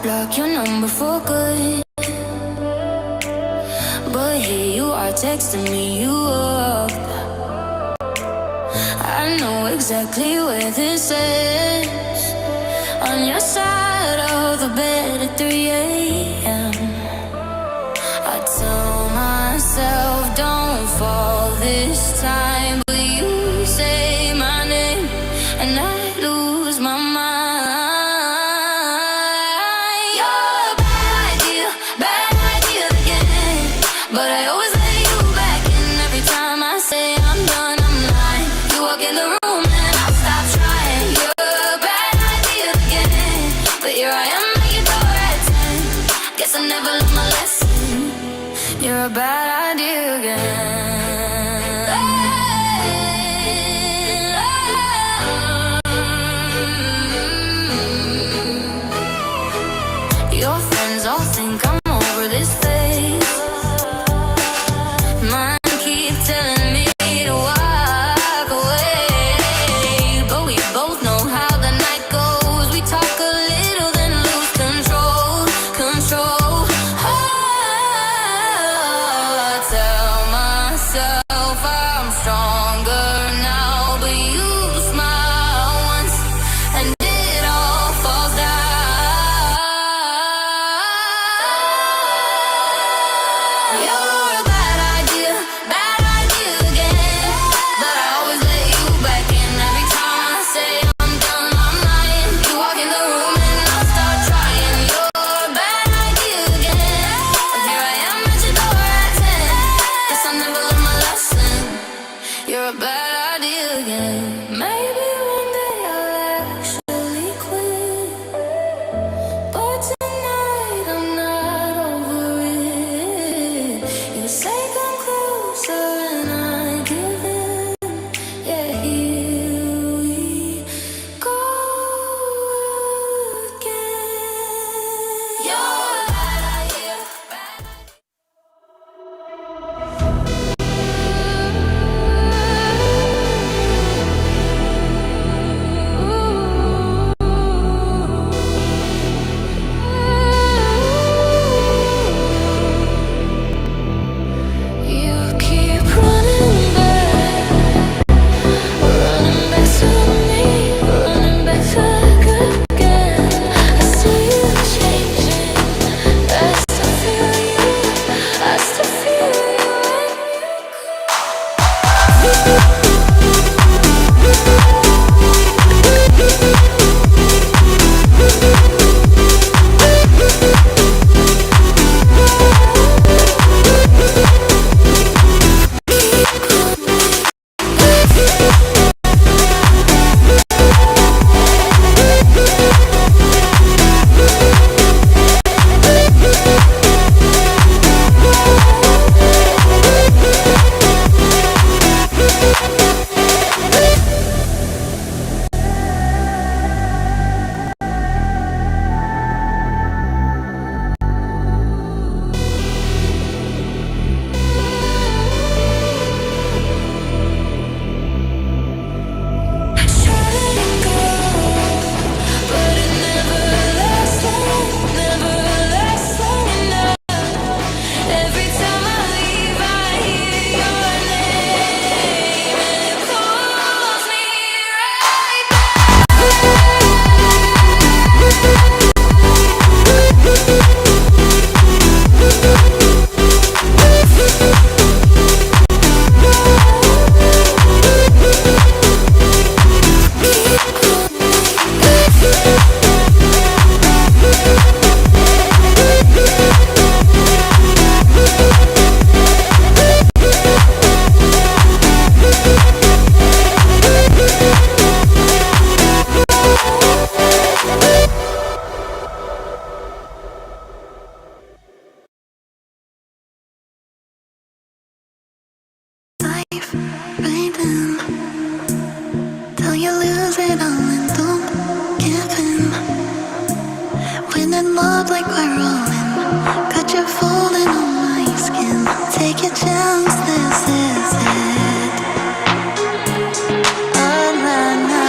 block your number for good. But here you are texting me, you up. I know exactly where this is. On your side of the bed at 3 a.m. I tell myself don't fall this time, but you say my name and I lose my mind. You're a bad idea again. But I always let you back in every time I say I'm done, I'm lying. You walk in the room and I'll stop trying. You're a bad idea again. But here I am at your door at 10. Guess I never learned my lesson. You're a bad idea again. Your friends all think I'm over this phase. Mine keep telling me to walk away. But we both know how the night goes. We talk a little, then lose control. I tell myself I'm stronger now, but you smile once and it all falls down. You're a bad idea again. But I always let you back in every time I say I'm done, I'm lying. You walk in the room and I'll start trying. You're a bad idea again. But here I am at your door at 10. Guess I never learned my lesson. You're a bad idea again. Maybe one day I'll actually quit. But tonight I'm not over it. You say come closer and I give in. Yeah, here we go again. You're a bad idea. You keep running back to me, running back again. I see you changing, I still feel you, I still feel you till you lose it all and don't give in. When in love like we're rolling, got you folding on my skin. Take your chance, this is it. Oh, nah, nah.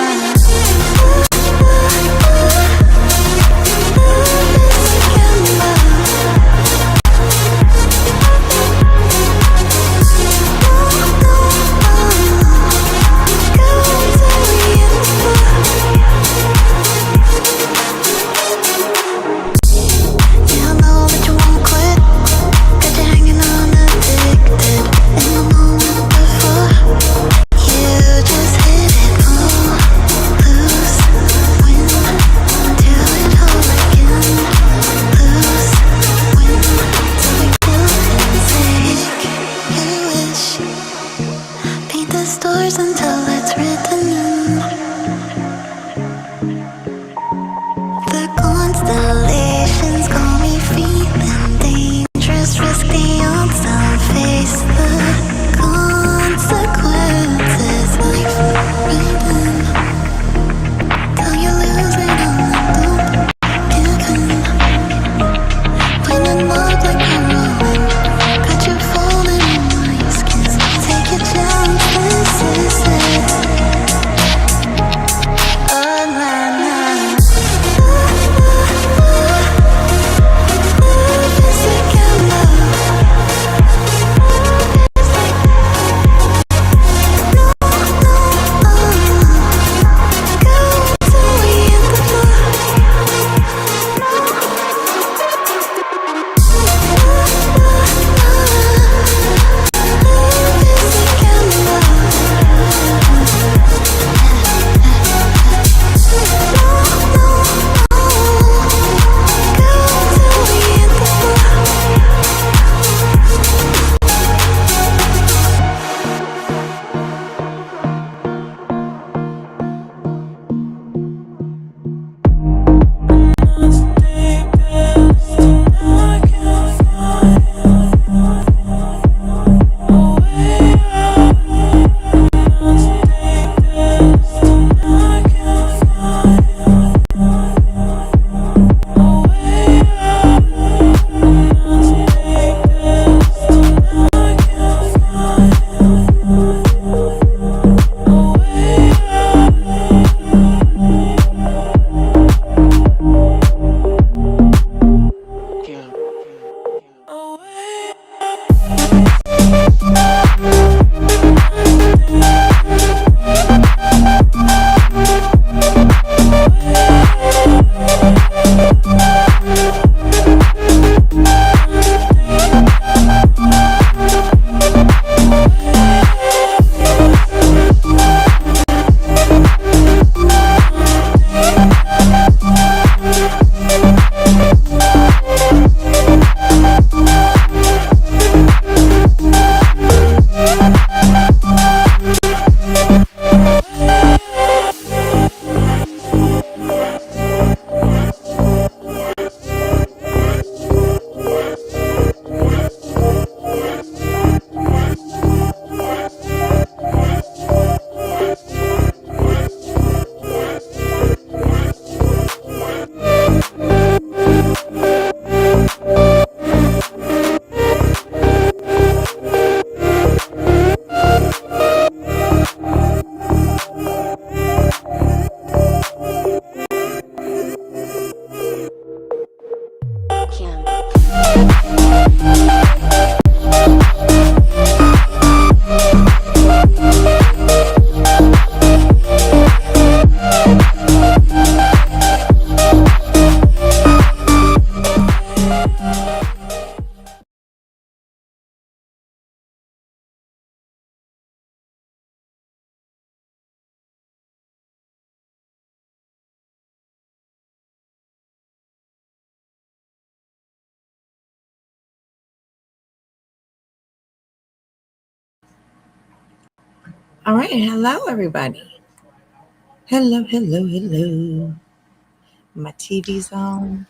All right, hello everybody. Hello, hello, hello. My TV's on.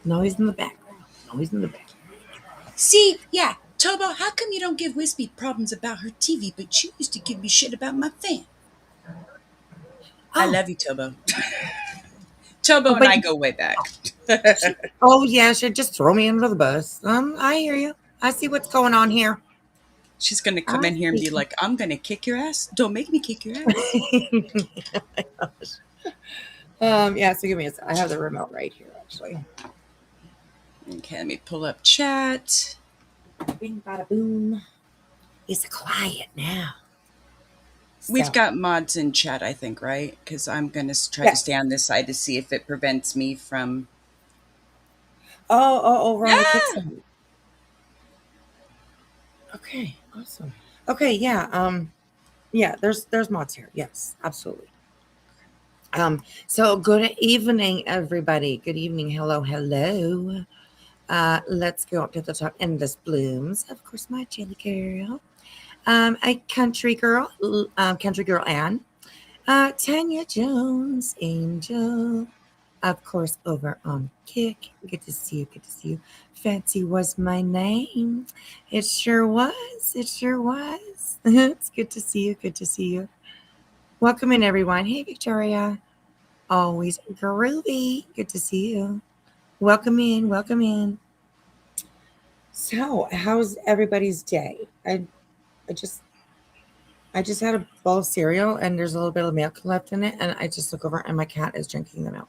Noise in the background. Noise in the background. See, yeah, Tobo, how come you don't give Wispy problems about her TV, but you used to give me shit about my fan? I Oh, love you, Tobo. Tobo and but I go way back. oh yeah, should just throw me under the bus. I hear you. I see what's going on here. She's gonna come I in here and see. be like, I'm gonna kick your ass. Don't make me kick your ass. Yeah. So give me a. I have the remote right here, actually. Okay, let me pull up chat. Bing, bada boom. It's quiet now. We've So got mods in chat, I think, right? Because I'm gonna try to stay yes. on this side to see if it prevents me from. Over on the kick Yeah. side. Okay. Awesome. Okay. Yeah. Yeah. There's mods here. Yes. Absolutely. So good evening, everybody. Good evening. Hello, hello. Let's go up to the top. Endless blooms. Of course, my jelly girl. A country girl Anne. Tanya Jones, Angel. Of course, over on Kick. Good to see you. Good to see you. Fancy was my name. It sure was. It sure was. It's good to see you. Good to see you. Welcome in, everyone. Hey, Victoria. Always groovy. Good to see you. Welcome in. Welcome in. So, how's everybody's day? I just I just had a bowl of cereal and there's a little bit of milk left in it, and I just look over and my cat is drinking the milk.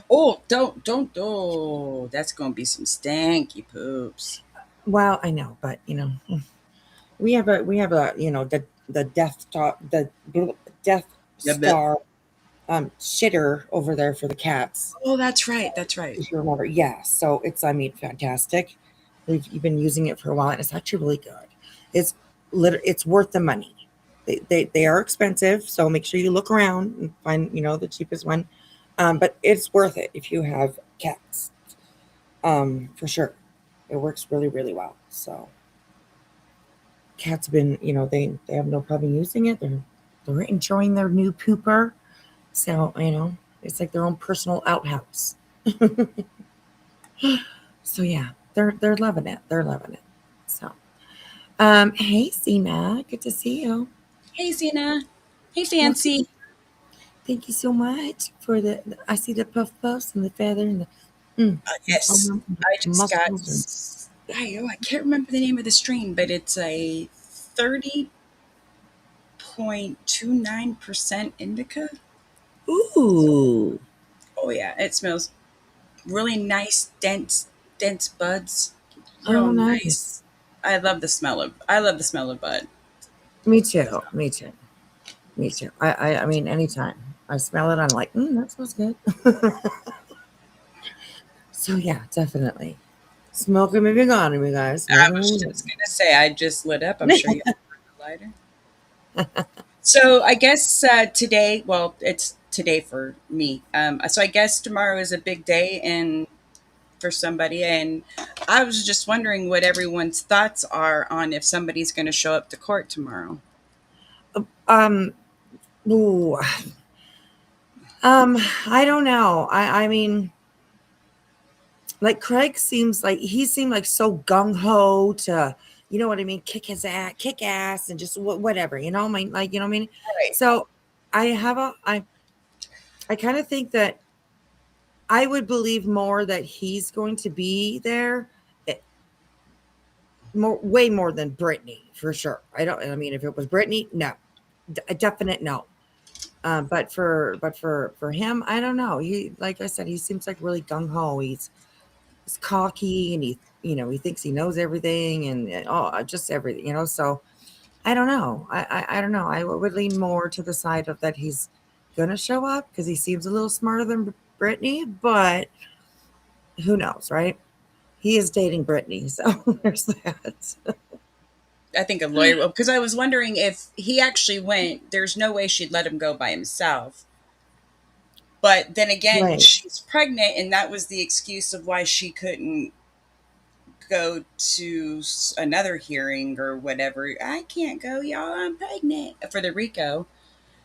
Oh, don't. Oh, that's gonna be some stanky poops. Well, I know, but we have a the Death Yeah, but Star shitter over there for the cats. oh, that's right. That's right. If you remember, yeah. So it's, I mean, fantastic. We've been using it for a while, and it's actually really good. It's it's worth the money. They are expensive, so make sure you look around and find the cheapest one. But it's worth it if you have cats, for sure. It works really really well. So cats have been, they have no problem using it. They're enjoying their new pooper. So it's like their own personal outhouse. So yeah, they're loving it. They're loving it. So hey Sina, good to see you. Hey, Zena. Hey, Welcome. Fancy. Thank you so much for I see the puff puffs and the feather and the Yes, I just got. muscles and I can't remember the name of the strain, but it's a 30.29% indica. ooh, Oh yeah, it smells really nice, dense buds. Real oh nice. nice. I love the smell of bud. Me too. Me too. Me too. I mean, anytime I smell it, I'm like, that smells good. So yeah, definitely. Smoking maybe gone, you guys. I Smoking was maybe just gonna say I just lit up. I'm sure you have a lighter. So I guess today, well, it's today for me. So I guess tomorrow is a big day and for somebody, and I was just wondering what everyone's thoughts are on if somebody's going to show up to court tomorrow. um, ooh, I don't know. I mean, like Craig seems like he seemed like so gung ho to, you know what I mean, kick ass, and just whatever, I mean, like, what I mean. Right. So I have a, I kind of think that I would believe more that he's going to be there, eh, way more than Brittany for sure. I mean, if it was Brittany, no, a definite no. But for him, I don't know. He, like I said, he seems like really gung ho. He's cocky, and he thinks he knows everything, and just everything, So I don't know. I don't know. I would lean more to the side of that he's gonna show up because he seems a little smarter than Brittany, but who knows, right? He is dating Brittany, so there's that. I think a lawyer will, because I was wondering if he actually went, there's no way she'd let him go by himself. But then again, Right. she's pregnant, and that was the excuse of why she couldn't go to another hearing or whatever. I can't go, y'all. I'm pregnant for the RICO.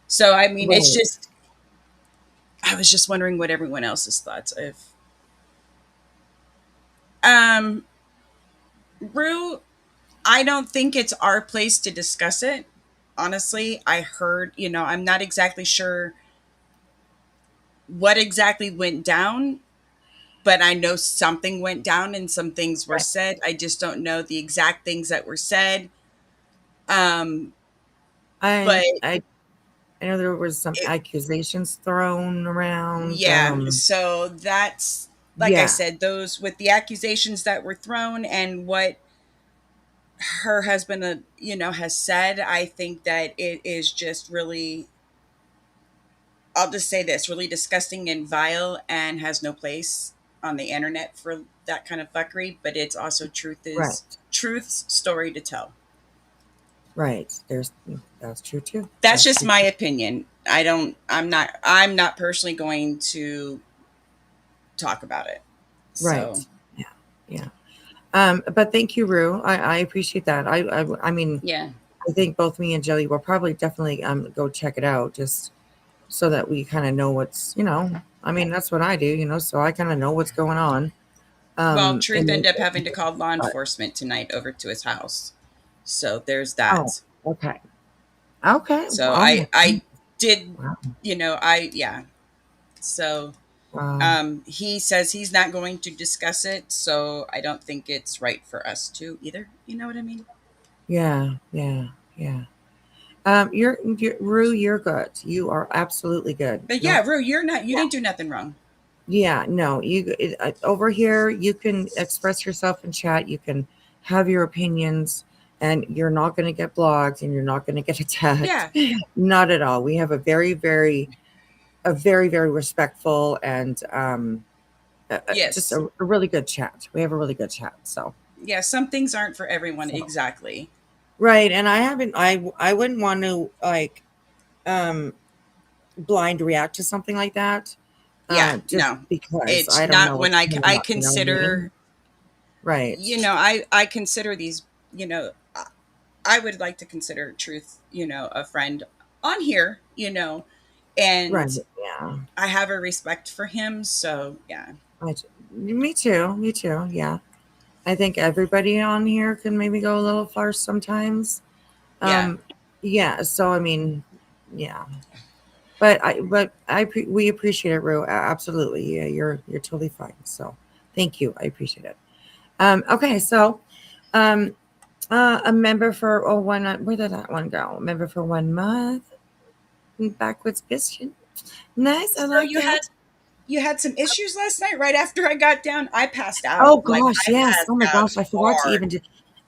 So I mean, it's Right. just I was just wondering what everyone else's thoughts if um Rue, I don't think it's our place to discuss it. Honestly, I heard, I'm not exactly sure what exactly went down, but I know something went down and some things were Right. said. I just don't know the exact things that were said. Um, but I know there was some it, accusations thrown around. yeah, so that's like I Yeah. said, those with the accusations that were thrown and what her husband, has said, I think that it is just really, I'll just say this, really disgusting and vile and has no place on the internet for that kind of fuckery, but it's also Right. truth's story to tell. Right. That's true too. That's That's just true my too. opinion. I'm not personally going to talk about it. So, Right. Yeah. Yeah. But thank you, Rue. I appreciate that. I mean, yeah. I think both me and Jelly will probably definitely go check it out just so that we kind of know I mean, that's what I do, so I kind of know what's going on. Well, In Truth the, ended up having to call law but, enforcement tonight over to his house. So there's oh, that. okay. Okay. So Oh my I God. did, Wow. yeah. So Wow. he says he's not going to discuss it, so I don't think it's right for us to either. You know what I mean? Yeah. Yeah. Yeah. You're Rue, you're good. You are absolutely good. But No, yeah, Rue, you yeah. didn't do nothing wrong. Yeah, no, over here you can express yourself in chat. You can have your opinions, and you're not going to get blocked, and you're not going to get attacked. Yeah. Not at all. We have a very, very respectful and just Yes. a really good chat. We have a really good chat. So Yeah, some things aren't for everyone so exactly. right, and I wouldn't want to like um blind react to something like that. Yeah, Just no. because It's I don't know not when what's coming I up. You know what I mean? consider, Right. I consider these, I would like to consider Truth, a friend on here, Right. and Yeah. I have a respect for him, so yeah. Me too. Me too. Yeah. I think everybody on here can maybe go a little far sometimes. Yeah. Um, yeah. So I mean, yeah. We appreciate it, Rue. Absolutely. Yeah. You're totally fine. So thank you. I appreciate it. Okay. So, um, a member for where did that one go? A member for 1 month. Backwoods Christian. Nice. I So like that. you had some issues last night right after I got down. I passed Oh out. Like gosh, I yes. passed Oh my out gosh, I forgot to hard. even do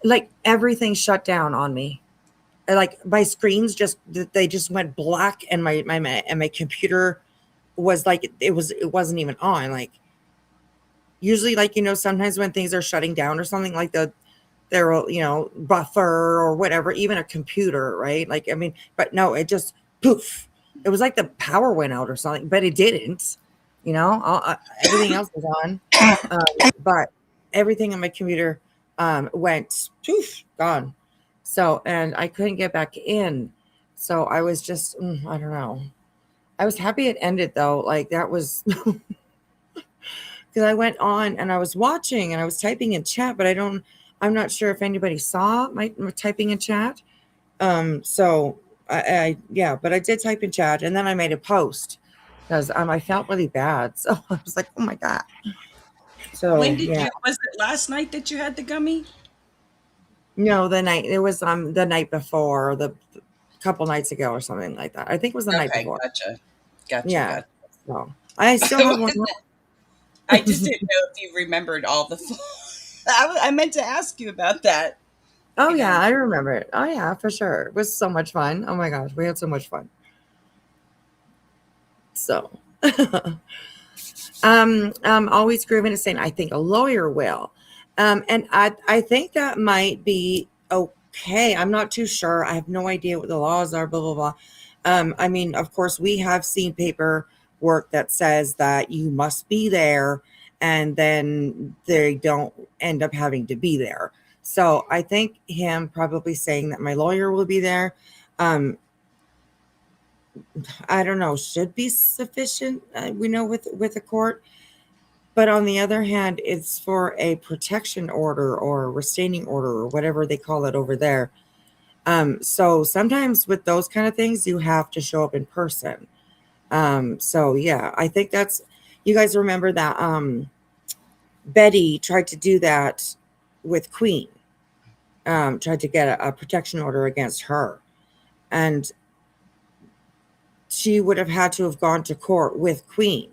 like everything shut down on me. Like my screens they just went black and my computer was like it wasn't even on. Like usually like sometimes when things are shutting down or something like there will buffer or whatever, even a computer, right? Like I mean, but no, it just poof. It was like the power went out or something, but it didn't. Everything else was on, but everything on my computer went poof, gone. So and I couldn't get back in. So I was just I don't know. I was happy it ended though. Like that was because I went on and I was watching and I was typing in chat, but I'm not sure if anybody saw my typing in chat. So yeah, but I did type in chat and then I made a post because I felt really bad. So I was like, oh my God. So When did yeah. you was it last night that you had the gummy? No, it was the night before, the couple nights ago or something like that. I think it was the night Okay, before. gotcha. Gotcha, Yeah. gotcha. So I still have one. I just didn't know if you remembered all the I meant to ask you about that. Oh You yeah, know. I remember it. Oh yeah, for sure. It was so much fun. Oh my gosh, we had so much fun. So always grooving is saying I think a lawyer will. And I think that might be okay. I'm not too sure. I have no idea what the laws are, blah blah blah. I mean, of course, we have seen paperwork that says that you must be there and then they don't end up having to be there. So I think him probably saying that my lawyer will be there, um, I don't know, should be sufficient. We know with the court, but on the other hand, it's for a protection order or a restraining order or whatever they call it over there. So sometimes with those kind of things, you have to show up in person. So yeah, I think that's, you guys remember that Betty tried to do that with Queen, tried to get a protection order against her. And she would have had to have gone to court with Queen.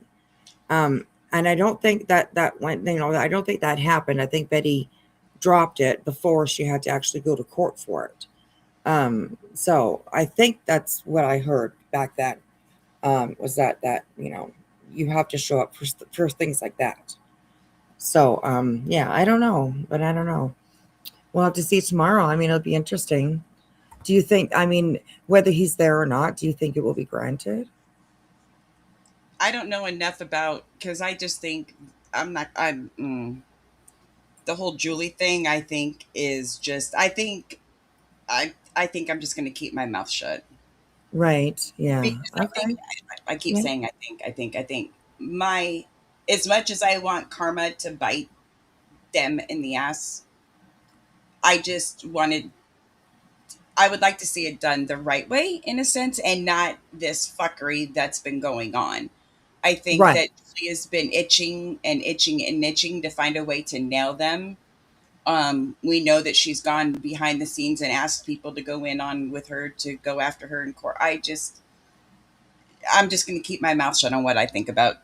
And I don't think that went, I don't think that happened. I think Betty dropped it before she had to actually go to court for it. So I think that's what I heard back then, was that, you have to show up for things like that. So, yeah, I don't know, but I don't know. We'll have to see tomorrow. I mean, it'll be interesting. Do you think, I mean, whether he's there or not, do you think it will be granted? I don't know enough about, because I just think I'm not. The whole Julie thing. I think is just. I think I'm just going to keep my mouth shut Right. Yeah. because I think Okay. I keep Yeah. saying I think my, as much as I want karma to bite them in the ass, I just wanted. I would like to see it done the right way in a sense, and not this fuckery that's been going on. I think Right. that she has been itching and itching and itching to find a way to nail them. We know that she's gone behind the scenes and asked people to go in on with her to go after her in court. I'm just going to keep my mouth shut on what I think about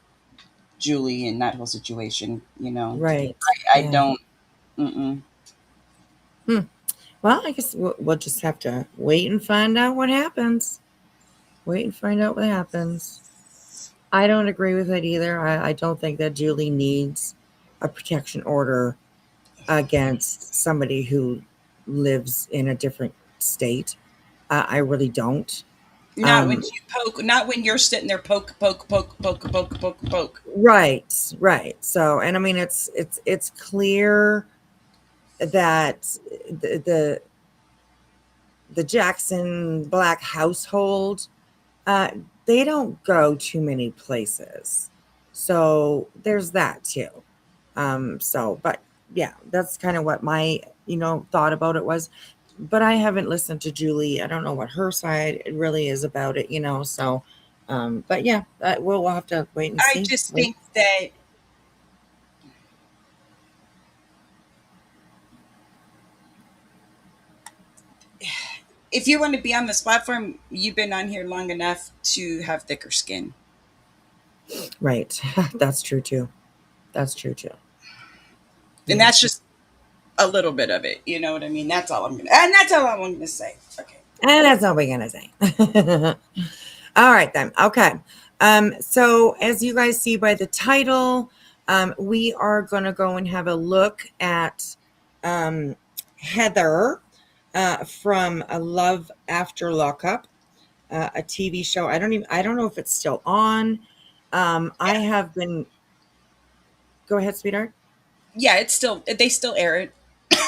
Julie and that whole situation. Right. I Yeah. don't. Mm-mm. Hmm. Well, I guess we'll just have to wait and find out what happens. Wait and find out what happens. I don't agree with it either. I don't think that Julie needs a protection order against somebody who lives in a different state. I really don't. Not when Um, you poke. Not when you're sitting there poke, poke, poke, poke, poke, poke, poke. right, right. So, and I mean, it's clear that the the Jackson Black household, uh, they don't go too many places. So there's that too. So, but yeah, that's kind of what my, thought about it was. But I haven't listened to Julie. I don't know what her side really is about it. So, but yeah, we'll have to wait and I see. just Wait. think that if you want to be on this platform, you've been on here long enough to have thicker skin. Right. That's true too. That's true too. And Yeah. that's just a little bit of it. You know what I mean? That's all I'm gonna say. Okay. And that's all we're going to say. All right, then. Okay. So, as you guys see by the title, we are going to go and have a look at Heather from A Love After Lockup, a TV show. I don't know if it's still on. I have been, go ahead, sweetheart. Yeah, they still air it.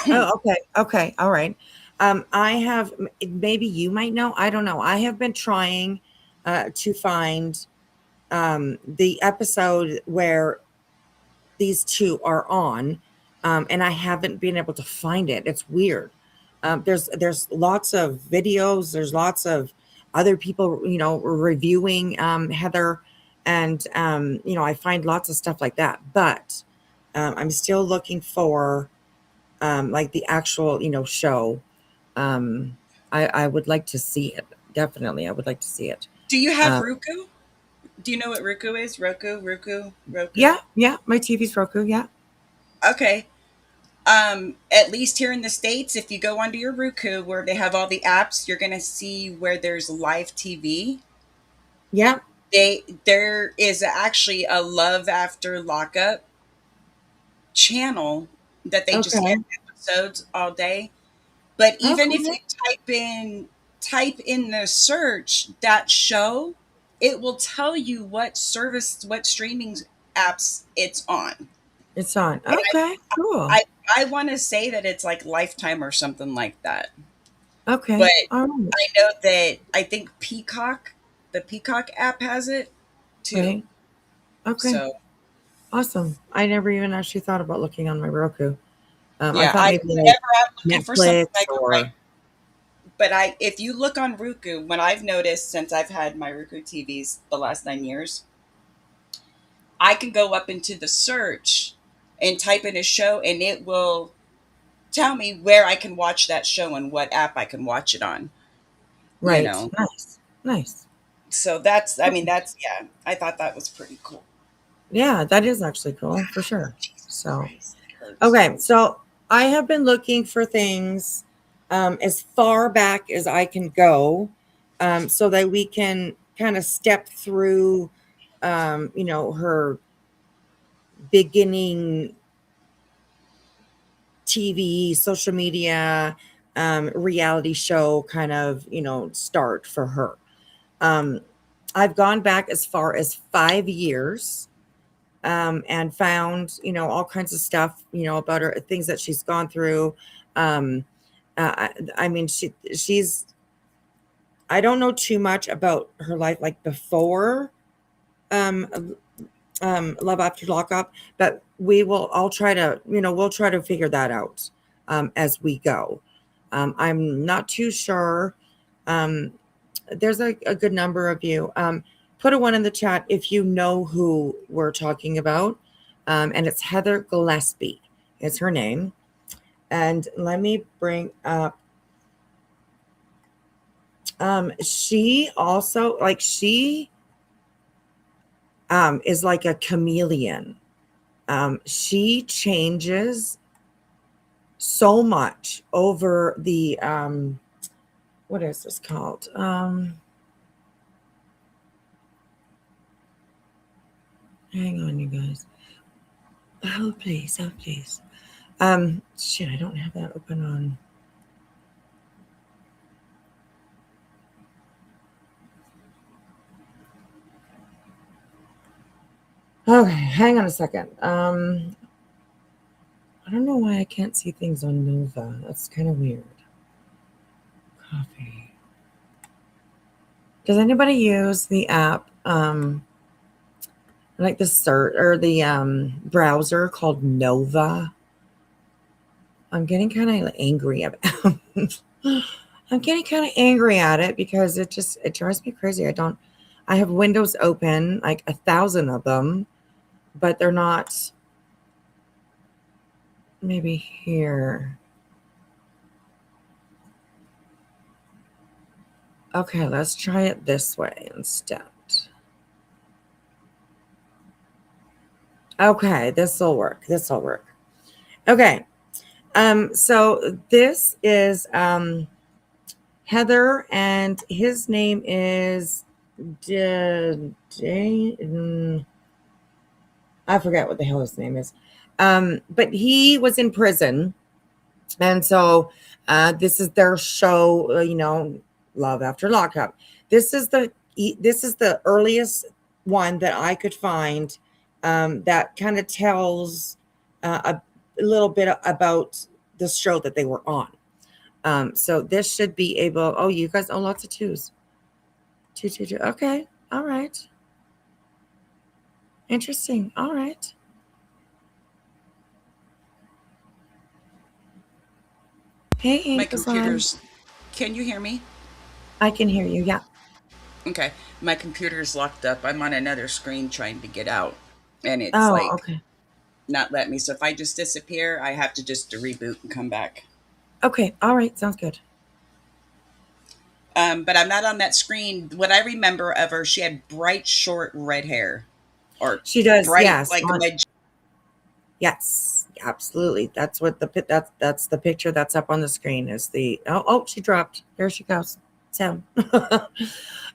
Oh, okay. Okay. All right. I have, maybe you might know. I don't know. I have been trying to find the episode where these two are on, and I haven't been able to find it. It's weird. There's lots of videos. There's lots of other people, reviewing Heather, and I find lots of stuff like that. But I'm still looking for like the actual, show. I would like to see it. Definitely, I would like to see it. Do you have Um, Roku? Do you know what Roku is? Roku. yeah, yeah. My TV's Roku. Yeah, Okay. At least here in the States, if you go onto your Roku where they have all the apps, you're gonna see where there's live TV. yeah. There is actually a Love After Lockup channel that they just air Okay, episodes all day. But even if okay, you type in the search that show, it will tell you what streaming apps it's on. It's on. And Okay, cool. I I want to say that it's like Lifetime or something like that. But Okay, all right, I know that I think the Peacock app has it too. right. Okay, So awesome. I never even actually thought about looking on my Roku. I yeah, thought maybe like whenever I'm looking for something, Netflix I go right. or But if you look on Roku, what I've noticed since I've had my Roku TVs the last 9 years, I can go up into the search and type in a show, and it will tell me where I can watch that show and what app I can watch it on. You right. know, Nice, nice. so that's, I mean, Okay. that's, yeah, I thought that was pretty cool. Yeah, that is actually cool for sure. Jesus So, Christ, it hurts. okay, so I have been looking for things as far back as I can go, so that we can kind of step through, her beginning TV, social media, reality show kind of, start for her. Um, I've gone back as far as 5 years, and found, all kinds of stuff, about her, things that she's gone through. Um, I mean, I don't know too much about her life like before um, Love After Lockup, but we'll try to figure that out as we go. I'm not too sure. Um, there's a good number of you. Put a one in the chat if you know who we're talking about. And it's Heather Gillespie is her name. And let me bring up, she also, like, she is like a chameleon. She changes so much over the, what is this called? Hang on, you guys. Oh, please. Oh, please. Shit, I don't have that open on. Okay, hang on a second. I don't know why I can't see things on Nova. That's kind of weird. Coffee. Does anybody use the app, like the search or the browser called Nova? I'm getting kind of angry about. I'm getting kind of angry at it because it drives me crazy. I have windows open, like 1,000 of them, but they're not. Maybe here. Okay, let's try it this way instead. Okay, this will work. This will work. Okay. So this is Heather, and his name is I forget what the hell his name is. But he was in prison, and so this is their show, Love After Lockup. This is the earliest one that I could find, that kind of tells a little bit about the show that they were on. So this should be able. Oh, you guys own lots of twos. Two, two, two. Okay. All right. Interesting. All right. Hey, My Amazon. computer's, can you hear me? I can hear you. Yeah. Okay. My computer's locked up. I'm on another screen trying to get out, and it's Oh, like okay. not letting me. So if I just disappear, I have to just reboot and come back. Okay. All right. Sounds good. But I'm not on that screen. What I remember of her, she had bright, short red hair, or She does. bright Yes. like a Majica. Yes. Absolutely. That's what that's the picture that's up on the screen is the. Oh, she dropped. There she goes. So,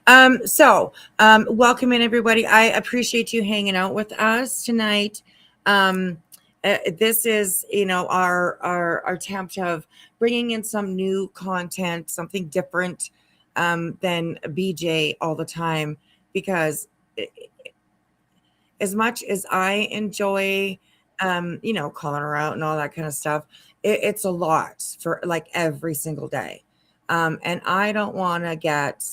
welcome in everybody. I appreciate you hanging out with us tonight. This is, our attempt of bringing in some new content, something different than BJ all the time, because as much as I enjoy calling her out and all that kind of stuff. It's a lot for like every single day. And I don't want to get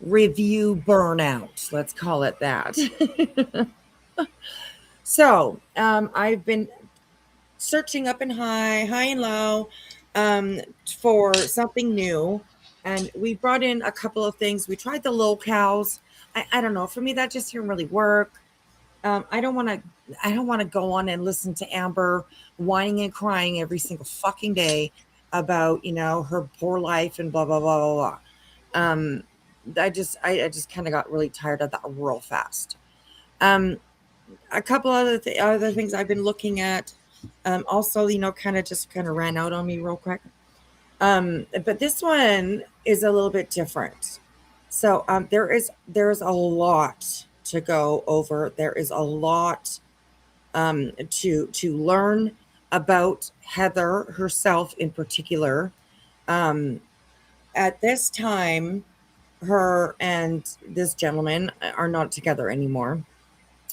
review burnout, let's call it that. So I've been searching up and high and low, um, for something new. And we brought in a couple of things. We tried the locals. I don't know. For me, that just didn't really work. I don't want to. I don't want to go on and listen to Amber whining and crying every single fucking day about her poor life and blah blah blah blah blah. Um, I just kind of got really tired of that real fast. Um, a couple other things I've been looking at. Also, kind of ran out on me real quick. But this one is a little bit different. So there's a lot to go over. There is a lot to learn about Heather herself in particular. Um, at this time, her and this gentleman are not together anymore.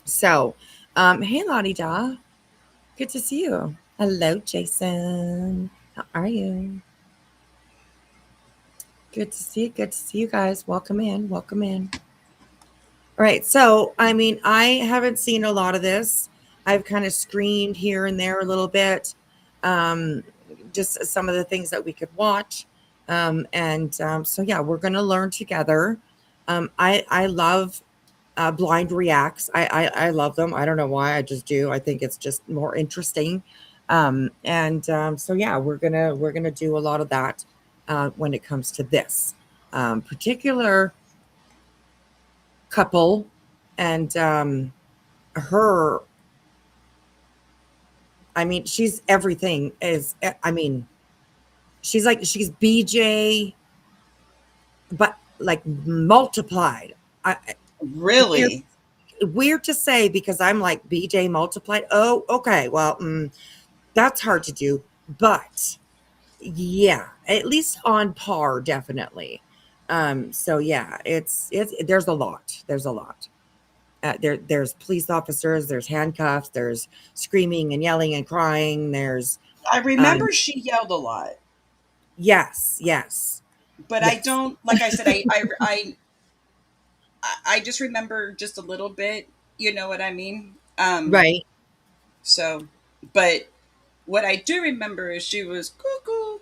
So, hey, Lottie Da, good to see you. Hello, Jason. How are you? Good to see you. Good to see you guys. Welcome in. Welcome in. All right. So, I mean, I haven't seen a lot of this. I've kind of screened here and there a little bit, um, just some of the things that we could watch. So, yeah, we're going to learn together. I love blind reacts. I love them. I don't know why. I just do. I think it's just more interesting. So, yeah, we're gonna do a lot of that when it comes to this particular couple and her. I mean, she's everything. I mean, she's BJ, but like multiplied. Weird, Really? weird to say because I'm like BJ multiplied. Oh, okay. Well, that's hard to do, but yeah, at least on par, definitely. So yeah, it's there's a lot. There's a lot. There's police officers, there's handcuffs, there's screaming and yelling and crying. There's I um remember she yelled a lot, yes, yes, but I yes. don't. Like I said, I just remember just a little bit. You know what I mean? Right. So, but what I do remember is she was cuckoo,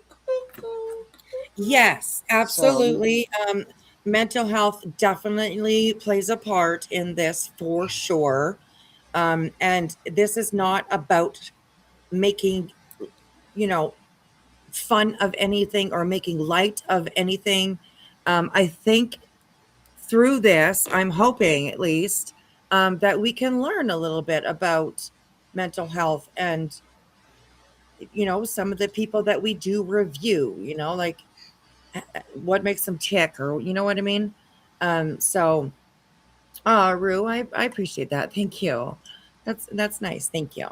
cuckoo. Yes, So absolutely. Mental health definitely plays a part in this for sure. And this is not about making, you know, fun of anything or making light of anything. I think through this, I'm hoping at least, that we can learn a little bit about mental health and, some of the people that we do review, like what makes them tick or, you know what I mean? So, Rue, I appreciate that. Thank you. That's nice. Thank you.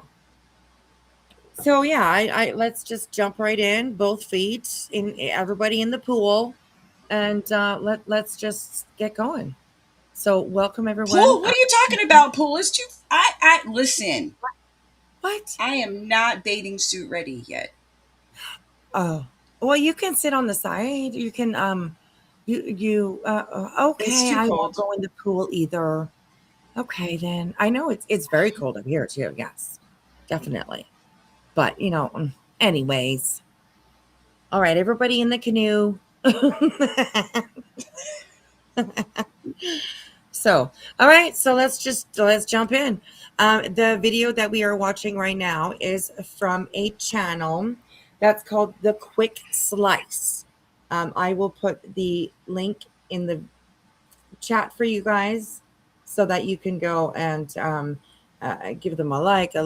So yeah, I let's just jump right in, both feet in everybody in the pool, and let's just get going. So welcome everyone. pool. What are you talking about? Pool is too. I listen. What? I am not bathing suit ready yet. Oh, well, you can sit on the side. You can It's okay. too I won't cold. go in the pool either. Okay, then. I know it's very cold up here too. Yes, definitely. But anyways. All right, everybody in the canoe. So, all right, so let's jump in. The video that we are watching right now is from a channel that's called The Quick Slice. I will put the link in the chat for you guys so that you can go and give them a like, a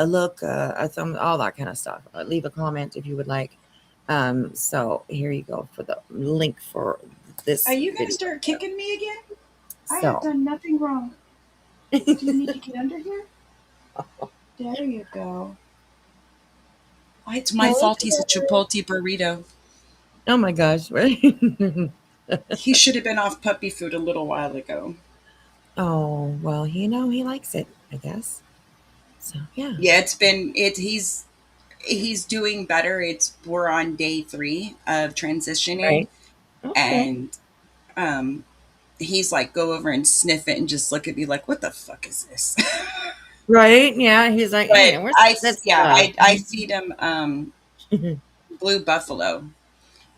look, a thumb, all that kind of stuff. Leave a comment if you would like. So here you go for the link for Are this you gonna video. start kicking me again? I have So done nothing wrong. Do you need to get under here? There you go. Oh, it's my hey, fault. He's a Chipotle burrito. oh my gosh. He should have been off puppy food a little while ago. Oh, well, he likes it, I guess. So yeah. Yeah, he's doing better. We're on day 3 of transitioning, Right. Okay. and um he's like go over and sniff it and just look at me like, what the fuck is this? Right. Yeah. He's like, But hey, where's that stuff? I feed him blue buffalo. Oh,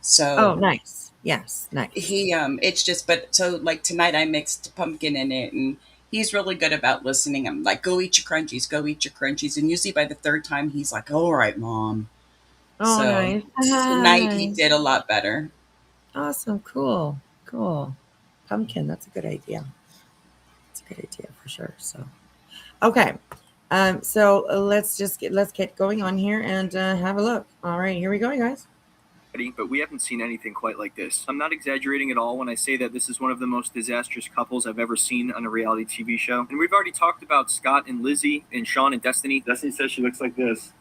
So nice. Yes, nice. it's just, but so like tonight I mixed pumpkin in it, and he's really good about listening. I'm like, go eat your crunchies, go eat your crunchies. And usually by the third time he's like, all right, mom. Oh, So nice. tonight he Nice. did a lot better. Awesome. Cool. Cool. Pumpkin. That's a good idea. That's a good idea for sure. So, okay. So let's get going on here and have a look. All right, here we go, guys. But we haven't seen anything quite like this. I'm not exaggerating at all when I say that this is one of the most disastrous couples I've ever seen on a reality TV show. And we've already talked about Scott and Lizzie and Sean and Destiny. Destiny says she looks like this.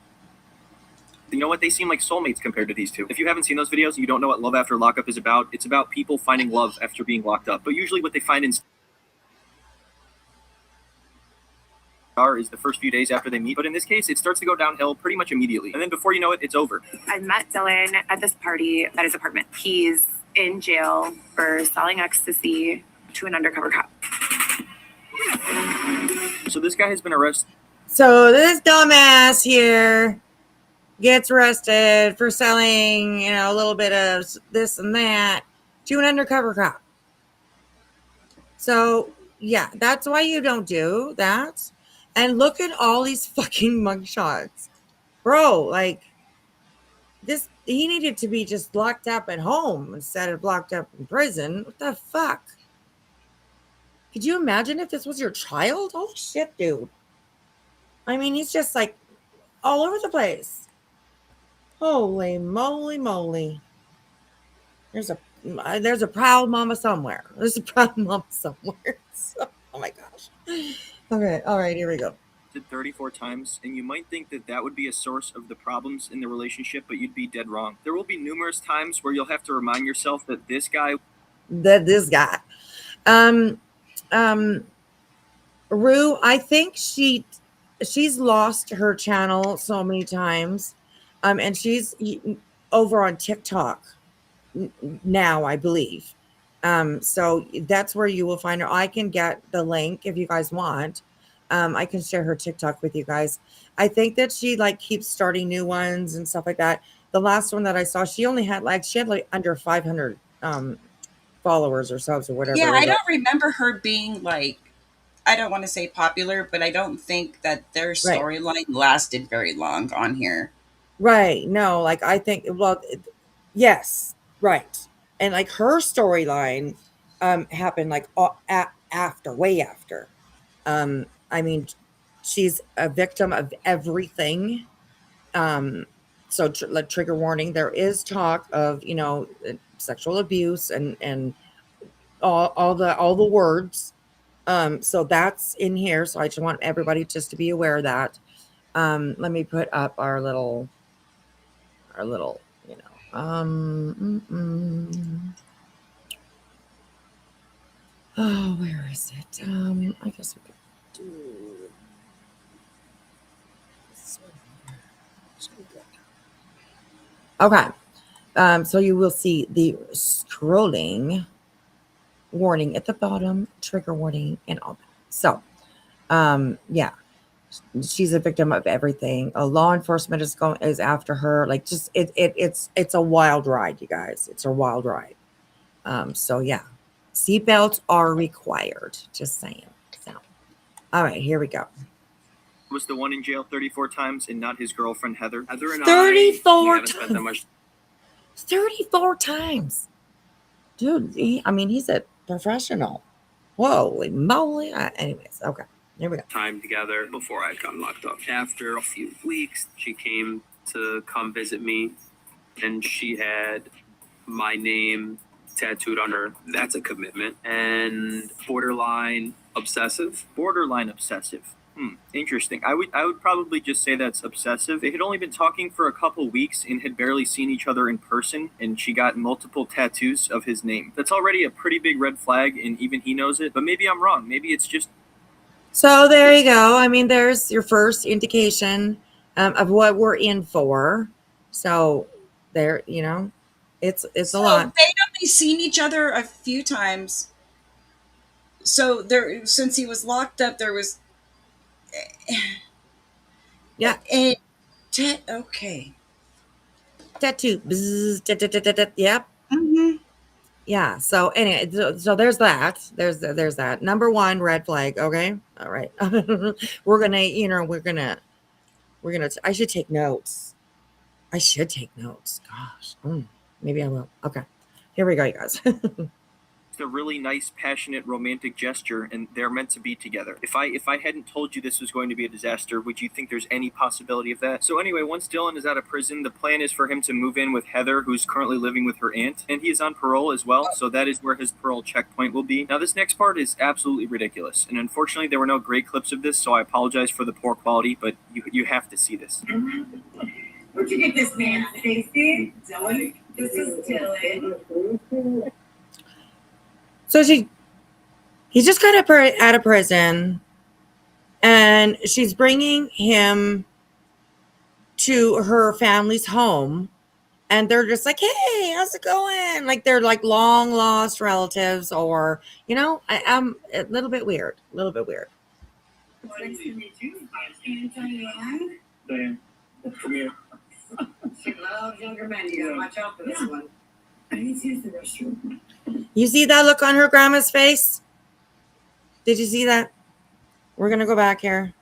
You know what? They seem like soulmates compared to these two. If you haven't seen those videos and you don't know what Love After Lockup is about, it's about people finding love after being locked up. But usually what they find in is the first few days after they meet, but in this case it starts to go downhill pretty much immediately, and then before you know it, it's over. I met Dylan at this party at his apartment. He's in jail for selling ecstasy to an undercover cop. So this guy has been arrested. So this dumbass here gets arrested for selling, a little bit of this and that to an undercover cop. So yeah, that's why you don't do that. And look at all these fucking mugshots. Bro, like this, he needed to be just locked up at home instead of locked up in prison. What the fuck? Could you imagine if this was your child? Holy shit, dude. I mean, he's just like all over the place. Holy moly. There's a proud mama somewhere. So, oh my gosh. Okay, all right, here we go. 34 times, and you might think that that would be a source of the problems in the relationship, but you'd be dead wrong. There will be numerous times where you'll have to remind yourself that this guy. Rue, I think she's lost her channel so many times, and she's over on TikTok now, I believe. So that's where you will find her. I can get the link if you guys want. I can share her TikTok with you guys. I think that she keeps starting new ones and stuff like that. The last one that I saw, she had under 500 followers or subs or whatever. Yeah, I don't remember her being I don't want to say popular, but I don't think that their storyline lasted very long on here. Right. No, I think, yes, right. And her storyline happened after, way after. I mean, she's a victim of everything. So trigger warning, there is talk of, sexual abuse and all the words. So that's in here. So I just want everybody just to be aware of that. Let me put up our little, oh, where is it? I guess we could do this one here. Okay. So you will see the scrolling warning at the bottom, trigger warning, and all that. So, yeah, she's a victim of everything. Law enforcement is after her. It's a wild ride, you guys. It's a wild ride. So yeah, seatbelts are required. Just saying. So, all right, here we go. Was the one in jail 34 times and not his girlfriend Heather. Heather and 34 haven't spent that much 34 times. Dude, he's a professional. Holy moly. Anyways, okay. Here we go. time together before I'd gotten locked up. After a few weeks, she came to come visit me, and she had my name tattooed on her. That's a commitment. And borderline obsessive. Borderline obsessive. Interesting. I would probably just say that's obsessive. They had only been talking for a couple weeks and had barely seen each other in person, and she got multiple tattoos of his name. That's already a pretty big red flag, and even he knows it. But maybe I'm wrong. Maybe it's just So there you go. I mean, there's your first indication of what we're in for. So there, it's a So lot. they'd only seen each other a few times. So there, since he was locked up, there was Yeah, a okay. tattoo. Bzz, yep. Hmm. Yeah. So anyway, so there's that. There's that. Number one red flag. Okay. All right. we're gonna. I should take notes. Gosh. Maybe I will. Okay. Here we go, you guys. It's a really nice, passionate, romantic gesture, and they're meant to be together. If I hadn't told you this was going to be a disaster, would you think there's any possibility of that? So anyway, once Dylan is out of prison, the plan is for him to move in with Heather, who's currently living with her aunt, and he is on parole as well, so that is where his parole checkpoint will be. Now, this next part is absolutely ridiculous, and unfortunately, there were no great clips of this, so I apologize for the poor quality, but you have to see this. Where'd you get this man, Stacy? Dylan? This is Dylan. So he just got out of prison, and she's bringing him to her family's home, and they're just like, "Hey, how's it going?" Like they're like long lost relatives, or I'm a little bit weird. Nice to meet you. I'm Antonio. Diane, come here. She loves younger men. You gotta watch out for this one. I need to use the restroom. You see that look on her grandma's face? Did you see that? We're gonna go back here.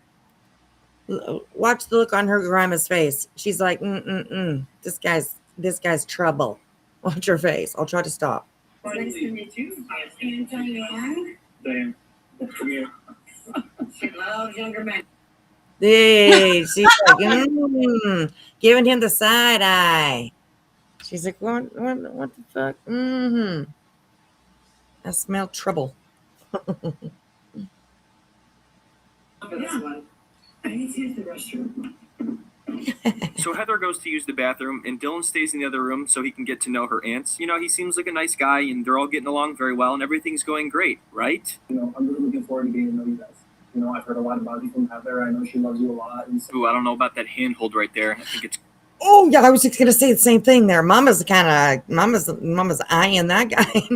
Watch the look on her grandma's face. She's like, This guy's trouble. Watch her face. I'll try to stop. Nice to meet you. I'm Antonio. Diane, come here. She loves younger men. Hey, she's like, giving him the side eye. She's like, what the fuck? I smell trouble. For this one. I need to use the restroom. So Heather goes to use the bathroom, and Dylan stays in the other room so he can get to know her aunts. He seems like a nice guy, and they're all getting along very well, and everything's going great, right? I'm really looking forward to getting to know you guys. I've heard a lot about you from Heather. I know she loves you a lot. And so, Ooh, I don't know about that handhold right there. I think it's Oh yeah, I was just gonna say the same thing there. Mama's eyeing that guy.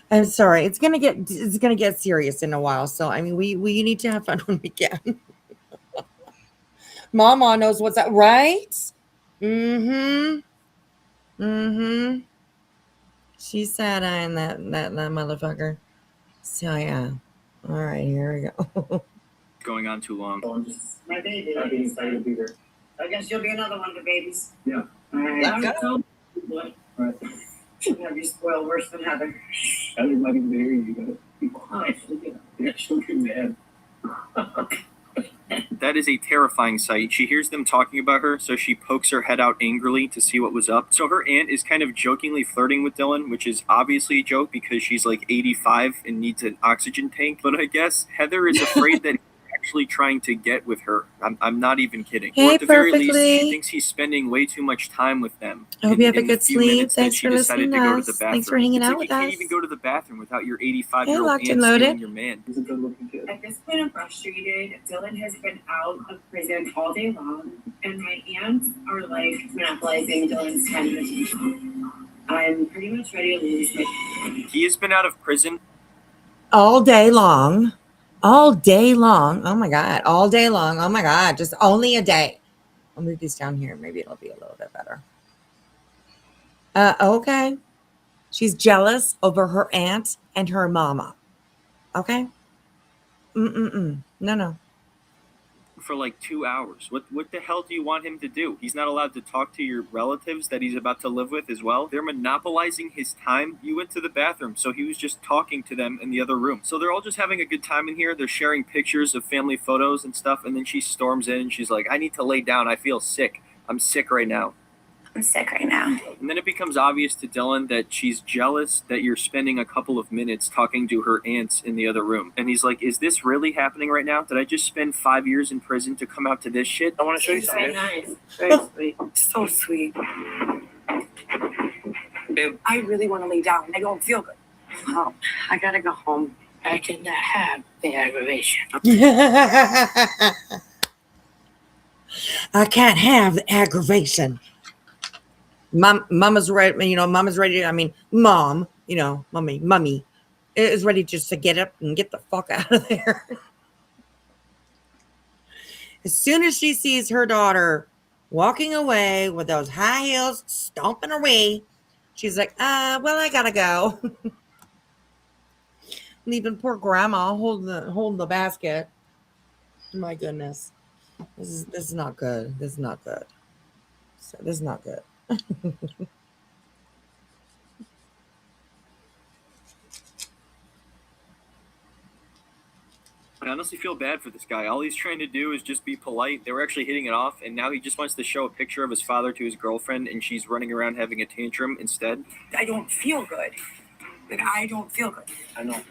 I'm sorry. It's gonna get serious in a while. So I mean, we need to have fun when we can. Mama knows what's up, right? Mm-hmm. She sat eyeing that motherfucker. So yeah. All right, here we go. going on too long. I'm just My baby. happy and excited to be here. I guess you'll be another one of the babies. Yeah. All right. Let's go. So, boy, All right. should have you spoiled worse than Heather. Heather's not even hear you. You gotta be quiet. Yeah, she'll get mad. That is a terrifying sight. She hears them talking about her, so she pokes her head out angrily to see what was up. So her aunt is kind of jokingly flirting with Dylan, which is obviously a joke because she's like 85 and needs an oxygen tank. But I guess Heather is afraid that he's actually trying to get with her. I'm not even kidding. Hey, or at the very least, perfectly. she thinks he's spending way too much time with them. I hope you have a In the good few sleep. minutes that Thanks she for decided listening to to go to us. the bathroom. Thanks for hanging It's out like with you can't us. even go to the bathroom without your 85-year-old Hey, aunt locked and loaded. stealing your man. He's a good looking kid. At this point, I'm frustrated. Dylan has been out of prison all day long, and my aunts are like monopolizing Dylan's time and attention. I'm pretty much ready to lose my. He has been out of prison All day long. All day long. Oh my God. All day long. Oh my God. Just only a day. I'll move these down here. Maybe it'll be a little bit better. Okay. She's jealous over her aunt and her mama. Okay. No. for like 2 hours. What the hell do you want him to do? He's not allowed to talk to your relatives that he's about to live with as well. They're monopolizing his time. You went to the bathroom, so he was just talking to them in the other room. So they're all just having a good time in here. They're sharing pictures of family photos and stuff, and then she storms in and she's like, I need to lay down. I feel sick. I'm sick right now. I'm sick right now. And then it becomes obvious to Dylan that she's jealous that you're spending a couple of minutes talking to her aunts in the other room. And he's like, is this really happening right now? Did I just spend 5 years in prison to come out to this shit? I want to show you Very something. nice. Very sweet. So sweet. Babe, I really want to lay down. I don't feel good. Oh, I gotta go home. I cannot have the aggravation. I can't have the aggravation. Mama's ready, Mama's ready. I mean, mom, mummy is ready just to get up and get the fuck out of there. As soon as she sees her daughter walking away with those high heels stomping away, she's like, well, I gotta go. Leaving poor grandma holding the basket. My goodness. This is not good. This is not good. So this is not good. I honestly feel bad for this guy. All he's trying to do is just be polite. They were actually hitting it off, and now he just wants to show a picture of his father to his girlfriend, and she's running around having a tantrum instead. I don't feel good. Like, I don't feel good. I know.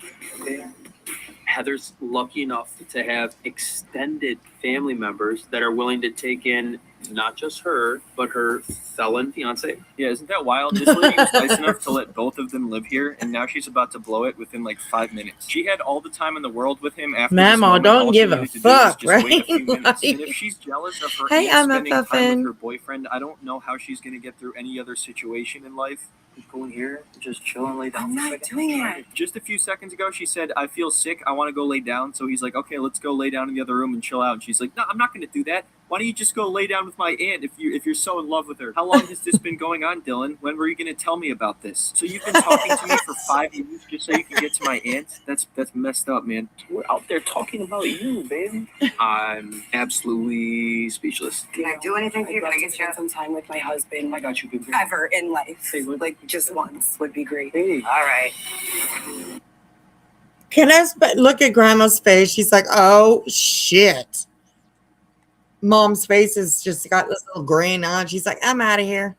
Heather's lucky enough to have extended family members that are willing to take in not just her, but her felon fiance. Yeah, isn't that wild? This lady was nice enough to let both of them live here, and now she's about to blow it within like 5 minutes. She had all the time in the world with him after this Mama, moment. don't All she give a needed to do was fuck, just wait a right? few minutes. And if she's jealous of her Hey, aunt I'm a spending time puffin. with her boyfriend, I don't know how she's going to get through any other situation in life. Just go in here, just chill and lay down. I'm not doing it. Just a few seconds ago, she said, I feel sick. I want to go lay down. So he's like, okay, let's go lay down in the other room and chill out. And she's like, no, I'm not going to do that. Why don't you just go lay down with my aunt if you're so in love with her? How long has this been going on, Dylan? When were you going to tell me about this? So you've been talking to me for 5 years just so you can get to my aunt? That's messed up, man. We're out there talking about you, baby. I'm absolutely speechless. Can I do anything for you? Can I get you some time with my husband? I got you, baby. Ever in life. Hey, what? Like, just once would be great. Hey. All right. Can I look at grandma's face? She's like, oh, shit. Mom's face has just got this little grin on. She's like, I'm out of here.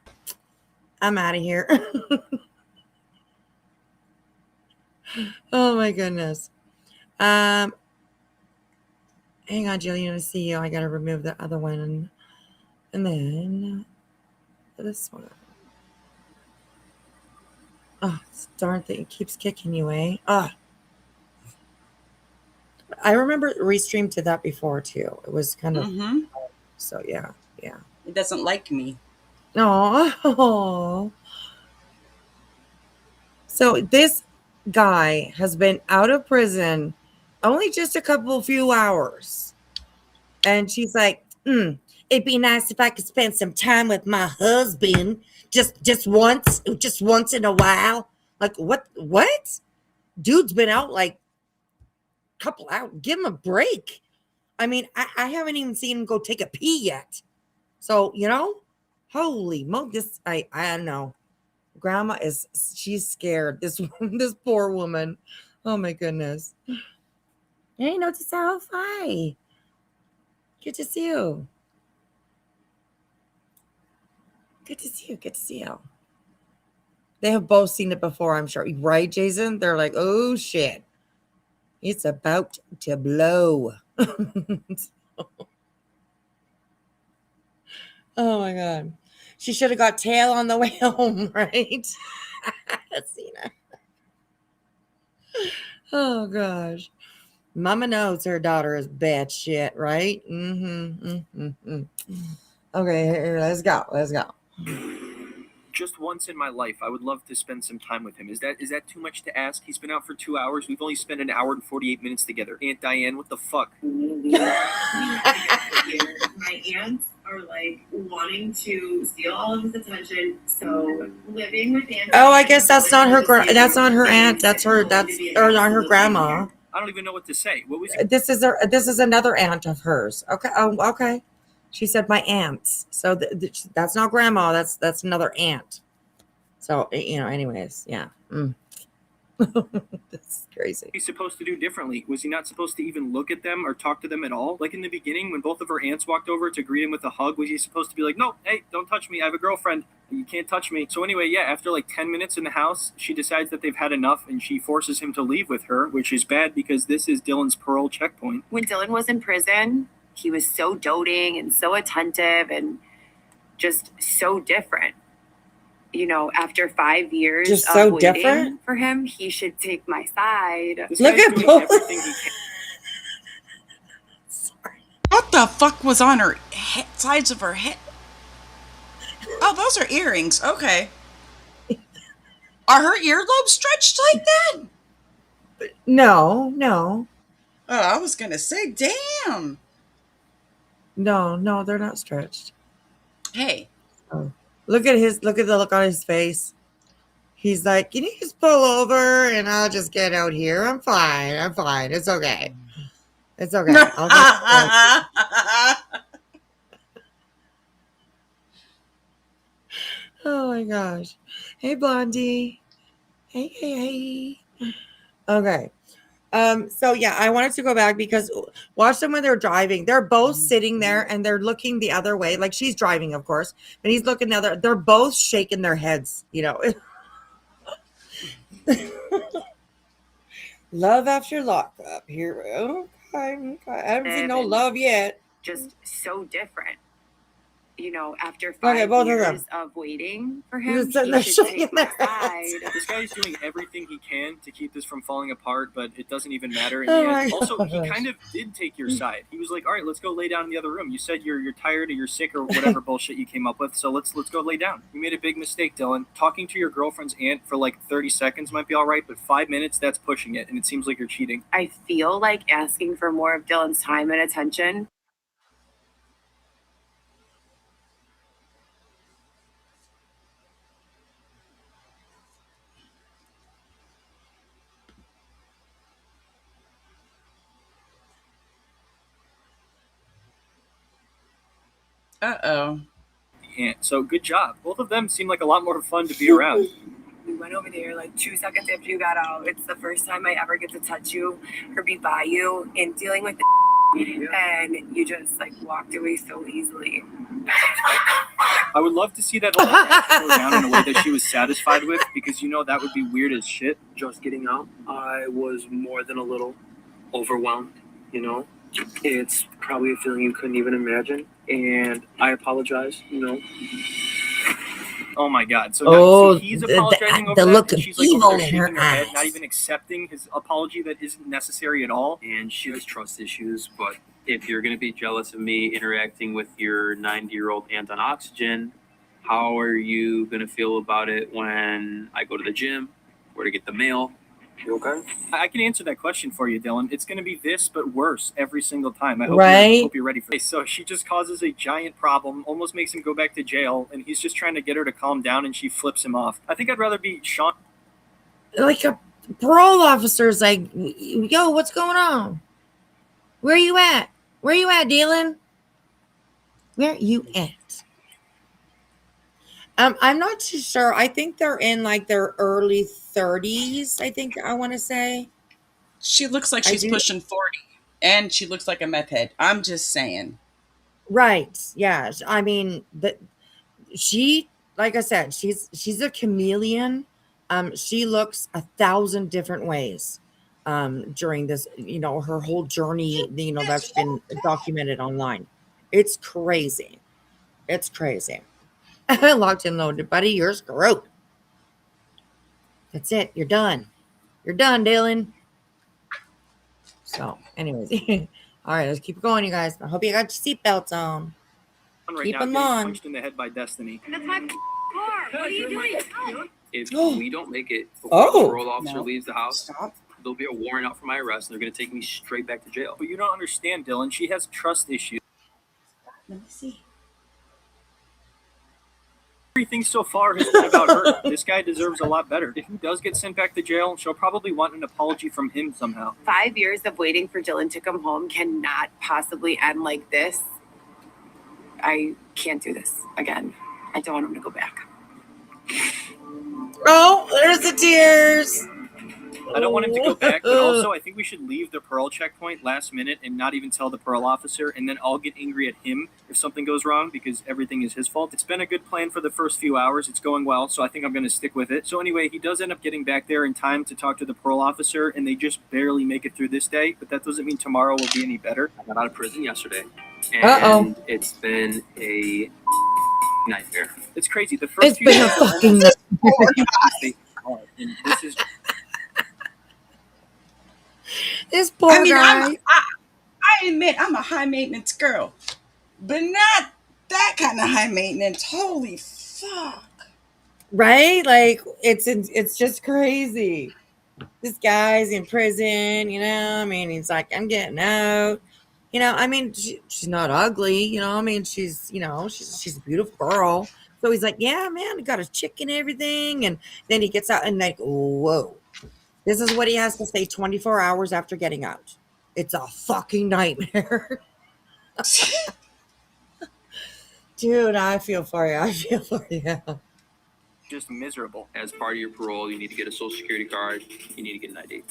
I'm out of here. Oh, my goodness. Hang on, Jillian. I see you. I got to remove the other one. And then this one. Oh, this darn thing. It keeps kicking you, eh? Ah. I remember restreamed to that before, too. It was kind of... So, yeah. It doesn't like me. Oh. So this guy has been out of prison only just a few hours. And she's like, it'd be nice if I could spend some time with my husband just once in a while. Like, what? Dude's been out like a couple hours. Give him a break. I mean, I haven't even seen him go take a pee yet. So, holy mo, I don't know. Grandma she's scared. This poor woman. Oh my goodness. Hey, notice how hi. Good to see you. Good to see you. They have both seen it before, I'm sure. Right, Jason? They're like, oh shit. It's about to blow. Oh my God. She should have got tail on the way home, right? Cena. Oh gosh. Mama knows her daughter is bad shit, right? Okay, here, let's go. Just once in my life, I would love to spend some time with him. Is that too much to ask? He's been out for 2 hours. We've only spent an hour and 48 minutes together. Aunt Diane, what the fuck? My aunts are like wanting to steal all of his attention. So living with Aunt. Oh, I guess that's not her. That's not her aunt. Or not her grandma. I don't even know what to say. What was This is another aunt of hers. Okay. Oh, okay. She said my aunts. So that's not grandma. That's another aunt. So anyways, yeah. That's crazy. he supposed to do differently? Was he not supposed to even look at them or talk to them at all? Like in the beginning, when both of her aunts walked over to greet him with a hug, was he supposed to be like, no, hey, don't touch me. I have a girlfriend. You can't touch me. So anyway, yeah, after like 10 minutes in the house, she decides that they've had enough and she forces him to leave with her, which is bad because this is Dylan's parole checkpoint. When Dylan was in prison, he was so doting and so attentive and just so different. after 5 years Just of so waiting different? for him, he should take my side. This Look guy's at doing both. everything he can. Sorry. What the fuck was on her sides of her head? Oh, those are earrings. Okay. Are her earlobes stretched like that? No, no, Oh, I was gonna say, damn. no, they're not stretched. Hey, Oh. Look at the look on his face. He's like, can you just pull over and I'll just get out here? I'm fine. It's okay. It's okay. I'll get Oh my gosh. Hey, Blondie. Hey. Okay. So yeah, I wanted to go back because watch them when they're driving. They're both sitting there and they're looking the other way. Like she's driving, of course, and he's looking the other. They're both shaking their heads, Love after lockup. Here. Okay. I haven't seen no love yet. Just so different. After Okay, 5 both of them. years of waiting for They're him, sitting he there should shaking take my their heads. side. This guy is doing everything he can to keep this from falling apart, but it doesn't even matter in Oh the my end. Also, he gosh. kind of did take your side. He was like, "All right, let's go lay down in the other room. You said you're tired or you're sick or whatever bullshit you came up with, so let's go lay down." You made a big mistake, Dylan. Talking to your girlfriend's aunt for like 30 seconds might be all right, but 5 minutes, that's pushing it, and it seems like you're cheating. I feel like asking for more of Dylan's time and attention. uh-oh. The aunt. So good job. Both of them seem like a lot more fun to be around. We went over there like 2 seconds after you got out. It's the first time I ever get to touch you or be by you and dealing with and you just like walked away so easily. I would love to see that whole go down in a way that she was satisfied with, because that would be weird as shit. Just getting out, I was more than a little overwhelmed, It's probably a feeling you couldn't even imagine. And I apologize, Oh my god! So, Oh, he's the- apologizing the over that, look and of she's like evil over there in her shaking her head, not eyes. even accepting his apology that isn't necessary at all. And she has trust issues, but if you're going to be jealous of me interacting with your 90-year-old aunt on oxygen, how are you going to feel about it when I go to the gym or to get the mail? You okay? I can answer that question for you, Dylan. It's going to be this, but worse every single time. I Right? hope you're ready for it. So she just causes a giant problem, almost makes him go back to jail, and he's just trying to get her to calm down, and she flips him off. I think I'd rather be Sean. Like a parole officer's like, yo, what's going on? Where you at? Dylan? Where you at? I'm not too sure. I think they're in like their early 30s. I want to say. She looks like I she's do- pushing 40. And she looks like a meth head. I'm just saying. Right. Yeah. I mean, she, like I said, she's a chameleon. She looks 1,000 different ways during this, her whole journey, that's been documented online. It's crazy. Locked and loaded, buddy. You're screwed. That's it. You're done, Dylan. So, anyways, all right, let's keep going, you guys. I hope you got your seatbelts on. Right Keep now, him getting on. punched in the head by destiny. That's my car. What are you doing? If Oh. we don't make it before Oh. the parole officer No. leaves the house, Stop. there'll be a warrant out for my arrest, and they're going to take me straight back to jail. But you don't understand, Dylan. She has trust issues. Let me see. Everything so far has been about her. This guy deserves a lot better. If he does get sent back to jail, she'll probably want an apology from him somehow. 5 years of waiting for Dylan to come home cannot possibly end like this. I can't do this again. I don't want him to go back. Oh, there's the tears. I don't want him to go back, but also I think we should leave the parole checkpoint last minute and not even tell the parole officer, and then I'll get angry at him if something goes wrong because everything is his fault. It's been a good plan for the first few hours. It's going well, so I think I'm going to stick with it. So anyway, he does end up getting back there in time to talk to the parole officer, and they just barely make it through this day, but that doesn't mean tomorrow will be any better. I got out of prison yesterday, Uh-oh. and it's been a nightmare. It's crazy. The first It's few been a days, fucking night. and this is This poor I mean, guy. I admit I'm a high maintenance girl, but not that kind of high maintenance. Holy fuck. Right? Like it's just crazy. This guy's in prison, you know. I mean, he's like, I'm getting out. You know, I mean, she's not ugly, you know. I mean, she's, you know, she's a beautiful girl. So he's like, yeah, man, I got a chick and everything. And then he gets out and like, whoa. This is what he has to say 24 hours after getting out. It's a fucking nightmare. Dude, I feel for you. I feel for you. just miserable. As part of your parole, you need to get a social security card. You need to get an ID.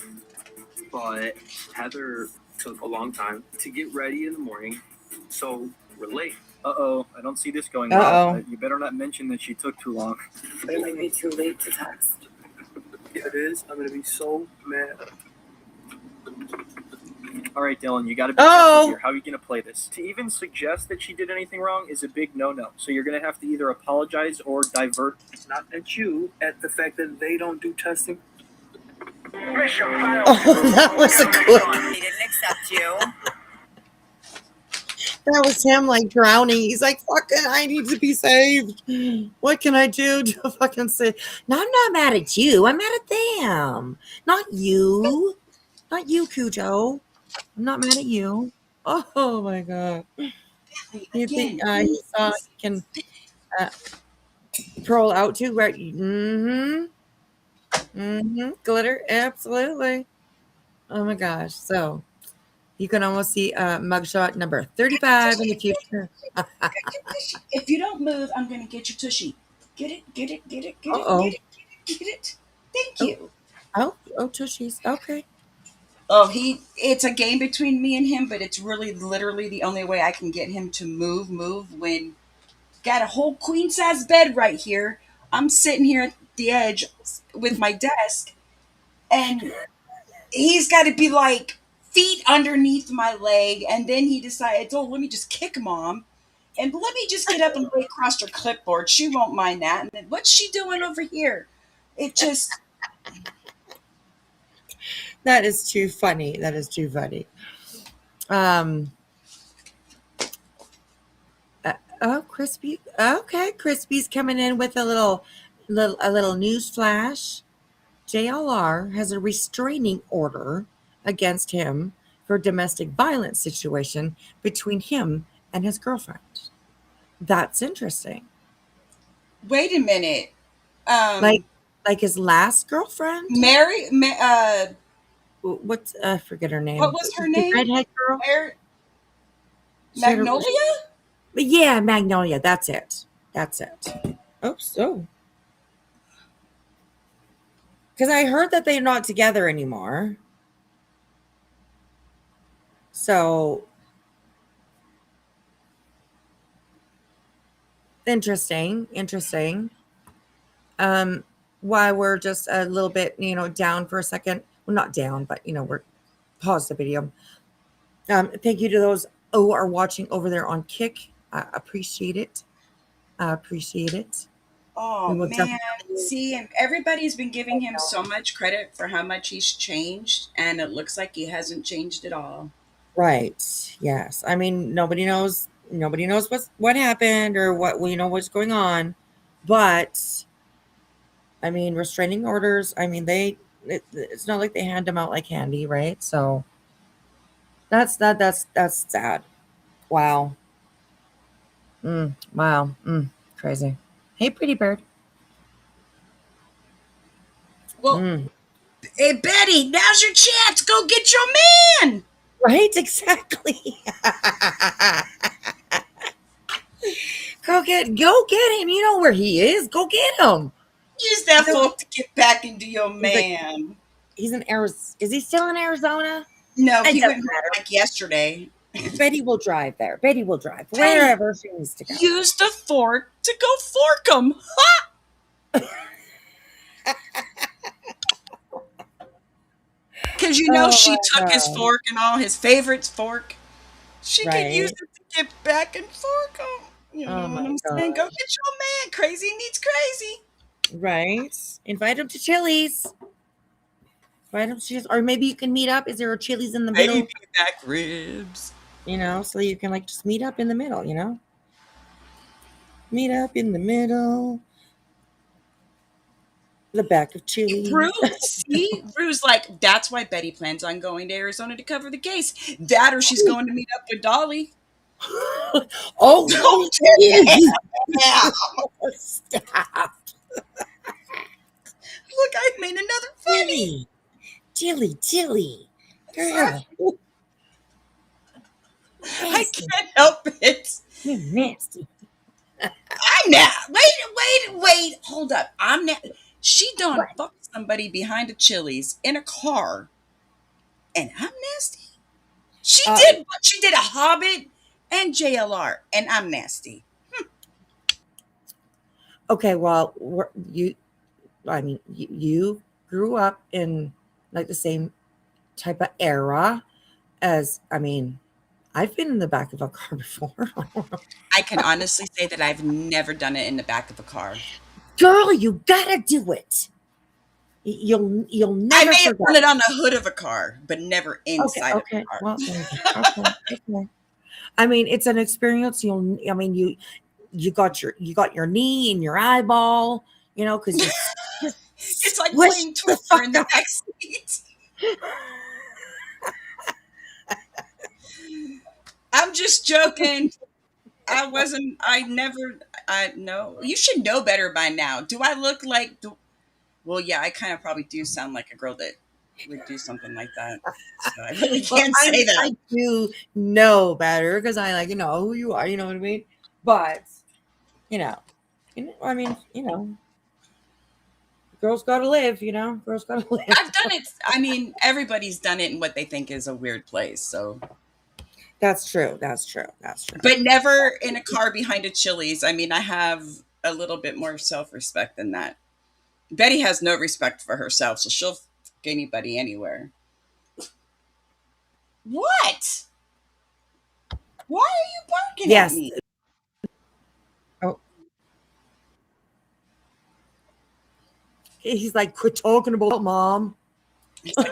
But Heather took a long time to get ready in the morning, so we're late. Uh-oh, I don't see this going Uh-oh. well. You better not mention that she took too long. It might be too late to text. If it is, I'm gonna be so mad. All right, Dylan, you got to be Oh. careful here. How are you going to play this? To even suggest that she did anything wrong is a big no-no. So you're going to have to either apologize or divert. It's not at you, at the fact that they don't do testing. Oh, that was a good. They didn't accept you. That was him like drowning. He's like, fucking, I need to be saved. What can I do to fucking say? No, I'm not mad at you. I'm mad at them. Not you. Not you, Cujo. I'm not mad at you. Oh my god. You think he saw he can troll out too, right? Glitter, absolutely. Oh my gosh. So you can almost see mugshot number 35 in the future. If you don't move, I'm going to get your tushy. Get it, get it, get it, get it, Uh-oh. get it, get it. Thank you. Oh, tushies. Okay. Oh, it's a game between me and him, but it's really literally the only way I can get him to move when got a whole queen size bed right here. I'm sitting here at the edge with my desk, and he's got to be like feet underneath my leg, and then he decides, oh, let me just kick Mom, and let me just get up and lay across her clipboard. She won't mind that. And then what's she doing over here? It just That is too funny. That is too funny. Oh, Crispy. Okay, Crispy's coming in with a little news flash. JLR has a restraining order against him for domestic violence situation between him and his girlfriend. That's interesting. wait a minute. Like his last girlfriend. What's I forget her name. What was her The name? redhead girl. Magnolia? But yeah, Magnolia. That's it. Oops. Oh. Because I heard that they're not together anymore. So interesting. Why we're just a little bit, down for a second. Well, not down, but we're pause the video. Thank you to those who are watching over there on Kick. I appreciate it. Oh We will man, see, and everybody's been giving him so much credit for how much he's changed, and it looks like he hasn't changed at all. Right. Yes. I mean, nobody knows what happened or what's going on. But I mean, restraining orders, I mean, it's not like they hand them out like candy, right? So that's sad. Wow. Wow. Crazy. Hey, pretty bird. Well, hey Betty, now's your chance. Go get your man. Right? Exactly. Go get him. You know where he is. Go get him. Use that fork to get back into your man. He's in Arizona. Is he still in Arizona? No, It he doesn't went matter. like yesterday. Betty will drive there. Betty will drive wherever she needs to go. Use the fork to go fork him. Because she took his fork and all his favorites fork. She could use it to get back and fork him. You Oh know what my I'm saying? Go gosh. get your man. Crazy needs crazy. Right? Invite them to Chili's. Invite them to Chili's. Or maybe you can meet up. Is there a Chili's in the middle? Baby back ribs. So you can like just meet up in the middle, Meet up in the middle. The back of Chili's. Bruce, like, that's why Betty plans on going to Arizona to cover the case. That or she's going to meet up with Dolly. Oh, Don't yes. now. Stop. Look, I made another funny. Chili. Girl. I can't help it. You're nasty. I'm not. Wait. Hold up. I'm not. She done fucked somebody behind a Chili's in a car, and I'm nasty. She did a Hobbit and JLR, and I'm nasty. Okay, well, you grew up in like the same type of era as, I've been in the back of a car before. I can honestly say that I've never done it in the back of a car. Girl, you gotta do it. You'll never I may have forget. done it on the hood of a car, but never inside of a car. Well, okay. It's an experience. You got your knee in your eyeball, because you It's like squish playing the Twister in the fuck back seat. I'm just joking. No. You should know better by now. Do I look like, well, yeah, I kind of probably do sound like a girl that would do something like that. So I really can't say that. I do know better because I know who you are. You know what I mean? But girls gotta live. Girls gotta live. I've done it. Everybody's done it in what they think is a weird place. So That's true. but never in a car behind a Chili's. I have a little bit more self-respect than that. Betty has no respect for herself, so she'll fuck anybody anywhere. What? Why are you barking at me? Oh. He's like, quit talking about Mom. He's like,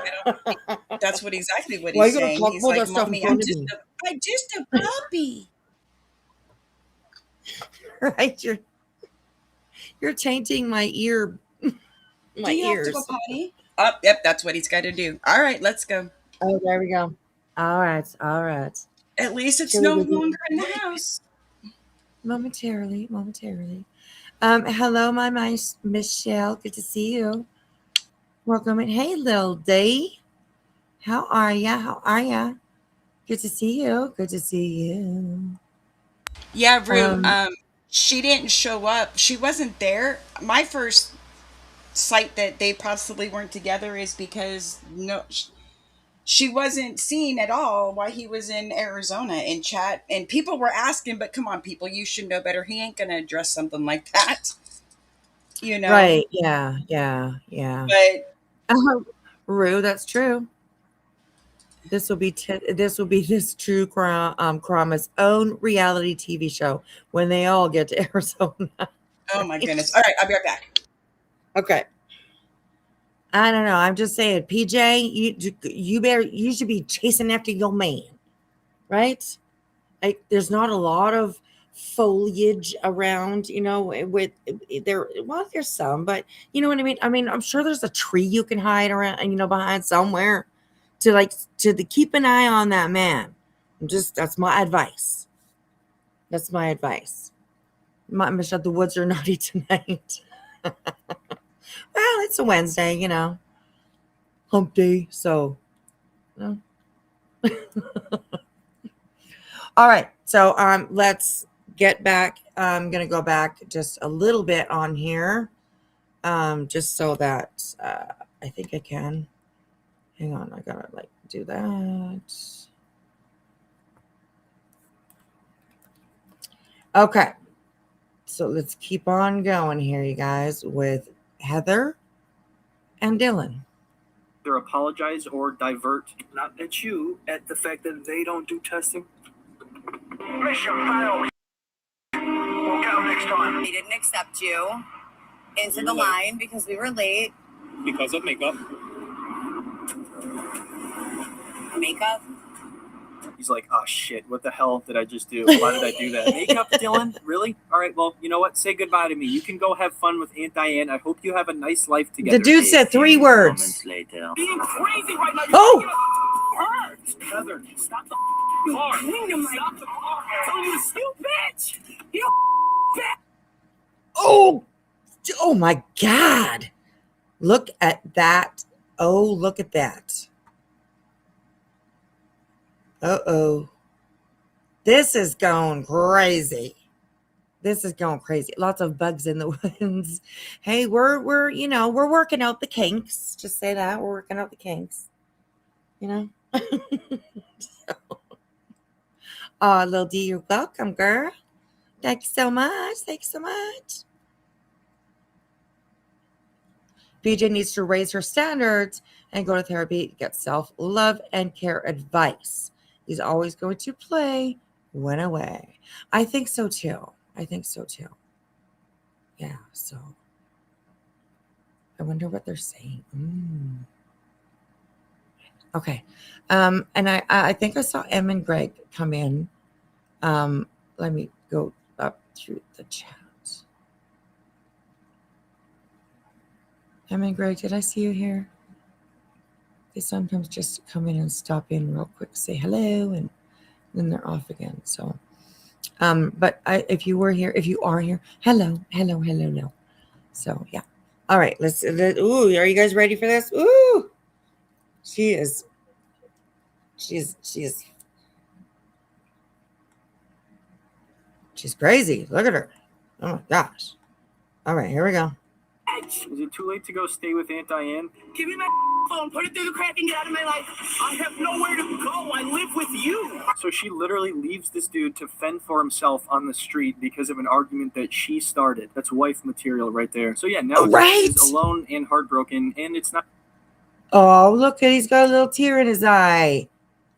that's exactly what Why he's you gonna saying. talk He's about like, that stuff in Mommy, front of me? I'm just a puppy. Right? You're tainting my ear. My Do you ears. have to go potty? Oh, yep, that's what he's got to do. All right, let's go. Oh, there we go. All right. At least it's Chili no with you. longer in the house. Momentarily. Hello, my nice Michelle. Good to see you. Welcome in. Hey, Lil D. How are ya? Good to see you. Yeah, Rue. She didn't show up. She wasn't there. My first sight that they possibly weren't together is because she wasn't seen at all while he was in Arizona in chat, and people were asking, but come on, people, you should know better. He ain't gonna address something like that, Right. Yeah. But Rue, that's true. This will be this true Crama's own reality TV show when they all get to Arizona. oh my goodness. All right, I'll be right back. Okay. I don't know. I'm just saying, PJ, you should be chasing after your man, right? There's not a lot of foliage around, with there. Well, there's some, but you know what I mean. I'm sure there's a tree you can hide around, behind somewhere, to keep an eye on that man. That's my advice. Michelle, the woods are naughty tonight. Well, it's a Wednesday, hump day. So, all right. So, let's get back. I'm going to go back just a little bit on here. Just so that, I think I can. Hang on. I got to do that. Okay. So let's keep on going here, you guys, with Heather and Dylan. Either apologize or divert. Not at you, at the fact that they don't do testing. Mission failed. next time. They didn't accept you into the line because we were late. Because of makeup. Makeup. He's like, oh shit, what the hell did I just do? Why did I do that? Makeup, Dylan? Really? All right, well, you know what? Say goodbye to me. You can go have fun with Aunt Diane. I hope you have a nice life together. The dude said 3 words. Later. Being crazy right now. Oh! Heather, stop the car. Stop the car. Tell you, you bitch. You bitch. Oh my God. Look at that. Oh, look at that. Uh-oh. This is going crazy. This is going crazy. Lots of bugs in the woods. Hey, we're working out the kinks. Just say that. We're working out the kinks. You know? Oh, Lil D, you're welcome, girl. Thank you so much. Thank you so much. BJ needs to raise her standards and go to therapy to get self-love and care advice. He's always going to play one away. I think so too. Yeah, so I wonder what they're saying. Okay. And I think I saw Em and Greg come in. Let me go up through the chat. Em and Greg, did I see you here? They sometimes just come in and stop in real quick, say hello, and then they're off again. So, but if you are here, hello. So yeah. All right, ooh, are you guys ready for this? Ooh, she's crazy. Look at her. Oh my gosh. All right, here we go. Is it too late to go stay with Aunt Diane? Give me my phone. Put it through the crack and get out of my life. I have nowhere to go. I live with you. So she literally leaves this dude to fend for himself on the street because of an argument that she started. That's wife material right there. So yeah, now she's alone and heartbroken, and it's not. Oh, look, he's got a little tear in his eye.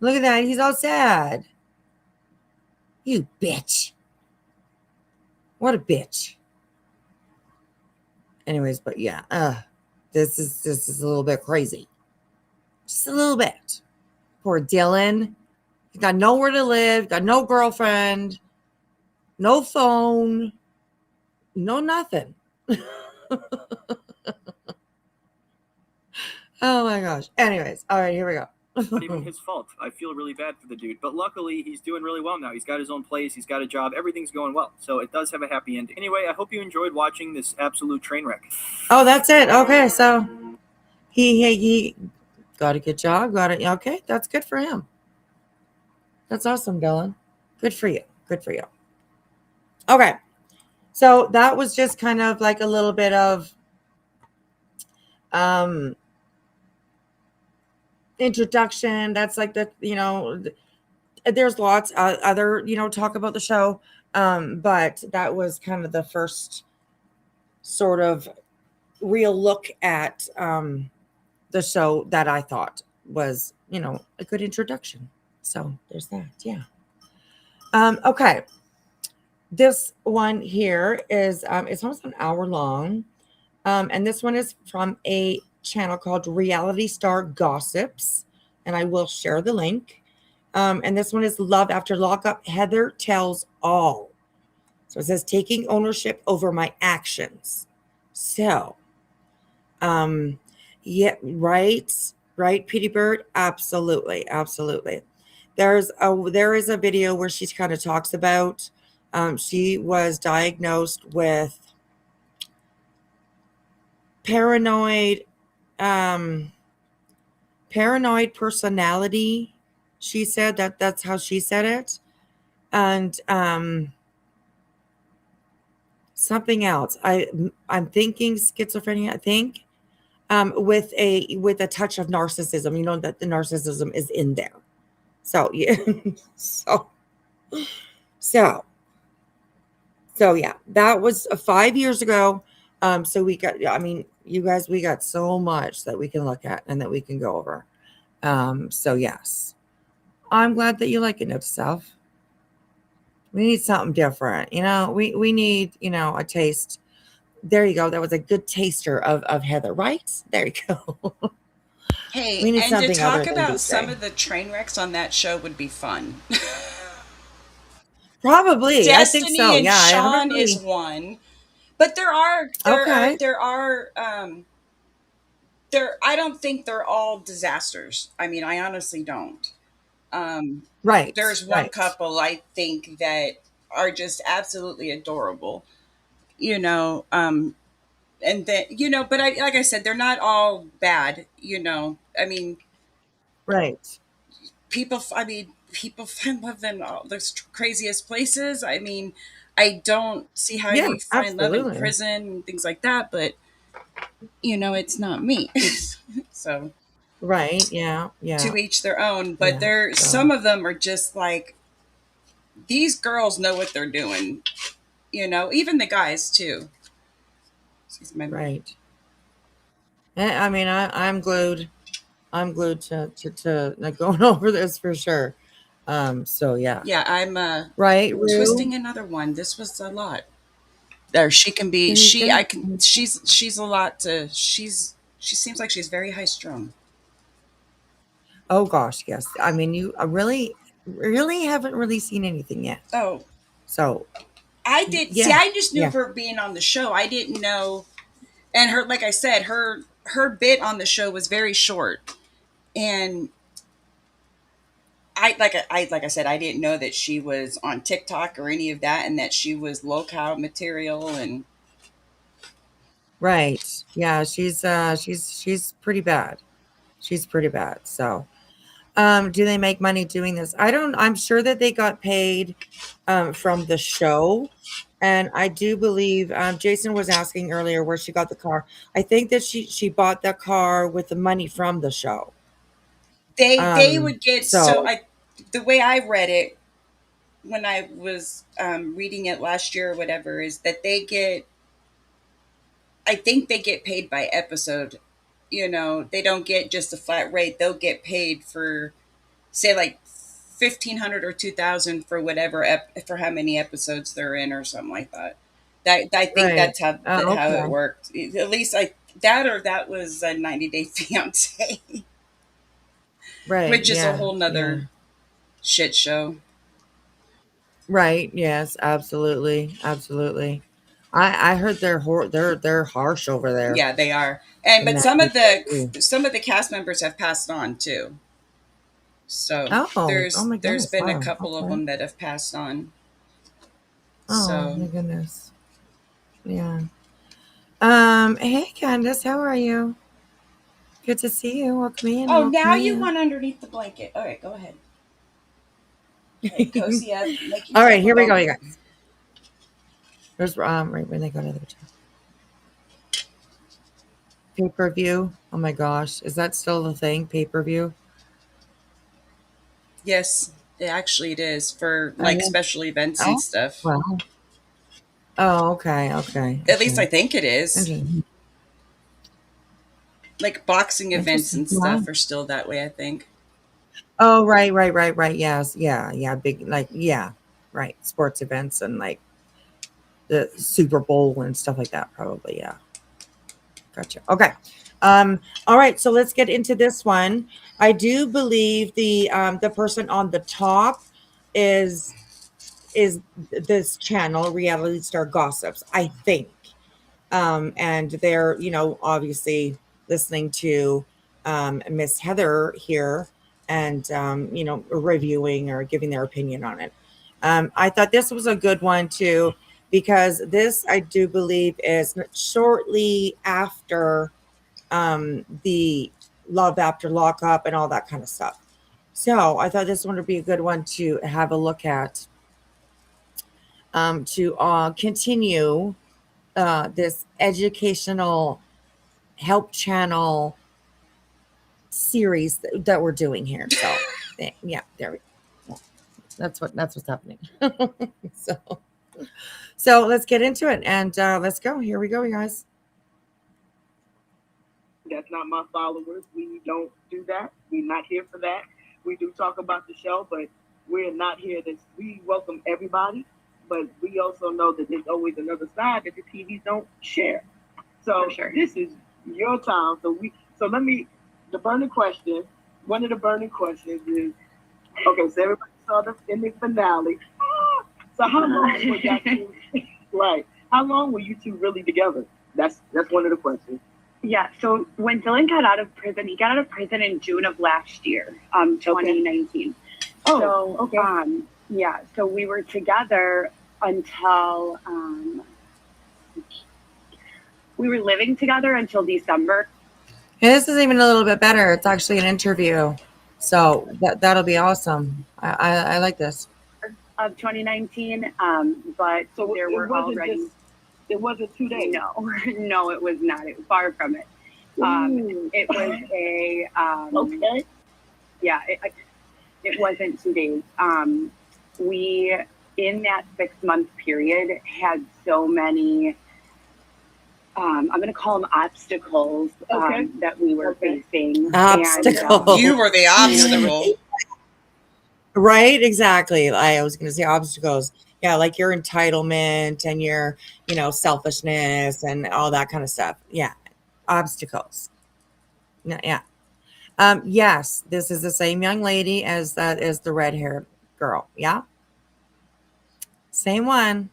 Look at that. He's all sad. You bitch. What a bitch. Anyways, but yeah, this is a little bit crazy. Just a little bit. Poor Dylan. He's got nowhere to live, got no girlfriend, no phone, no nothing. Oh my gosh. Anyways, all right, here we go. Not even his fault. I feel really bad for the dude, but luckily he's doing really well now. He's got his own place, he's got a job, everything's going well. So it does have a happy ending. Anyway, I hope you enjoyed watching this absolute train wreck. Oh, that's it. Okay, so he got a good job. Okay, that's good for him. That's awesome, Dylan. Good for you. Good for you. Okay, so that was just kind of like a little bit of introduction. That's like there's lots other talk about the show, but that was kind of the first sort of real look at the show that I thought was a good introduction. So there's that. Yeah. Okay, this one here is it's almost an hour long, and this one is from a channel called Reality Star Gossips, and I will share the link. And this one is Love After Lockup. Heather tells all. So it says taking ownership over my actions. So, yeah, right, Petey Bird, absolutely. There is a video where she kind of talks about she was diagnosed with paranoid personality. She said that's how she said it. And something else. I'm thinking schizophrenia, I think. With a touch of narcissism, that the narcissism is in there. So yeah. so yeah, that was 5 years ago. So we got, you guys, we got so much that we can look at and that we can go over. So yes, I'm glad that you like it, Note to Self. We need something different. We need, a taste. There you go. That was a good taster of Heather, right? There you go. Hey, We need and to something other talk than about some DJ. of the train wrecks on that show would be fun. Probably. I think Destiny so. and Yeah, I haven't Sean is really. one, but Okay. I don't think they're all disasters. I mean, I honestly don't. Um, Right. there's one Right. couple I think that are just absolutely adorable, you know. And then but I like I said, they're not all bad. I mean, Right. people find love in all the craziest places. I mean, I don't see how Yeah, you find love in absolutely. prison and things like that, but it's not me. So Right. Yeah. Yeah. to each their own. But Yeah. there, So, some of them are just like these girls know what they're doing. Even the guys too. Excuse me. right. I mean, I'm glued. I'm glued to like, going over this for sure. So yeah. Yeah, I'm Right, Rue? twisting another one. This was a lot. There, she can be. Can you She, I think? can. She's a lot to. She seems like she's very high strung. Oh gosh, yes. I mean, you really haven't really seen anything yet. Oh, So I did see. yeah, I just knew yeah, of her being on the show. I didn't know, and her, like I said, her bit on the show was very short, and like I said, I didn't know that she was on TikTok or any of that, and that she was Lockout material. And right. Yeah, she's pretty bad. She's pretty bad. So do they make money doing this? I'm sure that they got paid from the show. And I do believe Jason was asking earlier where she got the car. I think that she bought the car with the money from the show. they would get So the way I read it when I was reading it last year or whatever is that I think they get paid by episode. They don't get just a flat rate. They'll get paid for, say, like 1,500 or 2,000 for whatever for how many episodes they're in or something like that. That I think right. that's how it Okay. worked. At least like that, or that was a 90 Day Fiance, Right. which is a Yeah. whole Yeah. nother shit show. Right. Yes. Absolutely. Absolutely. I heard they're harsh over there Yeah, they are. And in but that UK. some of the cast members have passed on too. So Oh my there's goodness. been a Wow. couple of Okay. them that have passed on. Oh my So goodness. Yeah. Hey Candace, how are you? Good to see you. Welcome in. oh, Welcome now you in. want underneath the blanket. All right, go ahead. All right, cozy up, make All right, yourself a here we go, you blanket. guys. There's right when they go to the pay-per-view. Oh my gosh. Is that still the thing? Pay-per-view? Yes, actually it is for I like mean, special events and oh, stuff. well. Oh, okay, okay, At least I okay. think it is. Interesting. Like boxing events Interesting. and Wow. stuff are still that way, I think. Oh, right. Yes. Yeah. Big, like, yeah. Right. Sports events and like the Super Bowl and stuff like that, probably. Yeah. Gotcha. Okay. All right. So let's get into this one. I do believe the person on the top is this channel, Reality Star Gossips, I think. And they're, obviously listening to Miss Heather here and, reviewing or giving their opinion on it. I thought this was a good one too, because this, I do believe, is shortly after the Love After Lockup and all that kind of stuff. So I thought this one would be a good one to have a look at, to continue this educational help channel series that we're doing here. So yeah, there we go. That's what's happening. so so let's get into it and let's go. Here we go, you guys. That's not my followers. We don't do that. We're not here for that. We do talk about the show, but we're not here to, we welcome everybody, but we also know that there's always another side that the TVs don't share. So For sure. this is your time. So let me, the burning question, one of the burning questions is, okay, so everybody saw in the finale. So how long were y'all two, right? How long were you two really together? That's one of the questions. Yeah, so when Dylan got out of prison, he got out of prison in June of last year, 2019. Oh, So, okay. yeah, so we were together until, we were living together until December. And this is even a little bit better. It's actually an interview. So that'll be awesome. I like this. Of 2019, but So there it were wasn't already... just, it wasn't 2 days. No, it was not. It was far from it. It was a... Okay. Yeah, it wasn't 2 days. We, in that 6-month period, had so many, I'm going to call them obstacles that we were facing. Obstacles. And, You were the obstacle. Right, exactly. I was going to say obstacles. Yeah, like your entitlement and your, selfishness and all that kind of stuff. Yeah, obstacles. Yeah. Yes, this is the same young lady as that is the red hair girl. Yeah, same one.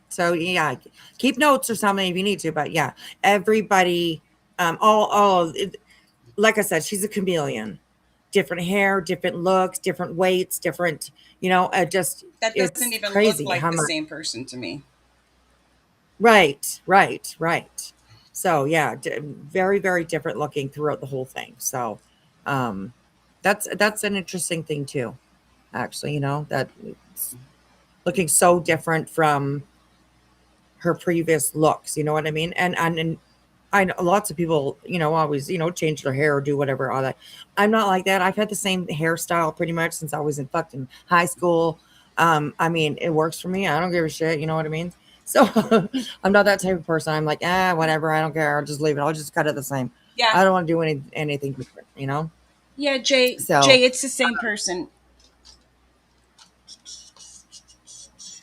So yeah, keep notes or something if you need to. But yeah, everybody, all, like I said, she's a chameleon. Different hair, different looks, different weights, different. Just That it's doesn't even crazy look like how the much. same person to me. Right. So yeah, very, very different looking throughout the whole thing. So, that's an interesting thing too. Actually, that it's looking so different from her previous looks. You know what I mean? And I know lots of people, always, change their hair or do whatever, all that. I'm not like that. I've had the same hairstyle pretty much since I was in fucking high school. I mean, it works for me. I don't give a shit. You know what I mean? So I'm not that type of person. I'm like, whatever. I don't care. I'll just leave it. I'll just cut it the same. Yeah. I don't want to do anything different, Yeah, Jay, So it's the same person.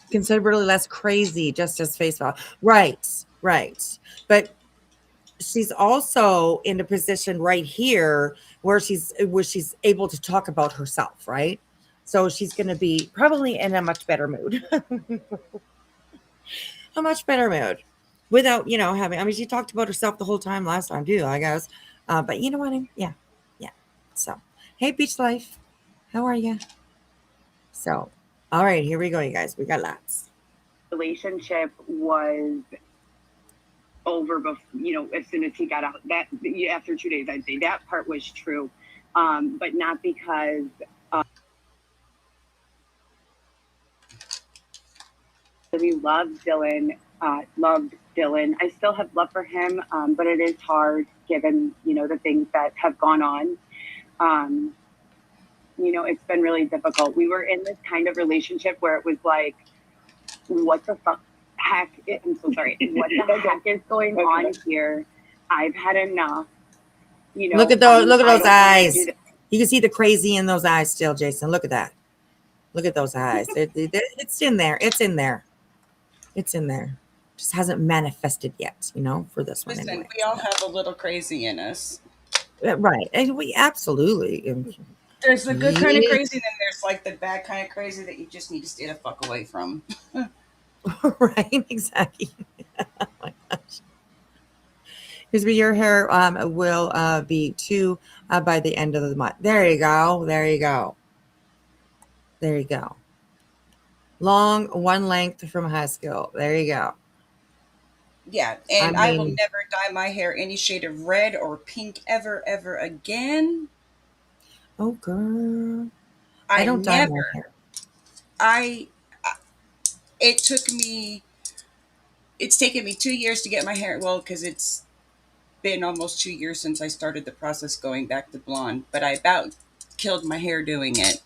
considerably less crazy, just as face value. Right. But she's also in a position right here where she's able to talk about herself, right? So she's going to be probably in a much better mood. A much better mood without, having, I mean, she talked about herself the whole time last time too, I guess. But you know what? Yeah. So, hey, Beach Life, how are you? So, all right, here we go, you guys. We got lots. Relationship was over before, as soon as he got out. That after 2 days, I'd say that part was true, but not because we loved Dylan. I still have love for him, but it is hard given the things that have gone on. It's been really difficult. We were in this kind of relationship where it was like, what the fuck? I'm so sorry. What the heck is going on here? I've had enough. Look at those eyes. You can see the crazy in those eyes still, Jason. Look at that. Look at those eyes. It's in there. Just hasn't manifested yet, for this one. Listen, anyway. we all have a little crazy in us. Right. And we absolutely. There's the good kind of crazy, then there's like the bad kind of crazy that you just need to stay the fuck away from. Right, exactly. Oh my gosh. Here's where your hair will be 2 by the end of the month. There you go. Long, one length from high school. There you go. Yeah, and I will never dye my hair any shade of red or pink ever again. Oh, girl. I don't dye my hair. It's taken me 2 years to get my hair, well, because it's been almost 2 years since I started the process going back to blonde, but I about killed my hair doing it.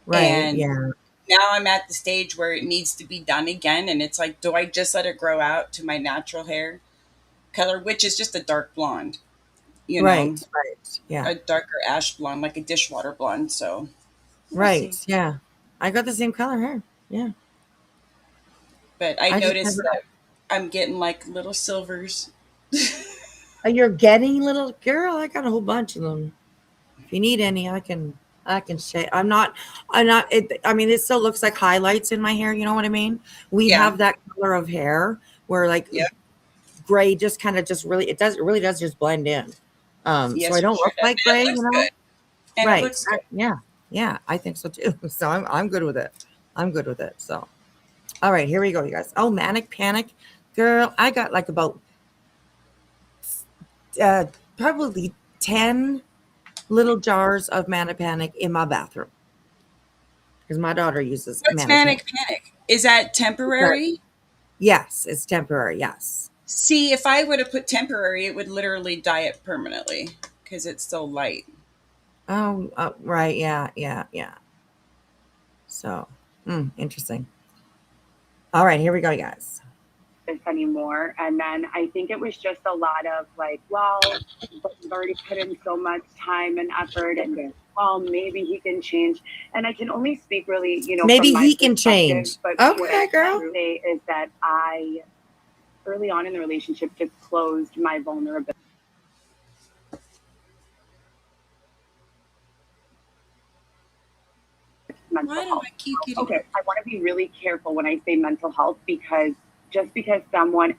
Right, and yeah. Now I'm at the stage where it needs to be done again, and it's like, do I just let it grow out to my natural hair color, which is just a dark blonde? you know, Right. Right. Yeah. a darker ash blonde, like a dishwater blonde. So we'll see. Right. Yeah. I got the same color hair. Yeah. But I I just noticed never. that I'm getting like little silvers. You're getting little girl. I got a whole bunch of them. If you need any, I can say I'm not I mean it still looks like highlights in my hair, you know what I mean? We Yeah. have that color of hair where like Yep. gray just kind of just really it really does just blend in. So I Yes, it don't sure look does. like And gray, it you looks know? good. And it Right. looks good. Yeah. Yeah, I think so too. So I'm good with it. I'm good with it. So all right, here we go, you guys. Oh, manic panic. Girl, I got like about uh probably 10 little jars of manic panic in my bathroom because my daughter uses What's manic panic. manic panic? Is that temporary? Yes, it's temporary. Yes. See, if I would have put temporary, it would literally dye it permanently because it's so light. Oh, right. Yeah, yeah, yeah. So, interesting. All right, here we go, guys. This anymore. And then I think it was just a lot of like, well, but you've already put in so much time and effort, and well, maybe he can change. And I can only speak really, Maybe from my he can perspective, change. but what Okay, I girl. can say is that I, early on in the relationship, disclosed my vulnerability. Mental Why do health. I keep getting? Okay, I want to be really careful when I say mental health, because just because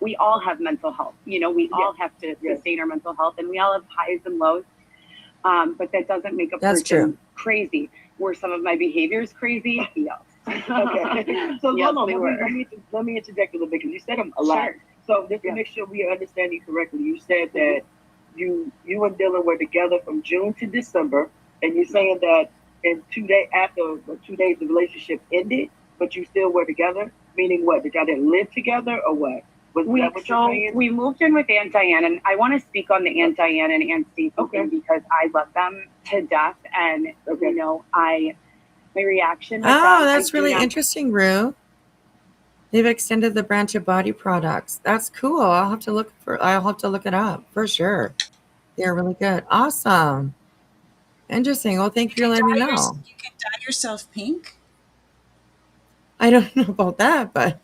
we all have mental health, we all have to sustain our mental health, and we all have highs and lows. But that doesn't make a That's person true. crazy. Were some of my behaviors crazy? Yes. Okay. So Yes, hold they on. were. Let me interject a little bit because you said them a lot. Sure. So just to Yeah. make sure we are understanding correctly, you said that you and Dylan were together from June to December, and you're saying that in 2 days after the 2 days the relationship ended, but you still were together. Meaning what? That y'all didn't live together, or what? Was that what you're saying? We moved in with Aunt Diane, and I want to speak on the Aunt Diane and Aunt Stacy Okay. because I love them to death, and Okay. my reaction with Oh, them. that's really interesting, Rue. They've extended the branch of body products. That's cool. I'll have to look it up for sure. They're really good. Awesome. Interesting. Well, thank you for letting me know. You can dye yourself pink. I don't know about that, but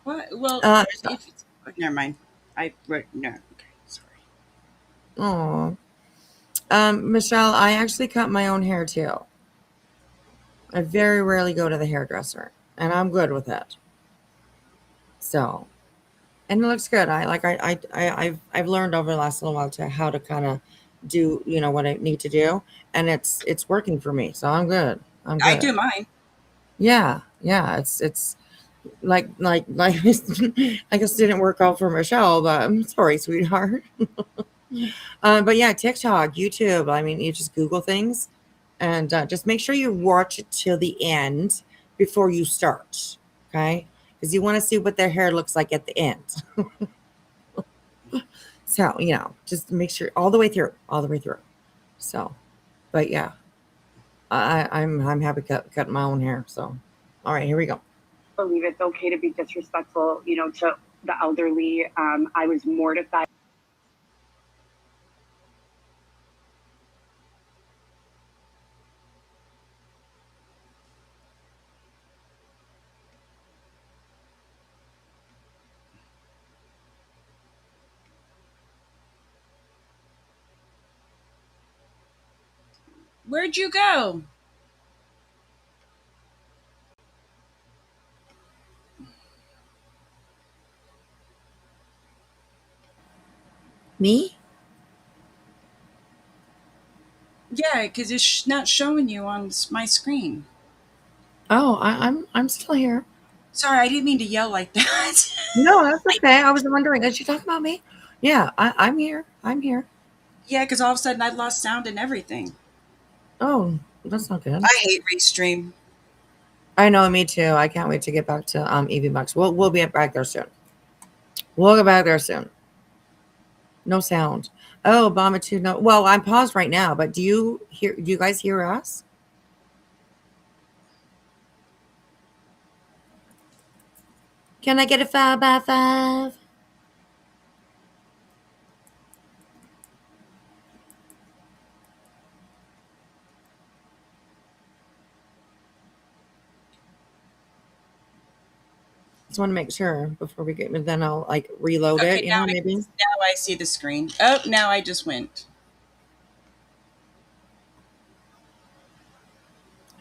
What? Well, uh, if it's, never mind. I wrote no. Okay, sorry. oh, Michelle, I actually cut my own hair too. I very rarely go to the hairdresser, and I'm good with it. So, and it looks good. I've learned over the last little while to how to kind of do what I need to do, and it's working for me. So I'm good. I'm I good. do mine. Yeah, yeah. It's like I guess it didn't work out for Michelle, but I'm sorry, sweetheart. But yeah, TikTok, YouTube. I mean, you just Google things, and just make sure you watch it till the end before you start. Okay, because you want to see what their hair looks like at the end. So just make sure all the way through, So, but yeah, I'm happy cutting my own hair. So, all right, here we go. Believe it's okay to be disrespectful, to the elderly. I was mortified. Where'd you go? Me? Yeah, because it's not showing you on my screen. Oh, I'm still here. Sorry, I didn't mean to yell like that. No, that's okay. I was wondering, is she talking about me? Yeah, I'm here. I'm here. Yeah, because all of a sudden I lost sound and everything. Oh, that's not good. I hate Restream. I know, me too. I can't wait to get back to EV Bucks. We'll be back there soon. We'll get back there soon. No sound. Oh, Obama too. No. Well, I'm paused right now, but do you guys hear us? Can I get a 5x5? Just want to make sure before we get, then I'll like reload Okay, it, now maybe. now I see the screen. Oh, now I just went.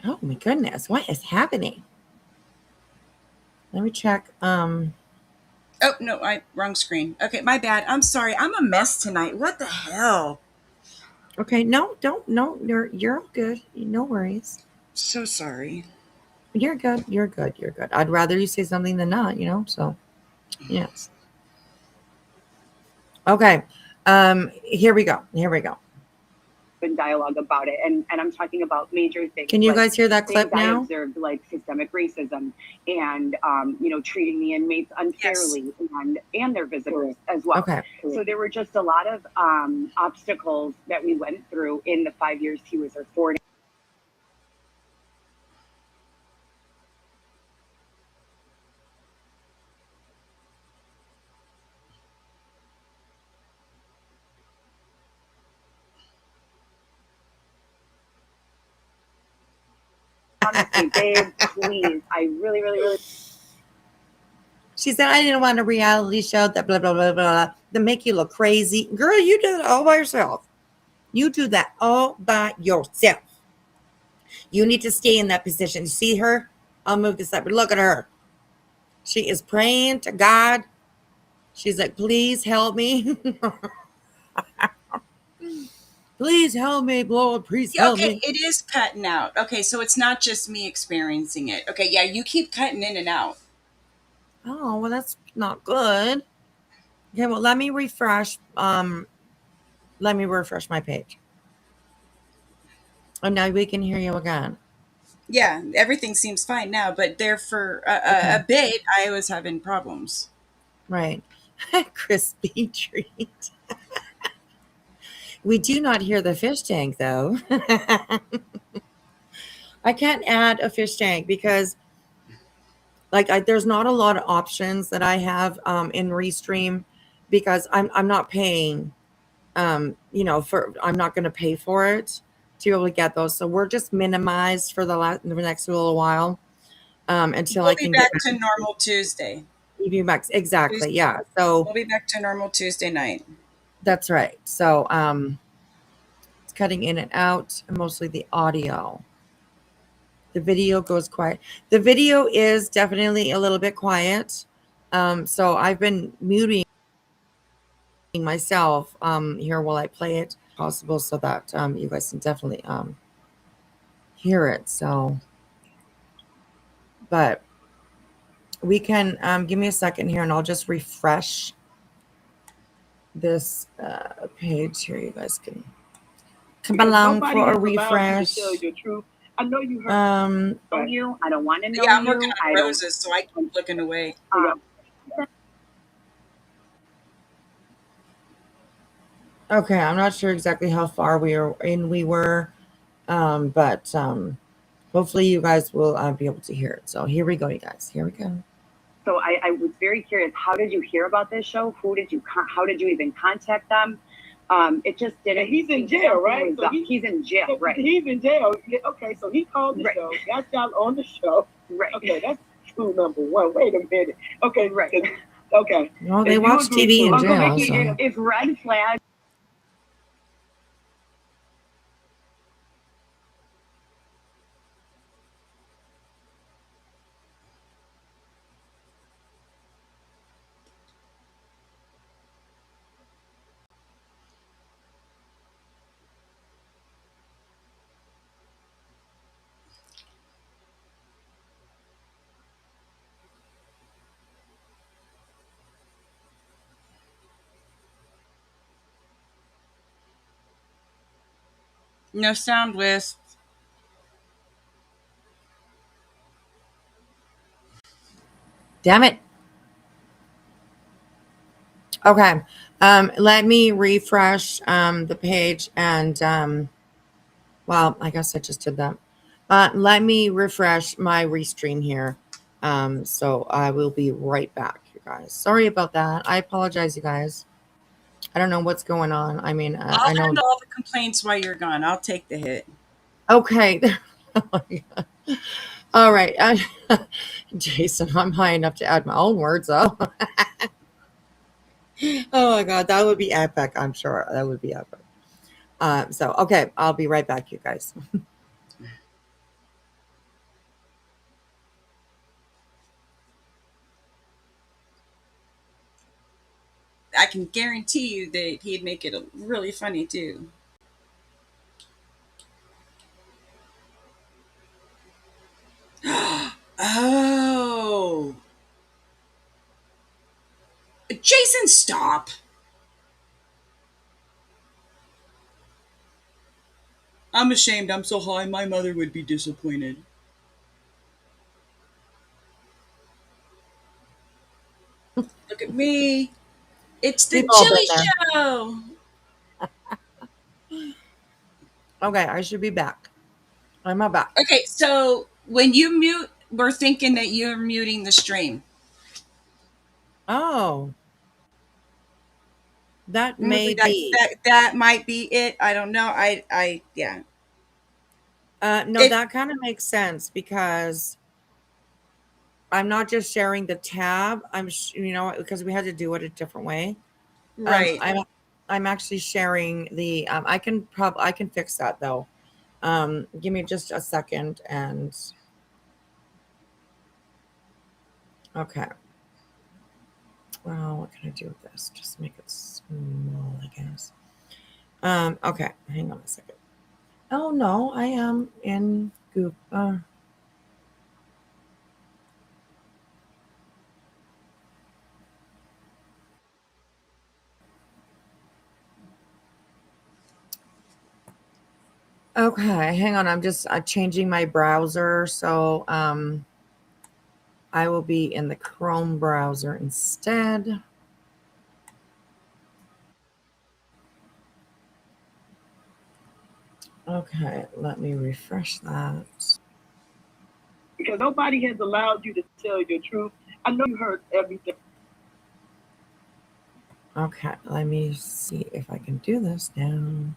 Oh my goodness, what is happening? Let me check. Oh no, wrong screen. Okay, my bad. I'm sorry. I'm a mess tonight. What the hell? Okay, no, don't, no, you're all good. No worries. So sorry. You're good. You're good. You're good. I'd rather you say something than not, so yes. Okay. Here we go. In dialogue about it, and I'm talking about major things. Can you like guys hear that things clip I now? observed, like systemic racism, and treating the inmates unfairly, and their visitors as well. Okay. So there were just a lot of obstacles that we went through in the 5 years he was there for. Honestly, babe, please, I really. She said, I didn't want a reality show that blah, blah, blah, blah, that make you look crazy. Girl, you do that all by yourself. You do that all by yourself. You need to stay in that position. You see her? I'll move this up. But look at her. She is praying to God. She's like, please help me. Please help me, Lord. Please Yeah, help okay, me. it is cutting out. Okay, so it's not just me experiencing it. Okay, yeah, you keep cutting in and out. Oh, well, that's not good. Okay, well, let me refresh. Let me refresh my page. And now we can hear you again. Yeah, everything seems fine now, but there for a bit, I was having problems. Right. Crispy treat. We do not hear the fish tank, though. I can't add a fish tank because, there's not a lot of options that I have in Restream because I'm not paying. I'm not going to pay for it to be able to get those. So we're just minimized for the next little while until We'll I be can back get to normal Tuesday. EV Max. Exactly. Yeah. So We'll be back to normal Tuesday night. that's right. So it's cutting in and out, mostly the audio. The video goes quiet. The video is definitely a little bit quiet. So I've been muting myself here while I play it possible so that you guys can definitely hear it. So, but we can give me a second here and I'll just refresh this page here. You guys can come along for a refresh. Tell you the truth. I know you heard. Know you. I don't want to know Yeah, I'm you. working on roses, so I keep looking away. Okay, I'm not sure exactly how far we were, but hopefully you guys will be able to hear it. So here we go, you guys. Here we go. So I was very curious. How did you hear about this show? How did you even contact them? It just didn't. And he's in jail, right? So he's in jail, right? He's in jail. Okay, so he called the show. Got y'all on the show. Right. Okay, that's clue number one. Wait a minute. Okay, right. Okay. Well, they watch TV in jail. So. If red flag. No sound with. Damn it. Okay. Let me refresh the page and well, I guess I just did that. Let me refresh my restream here. So I will be right back, you guys. Sorry about that. I apologize, you guys. I don't know what's going on. I mean, I'll I know. handle all the complaints while you're gone. I'll take the hit. Okay. All right. Jason, I'm high enough to add my own words, though. Oh my God, that would be epic. I'm sure that would be epic. So, okay, I'll be right back, you guys. I can guarantee you that he'd make it really funny too. Oh, Jason, stop. I'm ashamed. I'm so high. My mother would be disappointed. Look at me. It's the We've all been Chili there. Show. Okay, I should be back. I'm not back. Okay, so when you mute, we're thinking that you're muting the stream. Oh, that may be. That might be it. I don't know. Yeah. No, that kind of makes sense because I'm not just sharing the tab. Because we had to do it a different way. Right. I'm actually sharing the. I can fix that though. Give me just a second and. Okay. Well, what can I do with this? Just make it small, I guess. Okay, hang on a second. Oh no, I am in Goop. Okay, hang on. I'm just changing my browser, so I will be in the Chrome browser instead. Okay, let me refresh that. Because nobody has allowed you to tell your truth. I know you heard everything. Okay, let me see if I can do this now.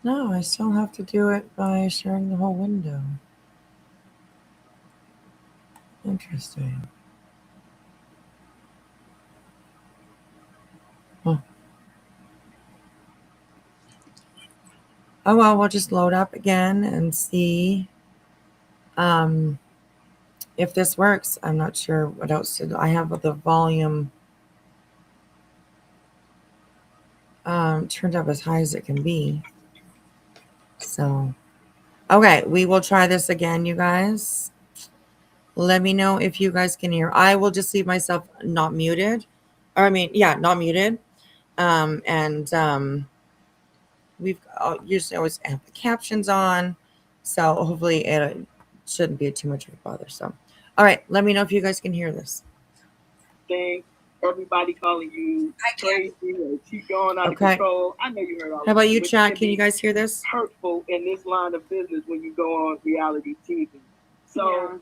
No, I still have to do it by sharing the whole window. Interesting. Huh. Oh well, we'll just load up again and see if this works. I'm not sure what else to do. I have the volume turned up as high as it can be. So, okay, we will try this again, you guys. Let me know if you guys can hear. I will just leave myself not muted. Not muted. We've usually always have the captions on. So hopefully it shouldn't be too much of a bother. So, all right, let me know if you guys can hear this. Thing. Everybody calling you crazy or she's going out of Okay. control. I know you heard all How about that, you, which chat? can Can be you guys hear this? hurtful in this line of business when you go on reality TV. So,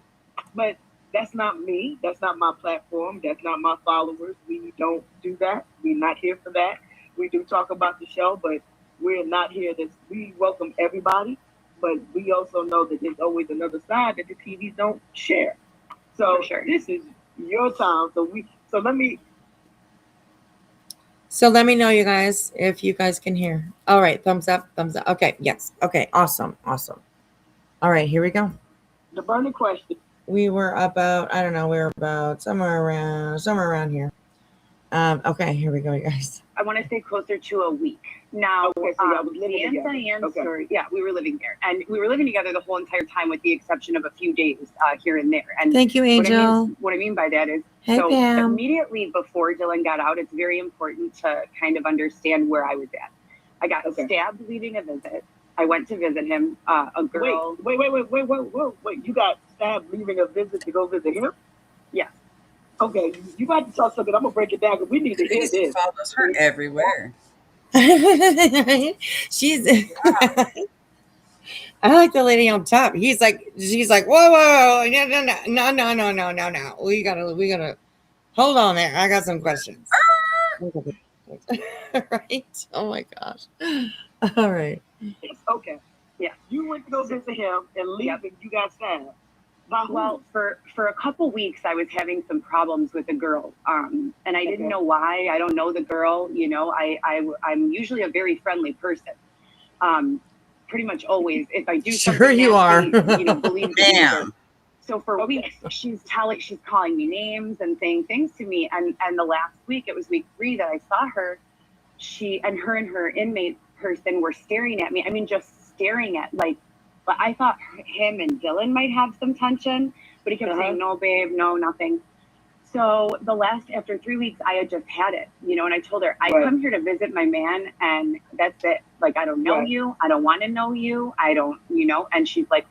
but that's not me. That's not my platform. That's not my followers. We don't do that. We're not here for that. We do talk about the show, but we're not here to. We welcome everybody, but we also know that there's always another side that the TVs don't share. So this is your time. So let me. So let me know, you guys, if you guys can hear. All right, thumbs up, thumbs up. Okay, yes. Okay, awesome. All right, here we go. The burning question. We were about, I don't know, we were about somewhere around here. Okay, here we go, you guys. I want to say closer to a week. Now, Okay, so y'all was living the together. Diane's Okay. story, yeah, we were living there. And we were living together the whole entire time with the exception of a few days here and there. And Thank you, Angel. what I mean by that is, Hey, so Pam. immediately before Dylan got out, it's very important to kind of understand where I was at. I got stabbed leaving a visit. I went to visit him. A girl. Wait. You got stabbed leaving a visit to go visit him? Yes. Okay, you about to talk something. I'm going to break it down because we need to hear He this. follows her everywhere. She's I like the lady on top. She's like, whoa, no. We gotta hold on there. I got some questions. Right? Oh my gosh. All right. Okay. Yeah. You went to go visit him and leaving, you got stabbed. By who? Well, for a couple weeks, I was having some problems with a girl, and I didn't know why. I don't know the girl. You know, I'm usually a very friendly person. Pretty much always, if I do Sure something you nasty, are. you know, believe the Ma'am. answer. So for weeks, she's calling me names and saying things to me. And the last week, it was week 3 that I saw her. Her and her inmate person were staring at me. I mean, just staring at but I thought him and Dylan might have some tension, but he kept saying, no, babe, no, nothing. So after 3 weeks, I had just had it, you know, and I told her, I come here to visit my man and that's it. Like, I don't know you. I don't want to know you. I don't, you know, and she's like,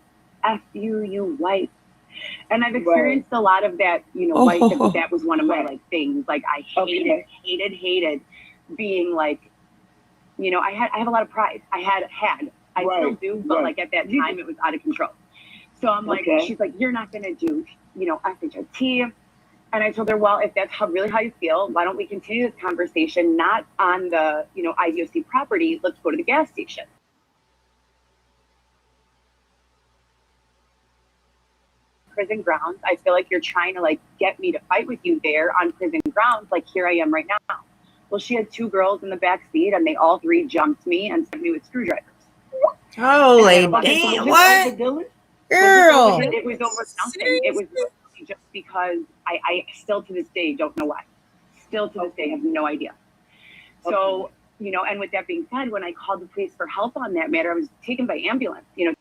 F you, you white. And I've experienced a lot of that, you know, white, that was one of my things. Like I hated being like, you know, I have a lot of pride. I still do, but like at that time it was out of control. So I'm like, she's like, you're not going to do, you know, SHIT. And I told her, well, if that's really how you feel, why don't we continue this conversation, not on the, you know, IDOC property. Let's go to the gas station. Prison grounds. I feel like you're trying to like get me to fight with you there on prison grounds. Like here I am right now. Well, she had 2 girls in the back seat and they all 3 jumped me and stabbed me with screwdrivers. Holy damn! What? Girl. It was over nothing. It was just because I still to this day don't know why. Still to this day have no idea. So, you know, and with that being said, when I called the police for help on that matter, I was taken by ambulance, you know.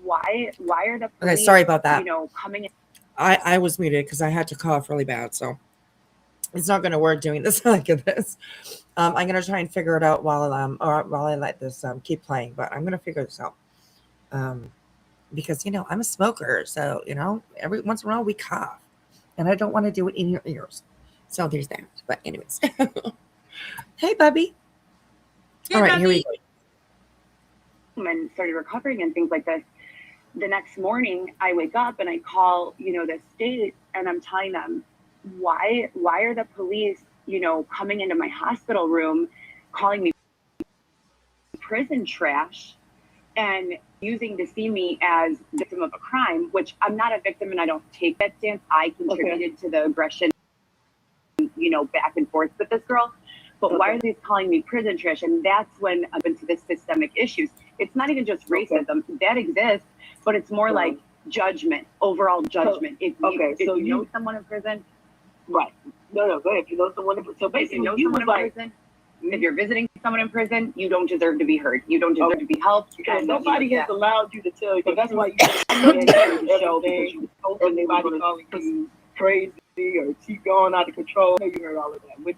Why are the police, Okay, sorry about that. you know, coming in? I was muted because I had to cough really bad, so it's not going to work doing this like this. I'm going to try and figure it out while I let this keep playing, but I'm going to figure this out because, you know, I'm a smoker, so, you know, every once in a while we cough, and I don't want to do it in your ears. So there's that. But anyways, hey, Bubby. Hey, all right, Bubby. here we go. And started recovering and things like this. The next morning, I wake up and I call, you know, the state, and I'm telling them, why are the police, you know, coming into my hospital room, calling me prison trash, and using to see me as victim of a crime, which I'm not a victim and I don't take that stance. I contributed to the aggression, you know, back and forth with this girl. But why are they calling me prison trash? And that's when I'm into the systemic issues. It's not even just racism that exists, but it's more like judgment, overall judgment. If you know someone in prison, right? No, go ahead. If you know someone in prison, so basically, if you know someone in prison, if you're visiting someone in prison, you don't deserve to be heard. You don't deserve to be helped. And nobody has allowed you to tell you. But that's why you everything. Everybody calling you crazy or keep going out of control. You heard all of that. Which,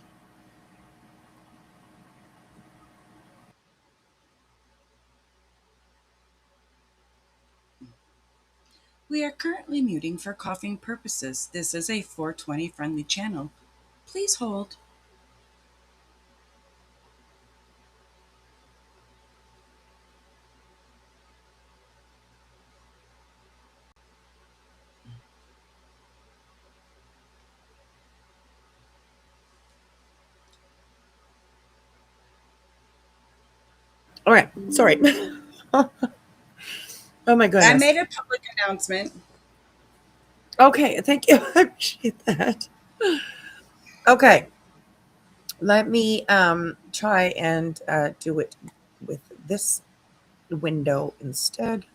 We are currently muting for coughing purposes. This is a 420 friendly channel. Please hold. All right, sorry. Oh my goodness. I made a public announcement. Okay, thank you. I appreciate that. Okay. Let me try and do it with this window instead.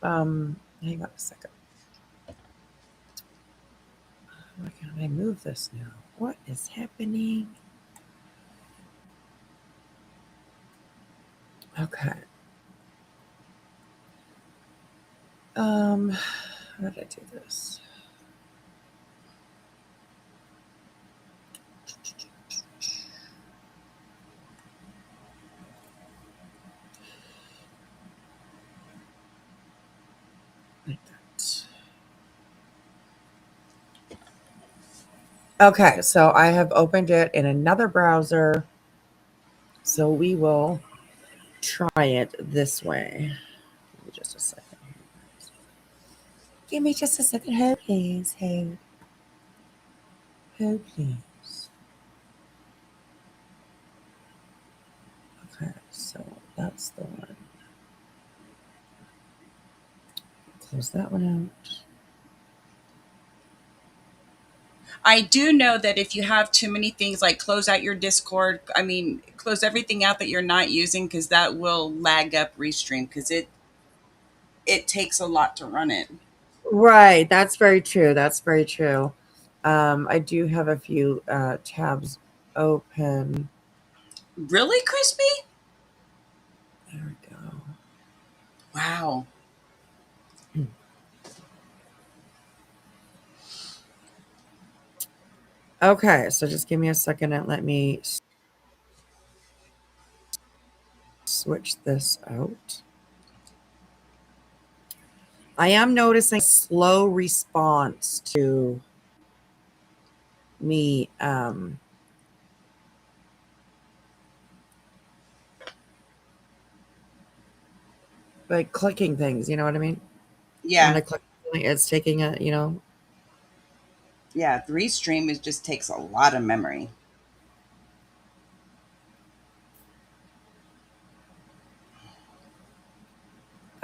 Hang on a second. Why can't I move this now? What is happening? Okay. How did I do this? Like that. Okay, so I have opened it in another browser. So we will try it this way. Give me just a second. Give me just a second. Hold, please. Hold. Hold, please. Okay, so that's the one. Close that one out. I do know that if you have too many things, like close out your Discord, I mean, close everything out that you're not using, because that will lag up Restream, because it takes a lot to run it. Right, that's very true. That's very true. I do have a few tabs open. Really, Crispy? There we go. Wow. Okay, so just give me a second and let me switch this out. I am noticing slow response to me like clicking things, you know what I mean? When Yeah. I click, it's taking a, Yeah, the Restream just takes a lot of memory.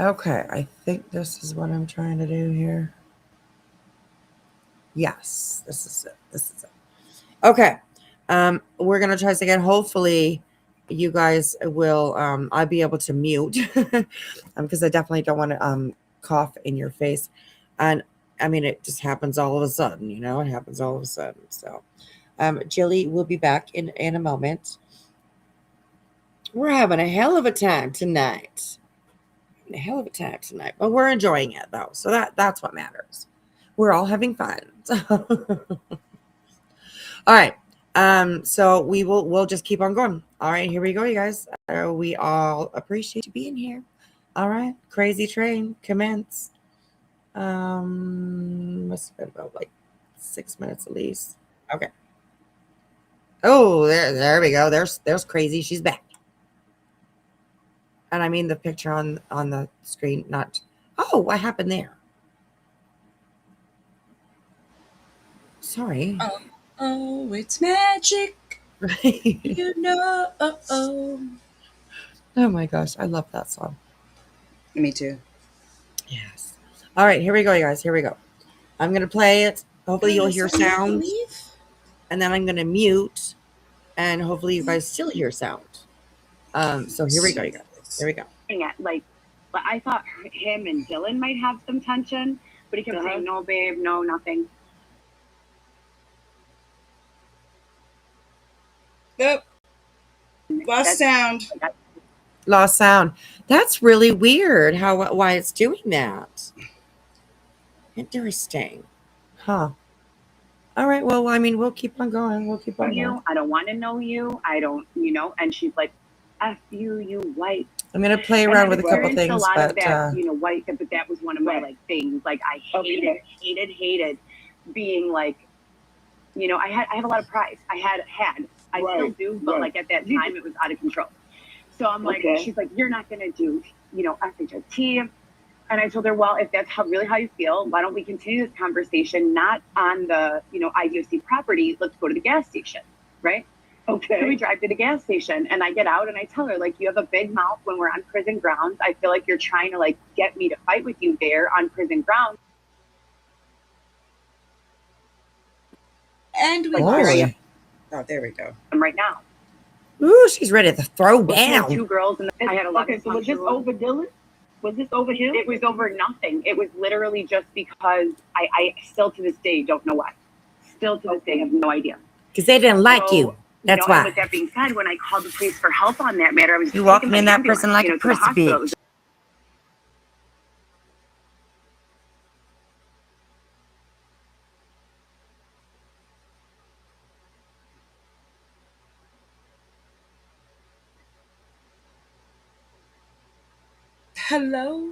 Okay, I think this is what I'm trying to do here. Yes, this is it. This is it. Okay. We're gonna try this again. Hopefully you guys will I'll be able to mute because I definitely don't want to cough in your face. And I mean it just happens all of a sudden, it happens all of a sudden. So Jilly will be back in a moment. We're having a hell of a time tonight. But we're enjoying it though. So that's what matters. We're all having fun. All right. So we'll just keep on going. All right, here we go, you guys. We all appreciate you being here. All right, crazy train commence. Must have been about like 6 minutes at least. Okay. Oh, there we go. There's crazy. She's back. And I mean the picture on the screen, not. Oh, what happened there? Sorry. Oh, it's magic. Right. You know. Oh my gosh, I love that song. Me too. Yes. All right, here we go, you guys. Here we go. I'm gonna play it. Hopefully you'll hear sound, and then I'm gonna mute, and hopefully you guys still hear sound. So here we go, you guys. Here we go. But I thought him and Dylan might have some tension, but he kept saying, "No, babe, no, nothing." Yep. Lost sound. Lost sound. That's really weird. Why it's doing that? Interesting. Huh. All right. Well, I mean, we'll keep on going. We'll keep on going. I don't want to know you. I don't, And she's like, "F you, you white." I'm gonna play around with a couple things, a lot but of that, white. But that was one of my things. Like I hated being like, I have a lot of pride. I still do, but like at that time it was out of control. So I'm like, she's like, "You're not gonna do, SHIT." And I told her, well, if that's really how you feel, why don't we continue this conversation not on the, IDOC property? Let's go to the gas station, right? Okay. So we drive to the gas station, and I get out and I tell her, like, you have a big mouth when we're on prison grounds. I feel like you're trying to like get me to fight with you there on prison grounds. And we there we go. I'm right now. Ooh, she's ready to throw down. Two girls, and I had a lot of. So was this over Dylan? Was this over him? It was over nothing. It was literally just because I still to this day don't know why. Still to this day have no idea. Because they didn't like you. That's why. And with that being said, when I called the police for help on that matter, I was you walking in that prison like a prissy bitch. Hello.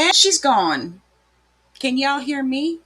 And she's gone. Can y'all hear me?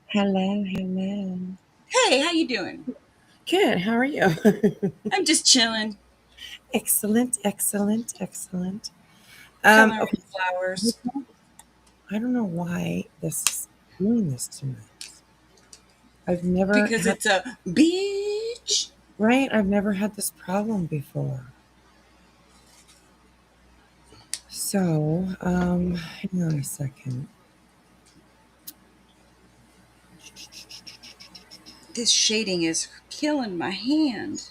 Hello, hello. Hey, how you doing? Good. How are you? I'm just chilling, Excellent, excellent, excellent. coloring Okay. flowers. I don't know why this is doing this to me. I've never Because had, it's a beach. right? I've never had this problem before. So, hang on a second. This shading is killing my hand.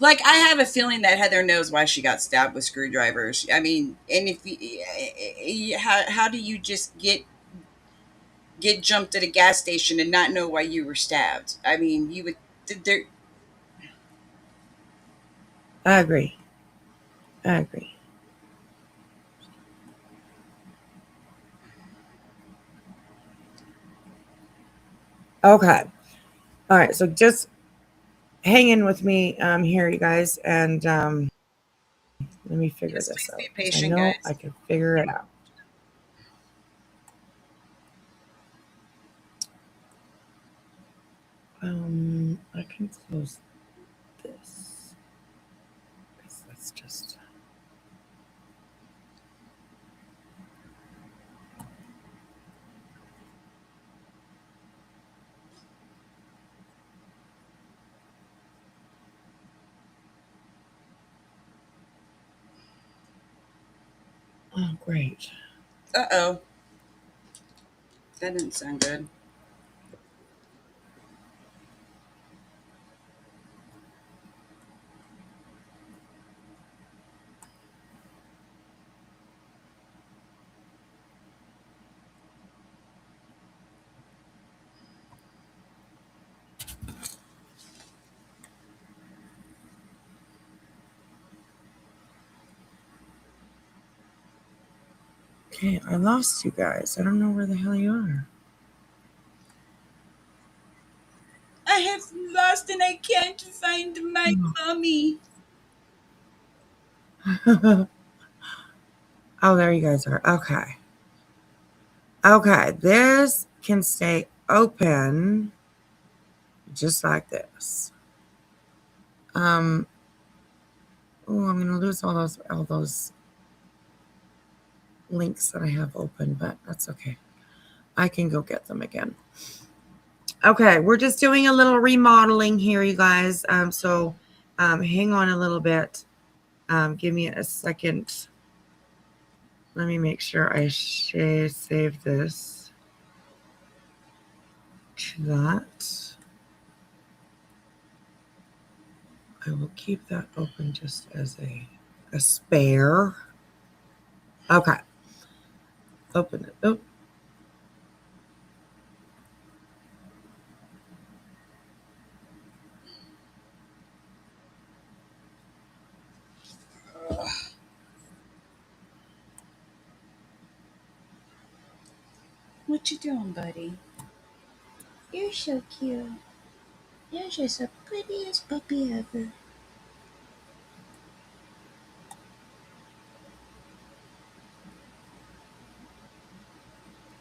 Like, I have a feeling that Heather knows why she got stabbed with screwdrivers. I mean, and if how do you just get jumped at a gas station and not know why you were stabbed? I mean, you would there. I agree. I agree. Okay. All right. So just hang in with me here, you guys, and let me figure Yes, this please be out. 'Cause I patient, know I guys. can figure it out. I can close this. 'Cause that's just. Oh, great. Uh-oh. That didn't sound good. Okay, I lost you guys. I don't know where the hell you are. I have lost and I can't find my mommy. Oh, there you guys are. Okay. Okay, this can stay open just like this. Oh, I'm gonna lose all those links that I have open, but that's okay. I can go get them again. Okay, we're just doing a little remodeling here, you guys. So hang on a little bit. Give me a second. Let me make sure I save this to that. I will keep that open just as a spare. Okay. Open it. Oh. What you doing, buddy? You're so cute. You're just the prettiest puppy ever.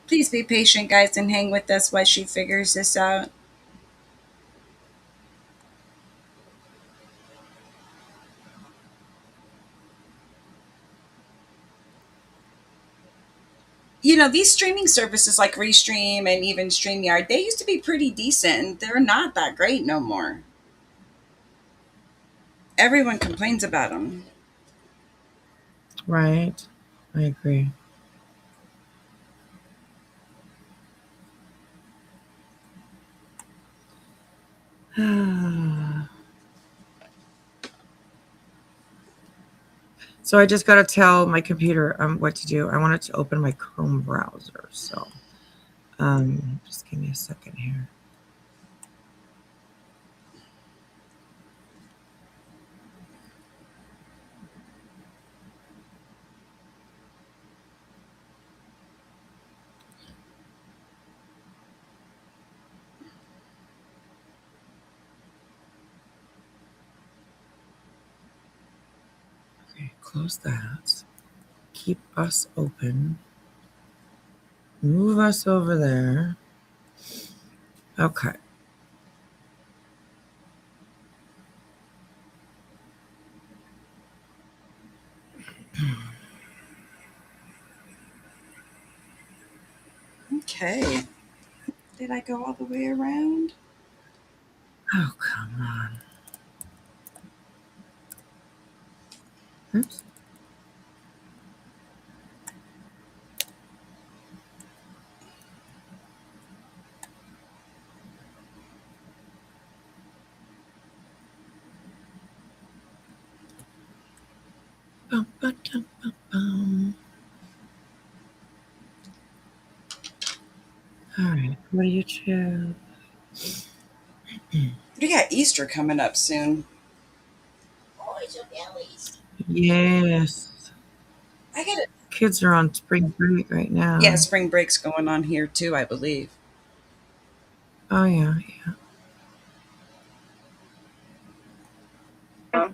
Please be patient, guys, and hang with us while she figures this out. These streaming services like Restream and even StreamYard, they used to be pretty decent. They're not that great no more. Everyone complains about them. Right. I agree. So I just got to tell my computer what to do. I want it to open my Chrome browser. So just give me a second here. Okay, close that. Keep us open. Move us over there. Okay. Okay. Did I go all the way around? Oh, come on. Oops. Bum, ba, dum, bum, bum. All right. What do you choose? We got Easter coming up soon. Yes. I got it. Kids are on spring break right now. Yeah, spring break's going on here too, I believe. Oh, yeah.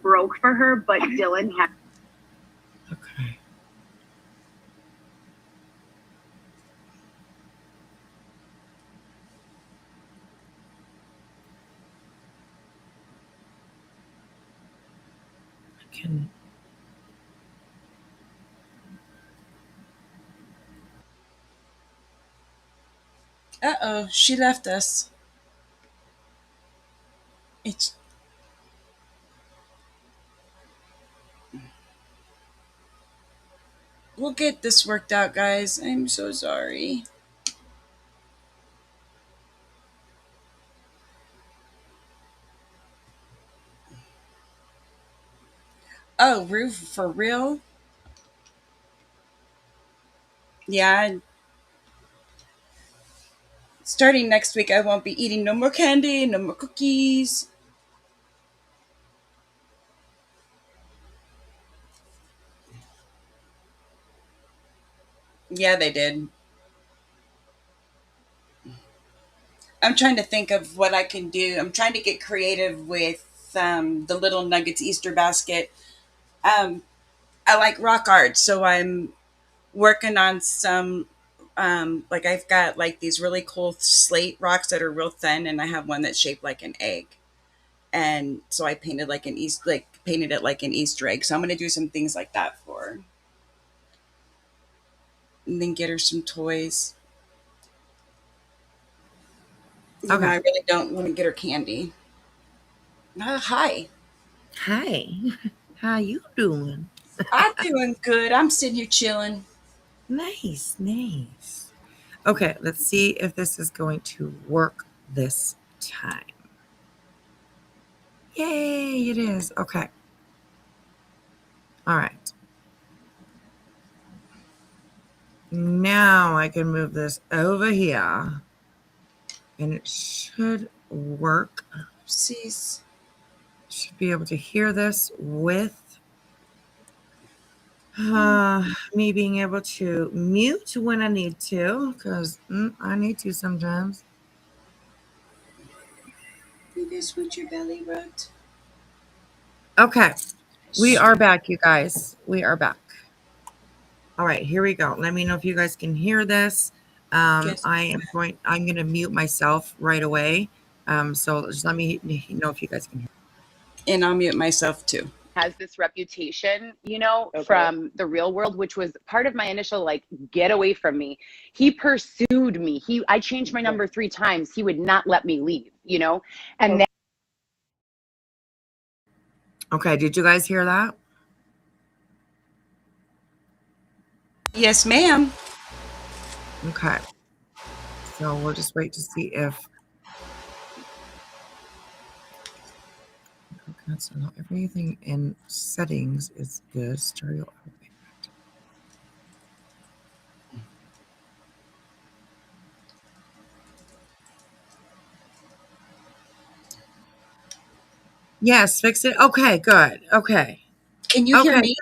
Broke for her, but Dylan had. Okay. I can. Uh-oh, she left us. It's We'll get this worked out, guys. I'm so sorry. Oh, roof for real? Yeah. Starting next week, I won't be eating no more candy, no more cookies. Yeah, they did. I'm trying to think of what I can do. I'm trying to get creative with the little nuggets Easter basket. I like rock art, so I'm working on some. Like I've got like these really cool slate rocks that are real thin, and I have one that's shaped like an egg. And so I painted painted it like an Easter egg. So I'm gonna do some things like that for her, and then get her some toys. Okay. I really don't want to get her candy. Hi. Hi. How you doing? I'm doing good. I'm sitting here chilling. Nice, nice. Okay, let's see if this is going to work this time. Yay, it is. Okay. All right. Now I can move this over here and it should work. Oopsies. Should be able to hear this with Me being able to mute when I need to, because I need to sometimes. You guys with your belly rubbed? Okay, we are back, you guys. We are back. All right, here we go. Let me know if you guys can hear this. Yes. I'm going to mute myself right away. So just let me know if you guys can hear. And I'll mute myself too. Has this reputation, Okay. from the real world, which was part of my initial get away from me. He pursued me. I changed my number 3 times. He would not let me leave, and that Okay, did you guys hear that? Yes, ma'am. Okay. So we'll just wait to see if so everything in settings is good. Stereo. Yes, fix it. Okay, good. Okay. Can you hear me?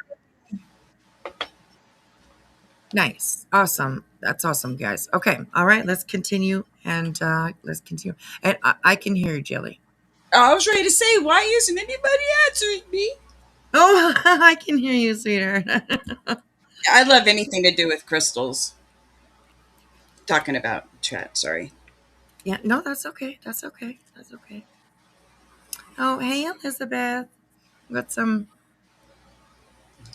Nice. Awesome. That's awesome, guys. Okay. All right. Let's continue. And let's continue. And I can hear you, Jelly. I was ready to say, why isn't anybody answering me? Oh, I can hear you, sweetheart. I love anything to do with crystals. Talking about chat, sorry. Yeah. No, that's okay. That's okay. That's okay. Oh, hey, Elizabeth. Got some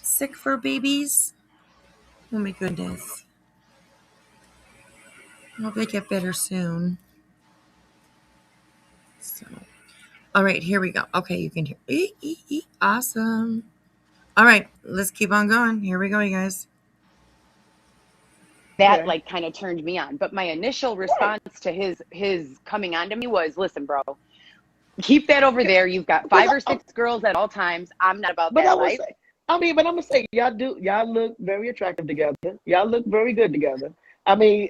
sick fur babies. Oh, my goodness. I hope they get better soon. So, all right, here we go. Okay, you can hear. Awesome. All right, let's keep on going. Here we go, you guys. kind of turned me on. But my initial response to his coming on to me was, listen, bro, keep that over there. You've got 5 or 6 girls at all times. I'm not about that life. But I'm gonna say y'all look very attractive together. Y'all look very good together. I mean,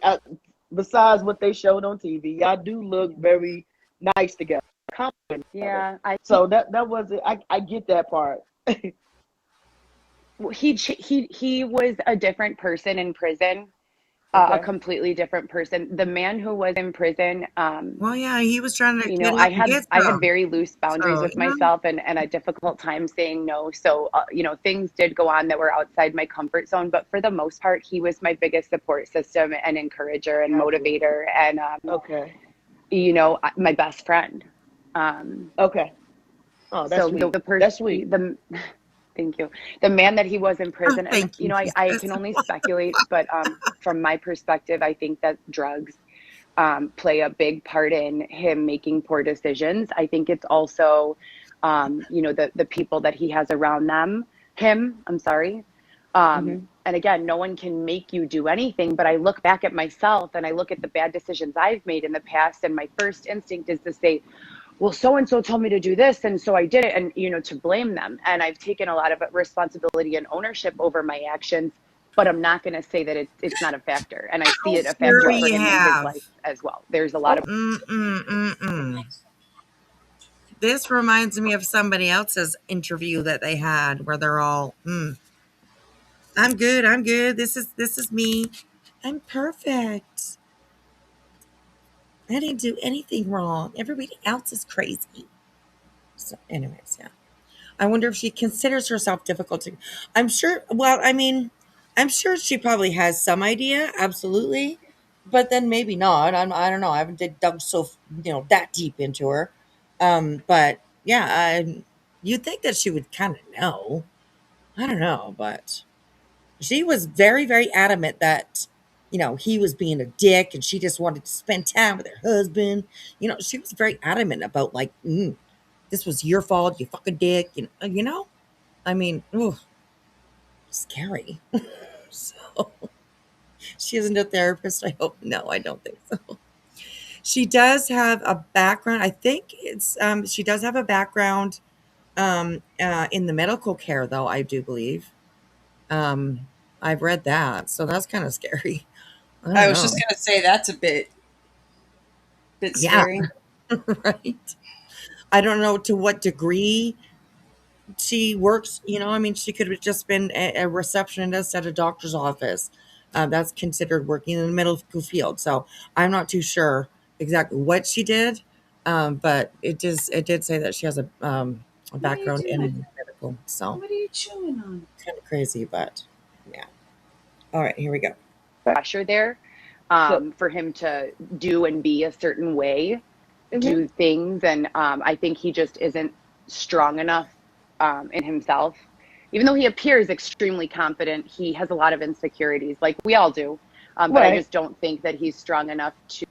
besides what they showed on TV, y'all do look very nice together. Yeah, So that was it. I get that part. he was a different person in prison. A completely different person. The man who was in prison, Well, yeah, he was trying to get I get had very loose boundaries with myself and a difficult time saying no. So, things did go on that were outside my comfort zone. But for the most part, he was my biggest support system and encourager and motivator and, my best friend. Okay. Oh, that's So sweet. the person, That's sweet. Thank you. The man that he was in prison, and thank you, I can only speculate, but from my perspective, I think that drugs play a big part in him making poor decisions. I think it's also, the people that he has around him. I'm sorry. And again, no one can make you do anything, but I look back at myself and I look at the bad decisions I've made in the past, and my first instinct is to say, well, so-and-so told me to do this, and so I did it, and, to blame them. And I've taken a lot of responsibility and ownership over my actions, but I'm not going to say that it's not a factor. And I see it a factor for him in his life as well. There's a lot of... This reminds me of somebody else's interview that they had where they're all, I'm good. This is me. I'm perfect. I didn't do anything wrong. Everybody else is crazy. So, anyways, yeah. I wonder if she considers herself difficult to. I'm sure. Well, I mean, I'm sure she probably has some idea. Absolutely, but then maybe not. I don't know. I haven't dug so that deep into her. But yeah, you'd think that she would kind of know. I don't know, but she was very, very adamant that he was being a dick, and she just wanted to spend time with her husband. She was very adamant about this was your fault, you fucking dick. I mean, ooh, scary. So she isn't a therapist, I hope. No, I don't think so. She does have a background. I think it's she does have a background in the medical care, though, I do believe. I've read that, so that's kind of scary. I don't was know. just gonna say that's a bit Yeah. scary. Right. I don't know to what degree she works, I mean, she could have just been a receptionist at a doctor's office. That's considered working in the medical field. So I'm not too sure exactly what she did, but it did say that she has a What are you background doing? in medical. So What are you chewing on? kind of crazy, but yeah. All right, here we go. Pressure there So, for him to do and be a certain way, mhm. do things. And I think he just isn't strong enough in himself. Even though he appears extremely confident, he has a lot of insecurities, like we all do. But I Right. just don't think that he's strong enough to.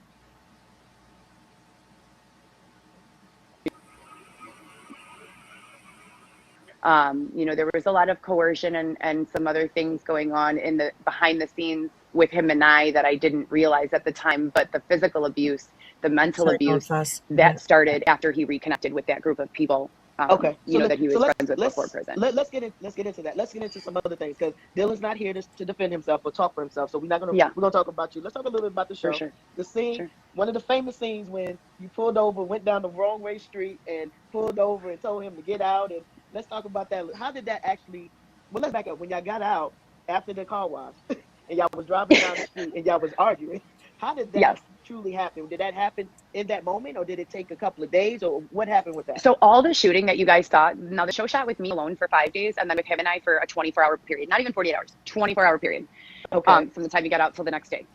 There was a lot of coercion and some other things going on in the behind the scenes with him and I that I didn't realize at the time. But the physical abuse, the mental Sorry, going abuse, fast. that started after he reconnected with that group of people. Okay, That he was friends with before prison. let's get into that. Let's get into some other things because Dylan's not here to defend himself or talk for himself. So Yeah, we're gonna talk about you. Let's talk a little bit about the for show. sure, The scene, sure. one of the famous scenes when you pulled over, went down the wrong way street, and pulled over and told him to get out. And let's talk about that. How did that actually? Well, let's back up. When y'all got out after the car wash, and y'all was driving down the street and y'all was arguing, how did that Yes. truly happen? Did that happen in that moment, or did it take a couple of days, or what happened with that? So all the shooting that you guys saw, now the show shot with me alone for 5 days, and then with him and I for a 24-hour period, not even 48 hours, 24-hour period, Okay. from the time you got out till the next day.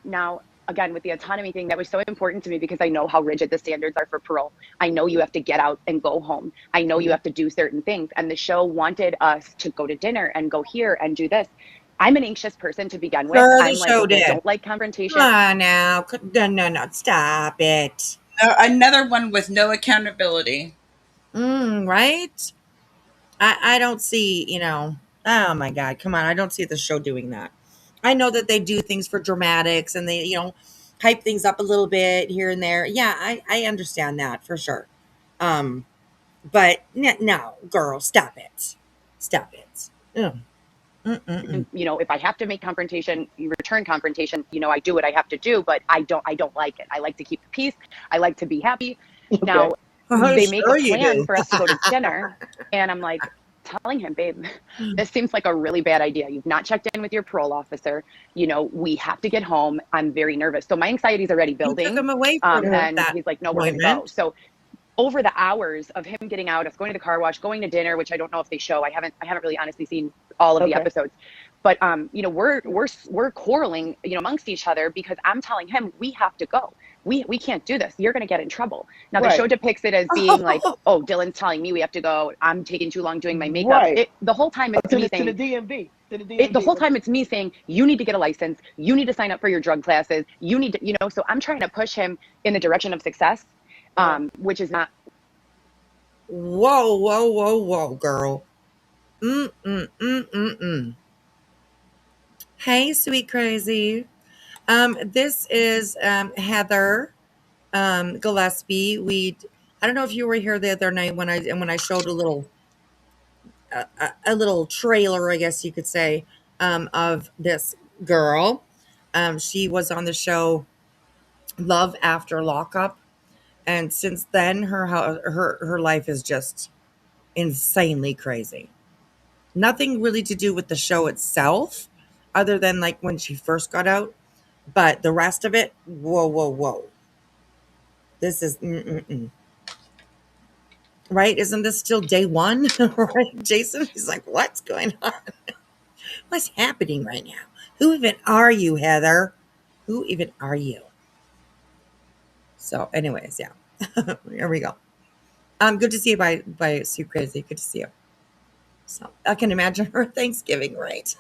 Now, again, with the autonomy thing, that was so important to me because I know how rigid the standards are for parole. I know you have to get out and go home. I know you have to do certain things. And the show wanted us to go to dinner and go here and do this. I'm an anxious person to begin with. Sure, the I'm like, show okay, I did. don't like Come confrontation. on now. No, stop it. Another one with no accountability. Right? I don't see, oh my God, come on. I don't see the show doing that. I know that they do things for dramatics and they, hype things up a little bit here and there. Yeah, I understand that for sure. Um, but no, girl, stop it. Stop it. Ugh. Mm-mm-mm. If I have to make confrontation, return confrontation, I do what I have to do, but I don't like it. I like to keep the peace. I like to be happy. Okay. Now Oh, they make a sure you plan do. for us to go to dinner, and I'm like telling him, babe, this seems like a really bad idea. You've not checked in with your parole officer. We have to get home. I'm very nervous. So my anxiety is already You took building. him away from And that he's like, no, we're going to go. appointment. So over the hours of him getting out, us going to the car wash, going to dinner, which I don't know if they show. I haven't really honestly seen all of the Okay. episodes. But we're quarreling, amongst each other because I'm telling him we have to go. We can't do this. You're going to get in trouble. Now the Right. show depicts it as being like, oh, Dylan's telling me we have to go. I'm taking too long doing my makeup. Right. The whole time it's To me the saying DMV. To the DMV. the whole time it's me saying you need to get a license. You need to sign up for your drug classes. You need to, So I'm trying to push him in the direction of success, which is not. Whoa, girl. Mm. Hey, sweet crazy. This is Heather Gillespie. I don't know if you were here the other night when I showed a little trailer, I guess you could say, of this girl. She was on the show Love After Lockup, and since then her life is just insanely crazy. Nothing really to do with the show itself, other than like when she first got out. But the rest of it, whoa. This is right. Isn't this still day one? Right, Jason? He's like, what's going on? What's happening right now? Who even are you, Heather? Who even are you? So, anyways, yeah. Here we go. Good to see you by Sue Crazy. Good to see you. So I can imagine her Thanksgiving, right?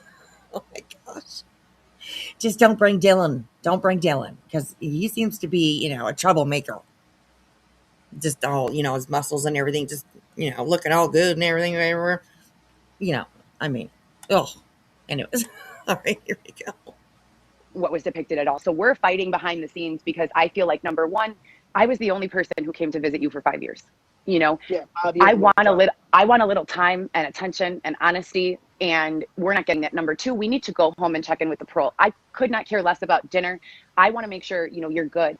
Oh my gosh. Just don't bring Dylan. Don't bring Dylan because he seems to be, a troublemaker. Just all, his muscles and everything, just, looking all good and everything. Everywhere. I mean, oh, anyways. All right, here we go. What was depicted at all. So we're fighting behind the scenes because I feel like, number one, I was the only person who came to visit you for 5 years. Yeah, 5 years. I want a little time and attention and honesty, and we're not getting that. Number two, we need to go home and check in with the parole. I could not care less about dinner. I want to make sure, you're good.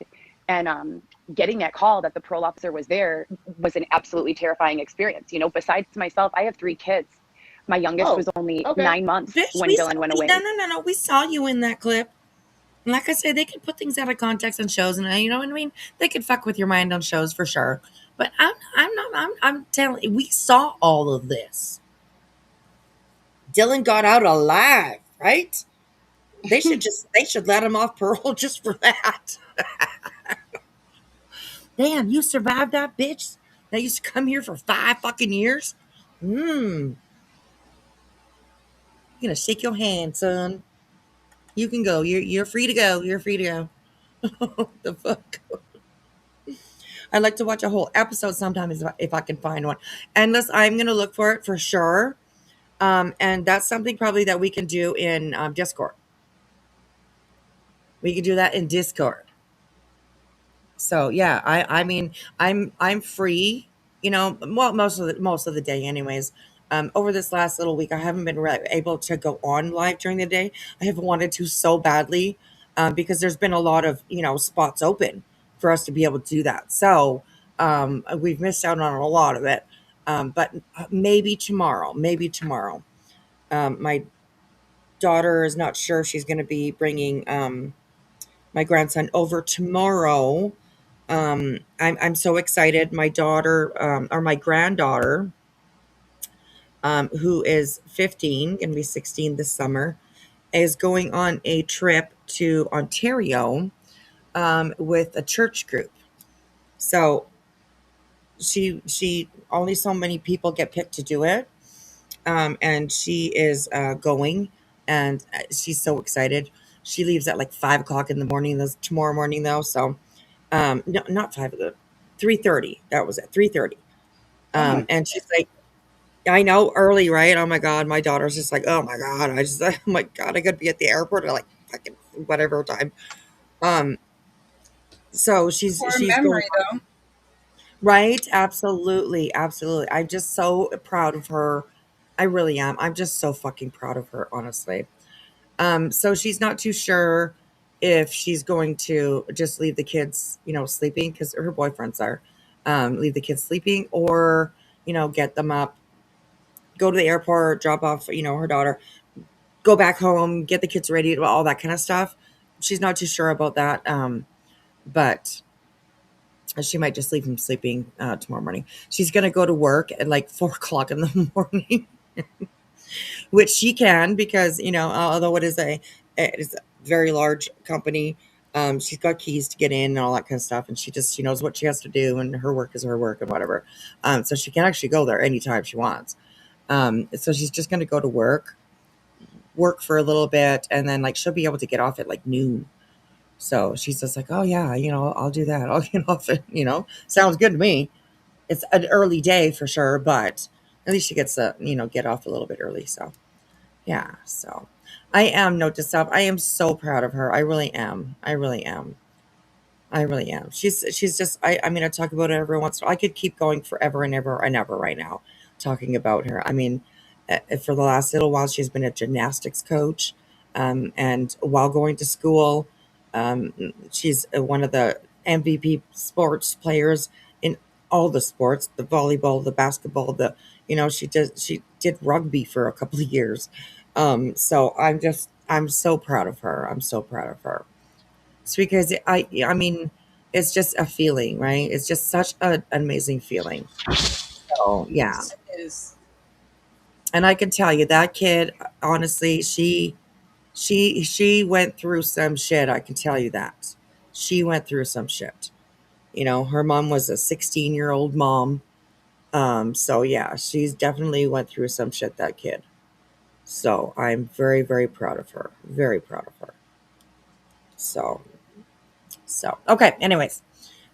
And getting that call that the parole officer was there was an absolutely terrifying experience. You know, besides myself, I have 3 kids. My youngest was only 9 months Bitch, when Dylan went away. No. We saw you in that clip. And like I said, they could put things out of context on shows, and you know what I mean. They could fuck with your mind on shows for sure. But I'm telling you, we saw all of this. Dylan got out alive, right? They should let him off parole just for that. Damn, you survived that, bitch. That used to come here for 5 fucking years. You're gonna shake your hand, son. You can go. You're free to go. You're free to go. What the fuck? I'd like to watch a whole episode sometime if I can find one. Unless I'm gonna look for it for sure. And that's something probably that we can do in Discord. We can do that in Discord. So yeah, I mean I'm free, you know, well most of the day anyways. Over this last little week, I haven't been able to go on live during the day. I have wanted to so badly because there's been a lot of, you know, spots open for us to be able to do that. So we've missed out on a lot of it. But maybe tomorrow. My daughter is not sure she's going to be bringing my grandson over tomorrow. I'm so excited. My daughter, or my granddaughter, who is 15, gonna be 16 this summer, is going on a trip to Ontario with a church group. So she only so many people get picked to do it, and she is going, and she's so excited. She leaves at like 5 o'clock in the morning tomorrow morning though. So no, not 3:30. That was at 3:30. And she's like, I know, early, right? Oh my God. My daughter's just like, oh my God. Oh my God, I gotta be at the airport at like fucking whatever time. So she's memory, going, though. right? Absolutely. I'm just so proud of her. I really am. I'm just so fucking proud of her, honestly. So she's not too sure if she's going to just leave the kids, you know, sleeping, because her boyfriends are, leave the kids sleeping, or, you know, get them up, go to the airport, drop off, you know, her daughter, go back home, get the kids ready, all that kind of stuff. She's not too sure about that. But she might just leave them sleeping tomorrow morning. She's going to go to work at like 4 o'clock in the morning. Which she can, because, you know, although it is a very large company, she's got keys to get in and all that kind of stuff, and she knows what she has to do, and her work is her work and whatever. So she can actually go there anytime she wants. So she's just going to go to work for a little bit, and then like she'll be able to get off at like noon. So she's just like, oh yeah, you know, I'll do that. I'll get off at, you know, sounds good to me. It's an early day for sure, but at least she gets to, you know, get off a little bit early. So yeah, so I am, note to self, I am so proud of her. I really am. She's just, I mean, I talk about it every once in a while. I could keep going forever and ever and ever right now talking about her. I mean, for the last little while, she's been a gymnastics coach. And while going to school, she's one of the MVP sports players in all the sports, the volleyball, the basketball, you know, she did rugby for a couple of years. So I'm so proud of her. It's because I mean, it's just a feeling, right? It's just such an amazing feeling. So yeah. It is. And I can tell you that kid, honestly, she went through some shit. I can tell you that. She went through some shit. You know, her mom was a 16-year-old mom. So yeah, she's definitely went through some shit, that kid. So I'm very, very proud of her. Very proud of her. So okay. Anyways,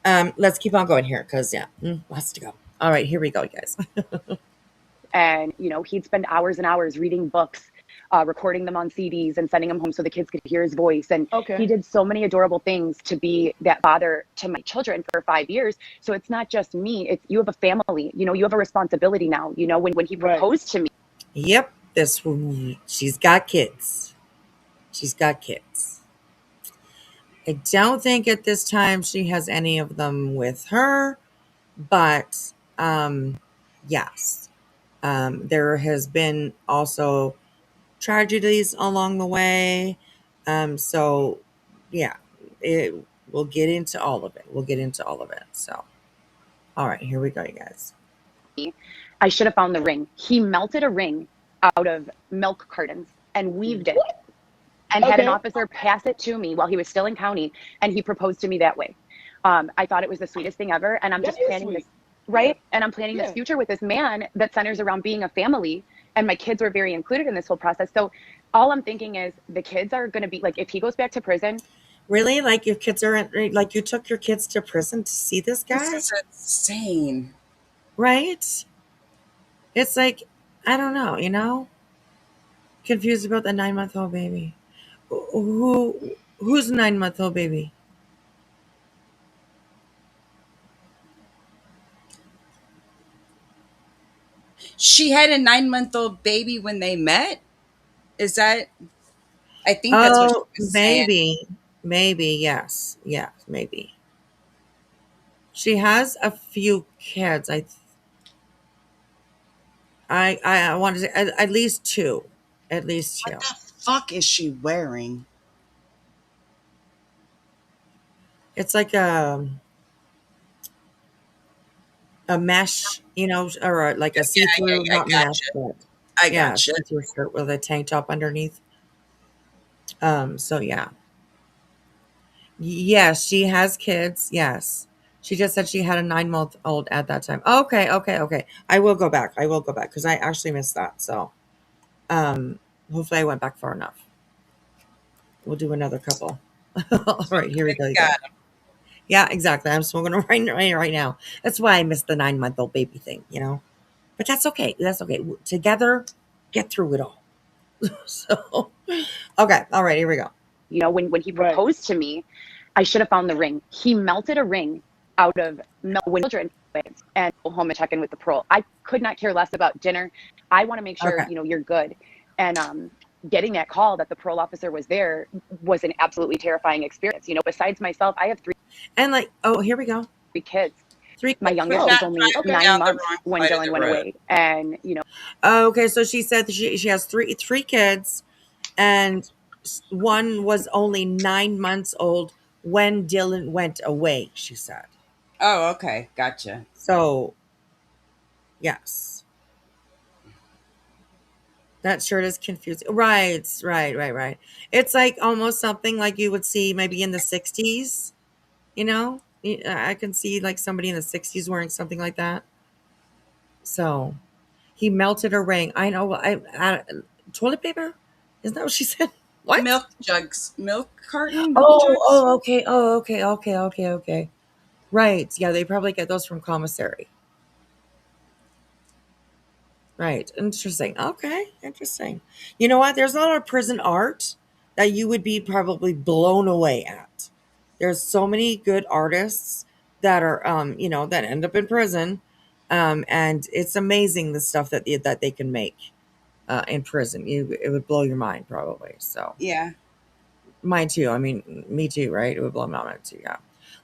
let's keep on going here, because yeah, lots to go. All right, here we go, guys. And, you know, he'd spend hours and hours reading books, recording them on CDs and sending them home so the kids could hear his voice. And he did so many adorable things to be that father to my children for 5 years. So it's not just me, it's, you have a family, you know, you have a responsibility now. You know, when he proposed to me. Yep. She's got kids. I don't think at this time she has any of them with her, but yes, there has been also tragedies along the way. So yeah, it, we'll get into all of it. We'll get into all of it. So, all right, here we go, you guys. I should have found the ring. He melted a ring out of milk cartons and weaved it and had an officer pass it to me while he was still in county, and he proposed to me that way. I thought it was the sweetest thing ever, and I'm just planning this, right? And I'm planning this future with this man that centers around being a family, and my kids were very included in this whole process. So all I'm thinking is the kids are going to be like, if he goes back to prison. Really? Like your kids are like you took your kids to prison to see this guy? This is insane. Right? It's like, I don't know, confused about the 9-month-old baby. Who's 9-month-old baby? She had a 9-month-old baby when they met. Is that? I think that's what she was saying. Maybe, yes, maybe. She has a few kids. I want to say at least two. At least two. What the fuck is she wearing? It's like a mesh, or like a see-through, not mesh, but I gotcha. see-through shirt with a tank top underneath. So yeah. Yes, she has kids. Yes. She just said she had a 9-month-old at that time. Okay. I will go back because I actually missed that. So, hopefully I went back far enough. We'll do another couple. All right, here we go. Yeah, exactly. I'm smoking right now. That's why I missed the 9-month-old baby thing, But that's okay. Together, get through it all. So, okay. All right, here we go. When he proposed to me, I should have found the ring. He melted a ring out of milk when children and go home and check in with the parole. I could not care less about dinner. I want to make sure, you're good. And getting that call that the parole officer was there was an absolutely terrifying experience. Besides myself, I have three. And here we go. 3 kids. 3. My youngest was only 9 months when Dylan went away. And, Okay, so she said that she has three kids, and one was only 9 months old when Dylan went away, she said. Oh, okay. Gotcha. So, yes. That shirt is confusing. Right. It's like almost something like you would see maybe in the 60s, I can see like somebody in the 60s wearing something like that. So, he melted a ring. I know. Toilet paper? Isn't that what she said? What? Milk jugs. Milk carton? Okay. Okay. Right. Yeah, they probably get those from commissary. Right. Interesting. Okay. Interesting. You know what? There's a lot of prison art that you would be probably blown away at. There's so many good artists that are, that end up in prison. And it's amazing the stuff that they can make in prison. It would blow your mind probably. So yeah, mine too. I mean, me too, right? It would blow my mind too. Yeah,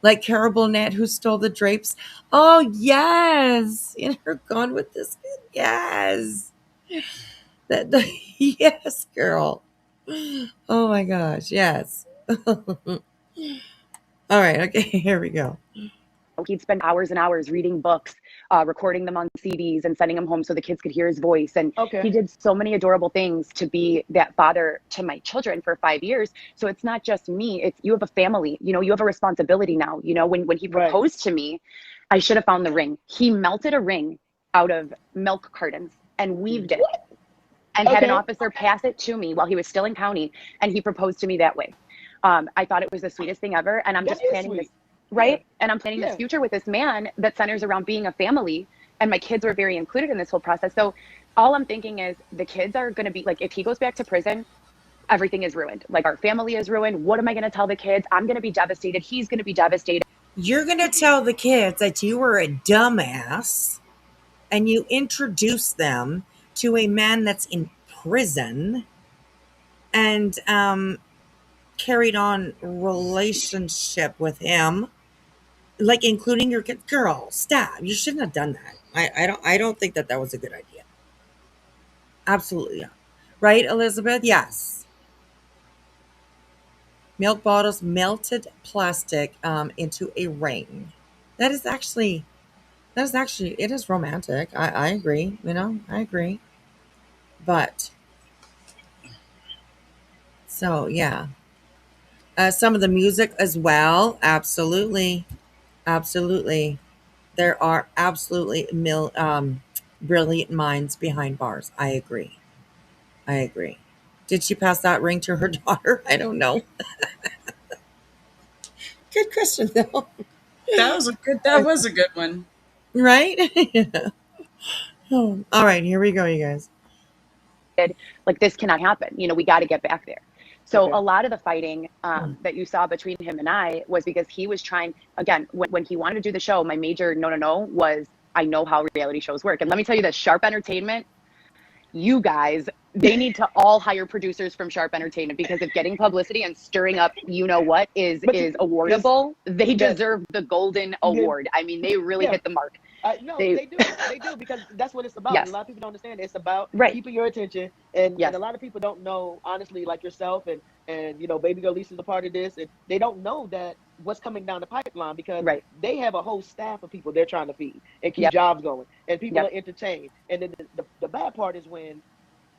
like Carol Burnett, who stole the drapes. Oh yes, in her Gone with This Kid. Yes, yes, girl. Oh my gosh, yes. All right, okay, here we go. He'd spend hours and hours reading books, recording them on CDs and sending them home so the kids could hear his voice. And he did so many adorable things to be that father to my children for 5 years. So it's not just me. It's you have a family. You have a responsibility now. When he proposed to me, I should have found the ring. He melted a ring out of milk cartons and weaved it and had an officer pass it to me while he was still in county. And he proposed to me that way. I thought it was the sweetest thing ever. And I'm just planning this. Right. And I'm planning this future with this man that centers around being a family. And my kids were very included in this whole process. So all I'm thinking is the kids are going to be like, if he goes back to prison, everything is ruined. Like our family is ruined. What am I going to tell the kids? I'm going to be devastated. He's going to be devastated. You're going to tell the kids that you were a dumbass and you introduce them to a man that's in prison. And carried on relationship with him, like including your kid. Girl, stop! You shouldn't have done that. I don't think that was a good idea. Absolutely not. Right, Elizabeth? Yes. Milk bottles, melted plastic into a ring. That is actually it is romantic. I agree. I agree. But so yeah, some of the music as well. Absolutely, absolutely. There are absolutely brilliant minds behind bars. I agree. I agree. Did she pass that ring to her daughter? I don't know. Good question though. That was a good one. Right? Oh, all right, here we go, you guys. like this cannot happen. We got to get back there. So Okay. a lot of the fighting that you saw between him and I was because he was trying, again, when he wanted to do the show, my major no was, I know how reality shows work. And let me tell you this, Sharp Entertainment, you guys, they need to all hire producers from Sharp Entertainment, because if getting publicity and stirring up what is awardable, they deserve the golden award. I mean, they really hit the mark. No, They they do. They do, because that's what it's about. Yes. And a lot of people don't understand. It's about Right. keeping your attention, and Yes. a lot of people don't know, honestly, like yourself and Baby Girl Lisa's a part of this, and they don't know that what's coming down the pipeline, because Right. they have a whole staff of people they're trying to feed and keep Yep. jobs going, and people Yep. are entertained. And then the bad part is when,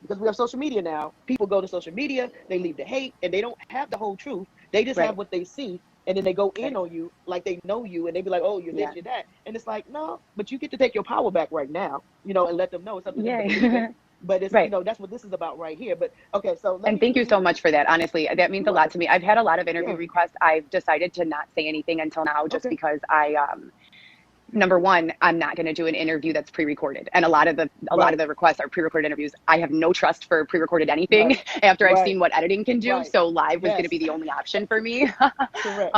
because we have social media now, people go to social media, they leave the hate, and they don't have the whole truth. They just Right. have what they see, and then they go in Right. on you like they know you, and they be like, "Oh, you're Yeah. this, you're that," and it's like, no, but you get to take your power back right now, and let them know it's up to them to believe it. Yay. But it's Right. that's what this is about right here. But okay, so And thank you so much for that. Honestly, that means a lot to me. I've had a lot of interview Yeah. requests. I've decided to not say anything until now, just Okay. because number one, I'm not going to do an interview that's pre-recorded, and a lot of the requests are pre-recorded interviews. I have no trust for pre-recorded anything after I've seen what editing can do. Right. So live was Yes. going to be the only option for me. Correct.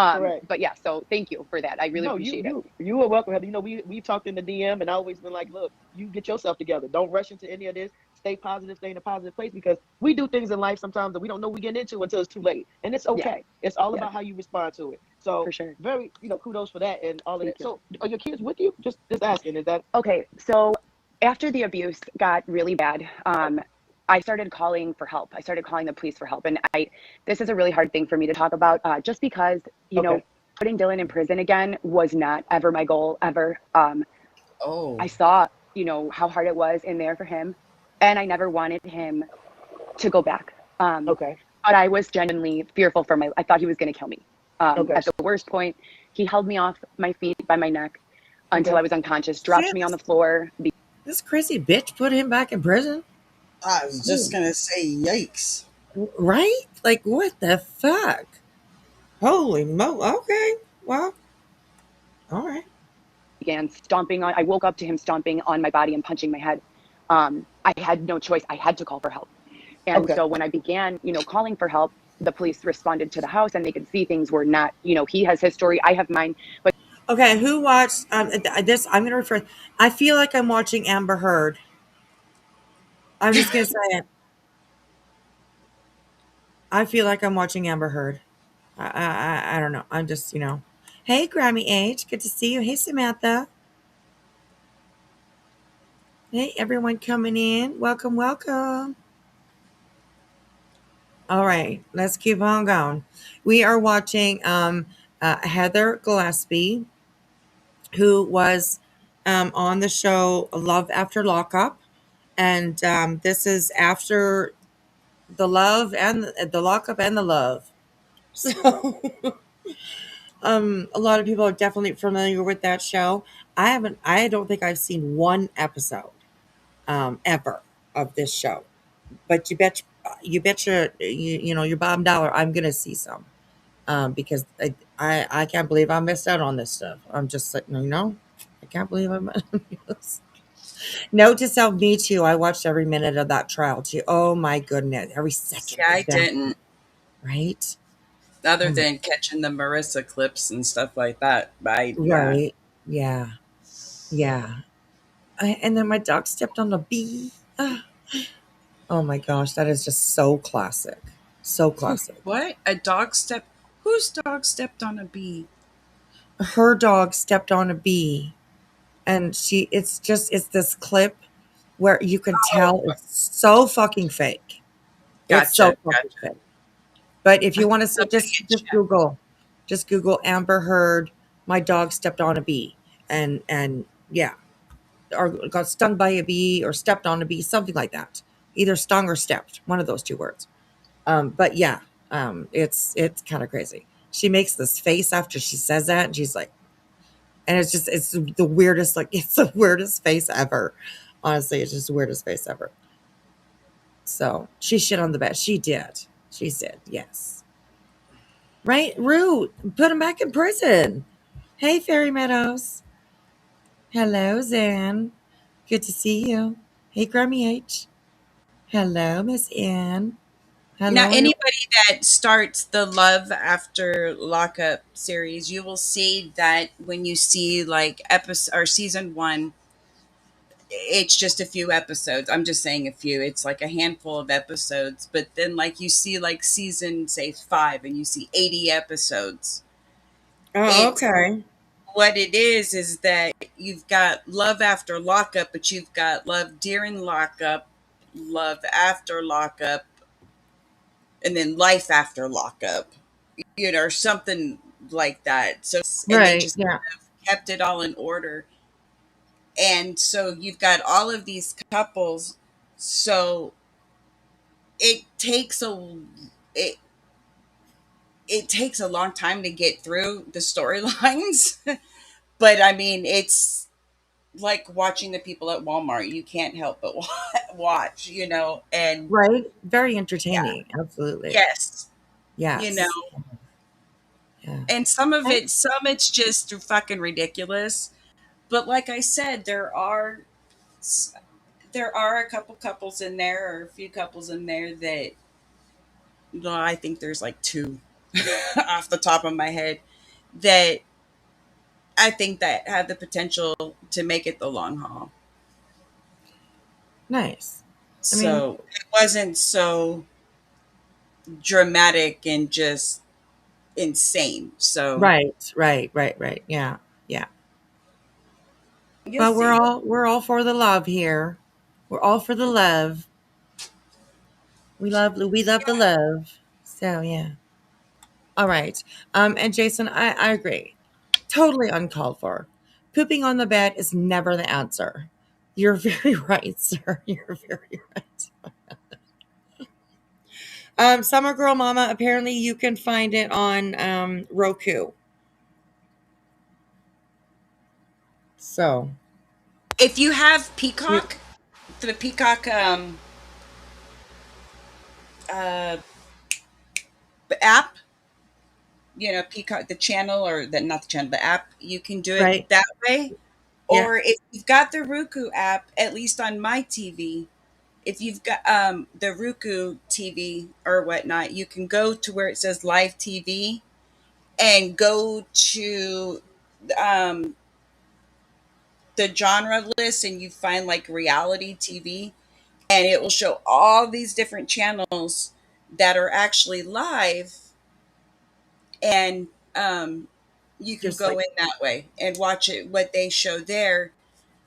But yeah, so thank you for that. I really appreciate it. You are welcome, Heather. We've talked in the DM, and I always been like, look, you get yourself together. Don't rush into any of this. Stay positive. Stay in a positive place, because we do things in life sometimes that we don't know we get into until it's too late, and it's okay. It's all about how you respond to it. So For sure. very, kudos for that and all of that. So are your kids with you? Just asking. Is that Okay? So after the abuse got really bad, I started calling for help. I started calling the police for help, and this is a really hard thing for me to talk about, just because putting Dylan in prison again was not ever my goal ever. Oh. I saw how hard it was in there for him, and I never wanted him to go back. okay? But I was genuinely fearful for I thought he was going to kill me. At the worst point, he held me off my feet by my neck until I was unconscious, dropped me on the floor. This crazy bitch put him back in prison? I was just gonna say, yikes. Right? Like, what the fuck? Holy mo! Okay, well, all right. Began stomping on. I woke up to him stomping on my body and punching my head. I had no choice. I had to call for help. And so when I began, calling for help, the police responded to the house, and they could see things were not. He has his story, I have mine. But Okay, who watched this? I'm going to refer. I feel like I'm watching Amber Heard. I'm just going to say it. I feel like I'm watching Amber Heard. I don't know. I'm just, Hey, Grammy H. Good to see you. Hey, Samantha. Hey, everyone coming in. Welcome, welcome. All right, let's keep on going. We are watching Heather Gillespie, who was on the show Love After Lockup. And this is after the love and the lockup and the love. So a lot of people are definitely familiar with that show. I don't think I've seen one episode ever of this show. But you betcha your bottom dollar I'm gonna see some. Because I can't believe I missed out on this stuff. I'm just like, I can't believe I'm Note to self, me too. I watched every minute of that trial too. Oh my goodness, every second. Yeah, I didn't. Right? Other than catching the Marissa clips and stuff like that. Right. Yeah. Yeah. And then my dog stepped on the bee. Oh my gosh, that is just so classic. So classic. What? A dog step? Whose dog stepped on a bee? Her dog stepped on a bee, and it's this clip where you can tell Oh, it's so fucking fake. It's so gotcha. fucking Gotcha. fake. But if I you think want to see, somebody just in just chat. Google, just Google Amber Heard. My dog stepped on a bee, and yeah, or got stung by a bee, or stepped on a bee, something like that. Either stung or stepped, one of those two words. But yeah, it's kind of crazy. She makes this face after she says that, and she's like, and it's the weirdest, like it's the weirdest face ever. Honestly, it's just the weirdest face ever. So she shit on the bed. She did. She said yes. Right, Root. Put him back in prison. Hey, Fairy Meadows. Hello, Zan. Good to see you. Hey, Grammy H. Hello, Miss Ann. Now, Hello. anybody that starts the Love After Lockup series, you will see that when you see like episode or season one, it's just a few episodes. I'm just saying a few. It's like a handful of episodes. But then, like, you see like season, say, 5, and you see 80 episodes. Oh, It's okay. what it is that you've got Love After Lockup, but you've got Love During Lockup, Love After Lockup, and then Life After Lockup, or something like that. So, and they Right. just Yeah. kept it all in order. And so you've got all of these couples. So it takes it it takes a long time to get through the storylines. But I mean, it's like watching the people at Walmart. You can't help but watch, and Right. Very yeah, entertaining. Absolutely. yes, you know, Yes. Yeah. and some of Okay. it, some it's just fucking ridiculous. But like I said, there are a couple couples in there, or a few couples in there that, no, I think there's like two off the top of my head that I think that have the potential to make it the long haul. Nice. I mean, So it wasn't so dramatic and just insane. So right, right, right, right. Yeah. Yeah. you'll But see. we're all for the love here. We're all for the love. We love the love. So yeah. All right. And Jason, I agree. Totally uncalled for. Pooping on the bed is never the answer. You're very right, sir. You're very right. Summer Girl Mama, apparently you can find it on Roku. So If you have you Peacock, the Peacock uh, app, Peacock, the channel, or the not the channel, the app, you can do it right? that way. Yeah. Or if you've got the Roku app, at least on my TV, if you've got the Roku TV or whatnot, you can go to where it says live TV and go to um, the genre list, and you find like reality TV, and it will show all these different channels that are actually live, and you can Just go like in that way and watch it what they show there.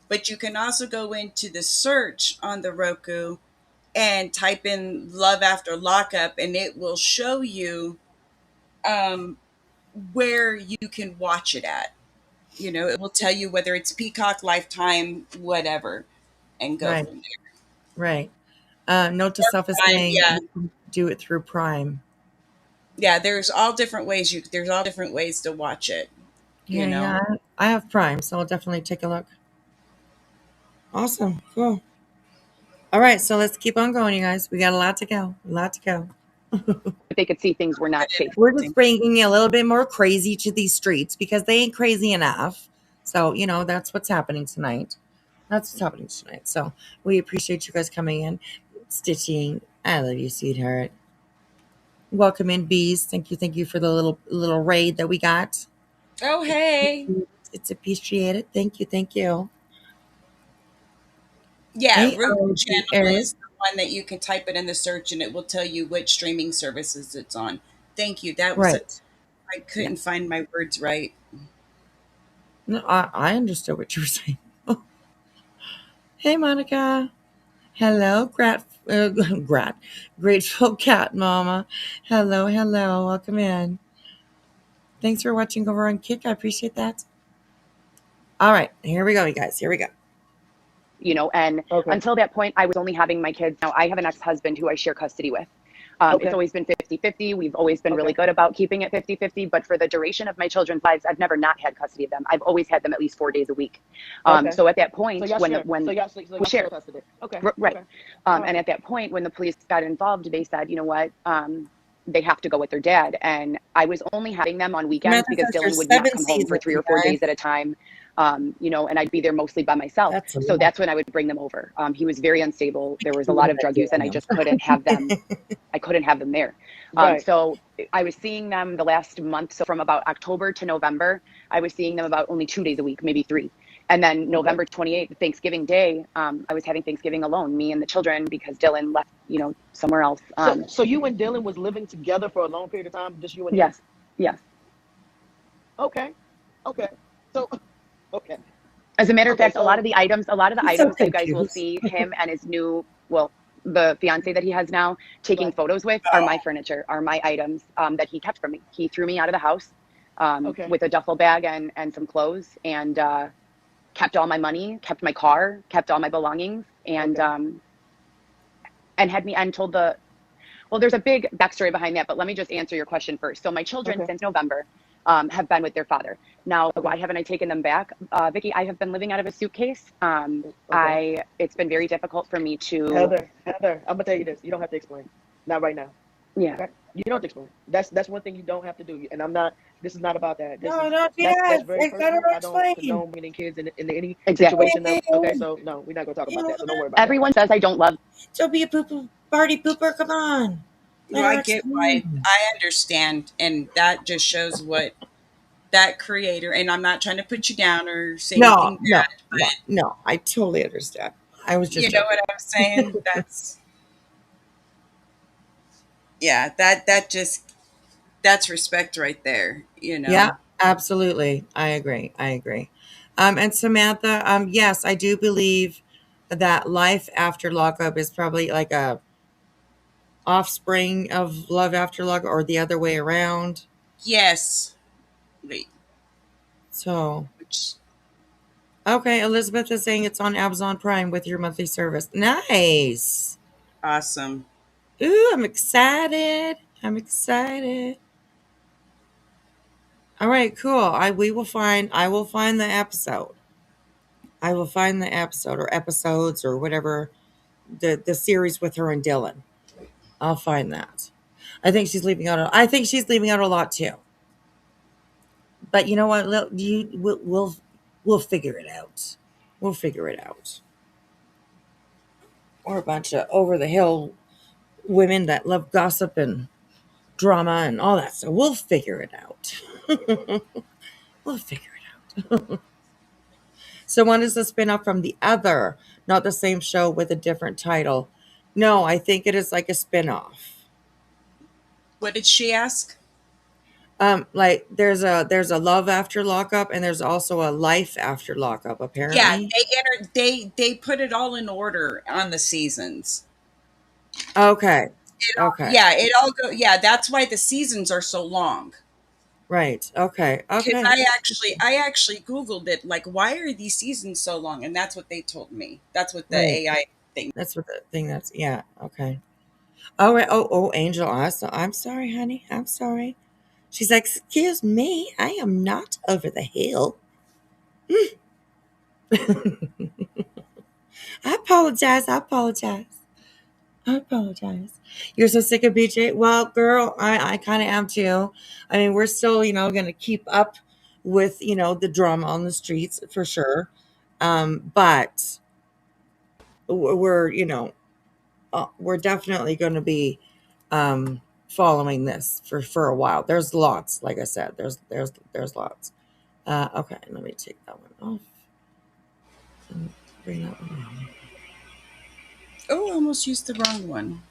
But you can also go into the search on the Roku and type in Love After Lockup, and it will show you um, where you can watch it at. It will tell you whether it's Peacock, Lifetime, whatever, and go right, from there. right. Note to Or self is Prime, saying yeah. you can do it through Prime. Yeah, there's all different ways there's all different ways to watch it, you Yeah, know. yeah. I have Prime, so I'll definitely take a look. Awesome. Cool. All right, so let's keep on going, you guys. We got a lot to go. A lot to go. If they could see things were not safe. We're just bringing a little bit more crazy to these streets because they ain't crazy enough. So, that's what's happening tonight. That's what's happening tonight. So, we appreciate you guys coming in. Stitching, I love you, sweetheart. Welcome in, bees. Thank you for the little raid that we got. Oh, hey. It's appreciated. Thank you. Yeah, Hey, Roku OG channel Eric. is the one that you can type it in the search and it will tell you which streaming services it's on. Thank you. That was it. Right. I Yeah. couldn't find my words right. No, I understood what you were saying. Oh, hey, Monica. Hello, grateful cat mama. Hello, hello. Welcome in. Thanks for watching over on Kick. I appreciate that. All right, here we go, you guys. Here we go. And Okay. until that point, I was only having my kids. Now I have an ex-husband who I share custody with. Okay. It's always been 50-50. We've always been really good about keeping it 50-50, but for the duration of my children's lives, I've never not had custody of them. I've always had them at least 4 days a week. Okay. So at that point, So y'all when share. when So y'all we share, custody. Okay. right. Okay. And at that point, when the police got involved, they said, you know what, they have to go with their dad. And I was only having them on weekends Samantha because says Dylan there's would not 7 come home for seasons, 3 you or 4 guys. days at a time. And I'd be there mostly by myself. That's a So lot. that's when I would bring them over. He was very unstable. There was a You lot want of that drug use, and I damn. just couldn't have them. I couldn't have them there. Right. So I was seeing them the last month. So from about October to November, I was seeing them about only 2 days a week, maybe 3. And then November 28th, Thanksgiving Day, I was having Thanksgiving alone, me and the children, because Dylan left, somewhere else. So you and Dylan was living together for a long period of time, just you and him? Yes, yes. Okay. Okay. So, okay. As a matter of Okay. fact, a lot of the items I'm so that you guys will confused. see him and his the fiance that he has now taking Right. photos with are my furniture, are my items that he kept from me. He threw me out of the house Okay. with a duffel bag and some clothes, and kept all my money, kept my car, kept all my belongings, and Okay. had me and told there's a big backstory behind that, but let me just answer your question first. So my children Okay. since November have been with their father. Now, Okay. why haven't I taken them back? Vicki, I have been living out of a suitcase. Okay. It's been very difficult for me to, Heather, I'm gonna tell you this. You don't have to explain. Not right now. yeah. Okay. You don't have to explain. That's one thing you don't have to do. And I'm not. This is not about that. No, not yet. That's very I gotta personal. I don't explain. condone bringing kids in any Exactly. situation. Okay. So no, we're not gonna talk about that. So don't worry about that. Everyone says I don't love. Don't be a party pooper. Come on. Let Well, I her get why. explain. I understand. And that just shows what that creator, and I'm not trying to put you down or say No, anything no, bad, yeah, no. I totally understand. I was just you know joking. what I'm saying? Yeah, that's respect right there, Yeah, absolutely. I agree. And Samantha, yes, I do believe that life after lockup is probably like a offspring of love after lockup or the other way around. Yes. Wait, So, which okay, Elizabeth is saying it's on Amazon Prime with your monthly service. Nice. awesome. Ooh, I'm excited. I'm excited. All right, cool. I will find the episode. I will find the episode or episodes or whatever the series with her and Dylan. I'll find that. I think she's leaving out a lot too. But you know what? We'll figure it out. We'll figure it out. We're a bunch of over the hill women that love gossip and drama and all that. So we'll figure it out. We'll figure it out. So one is a spinoff from the other, not the same show with a different title. No, I think it is like a spinoff. What did she ask? Like there's a love after lockup and there's also a life after lockup, Yeah, apparently. they put it all in order on the seasons. Okay. It all, Okay. yeah, it all go. Yeah, that's why the seasons are so long. Right. Okay. Because Okay. I actually Googled it, like, why are these seasons so long? And that's what they told me. That's what the Right. AI thing. That's what the thing that's yeah, okay. All right. Oh, Angel, I'm sorry, honey. I'm sorry. She's like, excuse me, I am not over the hill. I apologize. I apologize. You're so sick of BJ. Well, girl, I kind of am too. I mean, we're still, going to keep up with, the drama on the streets for sure. But we're definitely going to be following this for a while. There's lots, like I said. There's lots. Okay, let me take that one off and bring that one on. Oh, I almost used the wrong one.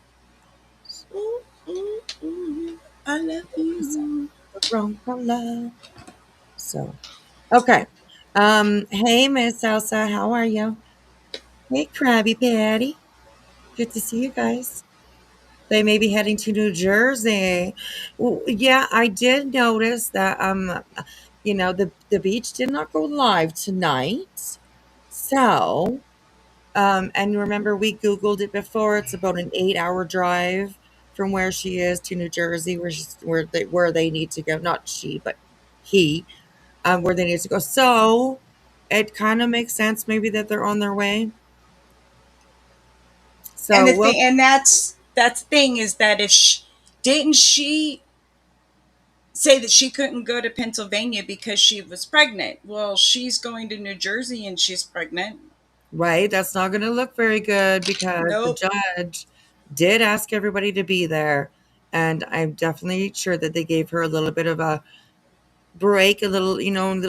Ooh, ooh, ooh, I love you. The wrong color. So, okay. Hey, Miss Elsa, how are you? Hey, Krabby Patty. Good to see you guys. They may be heading to New Jersey. Well, yeah, I did notice that the beach did not go live tonight. So, and remember we Googled it before. It's about an 8-hour drive from where she is to New Jersey, where they need to go. Not she, but he, where they need to go. So it kind of makes sense maybe that they're on their way. And So we'll that's the thing is that if didn't she say that she couldn't go to Pennsylvania because she was pregnant? Well, she's going to New Jersey and she's pregnant. right. That's not going to look very good because the Nope. judge did ask everybody to be there. And I'm definitely sure that they gave her a little bit of a break, little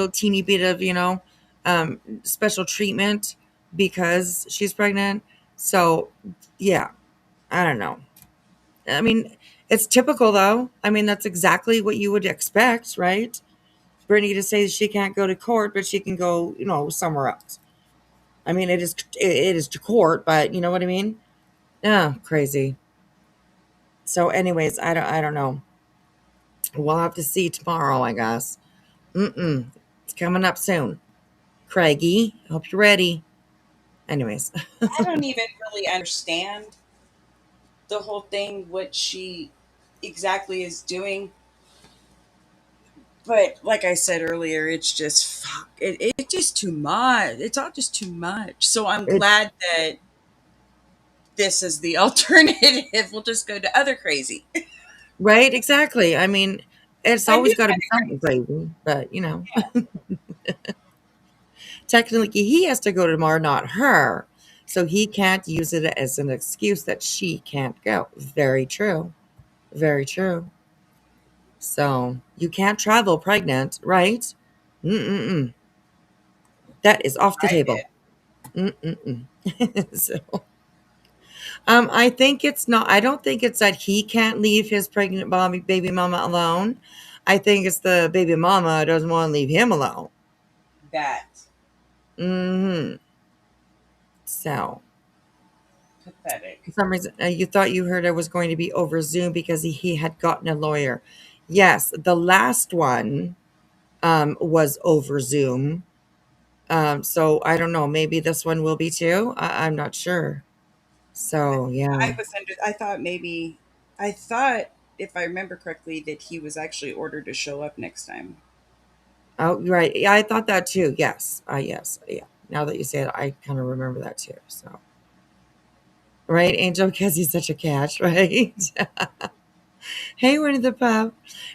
teeny bit of, special treatment because she's pregnant. So, yeah, I don't know. I mean, it's typical though. I mean, that's exactly what you would expect, right? Brittany to say she can't go to court, but she can go, somewhere else. I mean, it is to court, but you know what I mean? Yeah, crazy. So, anyways, I don't know. We'll have to see tomorrow, I guess. It's coming up soon. Craigie, hope you're ready. Anyways, I don't even really understand the whole thing, what she exactly is doing. But like I said earlier, it's just fuck. It's just too much. It's all just too much. So I'm it, glad that this is the alternative. We'll just go to other crazy. right? Exactly. I mean, it's A new always got to kind be something of crazy. crazy, but Yeah. technically he has to go tomorrow, not her. So he can't use it as an excuse that she can't go. Very true. Very true. So you can't travel pregnant, right? Mm-mm-mm. That is off the I table. did. Mm-mm-mm. So, I think it's not. I don't think it's that he can't leave his pregnant baby mama alone. I think it's the baby mama doesn't want to leave him alone. That Hmm. So, for pathetic. some reason, you thought you heard I was going to be over Zoom because he had gotten a lawyer. Yes, the last one was over Zoom. So I don't know. Maybe this one will be too. I'm not sure. So I yeah. was under. I thought maybe. I thought, if I remember correctly, that he was actually ordered to show up next time. Oh, right. Yeah, I thought that too. Yes. Yes. Yeah. Now that you say it, I kind of remember that too. So, right, Angel, because he's such a catch, right? Hey, Winnie the Pooh.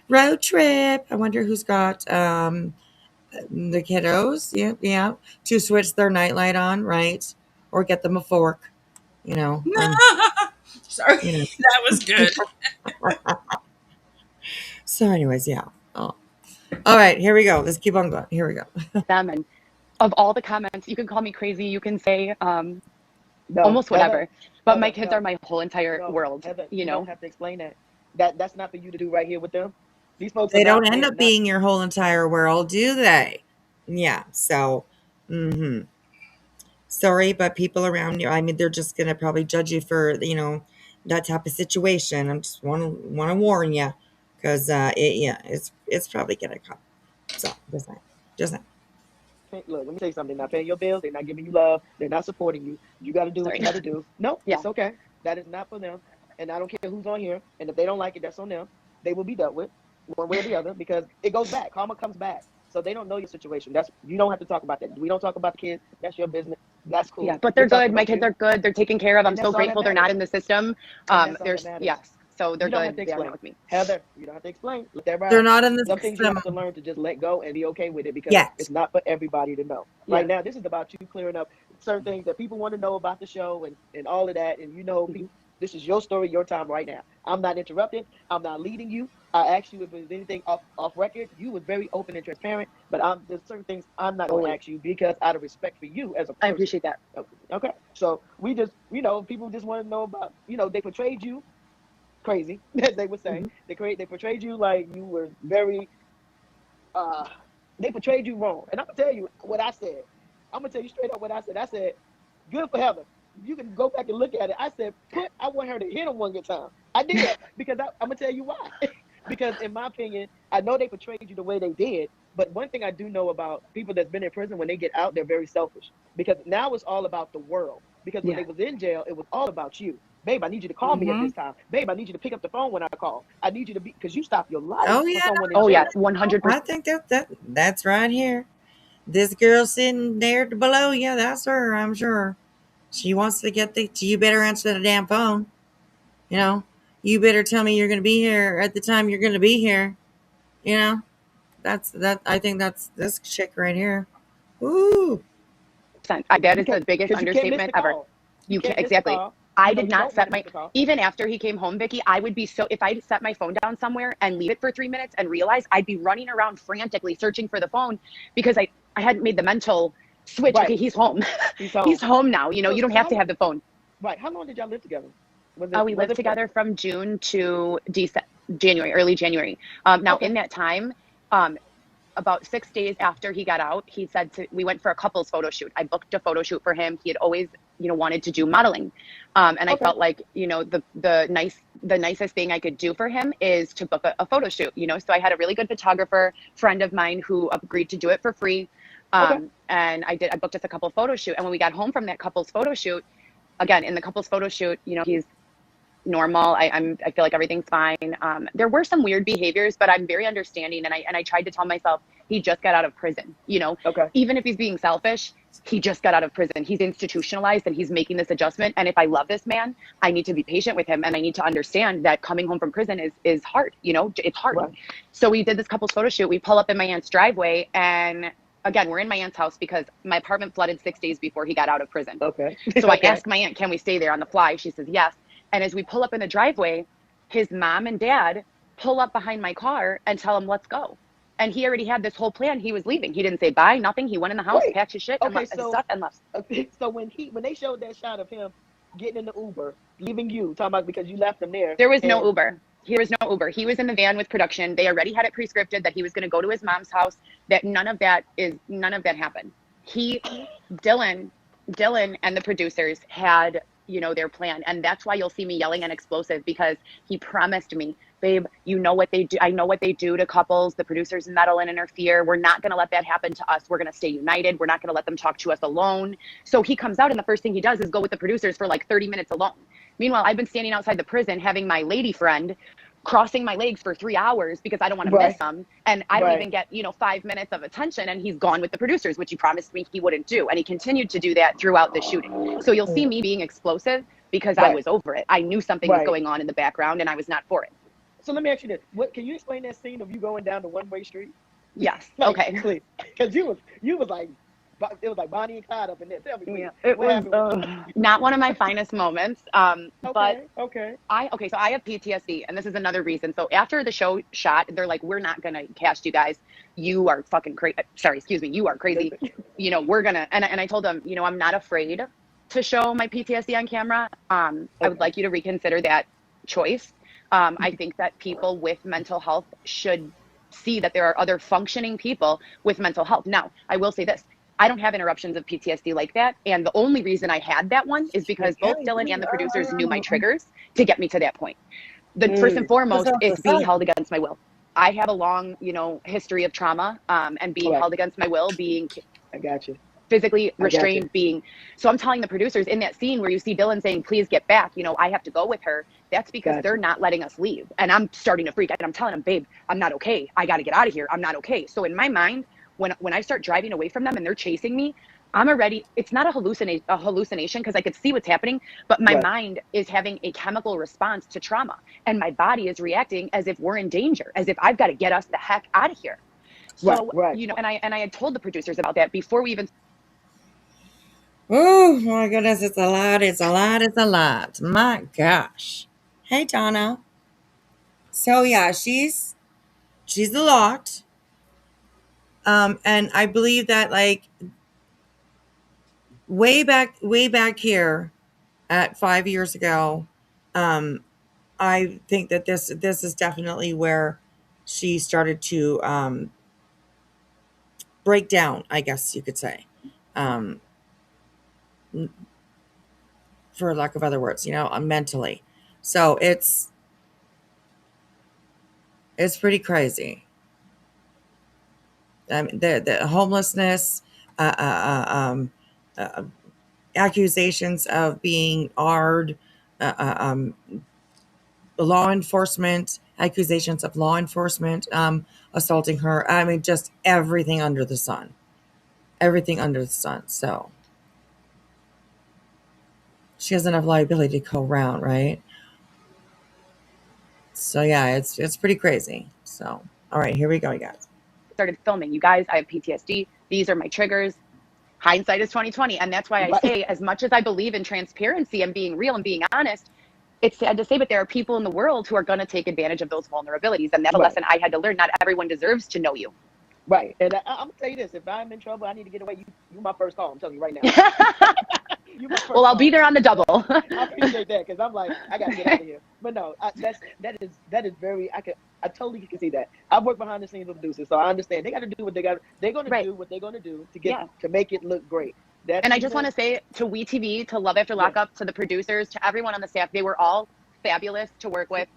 Road trip. I wonder who's got the kiddos. Yeah, yeah. To switch their nightlight on, right? Or get them a fork. You know. Sorry, You know. that was good. So, anyways, yeah. Oh. All right. Here we go. Let's keep on going. Here we go. Them and of all the comments, you can call me crazy, you can say No, almost Heather, whatever, but my Heather, kids are no, my whole entire no, world, Heather, you you don't know. have to explain that. That's not for you to do right here with them. These folks are They not. don't They end are up not. being your whole entire world, do they? Yeah. So, sorry, but people around you, I mean, they're just gonna probably judge you for that type of situation. I just want to warn you because it's probably gonna come. So just saying. Look, let me tell you something. They're not paying your bills. They're not giving you love. They're not supporting you. You got to do what Sorry. you got to do. No, Yeah. it's okay. That is not for them. And I don't care who's on here. And if they don't like it, that's on them. They will be dealt with one way or the other because it goes back. Karma comes back. So they don't know your situation. That's you don't have to talk about that. We don't talk about the kids. That's your business. That's Yeah, cool. but We're they're talking good. My about kids you, are good. They're taken care of. I'm and so that's all that grateful they're not matters. in the system. And that's all that There's matters. yes, so they're You don't have to good. They are not explain. with me. Heather, you don't have to explain. Let that They're ride. not in the Some things you system have to learn to just let go and be okay with it because it's yet. not for everybody to know. Yeah. Right now, this is about you clearing up certain things that people want to know about the show and all of that. And This is your story, your time right now. I'm not interrupting. I'm not leading you. I asked you if there's anything off record. You was very open and transparent, but there's certain things I'm not going to ask you because out of respect for you as a I person. appreciate that. Okay. So we just, people just want to know about, they portrayed you crazy, as they would say. They portrayed you like you were very, they portrayed you wrong. And I'm going to tell you what I said. I'm going to tell you straight up what I said. I said, good for Heather. You can go back and look at it. I said, I want her to hit him one good time. I did, because I'm going to tell you why. Because in my opinion, I know they portrayed you the way they did, but one thing I do know about people that's been in prison, when they get out, they're very selfish. Because now it's all about the world. Because when they was in jail, it was all about you. Babe, I need you to call me at this time. Babe, I need you to pick up the phone when I call. I need you to be, because you stopped your life Oh for yeah. someone in Oh jail. yeah, 100%. I think that's right here. This girl sitting there below you, that's her, I'm sure. She wants to get you better answer the damn phone. You better tell me you're going to be here at the time you're going to be here. I think that's this chick right here. Ooh. That is the biggest understatement ever. You can't, exactly. I did not set my, even after he came home, Vicky, I would be if I set my phone down somewhere and leave it for 3 minutes and realize, I'd be running around frantically searching for the phone because I hadn't made the mental switch. Right. Okay, he's home. He's home now. You don't have to have the phone. Right. How long did y'all live together? We lived together from June to January, early January. Now in that time, about 6 days after he got out, he said we went for a couple's photo shoot. I booked a photo shoot for him. He had always, wanted to do modeling. And I felt like, the nicest thing I could do for him is to book a photo shoot, So I had a really good photographer friend of mine who agreed to do it for free. And I booked us a couple photo shoot. And when we got home from that couple's photo shoot, again, in the couple's photo shoot, he's normal. I feel like everything's fine. There were some weird behaviors, but I'm very understanding. And I tried to tell myself, he just got out of prison, even if he's being selfish, he just got out of prison. He's institutionalized and he's making this adjustment. And if I love this man, I need to be patient with him. And I need to understand that coming home from prison is hard. It's hard. Right. So we did this couple's photo shoot. We pull up in my aunt's driveway, and again, we're in my aunt's house because my apartment flooded 6 days before he got out of prison. Okay. So I asked my aunt, can we stay there on the fly? She says, yes. And as we pull up in the driveway, his mom and dad pull up behind my car and tell him, let's go. And he already had this whole plan. He was leaving. He didn't say bye, nothing. He went in the house, packed his shit, and left his stuff and left. So when they showed that shot of him getting in the Uber, leaving you, talking about because you left him there. There was no Uber. There was no Uber. He was in the van with production. They already had it pre-scripted that he was going to go to his mom's house. That none of that happened. Dylan and the producers had their plan. And that's why you'll see me yelling and explosive, because he promised me, babe, what they do. I know what they do to couples. The producers meddle and interfere. We're not going to let that happen to us. We're going to stay united. We're not going to let them talk to us alone. So he comes out and the first thing he does is go with the producers for like 30 minutes alone. Meanwhile, I've been standing outside the prison having my lady friend crossing my legs for 3 hours because I don't want to miss him. And I don't even get, 5 minutes of attention, and he's gone with the producers, which he promised me he wouldn't do. And he continued to do that throughout the shooting. So you'll see me being explosive because I was over it. I knew something was going on in the background and I was not for it. So let me ask you this. Can you explain that scene of you going down the one-way street? Yes. Okay. Please. Because you was like, it was like Bonnie and Clyde up in there. Tell me, please. Yeah, it was not one of my finest moments. But so I have PTSD, and this is another reason. So after the show shot, they're like, we're not going to cast you guys. You are fucking crazy. Sorry, excuse me. You are crazy. We're going to, and I told them, I'm not afraid to show my PTSD on camera. I would like you to reconsider that choice. I think that people with mental health should see that there are other functioning people with mental health. Now, I will say this. I don't have interruptions of PTSD like that. And the only reason I had that one is because both Dylan and the producers knew my triggers to get me to that point. The first and foremost is being held against my will. I have a long, history of trauma and being held against my will, being physically restrained, so I'm telling the producers in that scene where you see Dylan saying, please get back, I have to go with her. That's because they're not letting us leave. And I'm starting to freak out and I'm telling them, babe, I'm not okay. I got to get out of here. I'm not okay. So in my mind, when I start driving away from them and they're chasing me, I'm already, it's not a hallucination because I could see what's happening, but my mind is having a chemical response to trauma and my body is reacting as if we're in danger, as if I've got to get us the heck out of here. So, and I had told the producers about that before we even. Oh my goodness, it's a lot. It's a lot. It's a lot. My gosh. Hey, Donna. So yeah, she's a lot. And I believe that like way back here at 5 years ago, um, I think that this is definitely where she started to break down, I guess you could say, um, for lack of other words, mentally. So it's pretty crazy. The homelessness, uh, uh, uh, um, uh, accusations of being ARD, uh, uh, um, law enforcement, accusations of law enforcement assaulting her. I mean, just everything under the sun. Everything under the sun. So she has enough liability to go around, right? So yeah, it's pretty crazy. So all right, here we go, you guys. Started filming. You guys, I have PTSD. These are my triggers. Hindsight is 2020. And that's why I say, as much as I believe in transparency and being real and being honest, it's sad to say, but there are people in the world who are going to take advantage of those vulnerabilities. And that's a lesson I had to learn. Not everyone deserves to know you. Right. And I'm going to tell you this. If I'm in trouble, I need to get away. You my first call. I'm telling you right now. Well, I'll be there on the double. I appreciate that because I'm like, I got to get out of here. But no, that is very, I totally can see that. I've worked behind the scenes with producers, so I understand. They got to do what they're going to do what they're going to do to make it look great. And I just want to say to WeTV, to Love After Lockup, to the producers, to everyone on the staff, they were all fabulous to work with.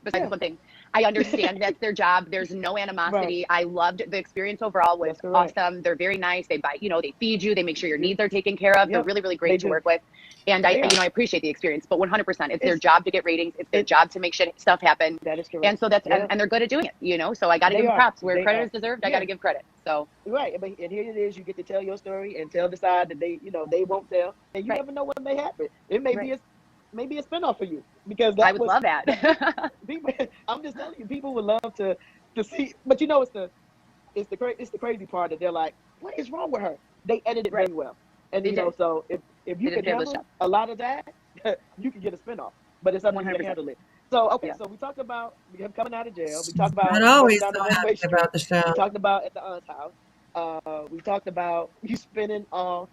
Besides one thing, I understand that's their job. There's no animosity. I loved the experience overall. Was awesome. They're very nice. They buy, they feed you. They make sure your needs are taken care of. They're really, really great to work with. And I appreciate the experience. But 100%, it's their job to get ratings. It's their job to make stuff happen. That is correct. And so and they're good at doing it. So I got to give them props where credit is deserved. I got to give credit. So right, and here it is. You get to tell your story and tell the side that they won't tell, and you never know what may happen. It may be maybe a spinoff for you because I would love that. People, I'm just telling you, people would love to see, but it's the crazy part that they're like, what is wrong with her? They edit it very well, and so if you can handle a lot of that, you can get a spinoff. But it's up to you to handle it. So so we talked about coming out of jail. We talked about not always so happy about the show. We talked about at the aunt's house. We talked about you spinning off.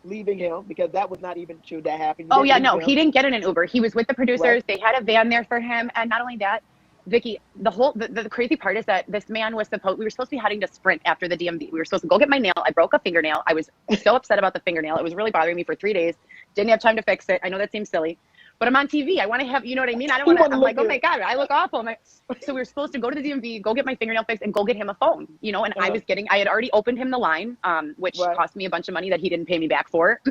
Leaving him because that was not even true that happened. Oh yeah, no, he didn't get in an Uber. He was with the producers. They had a van there for him, and not only that, Vicky, the crazy part is that this man was we were supposed to be heading to Sprint after the DMV. We were supposed to go get my nail. I broke a fingernail. I was so upset about the fingernail. It was really bothering me for 3 days. Didn't have time to fix it. I know that seems silly, but I'm on TV. I want to have, you know what I mean? I don't want to, I'm like, oh my God, I look awful. So we were supposed to go to the DMV, go get my fingernail fixed and go get him a phone, and I had already opened him the line, which cost me a bunch of money that he didn't pay me back for.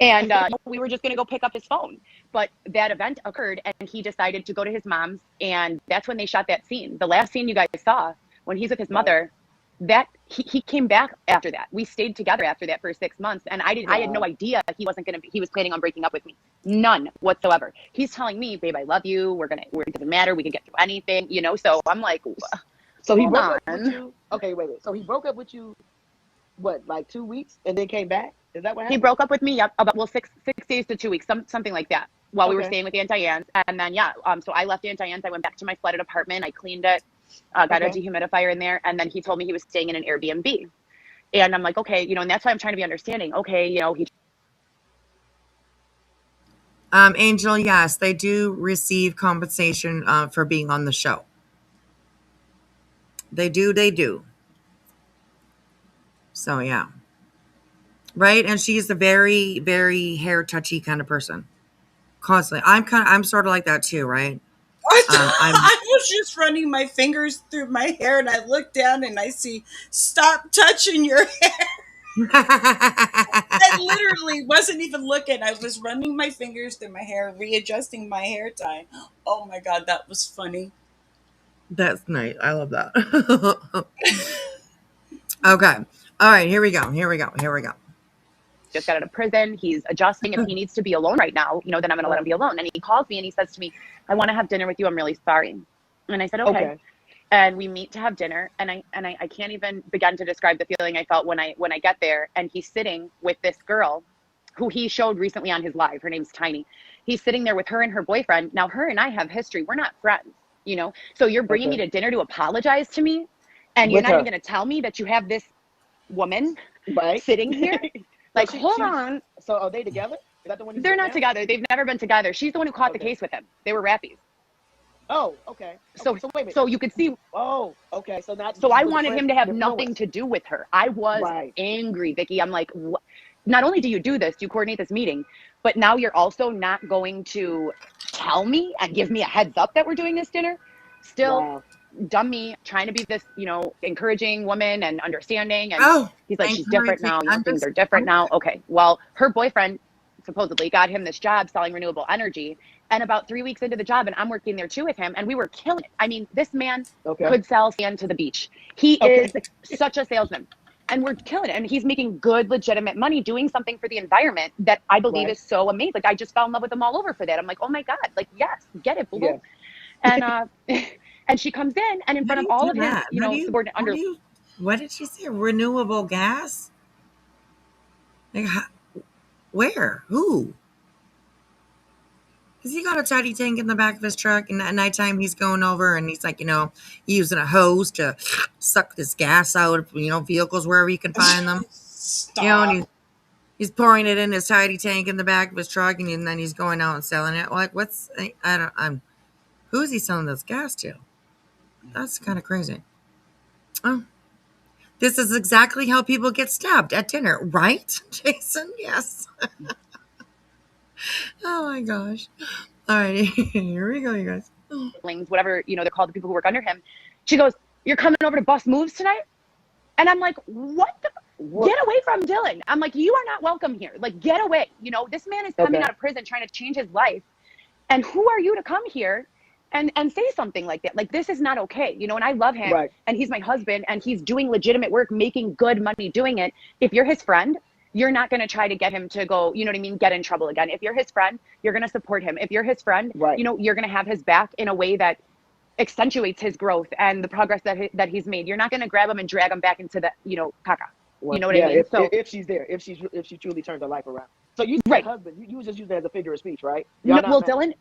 And we were just going to go pick up his phone. But that event occurred and he decided to go to his mom's. And that's when they shot that scene. The last scene you guys saw when he's with his mother, that he came back after that. We stayed together after that for 6 months. And I had no idea he was planning on breaking up with me. None whatsoever. He's telling me, babe, I love you. It doesn't matter. We can get through anything, so I'm like, so he broke up with you. Okay, wait. So he broke up with you, what, like 2 weeks and then came back? Is that what happened? He broke up with me about 6 days to 2 weeks, something like that, while we were staying with Aunt Diane's. And then, so I left Aunt Diane's. I went back to my flooded apartment. I cleaned it, got a dehumidifier in there. And then he told me he was staying in an Airbnb. And I'm like, okay, and that's why I'm trying to be understanding. Okay, he. Angel, yes, they do receive compensation for being on the show. They do. So, yeah. Right? And she's a very, very hair touchy kind of person. Constantly. I'm sort of like that too, right? I was just running my fingers through my hair and I looked down and I see, stop touching your hair. I literally wasn't even looking. I was running my fingers through my hair, readjusting my hair tie. Oh my God, that was funny. That's nice. I love that. Okay. All right. Here we go. Just got out of prison. He's adjusting. If he needs to be alone right now, then I'm going to let him be alone. And he calls me and he says to me, I want to have dinner with you. I'm really sorry. And I said, okay. and we meet to have dinner, and I can't even begin to describe the feeling I felt when I get there, and he's sitting with this girl who he showed recently on his live. Her name's Tiny. He's sitting there with her and her boyfriend. Now, her and I have history. We're not friends, you know? So you're bringing me to dinner to apologize to me, and you're not even going to tell me that you have this woman sitting here? Like, hold on. So are they together? Is that the one? They're not together. They've never been together. She's the one who caught the case with him. They were rappies. Oh, okay. So wait a minute. So you could see. Oh, okay. So I wanted him to have nothing to do with her. I was angry, Vicky. I'm like, what? Not only do you do this, you coordinate this meeting, but now you're also not going to tell me and give me a heads up that we're doing this dinner. Still, dumb me, trying to be this, you know, encouraging woman and understanding. And he's like, she's different now. You know, things are different now. Okay. Well, her boyfriend supposedly got him this job selling renewable energy. And about 3 weeks into the job, and I'm working there too with him, and we were killing it. I mean, this man could sell sand to the beach. He is such a salesman. And we're killing it. And he's making good, legitimate money doing something for the environment that I believe is so amazing. Like, I just fell in love with him all over for that. I'm like, oh my God, like, yes, get it, boo. Yeah. And and she comes in, and in front of all of his, you know, subordinate under. What did she say? Renewable gas? Like, where? Who? Has he got a tiny tank in the back of his truck? And at nighttime, he's going over and he's like, you know, using a hose to suck this gas out of, you know, vehicles wherever he can find them. You know, and he's pouring it in his tiny tank in the back of his truck, and then he's going out and selling it. Like, who is he selling this gas to? That's kind of crazy. Oh, this is exactly how people get stabbed at dinner, right, Jason? Yes. Oh my gosh. All right, here we go, you guys. Whatever, you know, they're called the people who work under him. She goes, "You're coming over to bust moves tonight?" And I'm like, what the? Get away from Dylan. I'm like, you are not welcome here. Like, get away. You know, this man is coming out of prison trying to change his life. And who are you to come here and say something like that? Like, this is not okay. You know, and I love him. And he's my husband, and he's doing legitimate work, making good money doing it. If you're his friend, you're not going to try to get him to go, you know what I mean, get in trouble again. If you're his friend, you're going to support him. If you're his friend, you know, you're going to have his back in a way that accentuates his growth and the progress that he's made. You're not going to grab him and drag him back into the, you know, caca. You know what I mean? If she's there, if she truly turns her life around. So you said husband, you was just using it as a figure of speech, right? No, well, Dylan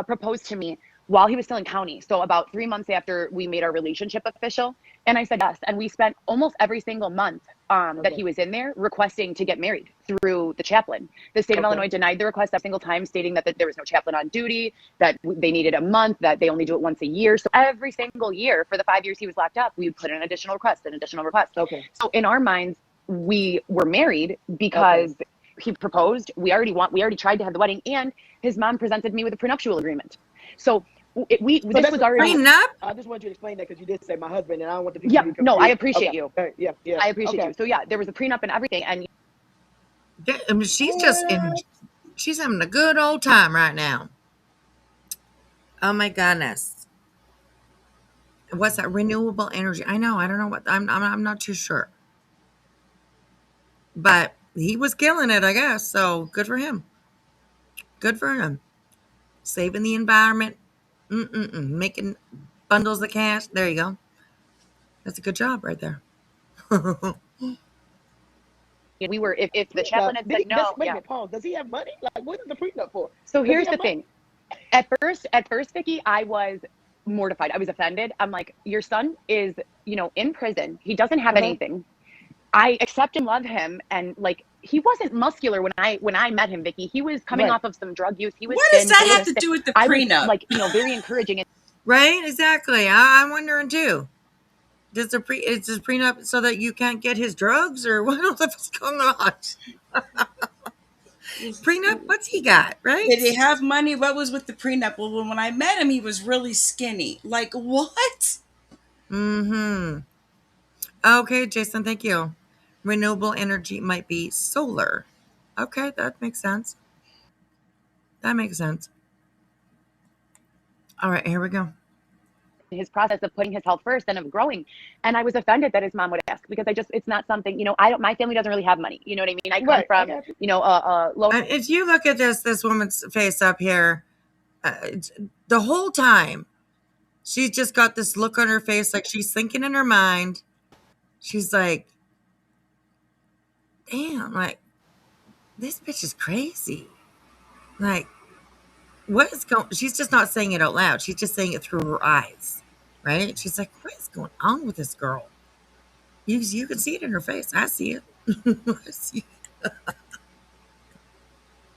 proposed to me while he was still in county. So about 3 months after we made our relationship official. And I said yes. And we spent almost every single month that he was in there requesting to get married through the chaplain. The state of Illinois denied the request every single time, stating that there was no chaplain on duty, that they needed a month, that they only do it once a year. So every single year for the 5 years he was locked up, we would put in an additional request. So in our minds, we were married because he proposed. We already tried to have the wedding, and his mom presented me with a prenuptial agreement. So this was already prenup. I just want you to explain that because you did say my husband, and I don't want the people to be confused. No, I appreciate you. Yeah. I appreciate you. So yeah, there was a prenup and everything, and I mean, she's having a good old time right now. Oh my goodness. What's that? Renewable energy. I know. I don't know what. I'm not too sure. But he was killing it, I guess. So good for him. Good for him. Saving the environment. Making bundles of cash. There you go. That's a good job right there. we were, if the chaplain had said no. Wait a minute, Paul. Does he have money? Like, what is the prenup for? So here's the thing. At first, Vicky, I was mortified. I was offended. I'm like, your son is, you know, in prison. He doesn't have anything. I accept and love him, and like, he wasn't muscular when I met him, Vicky. He was coming off of some drug use. He was. What does that have to do with the prenup? Was, like, you know, very encouraging. Right? Exactly. I'm wondering too. Is this prenup so that you can't get his drugs, or what the fuck's going on? Prenup? What's he got? Right? Did he have money? What was with the prenup? Well, when I met him, he was really skinny. Like, what? Okay, Jason, thank you. Renewable energy might be solar. Okay, that makes sense. All right, here we go. His process of putting his health first and of growing. And I was offended that his mom would ask, because it's not something, you know, my family doesn't really have money. You know what I mean? I come from, you know, low. If you look at this woman's face up here, the whole time she's just got this look on her face, like she's thinking in her mind. She's like, damn, like, this bitch is crazy. Like, what is going, she's just not saying it out loud. She's just saying it through her eyes, right? She's like, what is going on with this girl? You can see it in her face. I see it. I see it.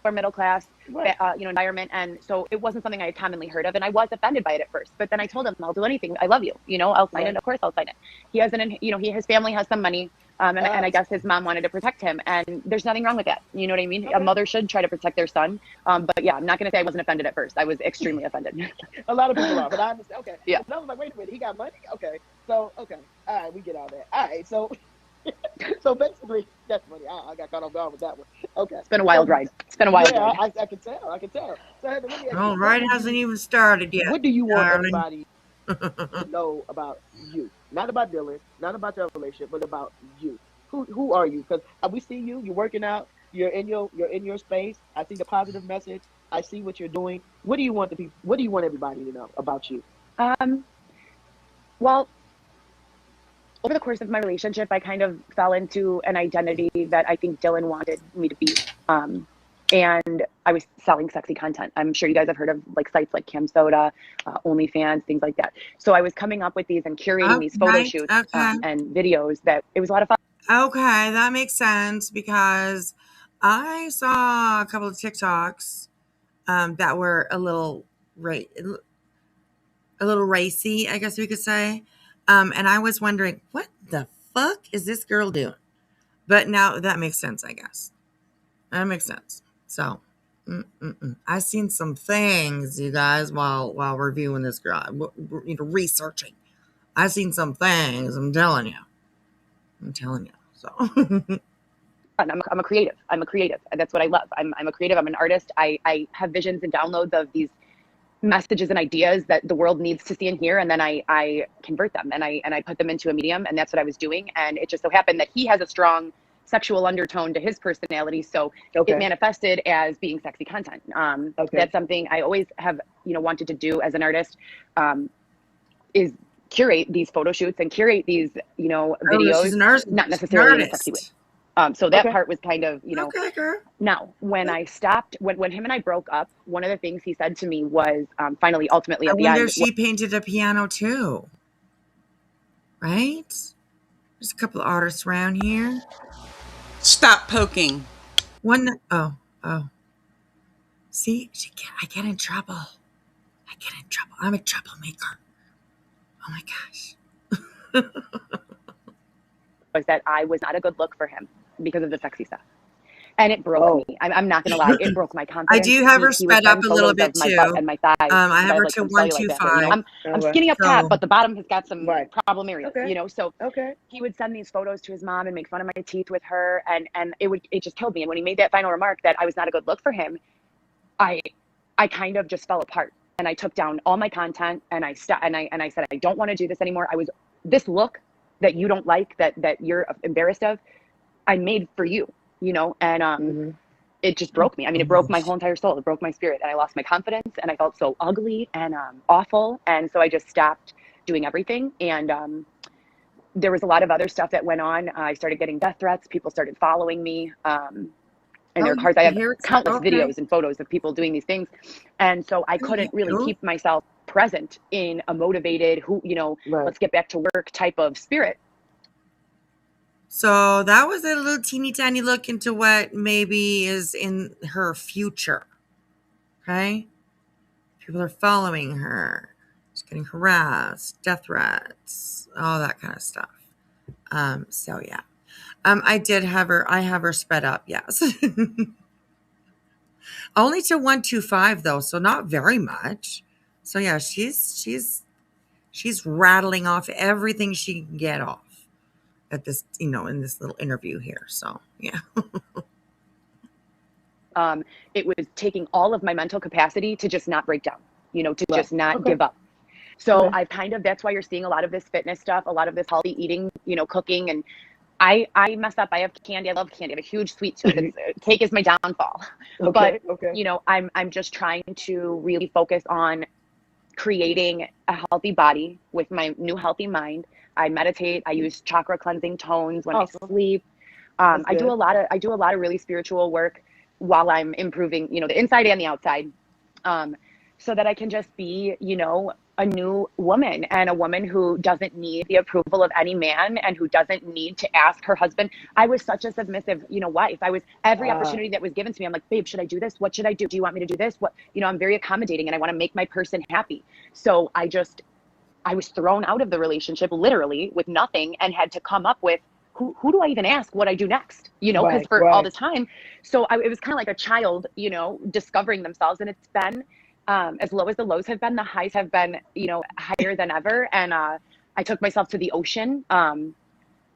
Or middle class, Right. environment, and so it wasn't something I had commonly heard of, and I was offended by it at first. But then I told him, "I'll do anything. I love you. I'll sign it. Of course, I'll sign it." He has his family has some money, and I guess his mom wanted to protect him, and there's nothing wrong with that. You know what I mean? Okay. A mother should try to protect their son. But yeah, I'm not gonna say I wasn't offended at first. I was extremely offended. A lot of people are, but I understand. Okay. Yeah. And I was like, wait a minute, he got money? Okay. So, okay. All right, we get all that. All right, so so basically, that's funny. I got caught off guard with that one. Okay. It's been a wild ride. It's been a wild Yeah, ride. I can tell. I can tell. So, Heather, let me ask you, All right, hasn't even started yet. what do you want darling. everybody to know about you? Not about Dylan, not about your relationship, but about you. Who are you? Because we see you. You're working out. You're in your space. I see the positive message. I see what you're doing. What do you want What do you want everybody to know about you? Well, over the course of my relationship, I kind of fell into an identity that I think Dylan wanted me to be. And I was selling sexy content. I'm sure you guys have heard of like sites like Cam Soda, OnlyFans, things like that. So I was coming up with these and curating these photo shoots and videos that it was a lot of fun. Okay, that makes sense because I saw a couple of TikToks that were a little racy, I guess we could say. And I was wondering, what the fuck is this girl doing? But now that makes sense, I guess. That makes sense. So, I seen some things, you guys, while reviewing this girl, researching. I seen some things. I'm telling you. So, I'm a creative. And that's what I love. I'm a creative. I'm an artist. I have visions and downloads of these messages and ideas that the world needs to see and hear, and then I convert them and I put them into a medium, and that's what I was doing. And it just so happened that he has a strong sexual undertone to his personality, so it manifested as being sexy content. That's something I always have wanted to do as an artist, is curate these photo shoots and curate these videos, not necessarily in a sexy way. So that part was kind of, okay, girl. Now, when I stopped, when him and I broke up, one of the things he said to me was, ultimately I at the wonder end. if she painted a piano too. Right? There's a couple of artists around here. Stop poking. Oh. See, I get in trouble. I'm a troublemaker. Oh my gosh. Was that I was not a good look for him because of the sexy stuff. And it broke me. I'm not going to lie. It broke my confidence. I do have her sped up a little bit my too. butt and my thighs. I have her to 125. I'm skinny up top, but the bottom has got some problem areas, So he would send these photos to his mom and make fun of my teeth with her. And it just killed me. And when he made that final remark that I was not a good look for him, I kind of just fell apart. And I took down all my content and I said, I don't want to do this anymore. This look that you don't like, that you're embarrassed of, I made for you, and it just broke me. I mean, it broke my whole entire soul. It broke my spirit, and I lost my confidence, and I felt so ugly and awful. And so I just stopped doing everything. And there was a lot of other stuff that went on. I started getting death threats. People started following me. And there are cards. I have countless videos and photos of people doing these things. And so I couldn't really keep myself present in a motivated, let's get back to work type of spirit. So that was a little teeny tiny look into what maybe is in her future. Okay? People are following her. She's getting harassed, death threats, all that kind of stuff. So yeah. I have her sped up, yes. Only to 125 though, so not very much. So yeah, she's rattling off everything she can get off at this, in this little interview here. So yeah. It was taking all of my mental capacity to just not break down, to just not give up. So that's why you're seeing a lot of this fitness stuff, a lot of this healthy eating, cooking. And I mess up. I have candy. I love candy. I have a huge sweet tooth. Cake is my downfall. I'm just trying to really focus on creating a healthy body with my new healthy mind. I meditate. I use chakra cleansing tones when I sleep. I do a lot of really spiritual work while I'm improving, the inside and the outside, so that I can just be, a new woman, and a woman who doesn't need the approval of any man, and who doesn't need to ask her husband. I was such a submissive, wife. I was every opportunity that was given to me. I'm like, babe, should I do this? What should I do? Do you want me to do this? What, I'm very accommodating, and I want to make my person happy. So I was thrown out of the relationship literally with nothing, and had to come up with, who do I even ask what I do next? Because for all the time. So it was kind of like a child, discovering themselves. And it's been, as low as the lows have been, the highs have been, higher than ever. And I took myself to the ocean. Dylan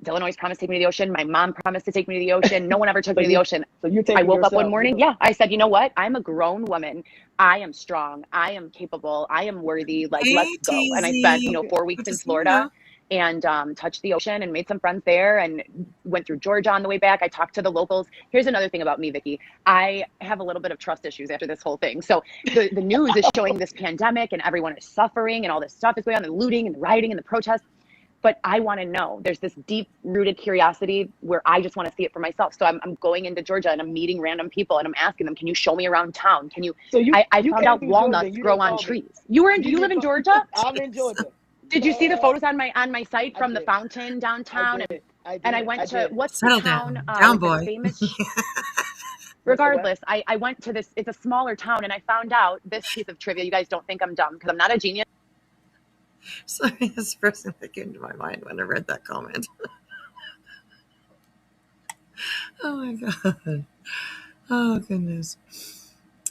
always promised to take me to the ocean. My mom promised to take me to the ocean. No one ever took me to the ocean. So you I woke up one morning. Yeah. I said, you know what? I'm a grown woman. I am strong. I am capable. I am worthy. Like, let's go. And I spent, 4 weeks in Florida, and touched the ocean and made some friends there, and went through Georgia on the way back. I talked to the locals. Here's another thing about me, Vicky. I have a little bit of trust issues after this whole thing. So the news is showing this pandemic, and everyone is suffering, and all this stuff is going on, the looting and the rioting and the protests. But I want to know. There's this deep-rooted curiosity where I just want to see it for myself. So I'm going into Georgia, and I'm meeting random people, and I'm asking them, can you show me around town? Can you? So I found out walnuts grow on trees. You live in Georgia? I'm in Georgia. Did you see the photos on my site from the fountain downtown? I went to what's the town? Down boy. Famous. Regardless, I went to this. It's a smaller town, and I found out this piece of trivia. You guys don't think I'm dumb because I'm not a genius. Sorry, that's the first thing that came to my mind when I read that comment. Oh my God. Oh goodness.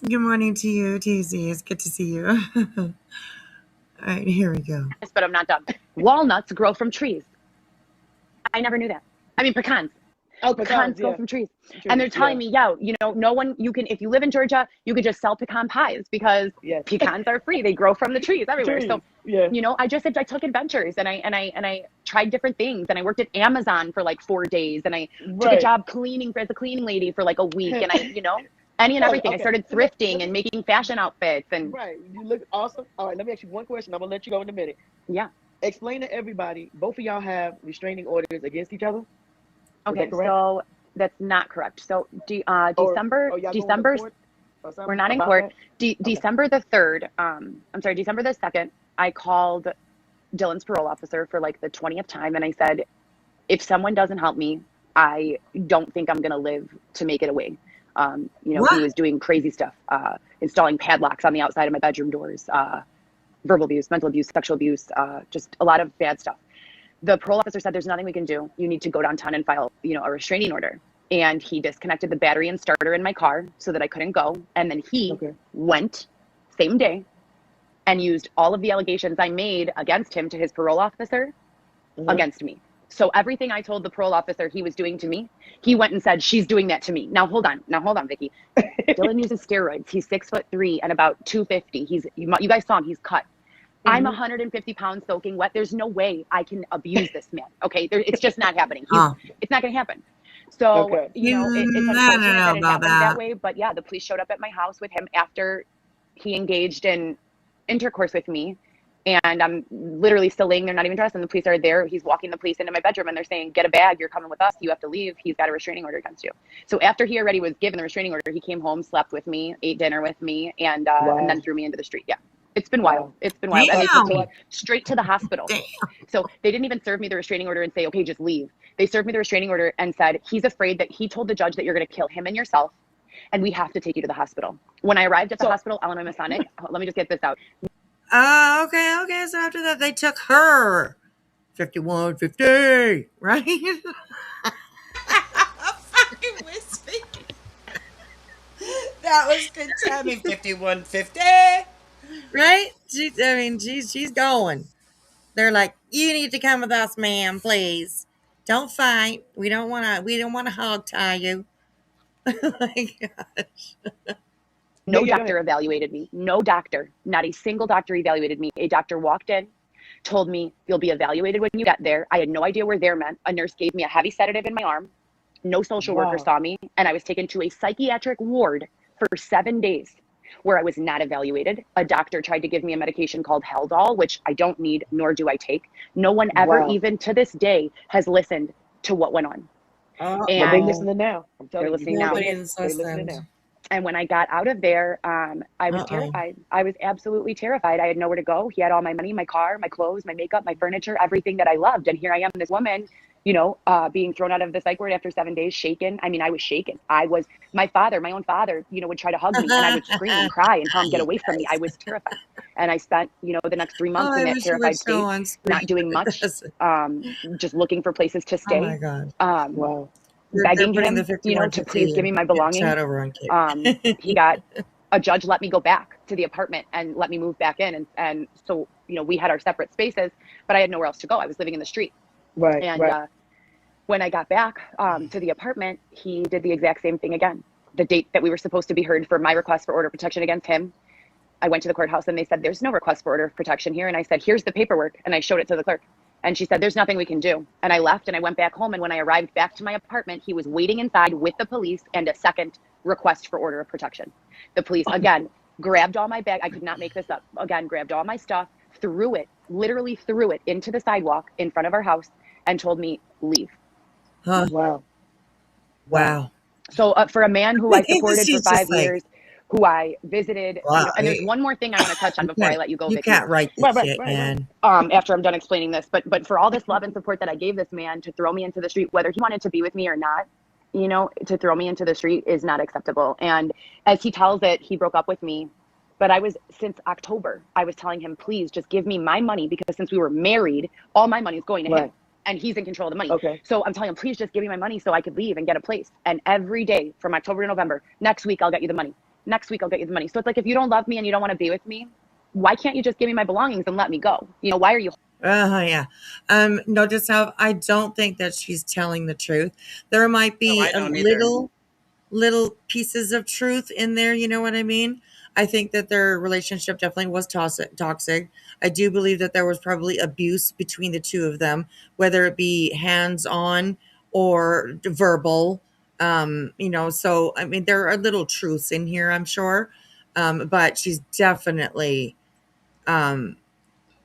Good morning to you, TZ. It's good to see you. All right, here we go. But I'm not dumb. Walnuts grow from trees. I never knew that. I mean, pecans. Oh, pecans grow from trees. And they're telling me, no one, if you live in Georgia, you could just sell pecan pies because pecans are free. They grow from the trees everywhere. So, I took adventures, and I tried different things, and I worked at Amazon for like 4 days, and I took a job as a cleaning lady for like a week, and any and everything. I started thrifting and making fashion outfits. And you look awesome. All right, let me ask you one question. I'm gonna let you go in a minute. Yeah. Explain to everybody. Both of y'all have restraining orders against each other. Okay, so that's not correct. So December, we're not in court. December the 3rd, December the 2nd, I called Dylan's parole officer for like the 20th time, and I said, if someone doesn't help me, I don't think I'm gonna live to make it away. He was doing crazy stuff, installing padlocks on the outside of my bedroom doors, verbal abuse, mental abuse, sexual abuse, just a lot of bad stuff. The parole officer said, there's nothing we can do. You need to go downtown and file, a restraining order. And he disconnected the battery and starter in my car so that I couldn't go. And then he went, same day, and used all of the allegations I made against him to his parole officer against me. So everything I told the parole officer he was doing to me, he went and said, she's doing that to me. Now, hold on, Vicky. Dylan uses steroids. He's 6'3" and about 250. You guys saw him, he's cut. I'm 150 pounds soaking wet. There's no way I can abuse this man. Okay. It's just not happening. It's not going to happen. So, it's unfortunate that it happened that way. But yeah, the police showed up at my house with him after he engaged in intercourse with me. And I'm literally still laying there, not even dressed. And the police are there. He's walking the police into my bedroom, and they're saying, get a bag. You're coming with us. You have to leave. He's got a restraining order against you. So after he already was given the restraining order, he came home, slept with me, ate dinner with me, and then threw me into the street. Yeah. It's been wild. It's been wild. And they took me straight to the hospital. So they didn't even serve me the restraining order and say, okay, just leave. They served me the restraining order and said, he's afraid that he told the judge that you're going to kill him and yourself, and we have to take you to the hospital. When I arrived at the hospital, Illinois Masonic, let me just get this out. Okay. So after that, they took her 5150, right? Fucking whiskey. That was good timing. 5150. Right? She's going. They're like, you need to come with us, ma'am, please. Don't fight. We don't want to hog tie you. Oh my gosh. No doctor evaluated me. No doctor. Not a single doctor evaluated me. A doctor walked in, told me, you'll be evaluated when you get there. I had no idea where there meant. A nurse gave me a heavy sedative in my arm. No social worker saw me. And I was taken to a psychiatric ward for 7 days. where I was not evaluated. A doctor tried to give me a medication called Haldol, which I don't need, nor do I take. No one ever, even to this day, has listened to what went on. Well, they And listening now. I'm they're telling you. listening now. Nobody's They listening listened. now. And when I got out of there, I was terrified. I was absolutely terrified. I had nowhere to go. He had all my money, my car, my clothes, my makeup, my furniture, everything that I loved. And here I am, this woman, you know, being thrown out of the psych ward after 7 days, shaken. I mean, I was shaken. My father, my own father, you know, would try to hug me and I would scream and cry and tell him, get away from me. I was terrified. And I spent, you know, the next 3 months Oh, in I that wish you would terrified show state, on screen. not doing much, just looking for places to Oh stay. my God. Wow. They're Begging putting him, the you know, to please 5150 give me my in belongings. chat over on Kate. He got a judge let me go back to the apartment and let me move back in. And so, you know, we had our separate spaces, but I had nowhere else to go. I was living in the street. Right. And Right. when I got back to the apartment, he did the exact same thing again. The date that we were supposed to be heard for my request for order of protection against him, I went to the courthouse and they said, there's no request for order of protection here. And I said, here's the paperwork. And I showed it to the clerk. And she said, there's nothing we can do. And I left and I went back home. And when I arrived back to my apartment, he was waiting inside with the police and a second request for order of protection. The police, again, grabbed all my bag. I could not make this up. Again, grabbed all my stuff, literally threw it into the sidewalk in front of our house and told me, leave. Huh. Wow. Wow. So for a man who I It was supported for just 5 like, years, who I visited, you wow, know, and there's one more thing I want to touch on before I let you go, you Vicky. can't write this shit, Right. man. After I'm done explaining this, but for all this love and support that I gave this man to throw me into the street, whether he wanted to be with me or not, you know, to throw me into the street is not acceptable. And as he tells it, he broke up with me. But since October, I was telling him, please just give me my money, because since we were married, all my money is going to him. Right. And he's in control of the money. Okay. So I'm telling him, please just give me my money so I could leave and get a place. And every day from October to November, next week, I'll get you the money. Next week, I'll get you the money. So it's like, if you don't love me and you don't want to be with me, why can't you just give me my belongings and let me go? You know, why are you? Yeah. Notice how I don't think that she's telling the truth. There might be I a don't either. little pieces of truth in there. You know what I mean? I think that their relationship definitely was toxic. I do believe that there was probably abuse between the two of them, whether it be hands-on or verbal. You know, so I mean, there are little truths in here, I'm sure. But she's definitely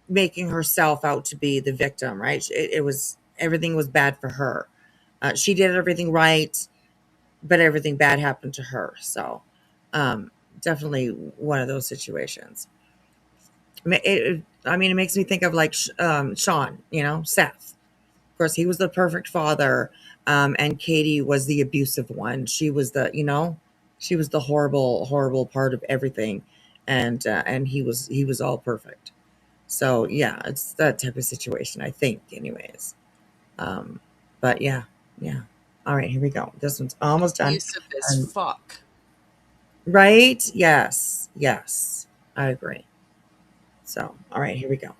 making herself out to be the victim, right? It was, everything was bad for her. She did everything right, but everything bad happened to her. So definitely one of those situations. It makes me think of like Sean, you know, Seth. Of course, he was the perfect father, and Katie was the abusive one. She was the, you know, she was the horrible part of everything, and he was all perfect. So yeah, it's that type of situation, I think, anyways. But yeah. All right, here we go. This one's almost done. Abusive as fuck. Right? Yes, I agree. So, all right, here we go.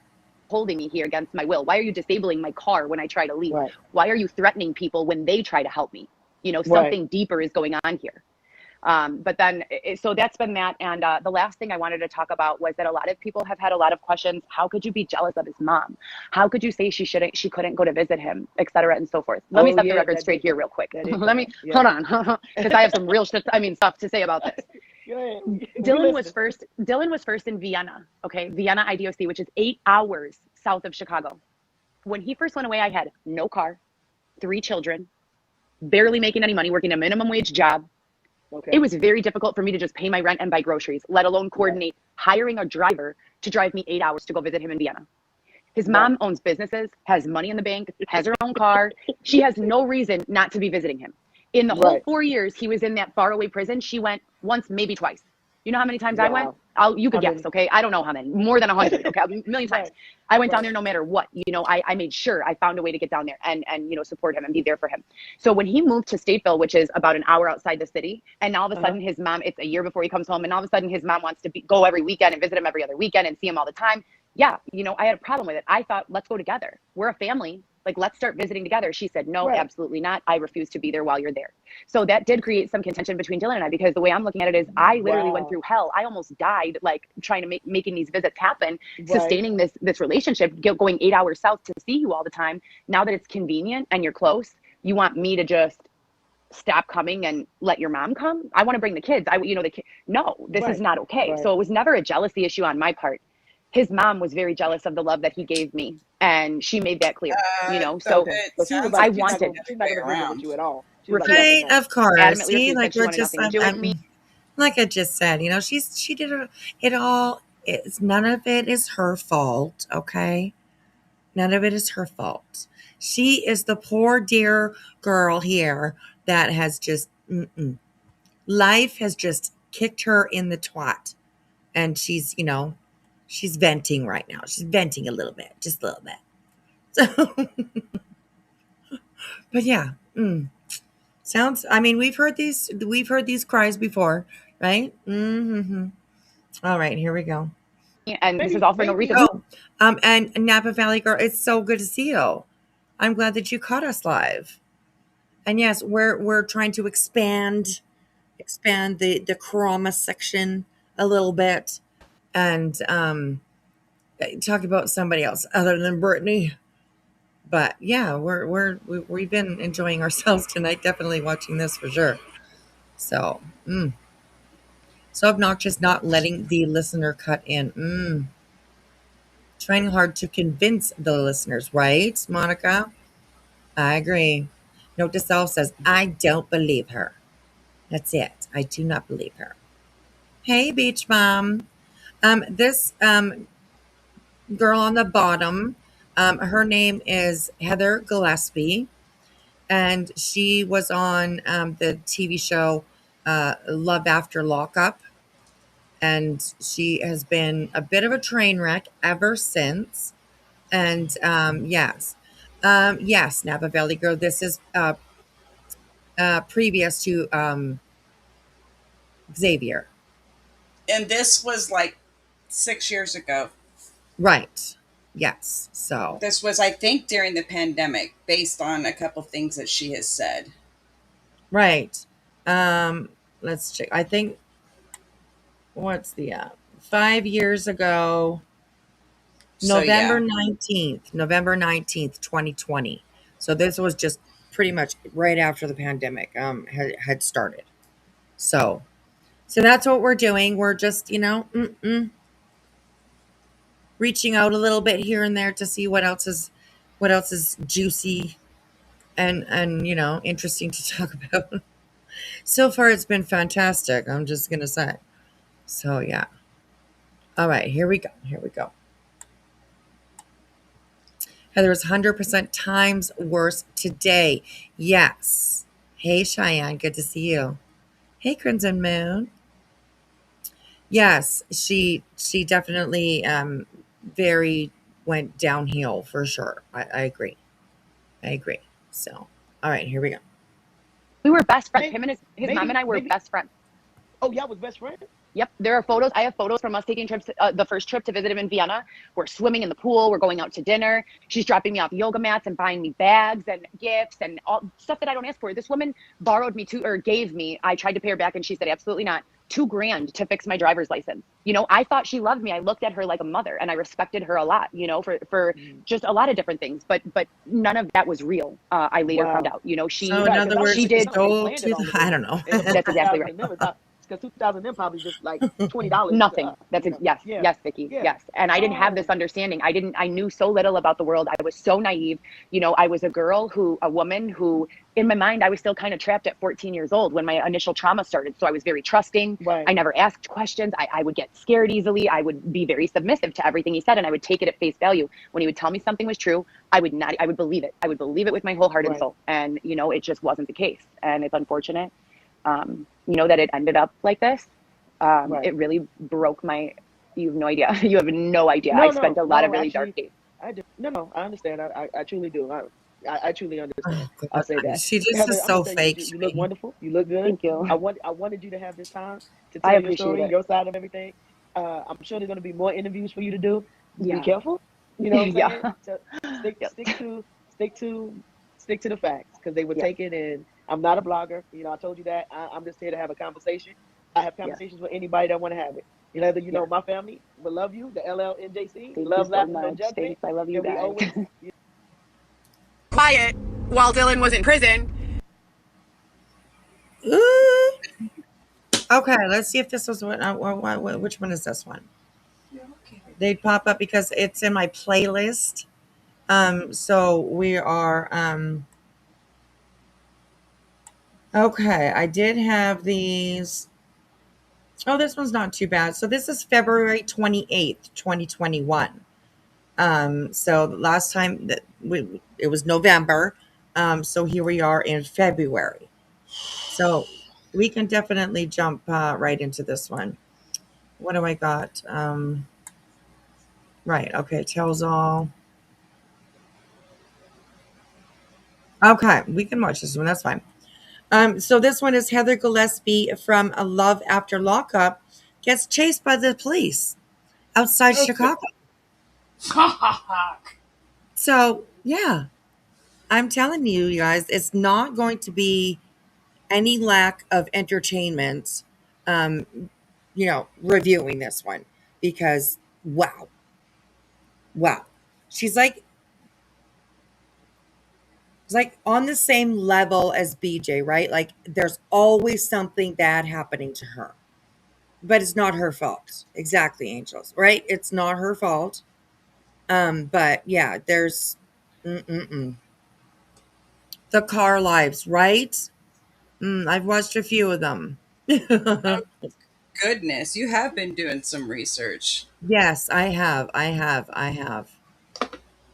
Holding me here against my will? Why are you disabling my car when I try to leave? Right. Why are you threatening people when they try to help me? You know, Right. something deeper is going on here. But then, so that's been that. And the last thing I wanted to talk about was that a lot of people have had a lot of questions. How could you be jealous of his mom? How could you say she couldn't go to visit him, et cetera, and so forth? Let me set the record straight here real quick. Let me, hold on, because I have some real stuff to say about this. Dylan was first in Vienna, okay? Vienna IDOC, which is 8 hours south of Chicago. When he first went away, I had no car, 3 children, barely making any money, working a minimum wage job. Okay. It was very difficult for me to just pay my rent and buy groceries, let alone coordinate hiring a driver to drive me 8 hours to go visit him in Vienna. His mom owns businesses, has money in the bank, has her own car. She has no reason not to be visiting him. In the whole 4 years he was in that faraway prison, she went once, maybe twice. You know how many times I went? You could guess, okay? I don't know how many. More than 100, okay? A million times. I went down there no matter what. You know, I made sure I found a way to get down there and you know, support him and be there for him. So when he moved to Stateville, which is about an hour outside the city, and all of a sudden his mom, it's a year before he comes home, and all of a sudden his mom wants to go every weekend and visit him every other weekend and see him all the time. Yeah, you know, I had a problem with it. I thought, let's go together. We're a family. Like, let's start visiting together. She said, no, absolutely not. I refuse to be there while you're there. So that did create some contention between Dylan and I, because the way I'm looking at it is I literally went through hell. I almost died, like, trying to making these visits happen, sustaining this relationship, going 8 hours south to see you all the time. Now that it's convenient and you're close, you want me to just stop coming and let your mom come. I want to bring the kids. The kid. No, this is Right. not okay. Right. So it was never a jealousy issue on my part. His mom was very jealous of the love that he gave me, and she made that clear. So So Okay. it So she was sounds like, I like she's not it's gonna, wanted, the she's other not way gonna visit with around. you at all. She was like, refused, Right, no. of course. adamantly See, refused, like said she we're wanted just, nothing to do with me. like I just said, she did it all. It's none of it is her fault. Okay, none of it is her fault. She is the poor dear girl here that has just life has just kicked her in the twat, and she's venting right now. She's venting a little bit, just a little bit. So, but yeah, sounds. I mean, we've heard these cries before, right? Mm-hmm. All right, here we go. And this is all for no reason. Oh, and Napa Valley girl, it's so good to see you. I'm glad that you caught us live. And yes, we're trying to expand the Crama section a little bit, and talk about somebody else other than Brittany. But yeah, we've been enjoying ourselves tonight. Definitely watching this for sure. So, so obnoxious, not letting the listener cut in. Trying hard to convince the listeners, right, Monica? I agree. Note to self says, I don't believe her. That's it. I do not believe her. Hey, Beach Mom. This girl on the bottom, her name is Heather Gillespie, and she was on the TV show Love After Lockup, and she has been a bit of a train wreck ever since. And yes, Napa Valley Girl. This is previous to Xavier. And this was like 6 years ago. Right. Yes. So This was, I think, during the pandemic, based on a couple things that she has said. right. Let's check. I think what's the 5 years ago, So November yeah, 19th, 2020. So this was just pretty much right after the pandemic had started. So that's what we're doing. We're just, reaching out a little bit here and there to see what else is juicy and interesting to talk about. So far it's been fantastic, I'm just gonna say. So yeah. All right, here we go. Heather is 100% times worse today. Yes. Hey Cheyenne, good to see you. Hey Crimson Moon. Yes, she definitely very went downhill for sure. I agree. So, all right, here we go. We were best friends. Maybe, Him and his mom and I were maybe. best friends. Oh, y'all was best friends? Yep, there are photos. I have photos from us taking trips. The first trip to visit him in Vienna. We're swimming in the pool. We're going out to dinner. She's dropping me off yoga mats and buying me bags and gifts and all stuff that I don't ask for. This woman borrowed me gave me. I tried to pay her back, and she said absolutely not. $2,000 to fix my driver's license. I thought she loved me. I looked at her like a mother, and I respected her a lot. For just a lot of different things. But none of that was real. I later found out. She So in other words, she did. go to the, I don't know. That's exactly right. Because 2,000 them probably just like $20. Nothing. That's yes, Yeah. yes, Vicky, Yeah. yes. And I didn't have this understanding. I knew so little about the world. I was so naive. I was a woman who, in my mind, I was still kind of trapped at 14 years old when my initial trauma started. So I was very trusting. Right. I never asked questions. I would get scared easily. I would be very submissive to everything he said, and I would take it at face value. When he would tell me something was true, I would believe it. I would believe it with my whole heart and soul. And it just wasn't the case. And it's unfortunate, that it ended up like this. It really broke my. You have no idea. You have no idea. I spent a lot of really dark days. I do. No, I understand. I truly do. I truly understand. Oh, I'll say that. She just Heather, is I'm so gonna say fake. you look wonderful. You look good. Thank you. I wanted you to have this time to I tell your appreciate story, it. your side of everything. I'm sure there's going to be more interviews for you to do. Yeah. Be careful. You know what I'm saying? Yeah. So stick to the facts, because they would take it. And I'm not a blogger. I told you that. I'm just here to have a conversation. I have conversations with anybody that want to have it. Know my family will love you. The LLNJC. Thank Love, you so laughter, no much. judgment. Thanks. I love you And we guys. always, Quiet while Dylan was in prison. Ooh. Okay, let's see if this was which one is this one? They'd pop up because it's in my playlist. So we are okay. I did have these. Oh, this one's not too bad. So this is February 28th, 2021. So the last time that it was November. So here we are in February. So we can definitely jump right into this one. What do I got? Right. Okay. Tells all. Okay. We can watch this one. That's fine. So this one is Heather Gillespie from A Love After Lockup gets chased by the police outside Chicago. So yeah, I'm telling you guys, it's not going to be any lack of entertainment, um, reviewing this one because wow. She's like, it's like on the same level as BJ, right? Like there's always something bad happening to her, but it's not her fault. Exactly, angels, right? It's not her fault. But yeah, there's the car lives, right? I've watched a few of them. Oh, goodness, you have been doing some research. Yes, I have.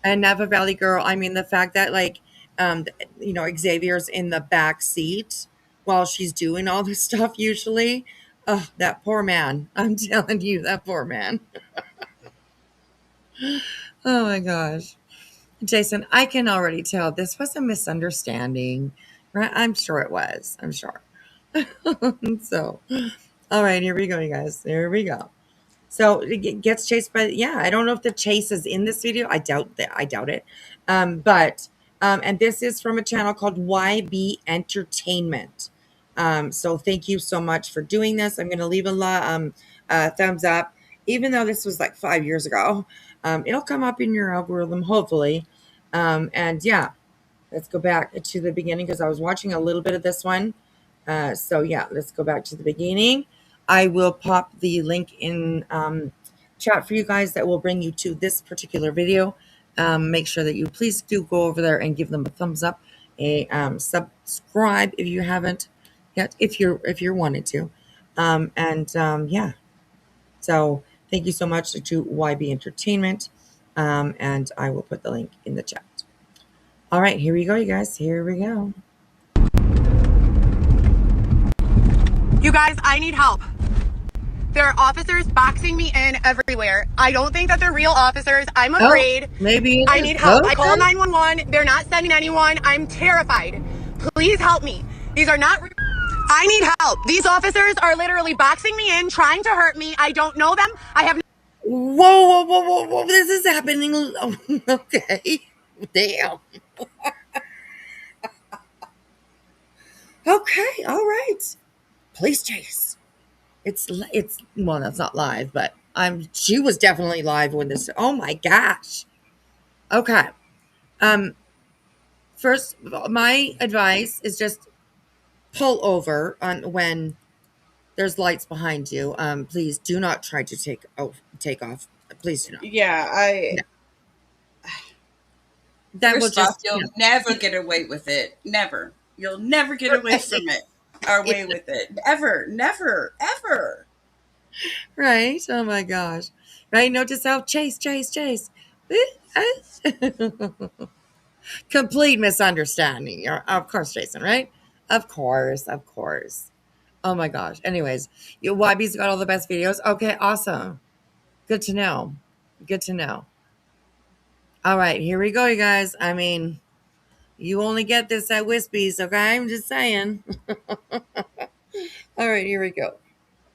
And Napa Valley Girl, I mean, the fact that, like, Xavier's in the back seat while she's doing all this stuff, usually. Oh, that poor man. I'm telling you, that poor man. Oh my gosh. Jason, I can already tell this was a misunderstanding, right? I'm sure it was. I'm sure. So, all right, here we go, you guys. Here we go. So it gets chased by, yeah, I don't know if the chase is in this video. I doubt that. I doubt it. And this is from a channel called YB Entertainment. So thank you so much for doing this. I'm going to leave a thumbs up, even though this was like 5 years ago. It'll come up in your algorithm, hopefully. And yeah, let's go back to the beginning because I was watching a little bit of this one. So yeah, let's go back to the beginning. I will pop the link in chat for you guys that will bring you to this particular video. Make sure that you please do go over there and give them a thumbs up, a subscribe if you haven't yet, if you're wanted to, yeah. So thank you so much to YB Entertainment, and I will put the link in the chat. All right, here we go, you guys. Here we go. You guys, I need help. There are officers boxing me in everywhere. I don't think that they're real officers. I'm afraid. Maybe I need help. Okay. I call 911. They're not sending anyone. I'm terrified. Please help me. These are not. I need help. These officers are literally boxing me in, trying to hurt me. I don't know them. I have. Whoa. This is happening. Okay. Damn. Okay. All right. Police chase. It's well, that's not live, but she was definitely live when this. Oh my gosh. Okay. First, my advice is just pull over on when there's lights behind you. Please do not try to take off. Please do not. Yeah, That will first off, just you'll never get away with it. Never. You'll never get away from it. Or away with it. Ever. Never. Ever. right. Oh my gosh. Right. Note to self: chase. Complete misunderstanding. Of course, Jason. Right. Of course. Oh my gosh. Anyways, YB's got all the best videos. Okay. Awesome. Good to know. All right. Here we go, you guys. I mean, you only get this at Wispy's, okay? I'm just saying. All right, here we go.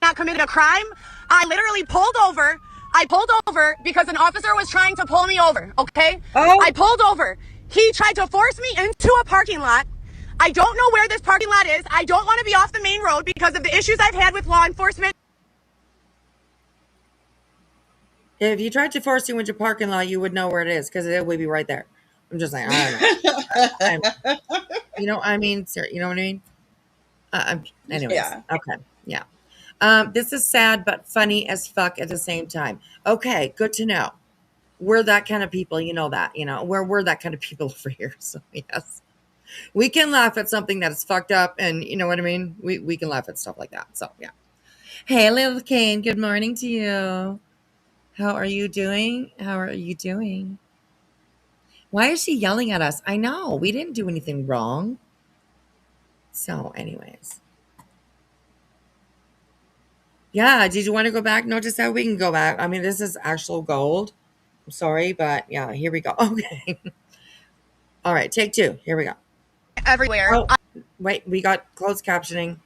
Not committed a crime. I literally pulled over. I pulled over because an officer was trying to pull me over, okay? Oh. I pulled over. He tried to force me into a parking lot. I don't know where this parking lot is. I don't want to be off the main road because of the issues I've had with law enforcement. If you tried to force you into a parking lot, you would know where it is because it would be right there. I'm just saying. I don't know. You know what I mean? You know what I mean? Anyways, Yeah. okay, yeah. This is sad but funny as fuck at the same time. Okay, good to know. We're that kind of people, you know that, we're that kind of people over here. So yes, we can laugh at something that is fucked up, and you know what I mean. We can laugh at stuff like that. So yeah. Hey, little Kane. Good morning to you. How are you doing? How are you doing? Why is she yelling at us? I know we didn't do anything wrong. So, anyways. Yeah, did you want to go back? No, just that we can go back. I mean, this is actual gold. I'm sorry, but yeah, here we go. Okay. All right, take two. Here we go. Everywhere. Oh, wait, we got closed captioning.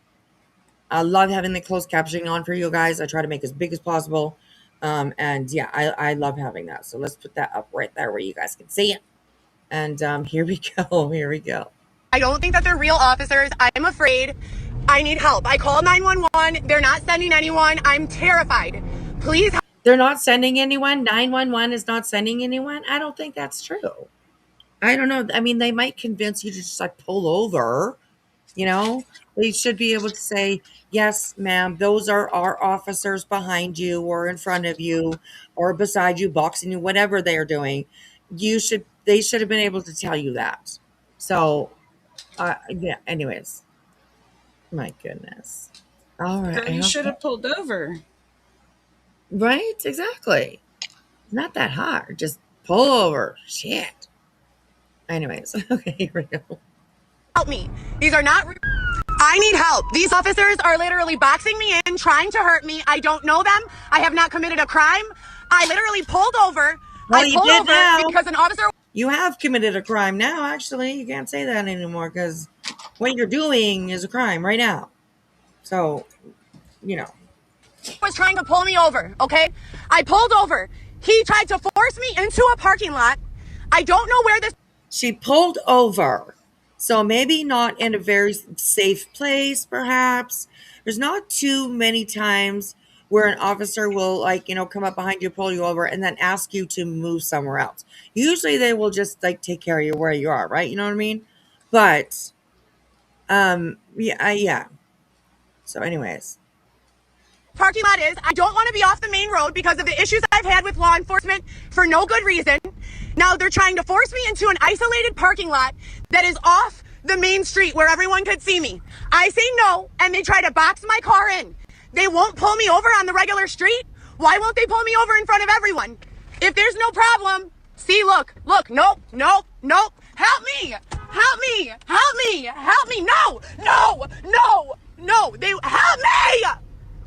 I love having the closed captioning on for you guys. I try to make as big as possible. And yeah, I love having that. So let's put that up right there where you guys can see it. And here we go. Here we go. I don't think that they're real officers. I'm afraid. I need help. I called 911. They're not sending anyone. I'm terrified. Please help. They're not sending anyone. 911 is not sending anyone. I don't think that's true. I don't know. I mean, they might convince you to just like pull over. They should be able to say, yes, ma'am, those are our officers behind you or in front of you or beside you, boxing you, whatever they're doing. They should have been able to tell you that. So, yeah, anyways. My goodness. All right. Girl, you should have pulled over. Right? Exactly. Not that hard. Just pull over. Shit. Anyways. Okay, here we go. Help me. These are not. I need help. These officers are literally boxing me in, trying to hurt me. I don't know them. I have not committed a crime. I literally pulled over. Well, I pulled over now. because an officer. You have committed a crime now, actually. You can't say that anymore because what you're doing is a crime right now. So, was trying to pull me over, okay? I pulled over. He tried to force me into a parking lot. I don't know where this. She pulled over. So maybe not in a very safe place, perhaps. There's not too many times where an officer will come up behind you, pull you over, and then ask you to move somewhere else. Usually they will just take care of you where you are, right? You know what I mean? But, yeah. So anyways. Parking lot is. I don't want to be off the main road because of the issues I've had with law enforcement for no good reason. Now they're trying to force me into an isolated parking lot that is off the main street where everyone could see me. I say no, and they try to box my car in. They won't pull me over on the regular street. Why won't they pull me over in front of everyone? If there's no problem, see, look, nope. Help me, no, they help me.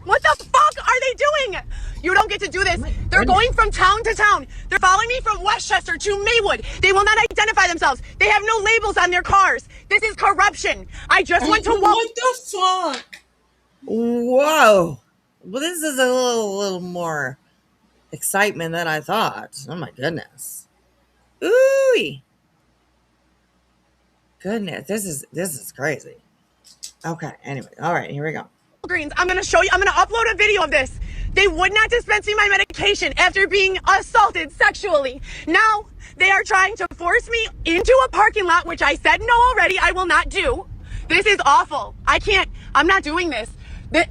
What the fuck are they doing? You don't get to do this. They're going from town to town. They're following me from Westchester to Maywood. They will not identify themselves. They have no labels on their cars. This is corruption. I just went to What the fuck? Whoa. Well, this is a little more excitement than I thought. Oh my goodness. Ooh. Goodness, this is crazy. Okay, anyway. All right, here we go. Greens. I'm going to show you. I'm going to upload a video of this. They would not dispense me my medication after being assaulted sexually. Now they are trying to force me into a parking lot, which I said no already. I will not do. This is awful. I'm not doing this.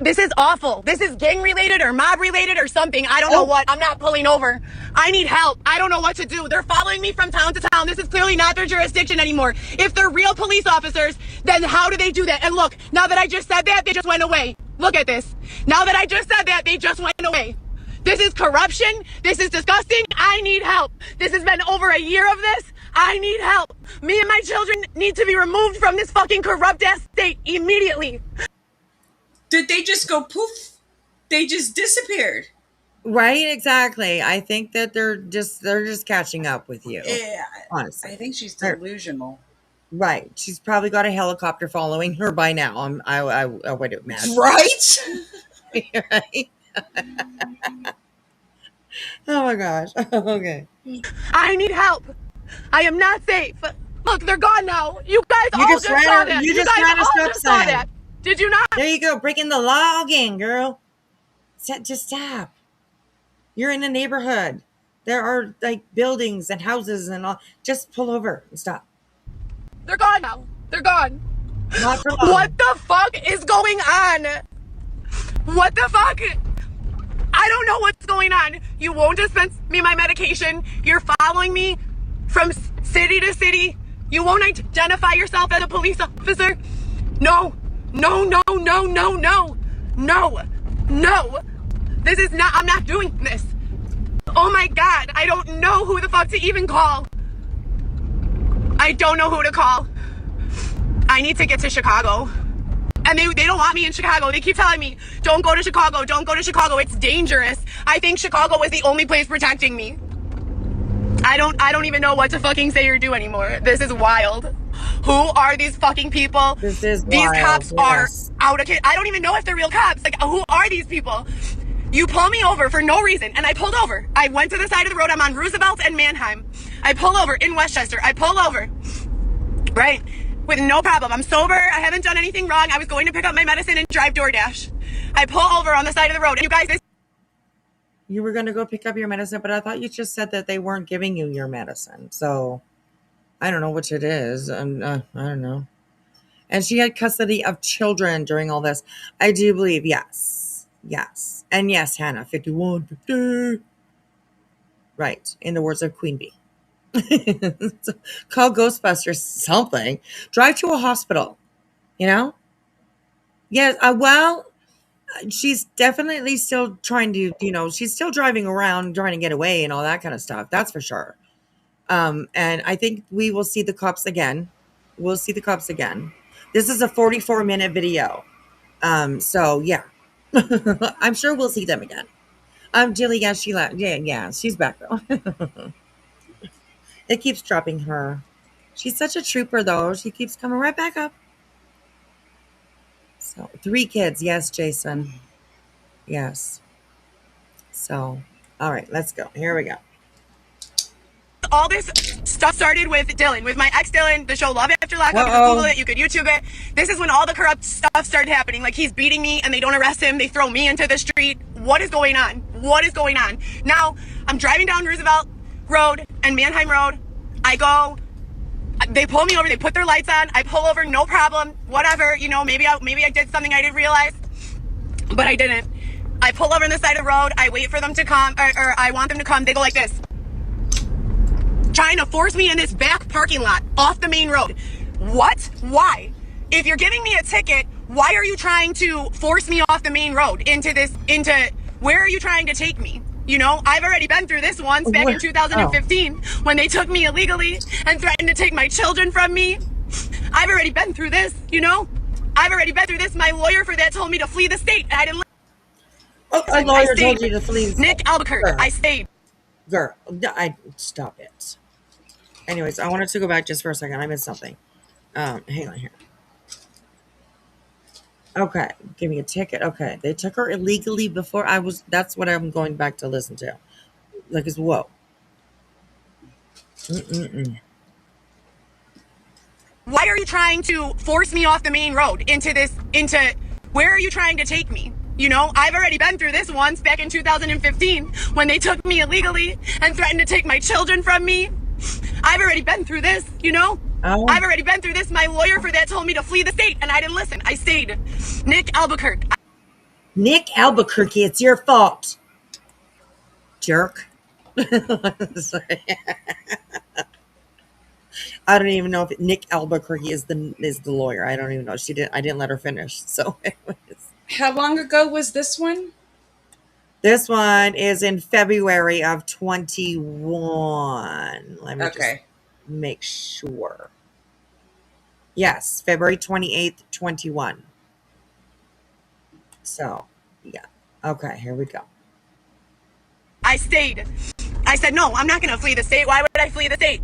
This is awful. This is gang related or mob related or something. I don't know what. I'm not pulling over. I need help. I don't know what to do. They're following me from town to town. This is clearly not their jurisdiction anymore. If they're real police officers, then how do they do that? And look, now that I just said that, they just went away. Look at this. Now that I just said that, they just went away. This is corruption. This is disgusting. I need help. This has been over a year of this. I need help. Me and my children need to be removed from this fucking corrupt ass state immediately. Did they just go poof? They just disappeared. Right, exactly. I think that they're just catching up with you. Yeah, honestly. I think she's delusional. Right. She's probably got a helicopter following her by now. I would imagine. Right? Right? Oh my gosh. Okay. I need help. I am not safe. Look, they're gone now. You guys all just saw that. You just ran a stop sign. That. Did you not? There you go. Breaking the law again, girl. Just stop. You're in a neighborhood. There are buildings and houses and all. Just pull over and stop. They're gone now. They're gone. Not for long. What the fuck is going on? What the fuck? I don't know what's going on. You won't dispense me my medication. You're following me from city to city. You won't identify yourself as a police officer. No. This is not, I'm not doing this. Oh my God, I don't know who the fuck to even call. I don't know who to call. I need to get to Chicago. And they don't want me in Chicago. They keep telling me, don't go to Chicago, don't go to Chicago. It's dangerous. I think Chicago is the only place protecting me. I don't even know what to fucking say or do anymore. This is wild. Who are these fucking people? This is These wild, cops yes. are out of kid. I don't even know if they're real cops. Like, who are these people? You pull me over for no reason, and I pulled over. I went to the side of the road. I'm on Roosevelt and Manheim. I pull over in Westchester. I pull over, right? With no problem. I'm sober. I haven't done anything wrong. I was going to pick up my medicine and drive DoorDash. I pull over on the side of the road. And you guys, You were going to go pick up your medicine, but I thought you just said that they weren't giving you your medicine. So I don't know which it is. I don't know. And she had custody of children during all this. I do believe, yes. Yes. And yes, Hannah, 5150. Right. In the words of Queen Bee. So, call Ghostbusters something. Drive to a hospital. You know? Yes. Well, she's definitely still trying to, she's still driving around trying to get away and all that kind of stuff. That's for sure. And I think we will see the cops again. We'll see the cops again. This is a 44-minute video. So yeah, I'm sure we'll see them again. Jilly, yeah, she's back though. It keeps dropping her. She's such a trooper though. She keeps coming right back up. So 3 kids. Yes, Jason. Yes. So, all right, let's go. Here we go. all this stuff started with Dylan, with my ex Dylan, the show Love After Lockup. You could Google it, you could YouTube it. This is when all the corrupt stuff started happening. Like, he's beating me and they don't arrest him. They throw me into the street. What is going on? What is going on? Now, I'm driving down Roosevelt Road and Manheim Road. I go, they pull me over, they put their lights on. I pull over, no problem, whatever. You know, maybe I did something I didn't realize, but I didn't. I pull over on the side of the road. I wait for them to come, or I want them to come. They go like this, trying to force me in this back parking lot off the main road. What? Why? If you're giving me a ticket, why are you trying to force me off the main road into where are you trying to take me? You know, I've already been through this once back in 2015 when they took me illegally and threatened to take my children from me. I've already been through this, you know? I've already been through this. My lawyer for that told me to flee the state, and I didn't A lawyer told you to flee. Nick Albuquerque, I stayed. Girl, stop it. Anyways, I wanted to go back just for a second. I missed something. Hang on here. Okay, give me a ticket. Okay, they took her illegally before that's what I'm going back to listen to. Like, it's whoa. Why are you trying to force me off the main road into where are you trying to take me? You know, I've already been through this once back in 2015 when they took me illegally and threatened to take my children from me. I've already been through this, you know? I've already been through this. My lawyer for that told me to flee the state, and I didn't listen. I stayed. Nick Albuquerque. Nick Albuquerque, it's your fault. Jerk. Sorry. I don't even know if Nick Albuquerque is the lawyer. I don't even know. I didn't let her finish. So anyways. How long ago was this one? This one is in February of 21. Let me just make sure. Yes, February 28th, 21. So, yeah. Okay, here we go. I stayed. I said, no, I'm not going to flee the state. Why would I flee the state?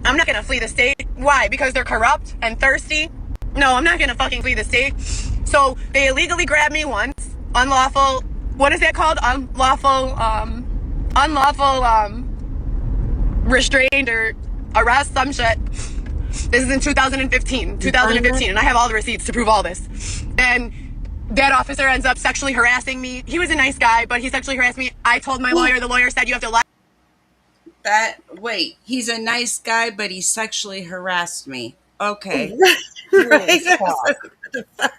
I'm not going to flee the state. Why? Because they're corrupt and thirsty? No, I'm not going to fucking flee the state. So they illegally grabbed me once. Unlawful, what is that called? Unlawful restrained or arrest, some shit. This is in 2015, and I have all the receipts to prove all this. And that officer ends up sexually harassing me. He was a nice guy, but he sexually harassed me. I told my lawyer, the lawyer said you have to lie. Wait, he's a nice guy, but he sexually harassed me. Okay. Real Right? talk. What the fuck?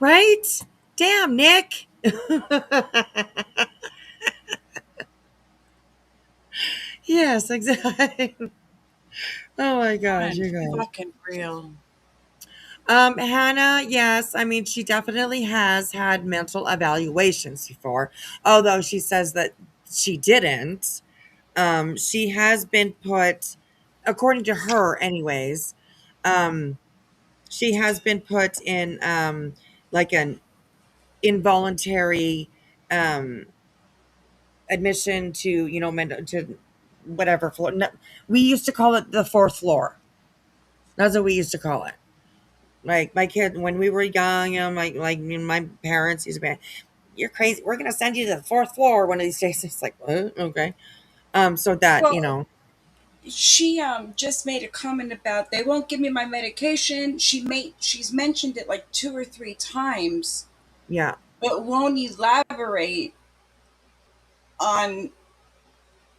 Right? Damn, Nick. Yes, exactly. Oh my gosh, you guys. Fucking real. Hannah, yes, I mean, she definitely has had mental evaluations before, although she says that she didn't. She has been put, according to her, anyways, um, she has been put in like an involuntary um, admission to, to whatever floor. No, we used to call it the fourth floor. That's what we used to call it. Like my kid, when we were young, my parents used to be, "You're crazy. We're gonna send you to the fourth floor one of these days." It's like, okay. So that Well, she just made a comment about they won't give me my medication. She's mentioned it like 2 or 3 times, yeah, but won't elaborate on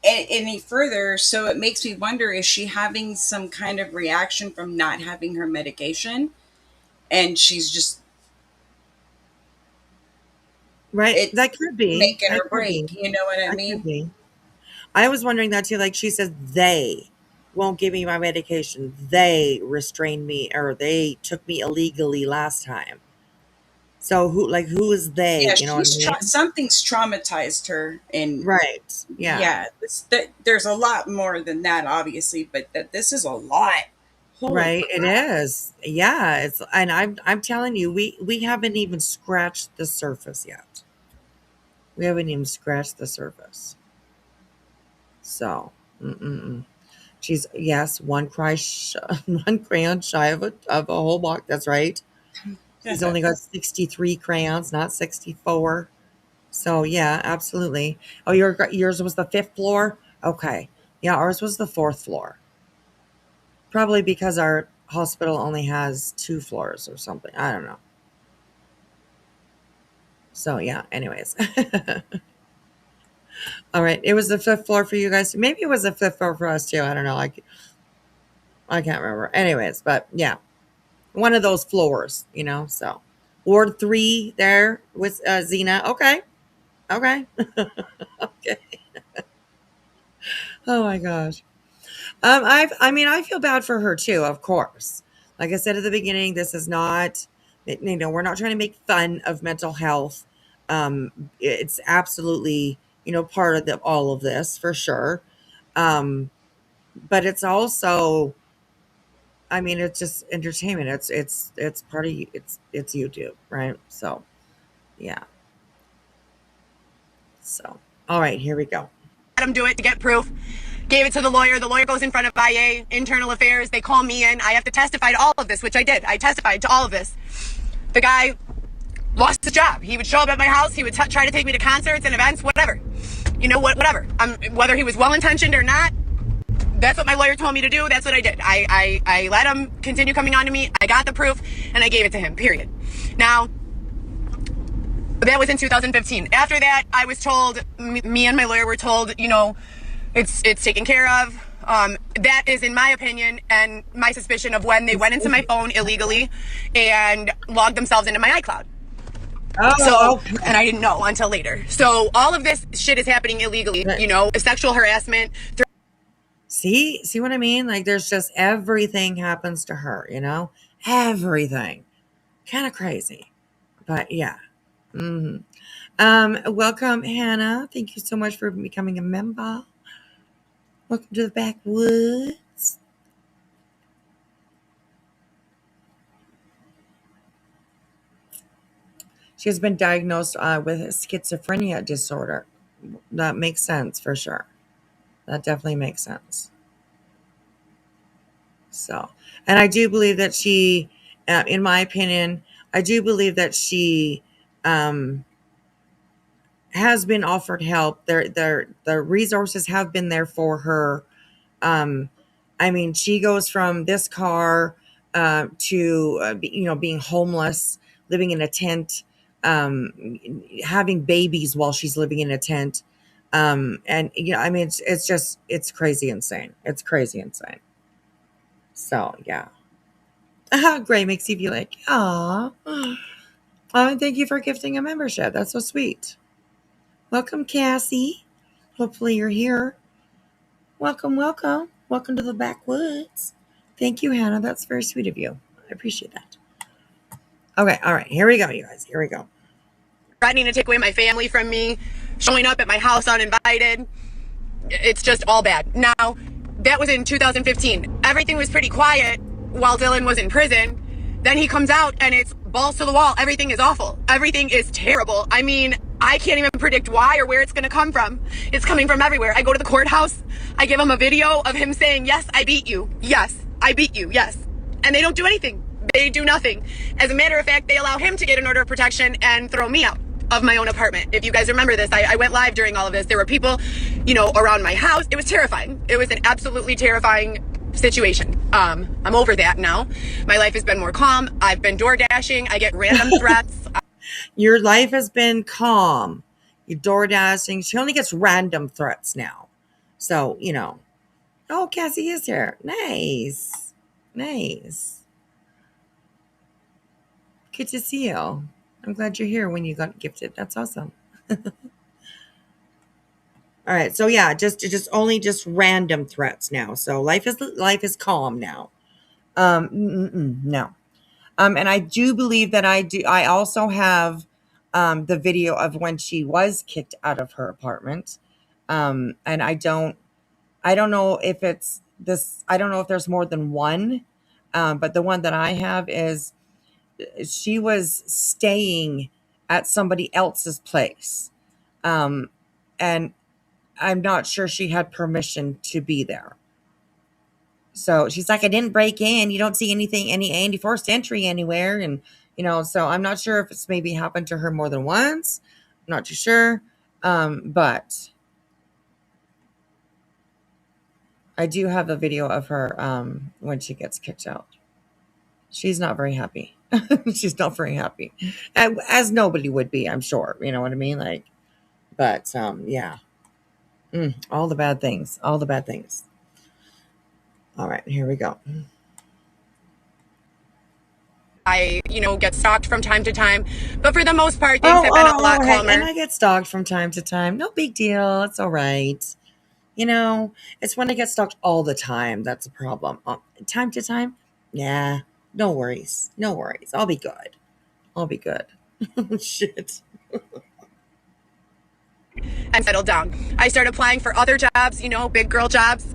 any further. So it makes me wonder: is she having some kind of reaction from not having her medication, and she's just right. it's That could be. making That her could break? be. You know what I That could mean? be. I was wondering that too. Like she says, they won't give me my medication. They restrained me, or they took me illegally last time. So who is they? Yeah, You know what I mean? something's traumatized her, and Right. Yeah. yeah, there's a lot more than that, obviously, but that this is a lot. Holy Right. It crap! is. Yeah. And I'm telling you, we haven't even scratched the surface yet. We haven't even scratched the surface. So, mm-mm-mm. She's yes, one crayon shy of a whole box. That's right. She's only got 63 crayons, not 64. So yeah, absolutely. Oh, yours was the fifth floor. Okay, yeah, ours was the fourth floor. Probably because our hospital only has 2 floors or something. I don't know. So yeah. Anyways, all right. It was the fifth floor for you guys. Maybe it was the fifth floor for us too. I don't know. I can't remember. Anyways, but yeah, one of those floors. So Ward 3 there with Xena. Okay. Okay. Okay. Oh my gosh. I feel bad for her too, of course. Like I said at the beginning, this is not, we're not trying to make fun of mental health. It's absolutely, part of all of this for sure. Um, but it's also, it's just entertainment. It's part of it's YouTube, right? So yeah. So all right, here we go. Let him do it to get proof. Gave it to the lawyer. The lawyer goes in front of IA, internal affairs. They call me in. I have to testify to all of this, which I did. I testified to all of this. The guy lost his job. He would show up at my house. He would try to take me to concerts and events, whatever. Whatever. Whether he was well-intentioned or not, that's what my lawyer told me to do. That's what I did. I let him continue coming on to me. I got the proof, and I gave it to him, period. Now, that was in 2015. After that, I was told, me and my lawyer were told, it's taken care of. That is, in my opinion, and my suspicion of when they went into my phone illegally and logged themselves into my iCloud. And I didn't know until later. So all of this shit is happening illegally, sexual harassment. See what I mean? Like there's just everything happens to her, everything. Kind of crazy, but yeah. Welcome, Hannah. Thank you so much for becoming a member. Welcome to the backwoods. She has been diagnosed with schizophrenia disorder. That makes sense for sure. That definitely makes sense. So, and I do believe that she, in my opinion, I do believe that she has been offered help. The resources have been there for her. She goes from this car to being homeless, living in a tent, having babies while she's living in a tent, and it's crazy insane. It's crazy insane. So yeah. Gray makes you feel like, aw. And thank you for gifting a membership. That's so sweet. Welcome, Cassie. Hopefully you're here. Welcome, welcome. Welcome to the backwoods. Thank you, Hannah. That's very sweet of you. I appreciate that. Okay, all right. Here we go, you guys. Here we go. Threatening to take away my family from me, showing up at my house uninvited. It's just all bad. Now, that was in 2015. Everything was pretty quiet while Dylan was in prison. Then he comes out and it's balls to the wall. Everything is awful. Everything is terrible. I mean, I can't even predict why or where it's going to come from. It's coming from everywhere. I go to the courthouse. I give him a video of him saying, yes, I beat you. Yes, I beat you. Yes. And they don't do anything. They do nothing. As a matter of fact, they allow him to get an order of protection and throw me out of my own apartment. If you guys remember this, I went live during all of this. There were people, around my house. It was terrifying. It was an absolutely terrifying situation. I'm over that now. My life has been more calm. I've been door dashing. I get random threats. Your life has been calm. You're door dashing. She only gets random threats now. So, Oh, Cassie is here. Nice. Nice. Good to see you. I'm glad you're here when you got gifted. That's awesome. All right. So yeah, just random threats now. So life is calm now. No. And I do believe that I also have the video of when she was kicked out of her apartment. And I don't know if it's this, I don't know if there's more than one. But the one that I have is she was staying at somebody else's place. And I'm not sure she had permission to be there. So she's like, I didn't break in. You don't see anything, any forced entry anywhere. And, so I'm not sure if it's maybe happened to her more than once. I'm not too sure. But I do have a video of her when she gets kicked out. She's not very happy. She's not very happy. As nobody would be, I'm sure. You know what I mean? But yeah. All the bad things. All the bad things. All right, here we go. I, get stalked from time to time. But for the most part, things have been a lot calmer. And I get stalked from time to time. No big deal. It's all right. It's when I get stalked all the time. That's a problem. Time to time? Yeah. No worries. No worries. I'll be good. I'll be good. Shit. And settled down. I started applying for other jobs, big girl jobs.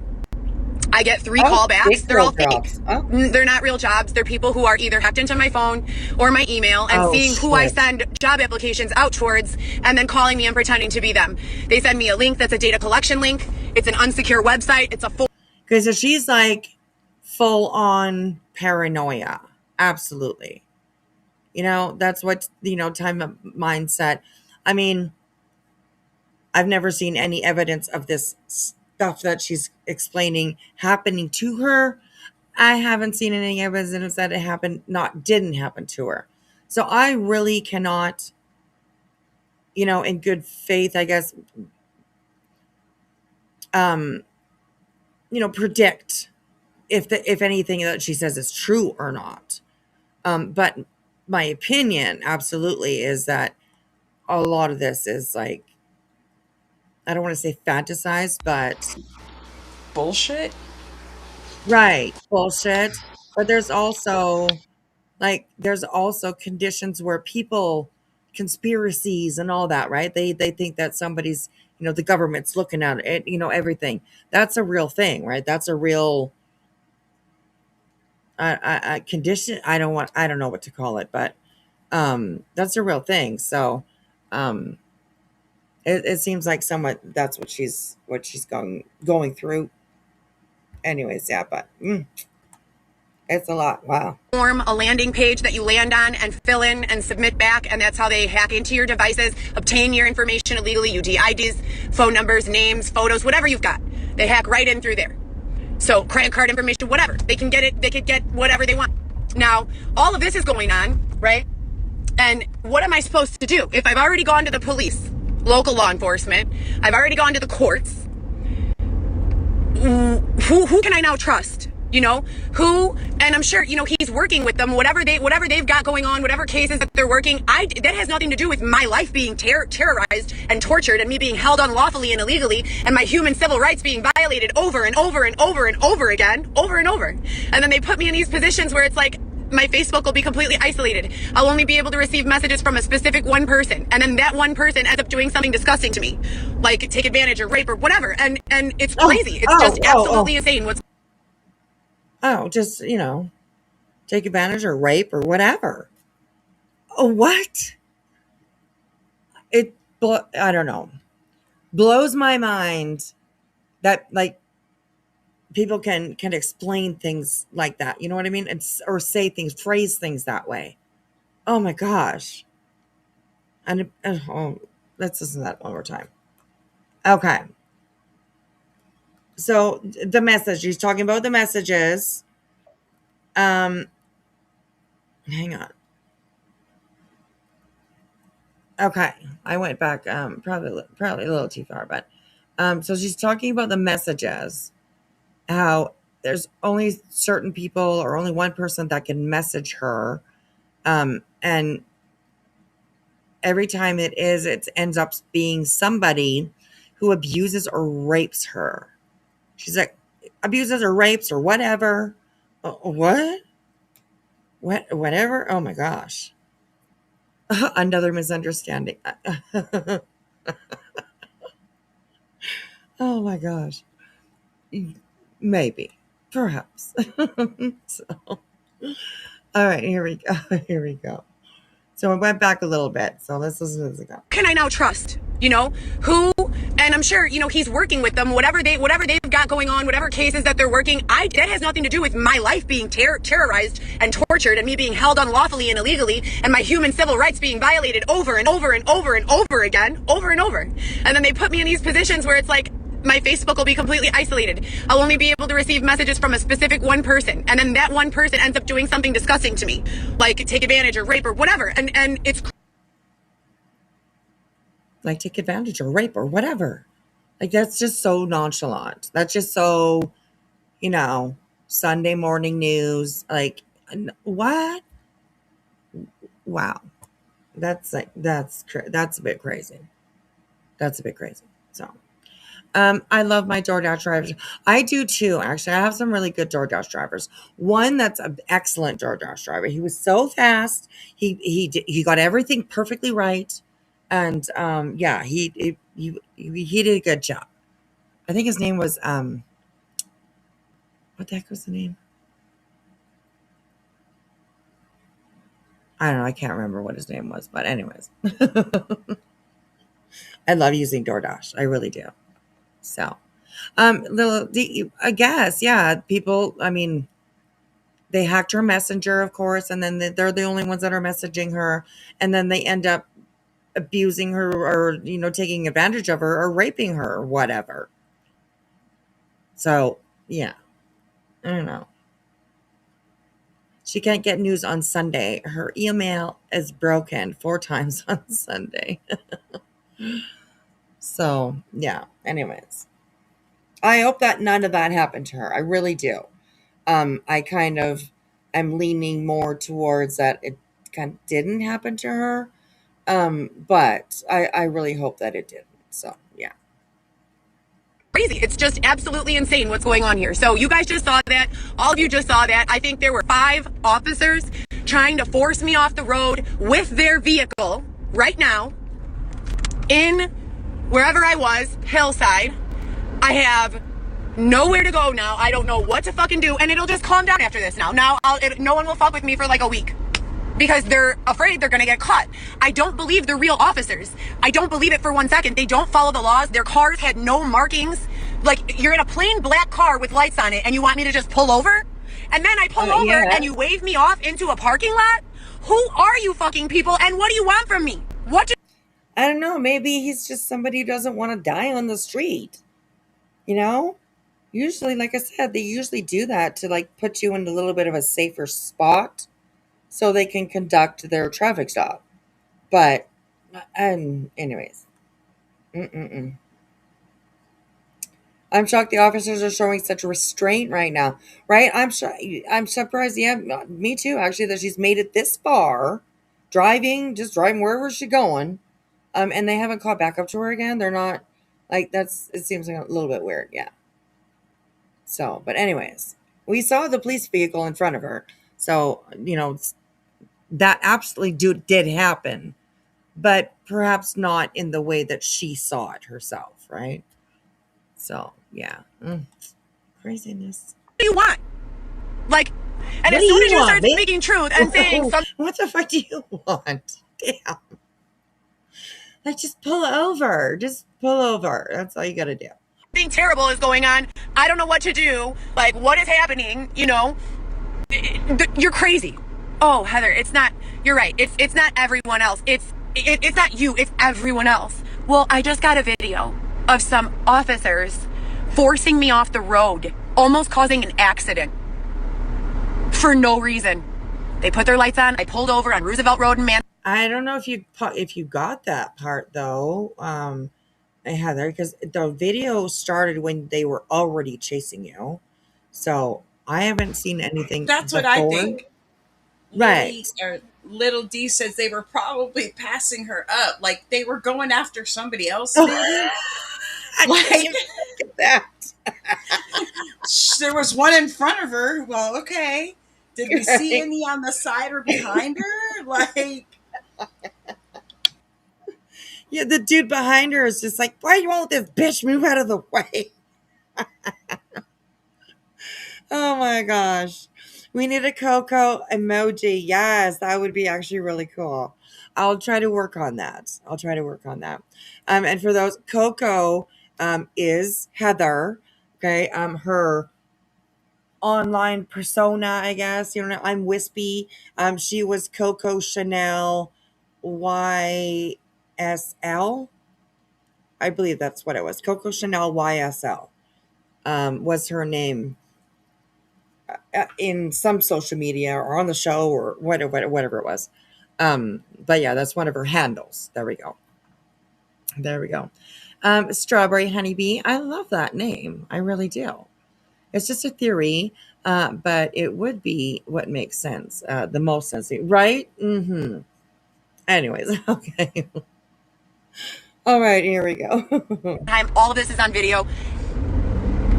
I get 3 callbacks. They're all fake. Oh. They're not real jobs. They're people who are either hacked into my phone or my email and seeing who I send job applications out towards and then calling me and pretending to be them. They send me a link that's a data collection link. It's an unsecure website. It's a full. Okay, so she's like full on paranoia. Absolutely. That's what, time of mindset. I mean, I've never seen any evidence of this stuff that she's explaining happening to her. I haven't seen any evidence that it didn't happen to her. So I really cannot, in good faith, I guess, predict if anything that she says is true or not. But my opinion absolutely is that a lot of this is like, I don't want to say fantasized, but Bullshit? right, bullshit. But there's also conditions where people, conspiracies and all that, right? They think that somebody's, the government's looking at it, everything. That's a real thing, right? That's a real condition. I don't know what to call it, but that's a real thing. So it seems like somewhat that's what she's going through. Anyways, yeah, but it's a lot. Wow. Form, a landing page that you land on and fill in and submit back, and that's how they hack into your devices, obtain your information illegally, IDs, phone numbers, names, photos, whatever you've got. They hack right in through there. So credit card information, whatever. They can get it. They could get whatever they want. Now, all of this is going on, right? And what am I supposed to do? If I've already gone to the police, local law enforcement, I've already gone to the courts, who can I now trust? you know, who, and I'm sure, you know, he's working with them, whatever they've got going on, whatever cases that they're working, that has nothing to do with my life being terrorized and tortured and me being held unlawfully and illegally and my human civil rights being violated over and over and over and over again, over and over. And then they put me in these positions where it's like, my Facebook will be completely isolated. I'll only be able to receive messages from a specific one person. And then that one person ends up doing something disgusting to me, like take advantage or rape or whatever. And it's crazy. It's just absolutely insane. Just, you know, take advantage or rape or whatever. Oh, what? I don't know. Blows my mind that, like, people can explain things like that. You know what I mean? Or say things, phrase things that way. Oh my gosh. And let's listen to that one more time. Okay. So the message, he's talking about the messages. Hang on. Okay. I went back, probably a little too far, but, so she's talking about the messages, how there's only certain people or only one person that can message her. And every time it ends up being somebody who abuses or rapes her. She's like, abuses or rapes or whatever. What? Whatever? Oh my gosh. Another misunderstanding. Oh my gosh. Maybe. Perhaps. So, all right, here we go. Here we go. So I went back a little bit. So let's listen to this again. Can I now trust? You know, who, and I'm sure, you know, he's working with them, whatever they've got going on, whatever cases that they're working, that has nothing to do with my life being terrorized and tortured and me being held unlawfully and illegally and my human civil rights being violated over and over and over and over again, over and over. And then they put me in these positions where it's like, my Facebook will be completely isolated. I'll only be able to receive messages from a specific one person. And then that one person ends up doing something disgusting to me, like take advantage or rape or whatever. And it's like take advantage or rape or whatever. Like, that's just so nonchalant. That's just so, you know, Sunday morning news. Like, what? Wow. That's a bit crazy. That's a bit crazy. So, I love my DoorDash drivers. I do too, actually. I have some really good DoorDash drivers. One that's an excellent DoorDash driver. He was so fast. He got everything perfectly right. And yeah, he did a good job. I think his name was what the heck was the name? I don't know. I can't remember what his name was, but anyways, I love using DoorDash. I really do. So, I guess, yeah, people. I mean, they hacked her messenger, of course, and then they're the only ones that are messaging her, and then they end up abusing her or, you know, taking advantage of her or raping her or whatever. So, yeah, I don't know. She can't get news on Sunday. Her email is broken 4 times on Sunday. So, yeah, anyways. I hope that none of that happened to her. I really do. I kind of am leaning more towards that it kind of didn't happen to her. But I really hope that it didn't. So, yeah. crazy. It's just absolutely insane what's going on here. So you guys just saw that. All of you just saw that. I think there were 5 officers trying to force me off the road with their vehicle right now in wherever I was, Hillside. I have nowhere to go now. I don't know what to fucking do. And it'll just calm down after this now. No one will fuck with me for like a week. Because they're afraid they're going to get caught. I don't believe they're real officers. I don't believe it for 1 second. They don't follow the laws. Their cars had no markings. Like, you're in a plain black car with lights on it and you want me to just pull over? And then I pull over and you wave me off into a parking lot? Who are you fucking people and what do you want from me? I don't know. Maybe he's just somebody who doesn't want to die on the street. You know? Usually, like I said, they usually do that to like put you in a little bit of a safer spot so they can conduct their traffic stop. But, anyways. I'm shocked the officers are showing such restraint right now. Right? I'm surprised. Yeah, me too. Actually, that she's made it this far, just driving wherever she's going. And they haven't caught back up to her again. They're not like it seems like a little bit weird. Yeah. So, but anyways, we saw the police vehicle in front of her. So, that absolutely did happen, but perhaps not in the way that she saw it herself, right? So, yeah. Craziness. What do you want? Like, and What as do soon you as you want, start bitch? speaking truth and saying something What the fuck do you want? Damn. Like, just pull over. Just pull over. That's all you gotta do. terrible is going on, I don't know what to do. Like, what is happening? You're crazy. Oh, Heather, it's not. You're right. It's not everyone else. It's not you. It's everyone else. Well, I just got a video of some officers forcing me off the road, almost causing an accident for no reason. They put their lights on. I pulled over on Roosevelt Road in Man. I don't know if you got that part though, Heather, because the video started when they were already chasing you. So I haven't seen anything. That's what before. I think. Right. Little D says they were probably passing her up, like they were going after somebody else. Maybe. I didn't even look at that. There was one in front of her. Well, okay. Did we see any on the side or behind her? Like, yeah, the dude behind her is just like, why you won't this bitch move out of the way? Oh my gosh. We need a Coco emoji. Yes, that would be actually really cool. I'll try to work on that. And for those, Coco is Heather. Okay. Her online persona, I guess. I'm Wispy. She was Coco Chanel YSL. I believe that's what it was. Coco Chanel YSL was her name in some social media or on the show or whatever it was. But yeah, that's one of her handles. There we go. Strawberry Honeybee. I love that name. I really do. It's just a theory, but it would be what makes sense, the most sense, right? Mm-hmm. Anyways, okay. All right, here we go. All of this is on video.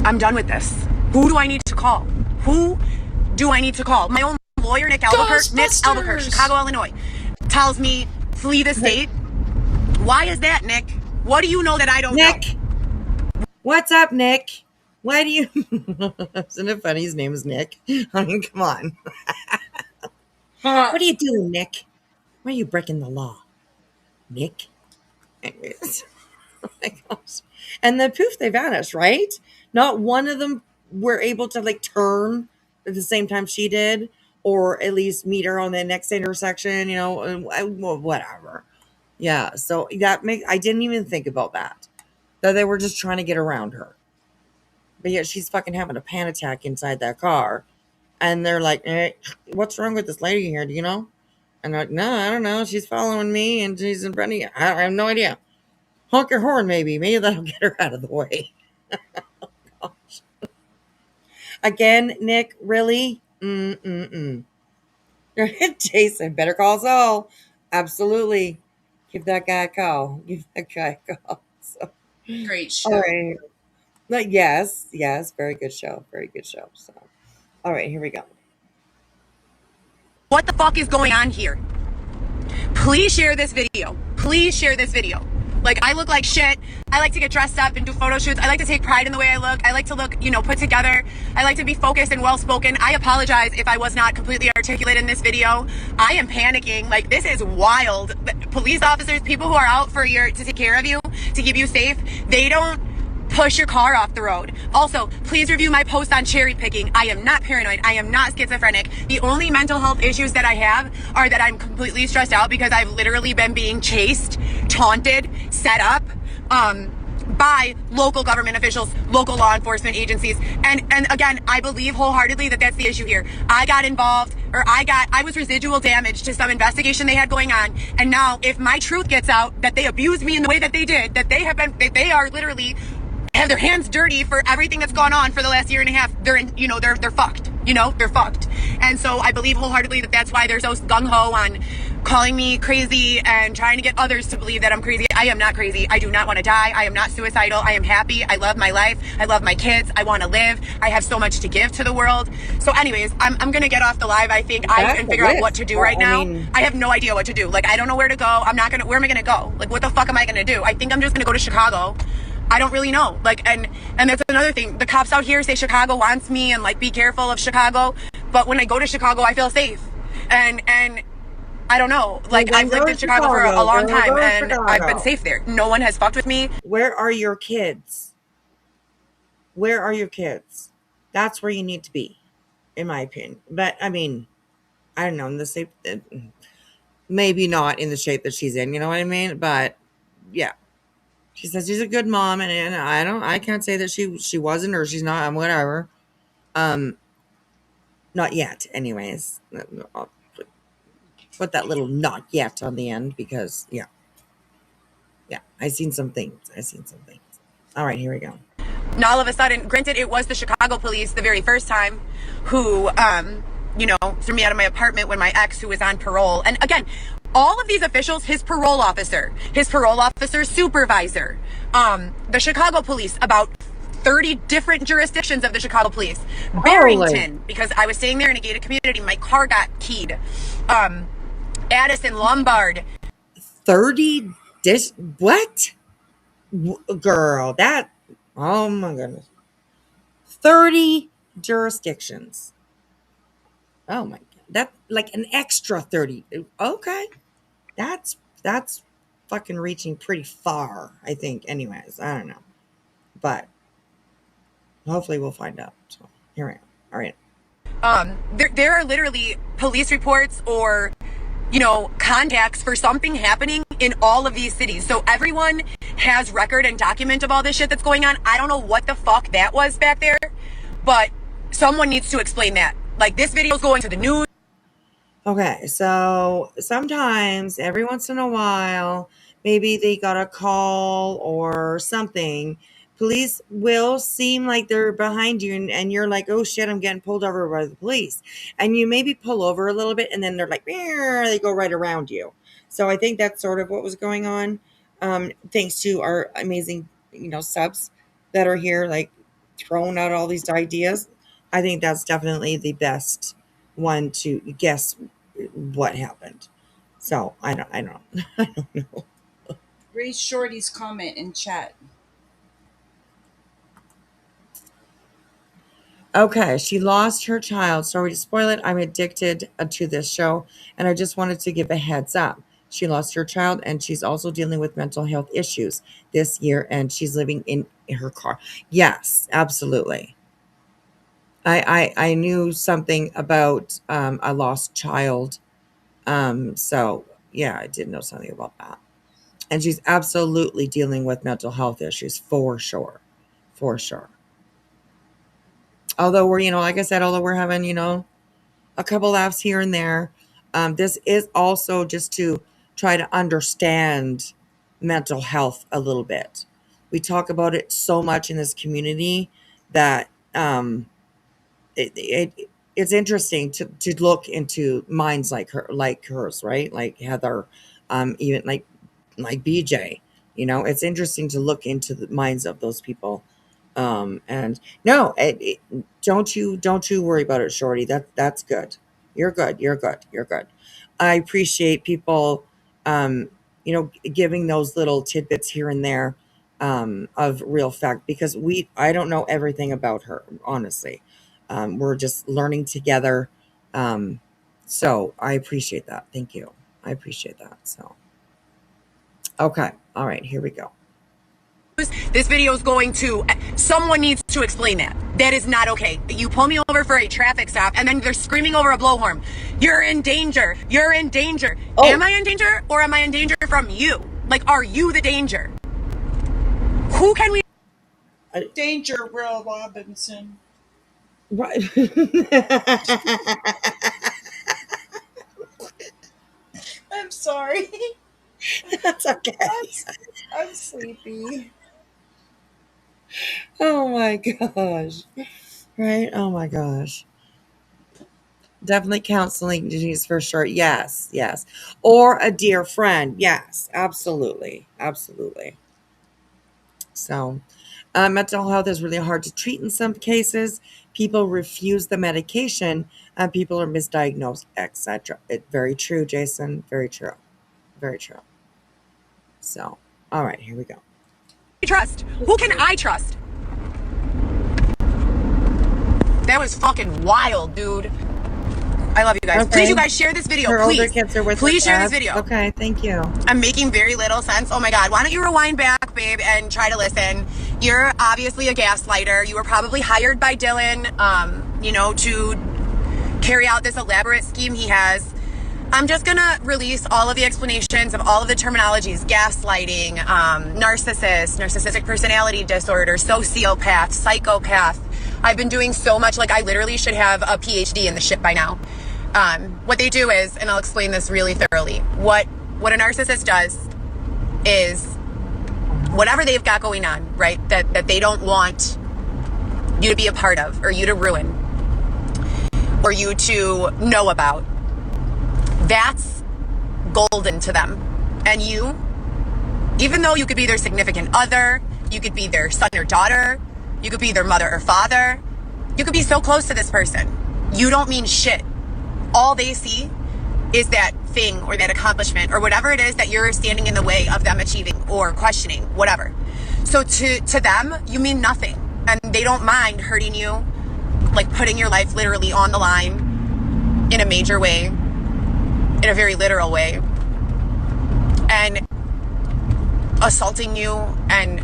I'm done with this. Who do I need to call? My own lawyer, Nick Albuquerque, Chicago, Illinois, tells me flee the state. Why is that, Nick? What do you know that I don't know? Nick, what's up, Nick? Why do you? Isn't it funny? His name is Nick. I mean, come on. What are you doing, Nick? Why are you breaking the law, Nick? Anyways, oh my gosh. And then poof, they vanished, right? Not one of them were able to like turn at the same time she did, or at least meet her on the next intersection, whatever. Yeah, so I didn't even think about that they were just trying to get around her. But yet she's fucking having a panic attack inside that car. And they're like, hey, what's wrong with this lady here? Do you know? And they're like, no, I don't know. She's following me and she's in front of you. I have no idea. Honk your horn, maybe. Maybe that'll get her out of the way. Oh, gosh. Again, Nick, really? Jason, better call Saul. Absolutely. Give that guy a call. So, great show. all right. But yes, very good show. So, all right, here we go. What the fuck is going on here? Please share this video. Like, I look like shit. I like to get dressed up and do photo shoots. I like to take pride in the way I look. I like to look, put together. I like to be focused and well-spoken. I apologize if I was not completely articulate in this video. I am panicking. Like, this is wild. Police officers, people who are out to take care of you, to keep you safe, they don't push your car off the road. Also, please review my post on cherry picking. I am not paranoid. I am not schizophrenic. The only mental health issues that I have are that I'm completely stressed out because I've literally been being chased, taunted, set up by local government officials, local law enforcement agencies. And again, I believe wholeheartedly that that's the issue here. I got involved, or I was residual damage to some investigation they had going on. And now if my truth gets out that they abused me in the way that they did, that they are literally have their hands dirty for everything that's gone on for the last year and a half. They're in, they're fucked. They're fucked. And so I believe wholeheartedly that that's why they're so gung-ho on calling me crazy and trying to get others to believe that I'm crazy. I am not crazy. I do not want to die. I am not suicidal. I am happy. I love my life. I love my kids. I want to live. I have so much to give to the world. So anyways, I'm going to get off the live. I think I can figure out what to do right now. I have no idea what to do. Like, I don't know where to go. Where am I going to go? Like, what the fuck am I going to do? I think I'm just going to go to Chicago. I don't really know. Like, and that's another thing. The cops out here say Chicago wants me and like, be careful of Chicago. But when I go to Chicago, I feel safe. And I don't know. Like, I've lived in Chicago for a long time and I've been safe there. No one has fucked with me. Where are your kids? Where are your kids? That's where you need to be, in my opinion. But I mean, I don't know, in the shape, maybe not in the shape that she's in, you know what I mean? But yeah, she says she's a good mom, and I can't say that she wasn't or she's not, whatever. Not yet, anyways. I'll put that little not yet on the end because yeah, I seen some things. All right, here we go. And all of a sudden, granted, it was the Chicago police the very first time who, threw me out of my apartment when my ex, who was on parole. And again, all of these officials, his parole officer, supervisor, the Chicago police, about 30 different jurisdictions of the Chicago police, Barrington, because I was staying there in a gated community, my car got keyed, Addison, Lombard. 30 what? Girl, that, oh my goodness. 30 jurisdictions. Oh my God. That, like an extra 30. Okay. That's fucking reaching pretty far, I think. Anyways, I don't know. But hopefully we'll find out. So here I am. All right. There are literally police reports or, contacts for something happening in all of these cities. So everyone has record and document of all this shit that's going on. I don't know what the fuck that was back there, but someone needs to explain that. Like, this video is going to the news. Okay, so sometimes, every once in a while, maybe they got a call or something. Police will seem like they're behind you, and you're like, oh shit, I'm getting pulled over by the police. And you maybe pull over a little bit, and then they're like, they go right around you. So I think that's sort of what was going on. Thanks to our amazing, subs that are here, like throwing out all these ideas. I think that's definitely the best one to guess what happened. So I don't know. Raise Shorty's comment in chat. Okay, she lost her child. Sorry to spoil it. I'm addicted to this show, and I just wanted to give a heads up. She lost her child, and she's also dealing with mental health issues this year, and she's living in her car. Yes, absolutely. I knew something about a lost child. So yeah, I did know something about that. And she's absolutely dealing with mental health issues for sure. For sure. Although we're, like I said, we're having, a couple laughs here and there. This is also just to try to understand mental health a little bit. We talk about it so much in this community that it's interesting to look into minds like hers, right? Like Heather, even like BJ. It's interesting to look into the minds of those people. And no, don't you worry about it, Shorty. That's good. You're good. I appreciate people, giving those little tidbits here and there, of real fact, because I don't know everything about her, honestly. We're just learning together. So I appreciate that. Thank you. I appreciate that. So, okay. All right, here we go. This video is going to, someone needs to explain that. That is not okay. You pull me over for a traffic stop and then they're screaming over a blowhorn. You're in danger. You're in danger. Oh. Am I in danger or am I in danger from you? Like, are you the danger? Who can we? Danger, Will Robinson. Right. I'm sorry. That's okay. I'm sleepy. my gosh. Right? Oh my gosh. Definitely counseling duties for sure. Yes, yes. Or a dear friend. Yes, absolutely. Absolutely. So, mental health is really hard to treat in some cases. People refuse the medication, and people are misdiagnosed, etc. Very true, Jason. Very true. Very true. So, all right, here we go. Trust. Who can I trust? That was fucking wild, dude. I love you guys. Okay. Please, you guys, share this video. Her Please. older kids are with Please their share this dads. video. Okay, thank you. I'm making very little sense. Oh my God. Why don't you rewind back, babe, and try to listen? You're obviously a gaslighter. You were probably hired by Dylan, to carry out this elaborate scheme he has. I'm just going to release all of the explanations of all of the terminologies: gaslighting, narcissist, narcissistic personality disorder, sociopath, psychopath. I've been doing so much, like I literally should have a PhD in the shit by now. What they do is, and I'll explain this really thoroughly, what a narcissist does is whatever they've got going on, right, that they don't want you to be a part of, or you to ruin, or you to know about, that's golden to them. And you, even though you could be their significant other, you could be their son or daughter, you could be their mother or father, you could be so close to this person, you don't mean shit. All they see is that thing or that accomplishment or whatever it is that you're standing in the way of them achieving or questioning, whatever. So to them, you mean nothing. And they don't mind hurting you, like putting your life literally on the line in a major way, in a very literal way, and assaulting you and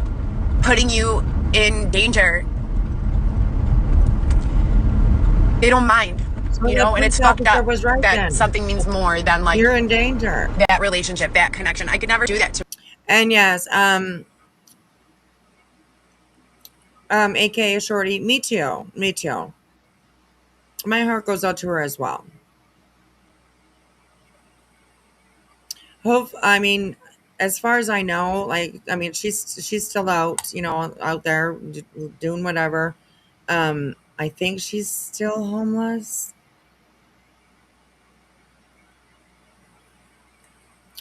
putting you in danger. They don't mind. And it's fucked up that something means more than like you're in danger. That relationship, that connection. I could never do that to. And yes, AKA Shorty, me too. My heart goes out to her as well. As far as I know, she's still out, out there doing whatever. I think she's still homeless.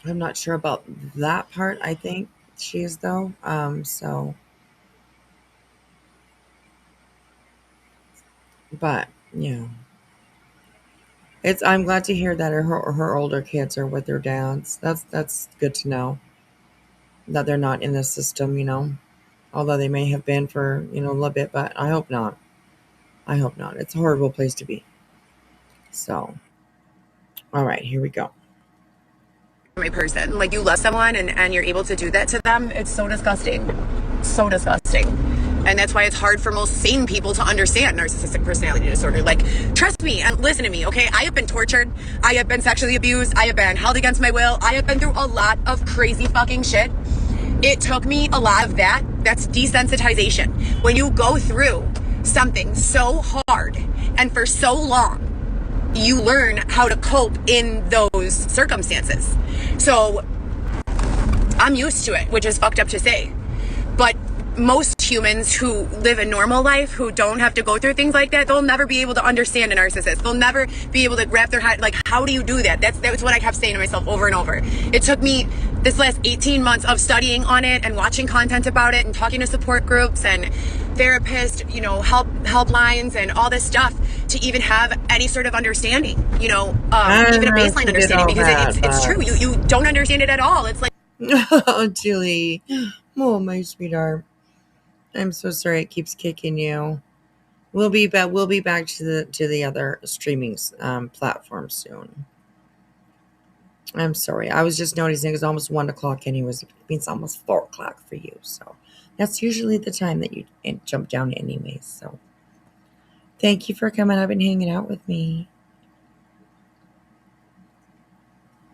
I'm not sure about that part. I think she is though. But yeah, I'm glad to hear that her older kids are with their dads. That's good to know that they're not in the system, although they may have been for, a little bit, but I hope not. It's a horrible place to be. So, all right, here we go. My person, like you love someone and you're able to do that to them, it's so disgusting. So disgusting. And that's why it's hard for most sane people to understand narcissistic personality disorder. Like, trust me and listen to me, okay? I have been tortured. I have been sexually abused. I have been held against my will. I have been through a lot of crazy fucking shit. It took me a lot of that. That's desensitization. When you go through something so hard and for so long, you learn how to cope in those circumstances. So I'm used to it, which is fucked up to say. But most humans who live a normal life, who don't have to go through things like that, they'll never be able to understand a narcissist. They'll never be able to wrap their head, like, how do you do that? That's what I kept saying to myself over and over. It took me this last 18 months of studying on it and watching content about it and talking to support groups and therapists, helplines and all this stuff to even have any sort of understanding, even a baseline understanding, because it's true. You don't understand it at all. It's like, oh, Julie, oh, my sweetheart. I'm so sorry it keeps kicking you. We'll be back to the other streaming platform soon. I'm sorry. I was just noticing it's almost 1 o'clock anyways. It means almost 4 o'clock for you. So that's usually the time that you jump down anyways. So thank you for coming up and hanging out with me.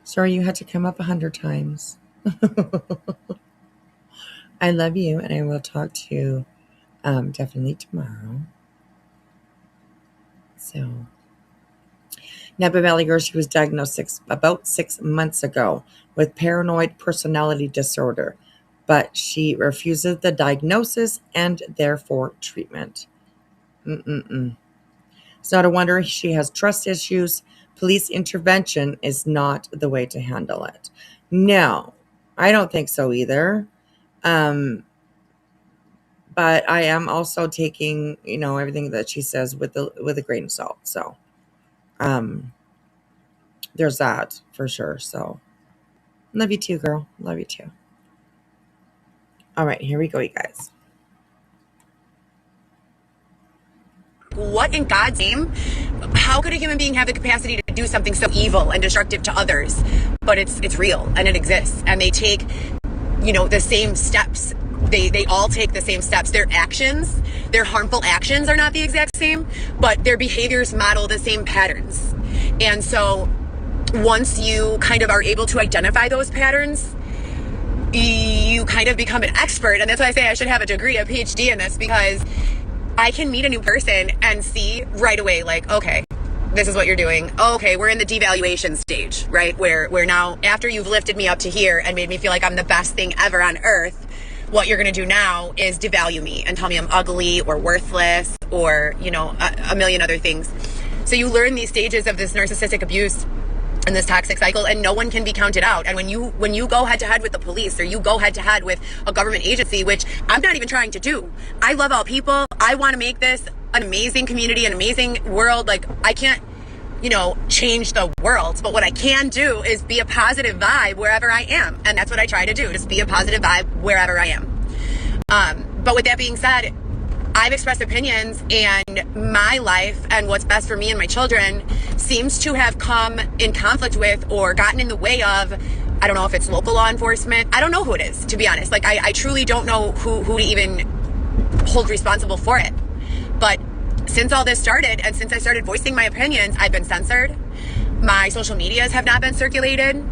Sorry you had to come up 100 times. I love you, and I will talk to you definitely tomorrow. So, Napa Valley girl, she was diagnosed about 6 months ago with paranoid personality disorder. but she refuses the diagnosis and therefore treatment. It's not a wonder she has trust issues. Police intervention is not the way to handle it. No, I don't think so either. But I am also taking, everything that she says with a grain of salt. So, there's that for sure. So, love you too, girl. Love you too. All right, here we go, you guys. What in God's name? How could a human being have the capacity to do something so evil and destructive to others? But it's real and it exists, and they take, the same steps. They all take the same steps. Their actions, their harmful actions are not the exact same, but their behaviors model the same patterns. And so once you kind of are able to identify those patterns, you kind of become an expert. And that's why I say I should have a degree, a PhD in this, because I can meet a new person and see right away, like, okay, this is what you're doing. Okay, we're in the devaluation stage, right? Where now, after you've lifted me up to here and made me feel like I'm the best thing ever on earth, what you're going to do now is devalue me and tell me I'm ugly or worthless or, a million other things. So you learn these stages of this narcissistic abuse and this toxic cycle, and no one can be counted out. And when you go head to head with the police, or you go head to head with a government agency, which I'm not even trying to do. I love all people. I want to make this an amazing community, an amazing world. Like, I can't, change the world, but what I can do is be a positive vibe wherever I am. And that's what I try to do, just be a positive vibe wherever I am. But with that being said, I've expressed opinions, and my life and what's best for me and my children seems to have come in conflict with or gotten in the way of, I don't know if it's local law enforcement. I don't know who it is, to be honest. Like, I truly don't know who to even hold responsible for it. But since all this started, and since I started voicing my opinions, I've been censored. My social medias have not been circulated.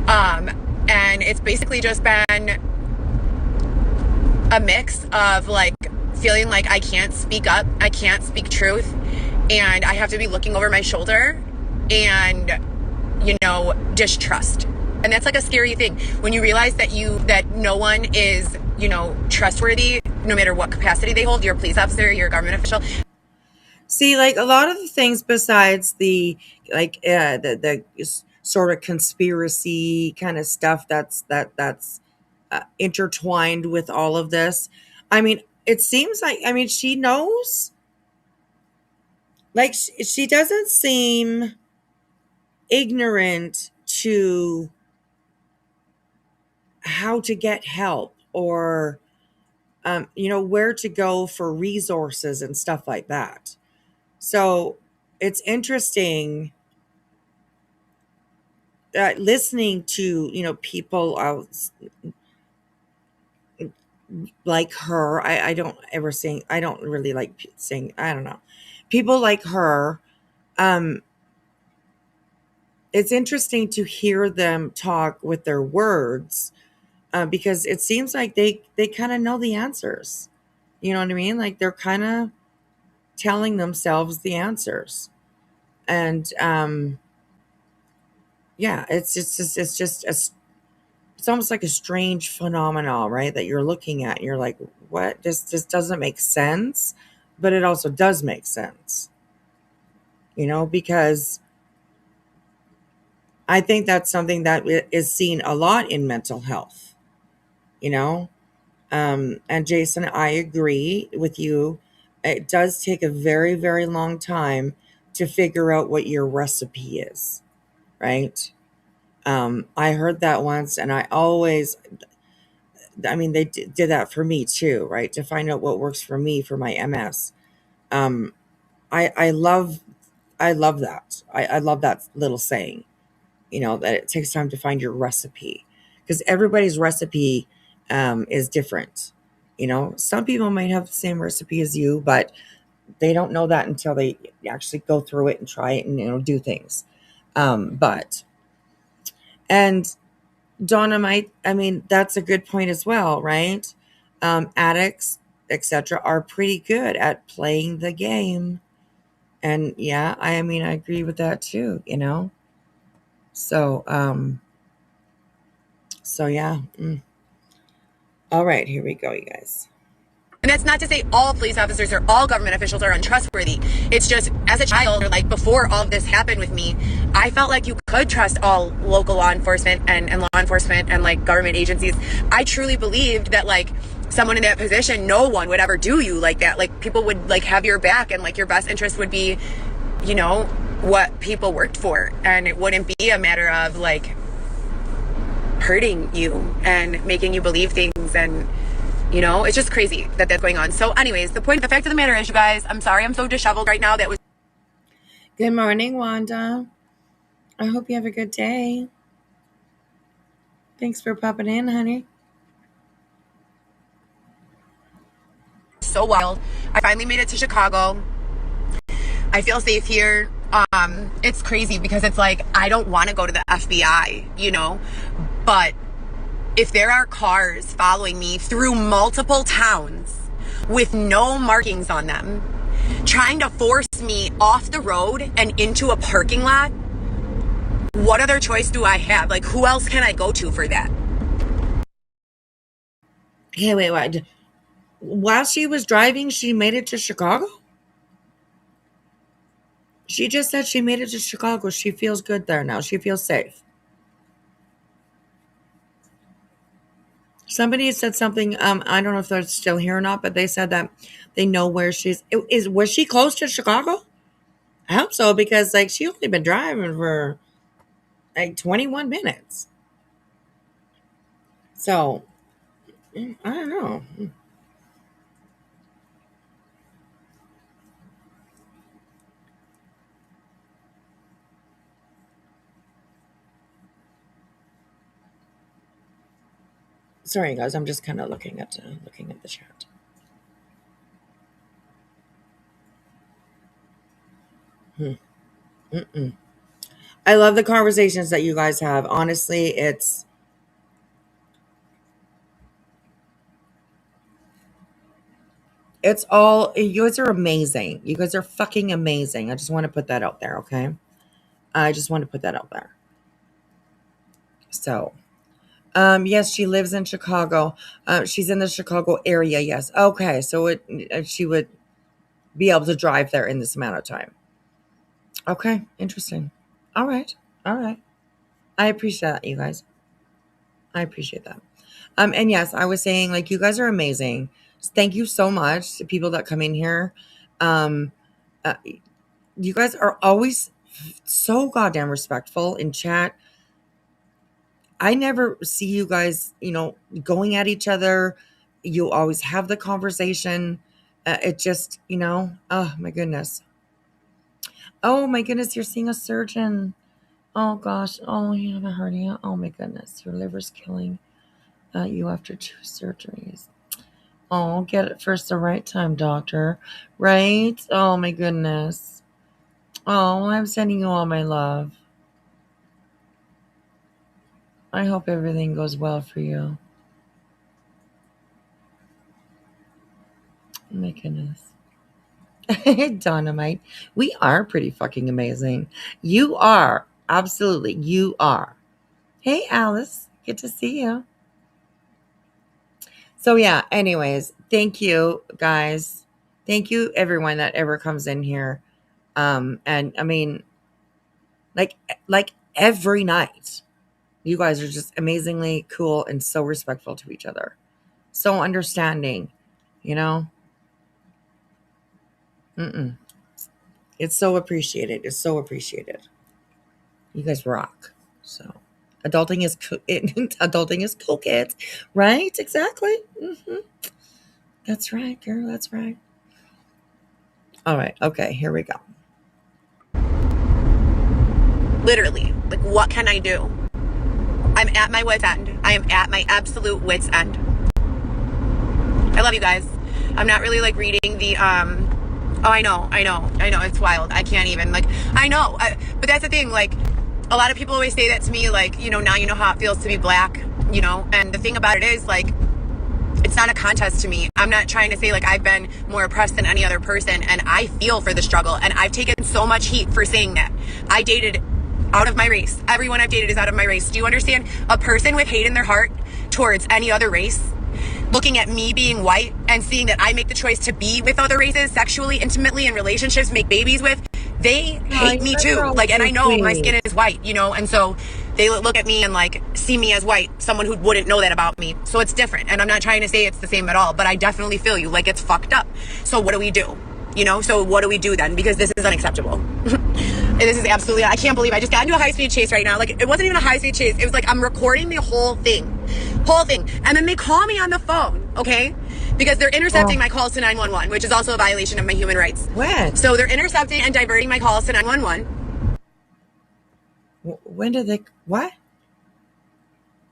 And it's basically just been a mix of, like, feeling like I can't speak up, I can't speak truth, and I have to be looking over my shoulder and, distrust. And that's like a scary thing when you realize that no one is, trustworthy, no matter what capacity they hold. You're a police officer, you're a government official. See, like, a lot of the things besides the, like, the sort of conspiracy kind of stuff that's intertwined with all of this. I mean, it seems like, she knows. Like, she doesn't seem ignorant to how to get help, or, where to go for resources and stuff like that. So it's interesting listening to, people like her. I don't ever sing. I don't really like sing. I don't know. People like her. It's interesting to hear them talk with their words, because it seems like they kind of know the answers. You know what I mean? Like, they're kind of telling themselves the answers. And yeah, it's almost like a strange phenomenon, right? That you're looking at and you're like, what? This doesn't make sense, but it also does make sense, because I think that's something that is seen a lot in mental health, and Jason, I agree with you. It does take a very, very long time to figure out what your recipe is, right? I heard that once, and they did that for me too, right? To find out what works for me for my MS. I love that. I love that little saying, that it takes time to find your recipe, because everybody's recipe is different. Some people might have the same recipe as you, but they don't know that until they actually go through it and try it and, do things. And Donna that's a good point as well, right? Addicts, etc., are pretty good at playing the game. And yeah, I agree with that too, So, so yeah. All right, here we go, you guys. And that's not to say all police officers or all government officials are untrustworthy. It's just, as a child, or like before all of this happened with me, I felt like you could trust all local law enforcement and law enforcement and like government agencies. I truly believed that like someone in that position, no one would ever do you like that. Like people would like have your back and like your best interest would be, you know, what people worked for. And it wouldn't be a matter of like hurting you and making you believe things. And you know, it's just crazy that that's going on. So anyways, the fact of the matter is, you guys, I'm sorry I'm so disheveled right now. That was. Good morning, Wanda. I hope you have a good day. Thanks for popping in, honey. So wild. I finally made it to Chicago. I feel safe here. It's crazy because it's like, I don't want to go to the FBI, you know, but if there are cars following me through multiple towns with no markings on them, trying to force me off the road and into a parking lot, what other choice do I have? Like, who else can I go to for that? Hey, wait. While she was driving, she made it to Chicago? She just said she made it to Chicago. She feels good there now. She feels safe. Somebody said something, I don't know if they're still here or not, but they said that they know where was she close to Chicago? I hope so, because like she only been driving for like 21 minutes. So, I don't know. Sorry, guys. I'm just kind of looking at the chat. I love the conversations that you guys have. Honestly, it's all, you guys are amazing. You guys are fucking amazing. I just want to put that out there, okay? I just want to put that out there. So, yes, she lives in Chicago. She's in the Chicago area, yes. Okay, so she would be able to drive there in this amount of time. Okay, interesting. All right. I appreciate that, you guys. I appreciate that. And yes, I was saying, like, you guys are amazing. Thank you so much to people that come in here. You guys are always so goddamn respectful in chat. I never see you guys, you know, going at each other. You always have the conversation. It just, you know, oh my goodness. Oh my goodness, you're seeing a surgeon. Oh gosh. Oh, you have a hernia. Oh my goodness, your liver's killing you after 2 surgeries. Oh, get it first the right time, doctor. Right? Oh my goodness. Oh, I'm sending you all my love. I hope everything goes well for you. Oh my goodness. Dynamite. We are pretty fucking amazing. You are. Absolutely. You are. Hey, Alice. Good to see you. So yeah, anyways, thank you guys. Thank you everyone that ever comes in here. And I mean, like every night, you guys are just amazingly cool and so respectful to each other. So understanding, you know? It's so appreciated. It's so appreciated. You guys rock. So adulting is cool, kids. Right? Exactly. That's right, girl. That's right. All right. Okay, here we go. Literally, like, what can I do? I'm at my wit's end. I am at my absolute wit's end. I love you guys. I'm not really like reading the oh, I know, it's wild. I can't even, like, I know, but that's the thing, like, a lot of people always say that to me, like, you know, now you know how it feels to be black, you know, and the thing about it is, like, it's not a contest to me. I'm not trying to say, like, I've been more oppressed than any other person, and I feel for the struggle, and I've taken so much heat for saying that. I dated out of my race. Everyone I've dated is out of my race. Do you understand? A person with hate in their heart towards any other race, looking at me being white and seeing that I make the choice to be with other races sexually, intimately, in relationships, make babies with, they hate me too. Like, and I know my skin is white, you know, and so they look at me and like see me as white, someone who wouldn't know that about me. So it's different. And I'm not trying to say it's the same at all, but I definitely feel you. Like, it's fucked up. So what do we do? You know, so what do we do then? Because this is unacceptable. And this is absolutely, I can't believe I just got into a high-speed chase right now. Like, it wasn't even a high-speed chase. It was like, I'm recording the whole thing. And then they call me on the phone, okay? Because they're intercepting my calls to 911, which is also a violation of my human rights. When? So they're intercepting and diverting my calls to 911. When did they, what?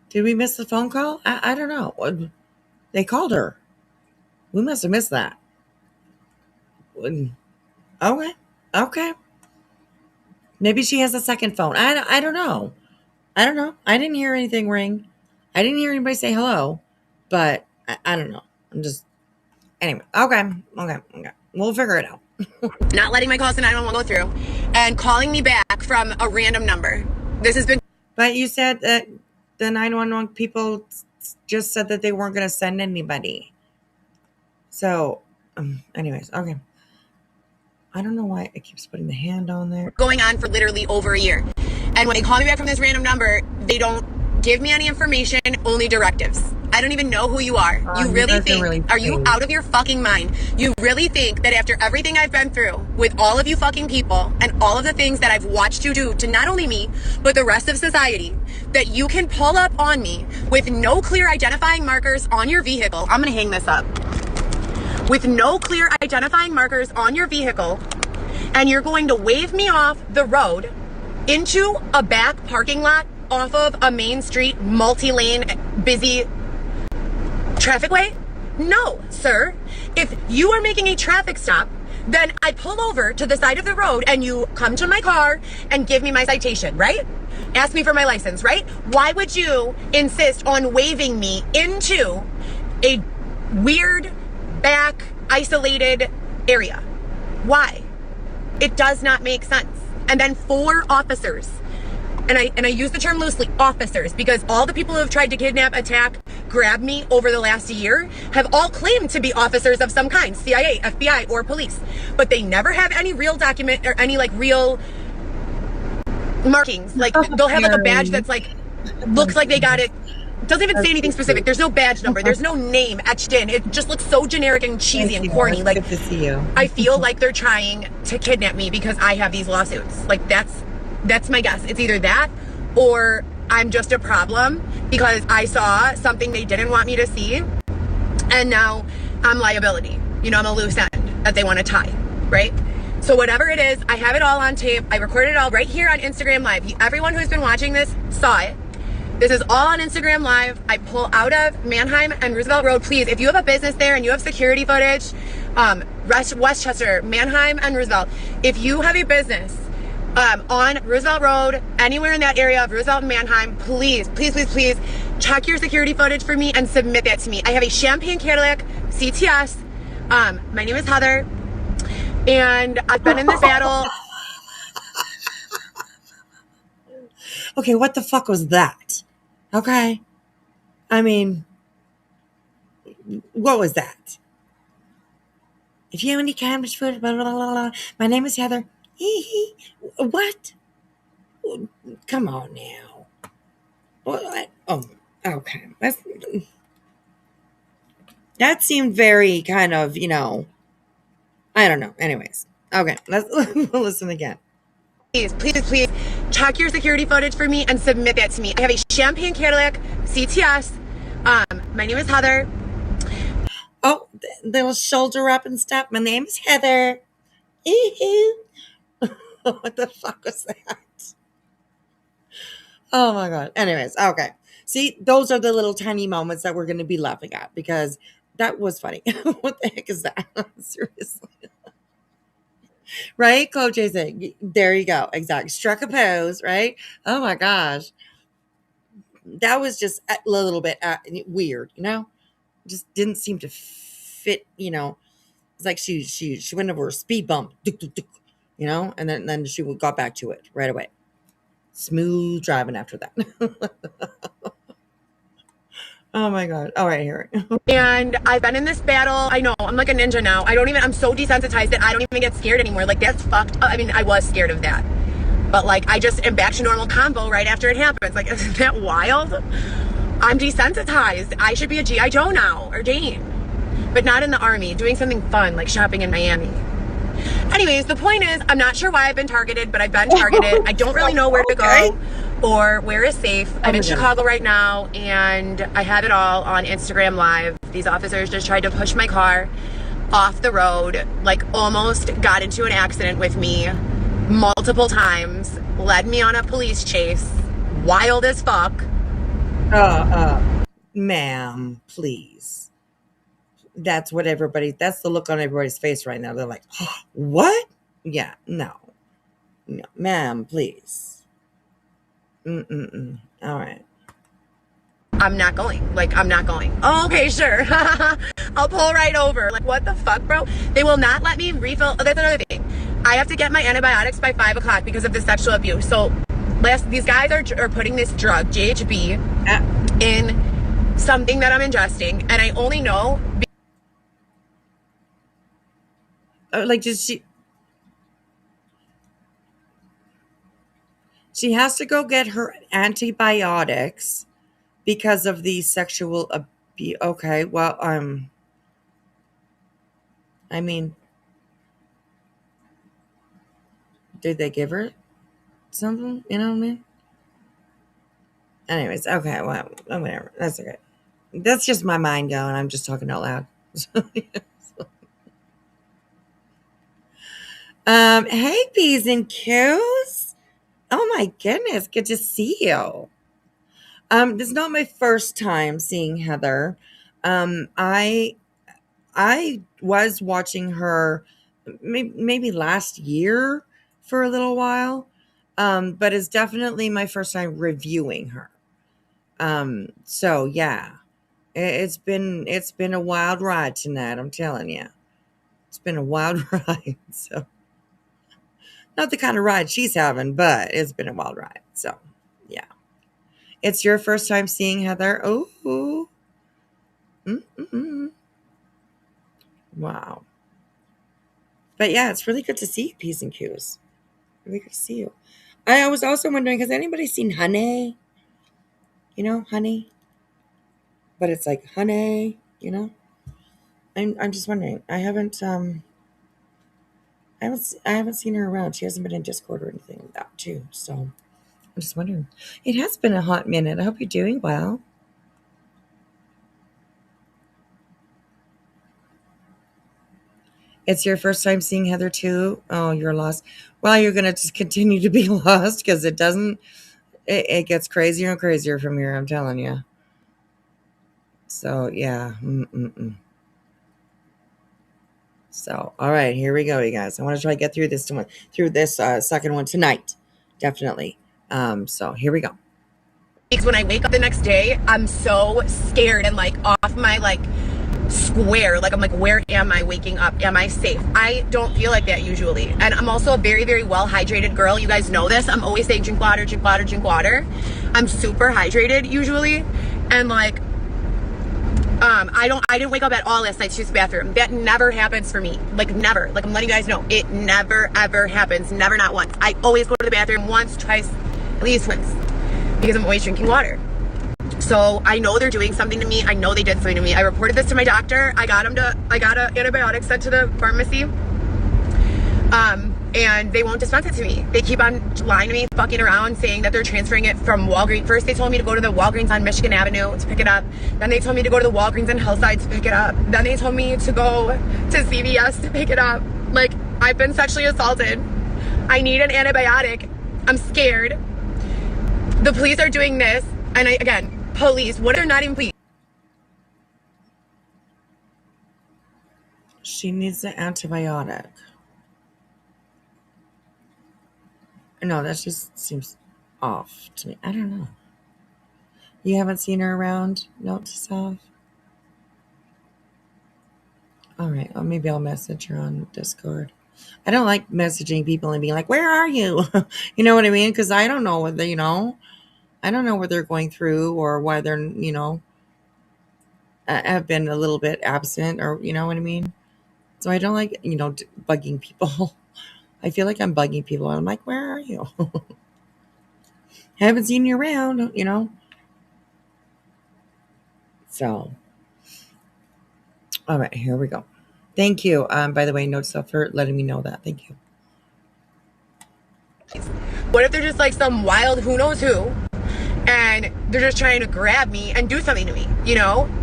Did we miss the phone call? I don't know. They called her. We must have missed that. Okay. Maybe she has a second phone. I don't know. I don't know. I didn't hear anything ring. I didn't hear anybody say hello. But I don't know. I'm just, anyway. Okay. We'll figure it out. Not letting my calls to 911 go through and calling me back from a random number. This has been. But you said that the 911 people just said that they weren't going to send anybody. So, anyways, okay. I don't know why it keeps putting the hand on there. Going on for literally over a year. And when they call me back from this random number, they don't give me any information, only directives. I don't even know who you are. You really think, are you out of your fucking mind? You really think that after everything I've been through with all of you fucking people and all of the things that I've watched you do to not only me, but the rest of society, that you can pull up on me with no clear identifying markers on your vehicle. I'm gonna hang this up. With no clear identifying markers on your vehicle, and you're going to wave me off the road into a back parking lot off of a main street, multi-lane, busy traffic way? No, sir. If you are making a traffic stop, then I pull over to the side of the road and you come to my car and give me my citation, right? Ask me for my license, right? Why would you insist on waving me into a weird back isolated area? Why? It does not make sense. And then 4 officers, and I use the term loosely, officers, because all the people who have tried to kidnap, attack, grab me over the last year have all claimed to be officers of some kind, CIA, FBI, or police, but they never have any real document or any like real markings. Like, they'll have like a badge that's like, looks like they got it. Doesn't even say anything specific. There's no badge number. There's no name etched in. It just looks so generic and cheesy and corny. Like, good to see you. I feel like they're trying to kidnap me because I have these lawsuits. Like, that's my guess. It's either that or I'm just a problem because I saw something they didn't want me to see, and now I'm liability. You know, I'm a loose end that they want to tie, right? So whatever it is, I have it all on tape. I recorded it all right here on Instagram Live. Everyone who's been watching this saw it. This is all on Instagram Live. I pull out of Manheim and Roosevelt Road. Please, if you have a business there and you have security footage, Westchester, Manheim, and Roosevelt, if you have a business on Roosevelt Road, anywhere in that area of Roosevelt and Manheim, please check your security footage for me and submit that to me. I have a Champagne Cadillac CTS. My name is Heather, and I've been in this battle. Okay, what the fuck was that? Okay. I mean, what was that? If you have any cameras footage, blah, blah, blah, blah. My name is Heather. What? Come on now. What? Oh, okay. That seemed very kind of, you know, I don't know. Anyways. Okay, let's listen again. Please check your security footage for me and submit that to me. I have a Champagne Cadillac CTS. My name is Heather. Oh, they'll shoulder up and stuff. My name is Heather. What the fuck was that? Oh my God. Anyways, okay. See, those are the little tiny moments that we're going to be laughing at because that was funny. What the heck is that? Seriously. Right? Chloe Jason. There you go. Exactly. Struck a pose, right? Oh my gosh. That was just a little bit weird, you know? Just didn't seem to fit, you know. It's like she went over a speed bump, you know, and then she got back to it right away. Smooth driving after that. Oh my God. All right, here. And I've been in this battle. I know, I'm like a ninja now. I'm so desensitized that I don't even get scared anymore. Like, that's fucked up. I mean, I was scared of that. But like, I just am back to normal combo right after it happens. Like, isn't that wild? I'm desensitized. I should be a G.I. Joe now, or Jane. But not in the army, doing something fun, like shopping in Miami. Anyways, the point is, I'm not sure why I've been targeted, but I've been targeted. I don't really know where to go or where is safe. I'm in Chicago right now, and I have it all on Instagram Live. These officers just tried to push my car off the road, like almost got into an accident with me multiple times, led me on a police chase, wild as fuck. Ma'am, please. That's the look on everybody's face right now. They're like, what? Yeah, no, ma'am, please. All right. I'm not going. Oh, okay, sure. I'll pull right over. Like, what the fuck, bro? They will not let me refill. Oh, that's another thing. I have to get my antibiotics by 5 o'clock because of the sexual abuse. So these guys are putting this drug, GHB, in something that I'm ingesting. And I only know. She has to go get her antibiotics because of the sexual abuse. Okay, well, I mean, did they give her something? You know what I mean? Anyways, okay, well, whatever. That's okay. That's just my mind going. I'm just talking out loud. Hey, P's and Q's. Oh my goodness, good to see you. This is not my first time seeing Heather. I was watching her maybe last year for a little while, but it's definitely my first time reviewing her. So yeah, it's been a wild ride tonight. I'm telling you, it's been a wild ride. So not the kind of ride she's having, but it's been a wild ride. So yeah, it's your first time seeing Heather. Oh, wow. But yeah, it's really good to see you, P's and Q's. Really good to see you. I was also wondering, has anybody seen Honey? You know, Honey? But it's like Honey, you know? I'm just wondering. I haven't seen her around. She hasn't been in Discord or anything like that too. So I'm just wondering. It has been a hot minute. I hope you're doing well. It's your first time seeing Heather too? Oh, you're lost. Well, you're going to just continue to be lost because it gets crazier and crazier from here, I'm telling you. So, yeah. So, all right, here we go, you guys. I want to try to get through this second one tonight. Definitely. So, here we go. When I wake up the next day, I'm so scared and like off my like square. Like, I'm like, where am I waking up? Am I safe? I don't feel like that usually. And I'm also a very, very well hydrated girl. You guys know this. I'm always saying drink water, drink water, drink water. I'm super hydrated usually. And like, I didn't wake up at all last night to use the bathroom. That never happens for me. Like, never. Like, I'm letting you guys know. It never, ever happens. Never, not once. I always go to the bathroom once, twice, at least once. Because I'm always drinking water. So I know they're doing something to me. I know they did something to me. I reported this to my doctor. I got an antibiotic sent to the pharmacy. And they won't dispense it to me. They keep on lying to me, fucking around, saying that they're transferring it from Walgreens. First, they told me to go to the Walgreens on Michigan Avenue to pick it up. Then they told me to go to the Walgreens in Hillside to pick it up. Then they told me to go to CVS to pick it up. Like, I've been sexually assaulted. I need an antibiotic. I'm scared. The police are doing this. And again, police, what are not even police? She needs an antibiotic. No, that just seems off to me. I don't know. You haven't seen her around? Note to self? All right. Well, maybe I'll message her on Discord. I don't like messaging people and being like, where are you? You know what I mean? Because I don't know whether, I don't know what they're going through or why they're, I've been a little bit absent, or you know what I mean. So I don't like, bugging people. I feel like I'm bugging people. I'm like, where are you? Haven't seen you around, So, all right, here we go. Thank you. By the way, note stuff for letting me know that. Thank you. What if they're just like some wild who knows who, and they're just trying to grab me and do something to me,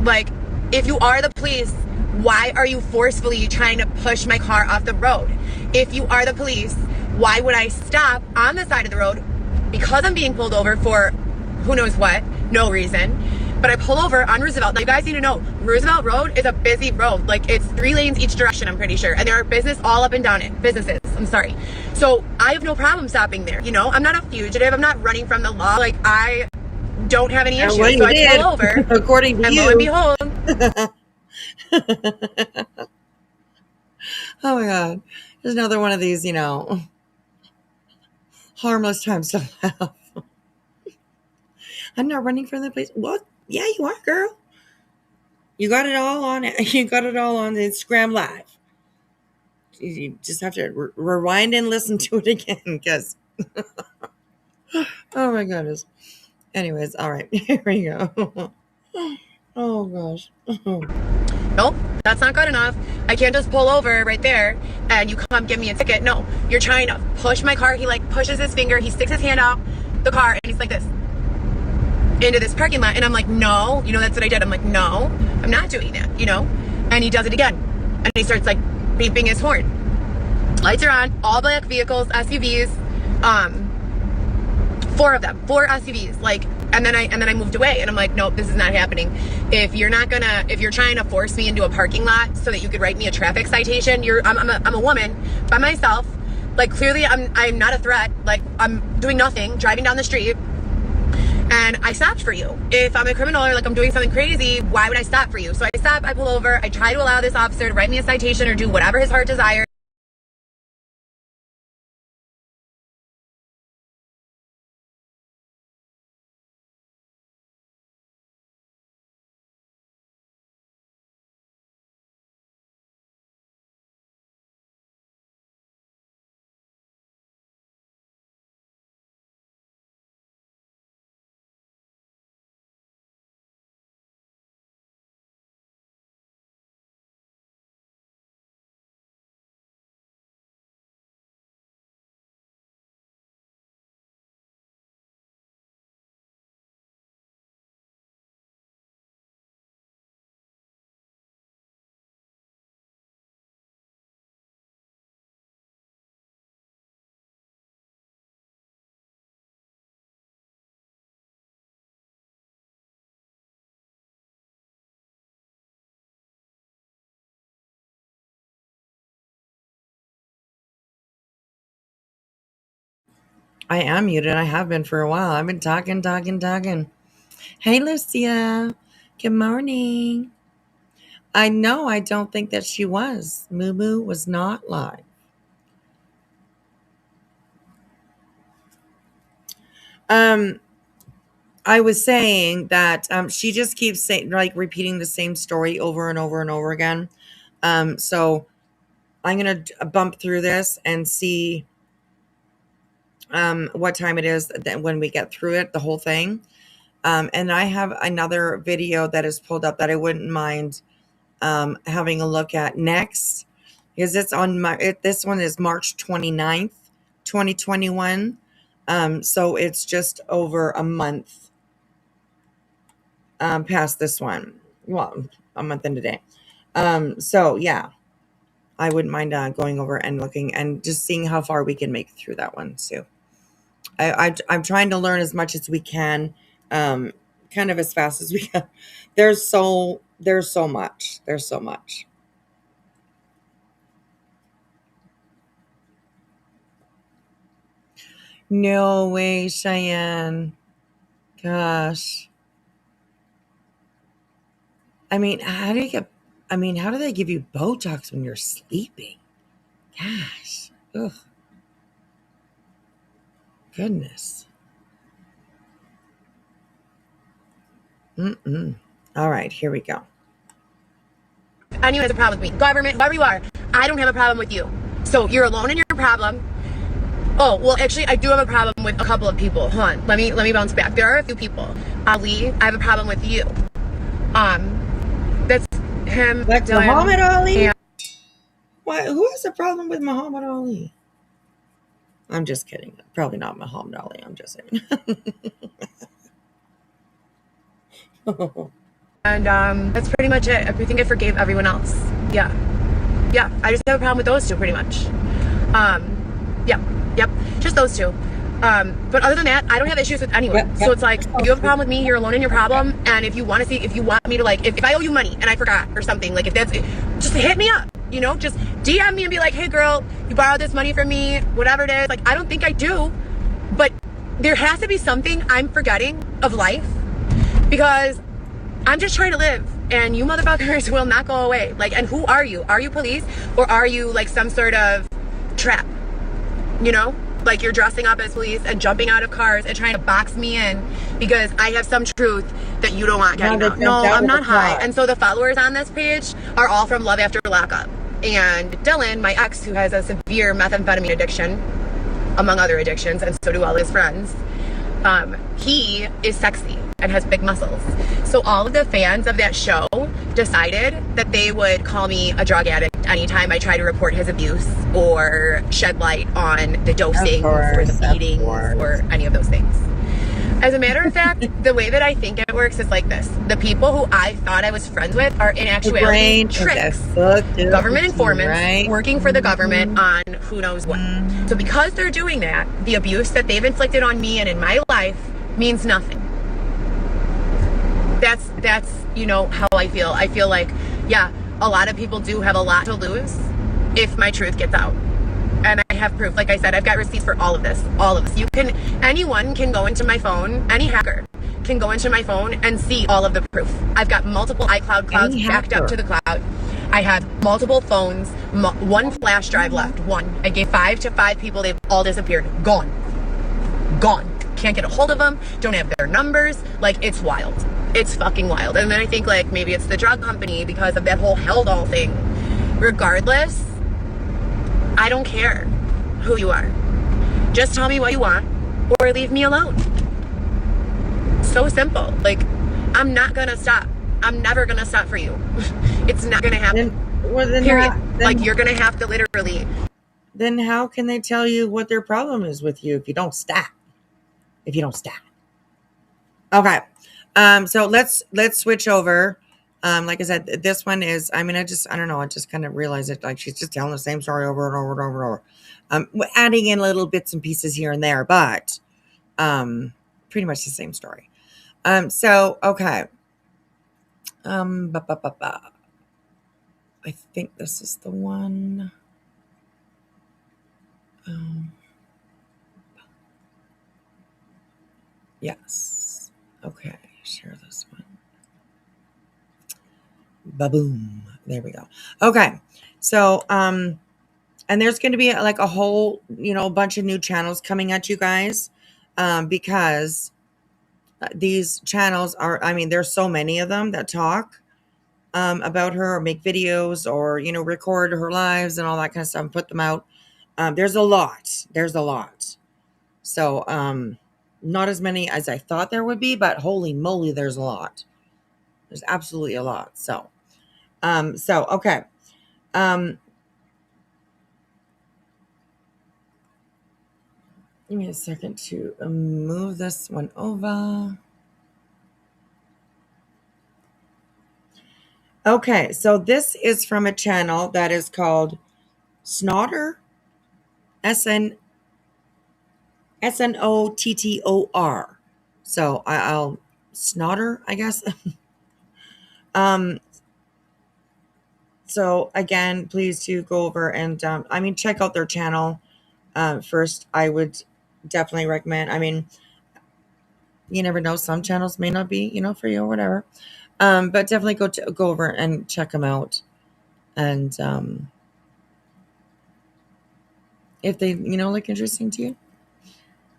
Like, if you are the police, why are you forcefully trying to push my car off the road? If you are the police, why would I stop on the side of the road because I'm being pulled over for who knows what, no reason, but I pull over on Roosevelt. Now, you guys need to know, Roosevelt Road is a busy road. Like, it's 3 lanes each direction, I'm pretty sure. And there are businesses all up and down it. Businesses, I'm sorry. So I have no problem stopping there, I'm not a fugitive. I'm not running from the law. Like, I don't have any issues. So I pull over. According to and you. lo and behold. Oh my God. There's another one of these, harmless times to laugh. I'm not running from the police. What? Yeah, you are, girl. You got it all on it. You got it all on Instagram Live. You just have to rewind and listen to it again, because oh my goodness. Anyways, all right, here we go. Oh gosh. Nope, that's not good enough. I can't just pull over right there and you come give me a ticket. No, you're trying to push my car. He like pushes his finger, he sticks his hand out the car, and he's like this into this parking lot. And I'm like, no, that's what I did. I'm like, no, I'm not doing that, And he does it again. And he starts like beeping his horn. Lights are on, all black vehicles, SUVs, 4 of them, 4 SUVs, like, and then I moved away, and I'm like, nope, this is not happening. If you're trying to force me into a parking lot so that you could write me a traffic citation, I'm a woman by myself. Like, clearly I'm not a threat. Like, I'm doing nothing, driving down the street, and I stopped for you. If I'm a criminal or like I'm doing something crazy, why would I stop for you? So I stop, I pull over, I try to allow this officer to write me a citation or do whatever his heart desires. I am muted. I have been for a while. I've been talking. Hey, Lucia. Good morning. I know. I don't think that she was. Moo Moo was not live. I was saying that she just keeps saying, like, repeating the same story over and over and over again. So I'm gonna bump through this and see what time it is when we get through it, the whole thing. And I have another video that is pulled up that I wouldn't mind having a look at next, because it's on this one is March 29th, 2021. So it's just over a month past this one. Well, a month in today. So yeah, I wouldn't mind going over and looking and just seeing how far we can make through that one too. I'm trying to learn as much as we can, kind of as fast as we can. There's so much. There's so much. No way, Cheyenne. Gosh. I mean, how do they give you Botox when you're sleeping? Gosh. Ugh. Goodness. All right, here we go. anyone has a problem with me, government, whoever you are, I don't have a problem with you. So you're alone in your problem. Oh, well, actually, I do have a problem with a couple of people. Hold on. Let me bounce back. There are a few people. Ali, I have a problem with you. That's him. Like Dylan, Muhammad Ali? and- What? Who has a problem with Muhammad Ali? I'm just kidding. Probably not Muhammad Ali. I'm just saying. And that's pretty much it. I think I forgave everyone else. Yeah. I just have a problem with those two, pretty much. Yep. Just those two. But other than that, I don't have issues with anyone. So it's like, you have a problem with me, you're alone in your problem. And if you want to see, if you want me to like, if I owe you money and I forgot or something, like if that's, just hit me up. You know, just DM me and be like, hey girl, you borrowed this money from me, whatever it is. Like, I don't think I do, but there has to be something I'm forgetting of life, because I'm just trying to live, and you motherfuckers will not go away. Like, and who are you? Are you police, or are you like some sort of trap? You know, like you're dressing up as police and jumping out of cars and trying to box me in because I have some truth that you don't want getting out. No, I'm not high. And so the followers on this page are all from Love After Lockup. And Dylan, my ex, who has a severe methamphetamine addiction, among other addictions, and so do all his friends, he is sexy and has big muscles. So all of the fans of that show decided that they would call me a drug addict anytime I try to report his abuse or shed light on the dosing or the beatings or any of those things. As a matter of fact, the way that I think it works is like this. The people who I thought I was friends with are in actuality tricks, government informants working for the government on who knows what. So because they're doing that, the abuse that they've inflicted on me and in my life means nothing. That's you know how I feel. I feel like, yeah, a lot of people do have a lot to lose if my truth gets out. And I have proof. Like I said, I've got receipts for all of this. Anyone can go into my phone, any hacker can go into my phone and see all of the proof. I've got multiple iCloud clouds backed up to the cloud. I have multiple phones, one flash drive left, one. I gave 5 to 5 people, they've all disappeared. Gone. Can't get a hold of them, don't have their numbers. Like, it's wild. It's fucking wild. And then I think like maybe it's the drug company because of that whole Held-All thing. Regardless, I don't care who you are. Just tell me what you want or leave me alone. So simple. Like, I'm not gonna stop. I'm never gonna stop for you. It's not gonna happen. Period. Like, you're gonna have to literally. Then how can they tell you what their problem is with you if you don't stop? Okay. So let's switch over. Like I said, this one is, I don't know. I just kind of realized it. Like, she's just telling the same story over and over and over and over. We're adding in little bits and pieces here and there, but pretty much the same story. So, okay. I think this is the one. Yes. Okay. Share this one. Ba-boom. There we go. Okay. So, and there's going to be like a whole, bunch of new channels coming at you guys, because these channels are, there's so many of them that talk, about her or make videos or, record her lives and all that kind of stuff and put them out. There's a lot. So, not as many as I thought there would be, but holy moly, there's a lot. There's absolutely a lot. So, okay. Give me a second to move this one over. Okay, so this is from a channel that is called Snottor, SNOTTOR. So I'll Snottor, I guess. So again, please do go over and check out their channel. First, I would definitely recommend. You never know, some channels may not be, for you or whatever. But definitely go over and check them out. And if they, look interesting to you,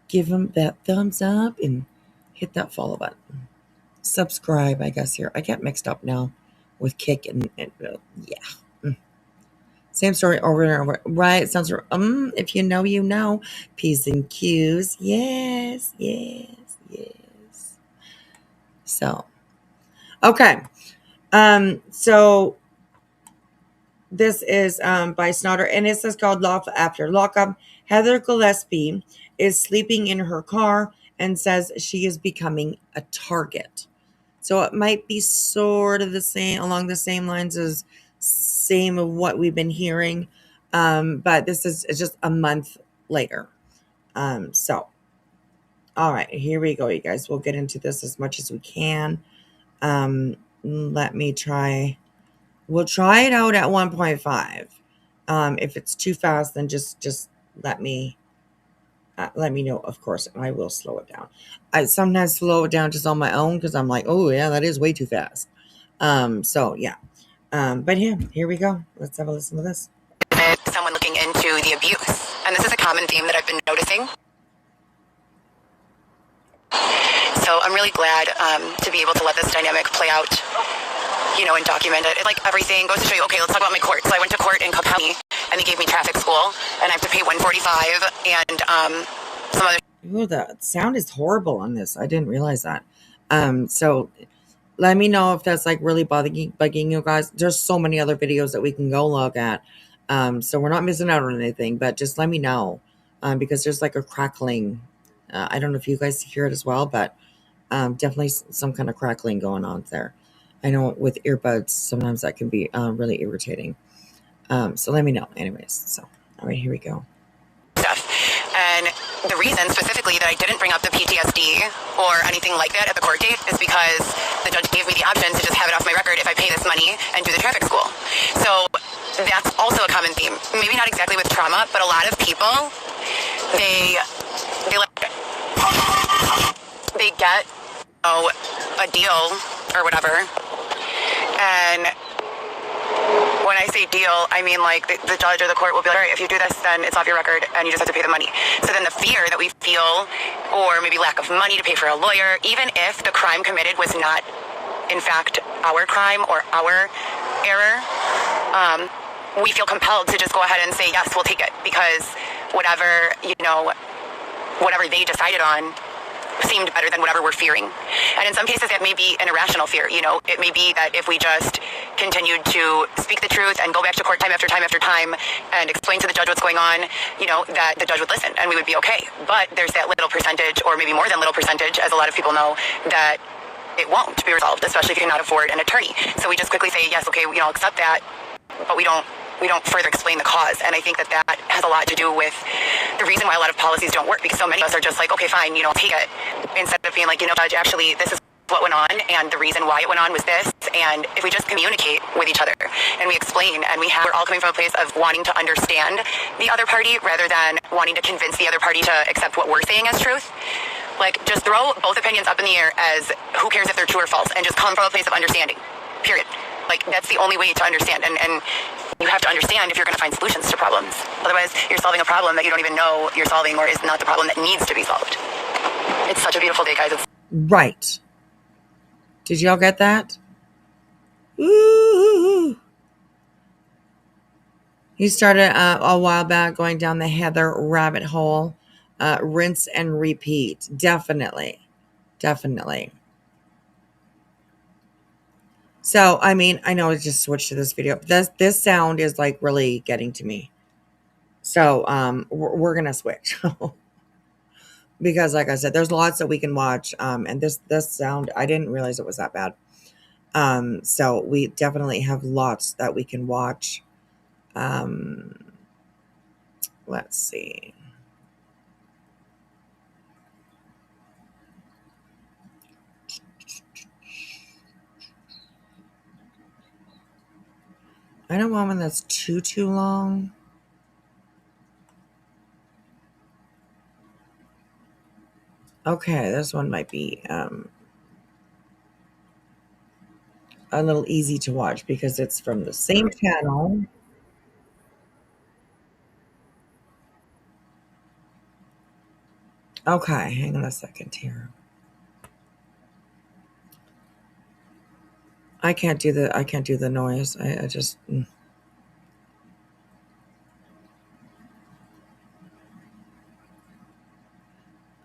give them that thumbs up and hit that follow button. Subscribe, I guess here. I get mixed up now. with kick and yeah. Same story over and over. Right? Sounds if you know, you know. P's and Q's. Yes, yes, yes. So, okay. So this is by Snotter, and it says called Lockup. Heather Gillespie is sleeping in her car and says she is becoming a target. So it might be sort of the same, along the same lines as same of what we've been hearing. But this is just a month later. So, all right, here we go, you guys. We'll get into this as much as we can. Let me try. We'll try it out at 1.5. If it's too fast, then just let me know, of course, and I will slow it down. I sometimes slow it down just on my own because I'm like, oh yeah, that is way too fast. So yeah. But yeah, here we go. Let's have a listen to this. Someone looking into the abuse. And this is a common theme that I've been noticing. So I'm really glad to be able to let this dynamic play out, and document it. Like everything goes to show you, okay, let's talk about my court. So I went to court in Cook County and they gave me traffic school and I have to pay $145 and some other. Oh, the sound is horrible on this. I didn't realize that. So let me know if that's like really bugging you guys. There's so many other videos that we can go look at. So we're not missing out on anything, but just let me know. Because there's like a crackling. I don't know if you guys hear it as well, but definitely some kind of crackling going on there. I know with earbuds, sometimes that can be really irritating. So let me know. Anyways, so all right, here we go. Stuff. And the reason specifically that I didn't bring up the PTSD or anything like that at the court date is because the judge gave me the option to just have it off my record if I pay this money and do the traffic school. So that's also a common theme. Maybe not exactly with trauma, but a lot of people, they get a deal or whatever. And when I say deal, I mean like the judge or the court will be like, all right, if you do this, then it's off your record and you just have to pay the money. So then the fear that we feel, or maybe lack of money to pay for a lawyer, even if the crime committed was not, in fact, our crime or our error, we feel compelled to just go ahead and say, yes, we'll take it because whatever they decided on seemed better than whatever we're fearing. And in some cases, that may be an irrational fear. It may be that if we just continued to speak the truth and go back to court time after time after time and explain to the judge what's going on, that the judge would listen and we would be okay. But there's that little percentage, or maybe more than little percentage, as a lot of people know, that it won't be resolved, especially if you cannot afford an attorney. So we just quickly say, yes, okay, I'll accept that, but we don't further explain the cause. And I think that has a lot to do with the reason why a lot of policies don't work, because so many of us are just like, okay, fine, take it, instead of being like, judge, actually, this is what went on, and the reason why it went on was this. And if we just communicate with each other and we explain, and we're all coming from a place of wanting to understand the other party rather than wanting to convince the other party to accept what we're saying as truth. Like, just throw both opinions up in the air as who cares if they're true or false, and just come from a place of understanding, period. Like, that's the only way to understand. And you have to understand if you're going to find solutions to problems. Otherwise, you're solving a problem that you don't even know you're solving, or is not the problem that needs to be solved. It's such a beautiful day, guys. Right. Did y'all get that? Ooh. He started a while back going down the Heather rabbit hole. Rinse and repeat. Definitely. So, I mean, I know I just switched to this video. This sound is like really getting to me. So, we're going to switch. Because like I said, there's lots that we can watch. And this sound, I didn't realize it was that bad. So we definitely have lots that we can watch. Let's see. I don't want one that's too long. Okay, this one might be a little easy to watch because it's from the same channel. Okay, hang on a second here. I can't do the noise. I just.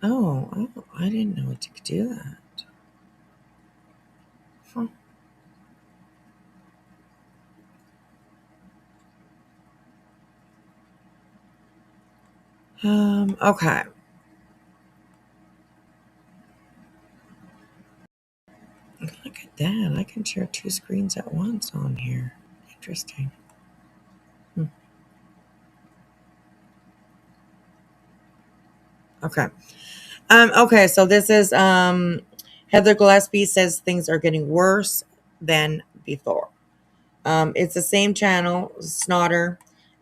Oh, I didn't know it could do that. Huh. Okay. Look at that. I can share 2 screens at once on here. Interesting. Okay. Okay, so this is Heather Gillespie says things are getting worse than before. It's the same channel, Snotter.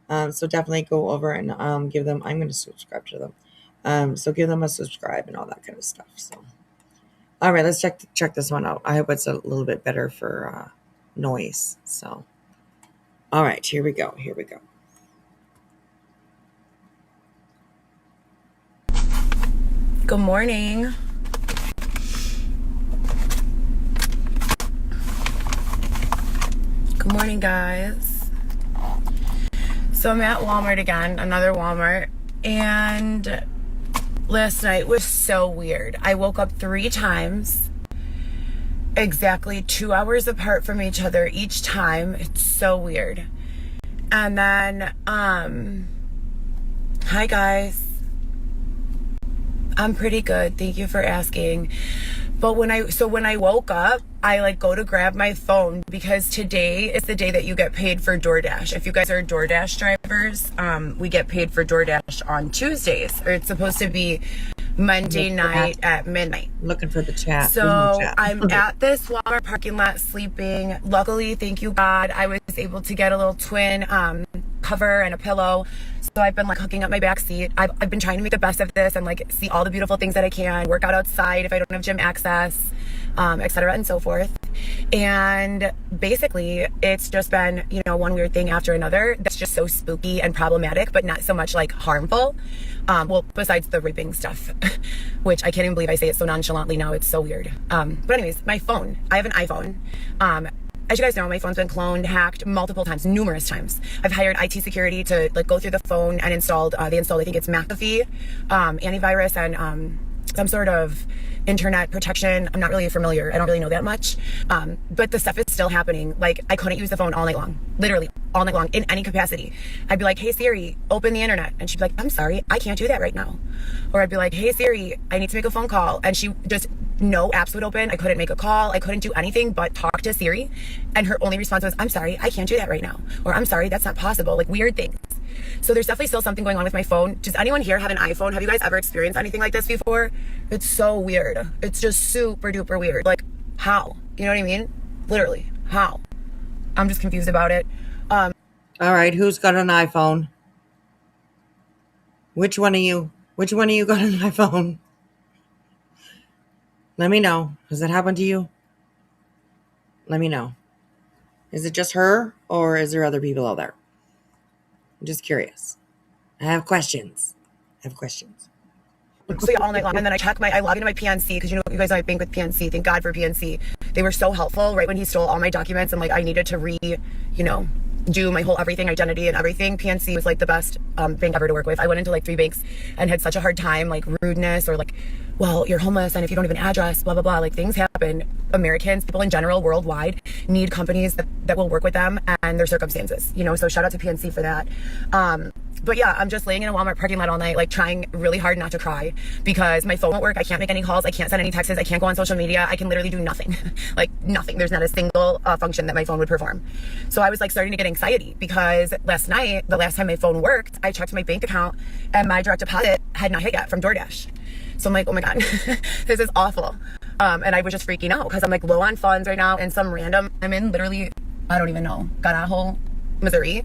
So definitely go over and give them. I'm going to subscribe to them. So give them a subscribe and all that kind of stuff. So, all right, let's check this one out. I hope it's a little bit better for noise. So, all right, here we go. Here we go. Good morning. Good morning, guys. So I'm at Walmart again, another Walmart, and last night was so weird. I woke up 3 times, exactly 2 hours apart from each other each time. It's so weird. And then, hi guys. I'm pretty good. Thank you for asking. But when I woke up, I like go to grab my phone because today is the day that you get paid for DoorDash. If you guys are DoorDash drivers, we get paid for DoorDash on Tuesdays, or it's supposed to be Monday night at midnight. Looking for the chat. So I'm at this Walmart parking lot sleeping. Luckily, thank you God, I was able to get a little twin cover and a pillow. So I've been like hooking up my back seat. I've been trying to make the best of this and like see all the beautiful things that I can, work out outside if I don't have gym access, etc. and so forth. And basically it's just been, you know, one weird thing after another that's just so spooky and problematic, but not so much like harmful. Well, besides the raping stuff, which I can't even believe I say it so nonchalantly now. It's so weird. But anyways, my phone, I have an iPhone. As you guys know, my phone's been cloned, hacked multiple times, numerous times. I've hired IT security to like go through the phone and installed, I think it's McAfee, antivirus and some sort of internet protection. I'm not really familiar. I don't really know that much. But the stuff is still happening. Like I couldn't use the phone all night long, literally all night long in any capacity. I'd be like, hey Siri, open the internet. And she'd be like, I'm sorry, I can't do that right now. Or I'd be like, hey Siri, I need to make a phone call. And she just, no apps would open. I couldn't make a call. I couldn't do anything but talk to Siri. And her only response was, I'm sorry, I can't do that right now. Or I'm sorry, that's not possible. Like weird things. So there's definitely still something going on with my phone. Does anyone here have an iPhone? Have you guys ever experienced anything like this before? It's so weird. It's just super duper weird. Like how? You know what I mean? Literally, how? I'm just confused about it. All right, who's got an iPhone? Which one of you got an iPhone? Let me know. Has that happened to you? Let me know. Is it just her or is there other people out there? I'm just curious. I have questions. So yeah, all night long. And then I log into my PNC because you know you guys know I bank with PNC. Thank God for PNC. They were so helpful right when he stole all my documents and like I needed to do my whole everything, identity and everything. PNC was like the best bank ever to work with. I went into like 3 banks and had such a hard time, like rudeness or like, well, you're homeless and if you don't have an address, blah, blah, blah, like things happen. Americans, people in general, worldwide, need companies that will work with them and their circumstances, you know, so shout out to PNC for that. But yeah, I'm just laying in a Walmart parking lot all night, like trying really hard not to cry because my phone won't work. I can't make any calls. I can't send any texts. I can't go on social media. I can literally do nothing, like nothing. There's not a single function that my phone would perform. So I was like starting to get anxiety because last night, the last time my phone worked, I checked my bank account and my direct deposit had not hit yet from DoorDash. So I'm like, oh my God, this is awful. And I was just freaking out because I'm like low on funds right now and I'm in literally, I don't even know, Garajo, Missouri.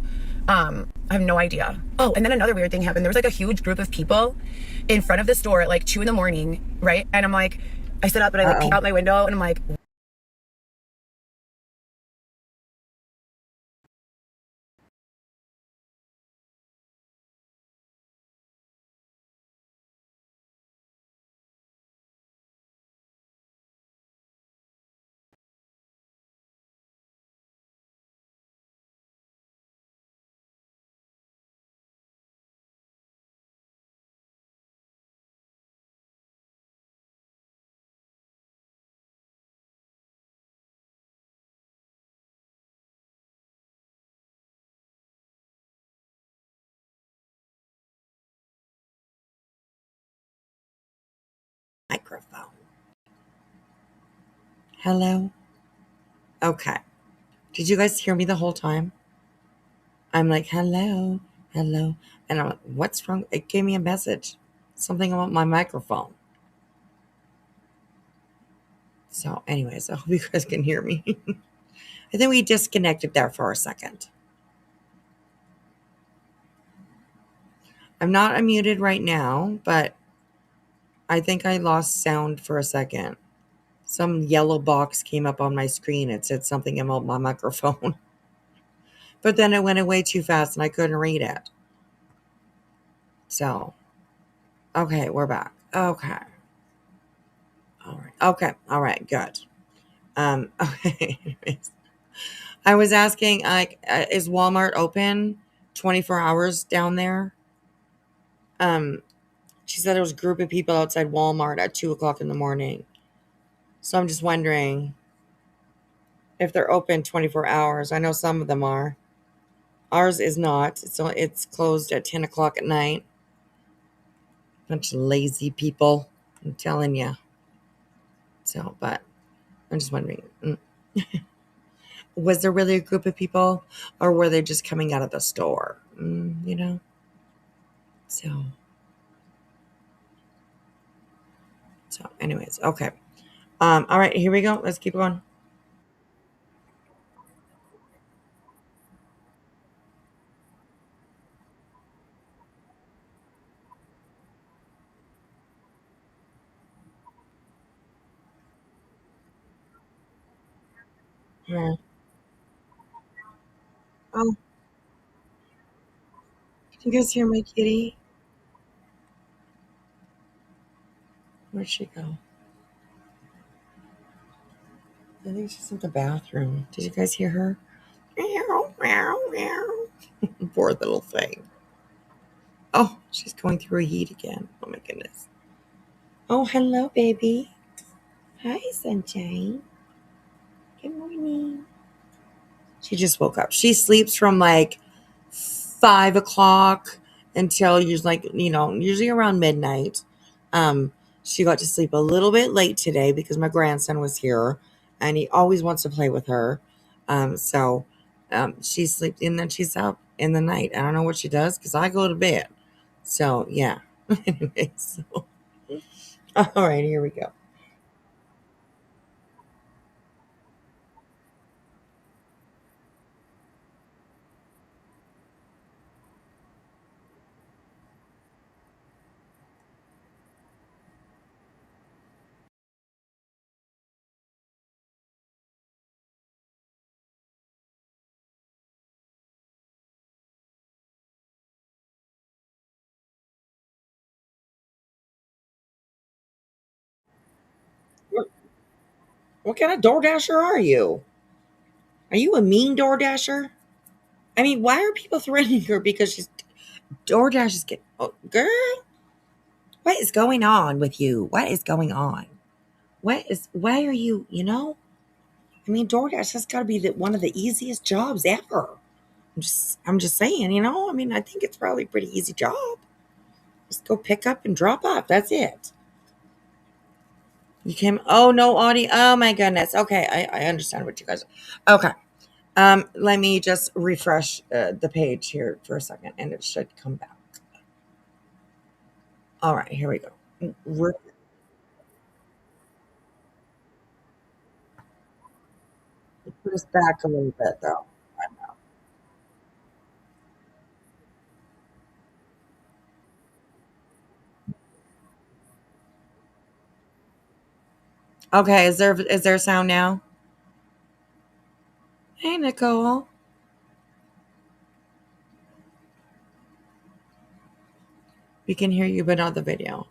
I have no idea. Oh, and then another weird thing happened. There was like a huge group of people in front of the store at like 2 a.m, right? And I'm like, I sit up and I like peek out my window and I'm like, microphone. Hello? Okay. Did you guys hear me the whole time? I'm like, hello, hello. And I'm like, what's wrong? It gave me a message. Something about my microphone. So, anyways, I hope you guys can hear me. I think we disconnected there for a second. I'm not unmuted right now, but I think I lost sound for a second. Some yellow box came up on my screen. It said something about my microphone. But then it went away too fast and I couldn't read it. So, okay, we're back. Okay. All right. Okay. All right. Good. Okay. Anyways, I was asking, like, is Walmart open 24 hours down there? She said there was a group of people outside Walmart at 2:00 in the morning. So I'm just wondering if they're open 24 hours. I know some of them are. Ours is not. It's closed at 10:00 at night. Bunch of lazy people. I'm telling you. So, but I'm just wondering. Was there really a group of people, or were they just coming out of the store? You know? So, anyways, okay. All right, here we go. Let's keep going. Yeah. Oh, can you guys hear my kitty? Where'd she go? I think she's in the bathroom. Did you guys hear her? Meow, meow, meow. Poor little thing. Oh, she's going through a heat again. Oh my goodness. Oh, hello, baby. Hi, sunshine. Good morning. She just woke up. She sleeps from like 5:00 until usually around midnight. She got to sleep a little bit late today because my grandson was here and he always wants to play with her. So she sleeps and then she's up in the night. I don't know what she does because I go to bed. So yeah. Anyway, so all right, here we go. What kind of DoorDasher are you? Are you a mean DoorDasher? I mean, why are people threatening her because she's DoorDash is getting, oh, girl, what is going on with you? What is going on? Why are you? I mean, DoorDash has got to be one of the easiest jobs ever. I'm just saying, I mean, I think it's probably a pretty easy job. Just go pick up and drop off. That's it. You came, oh, no audio. Oh my goodness. Okay. I understand what you guys, okay. Let me just refresh the page here for a second and it should come back. All right, here we go. Put us back a little bit though. Okay, is there sound now? Hey Nicole. We can hear you but not the video.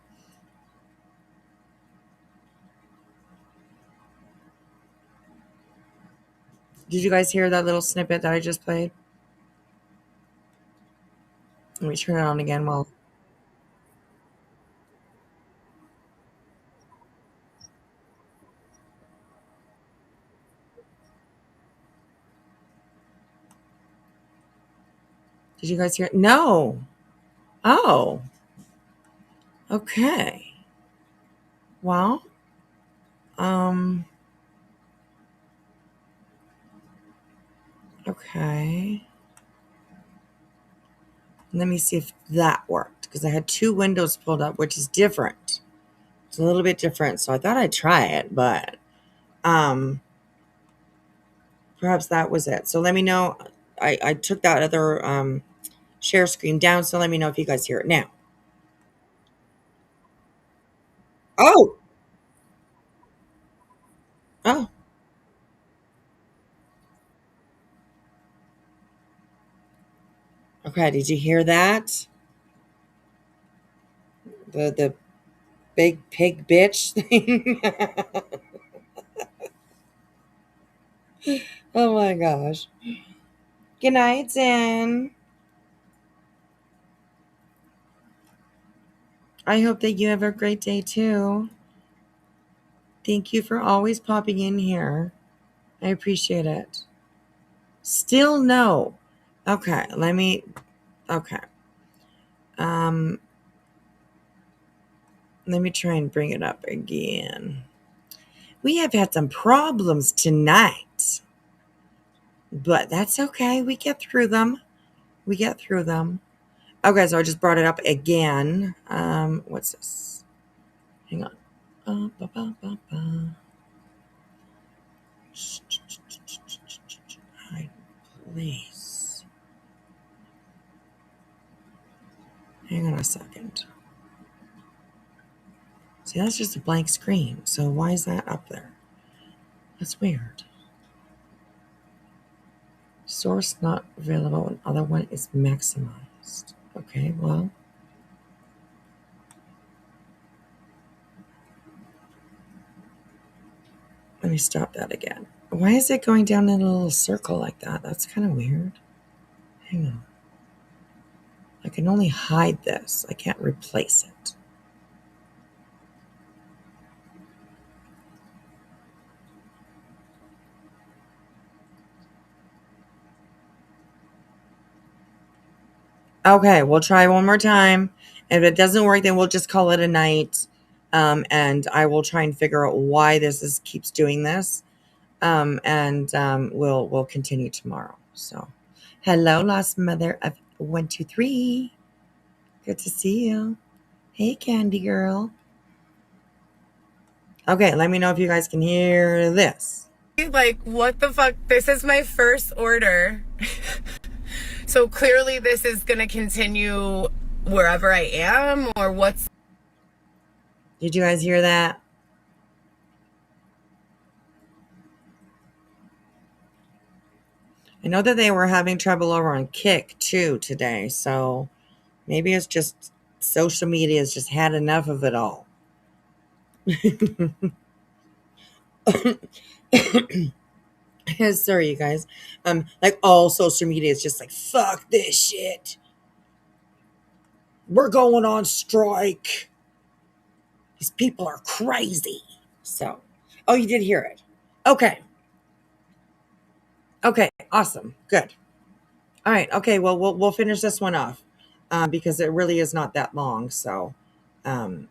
Did you guys hear that little snippet that I just played? Let me turn it on again while did you guys hear it? No. Oh. Okay. Well, okay. Let me see if that worked, because I had 2 windows pulled up, which is different. It's a little bit different, so I thought I'd try it, but perhaps that was it. So let me know. I took that other share screen down, so let me know if you guys hear it now. Oh, oh, okay. Did you hear that? The big pig bitch thing. Oh my gosh. Good night, Zen. I hope that you have a great day too. Thank you for always popping in here. I appreciate it. Still no. Okay, okay. Let me try and bring it up again. We have had some problems tonight, but that's okay. We get through them. Okay, so I just brought it up again. What's this? Hang on. Hide place. Hang on a second. See, that's just a blank screen. So why is that up there? That's weird. Source not available, and other one is maximized. Okay, well. Let me stop that again. Why is it going down in a little circle like that? That's kind of weird. Hang on. I can only hide this. I can't replace it. Okay, we'll try one more time. If it doesn't work, then we'll just call it a night. And I will try and figure out why this keeps doing this. We'll continue tomorrow. So, hello, lost mother of 1, 2, 3. Good to see you. Hey, Candy Girl. Okay, let me know if you guys can hear this. Like, what the fuck? This is my first order. So clearly this is going to continue wherever I am, or what's... Did you guys hear that? I know that they were having trouble over on Kick too today, so maybe it's just social media has just had enough of it all. Sorry, you guys. Like all social media is just like, fuck this shit. We're going on strike. These people are crazy. So, oh, you did hear it. Okay. Okay, awesome. Good. All right. Okay, well, we'll finish this one off because it really is not that long. So, good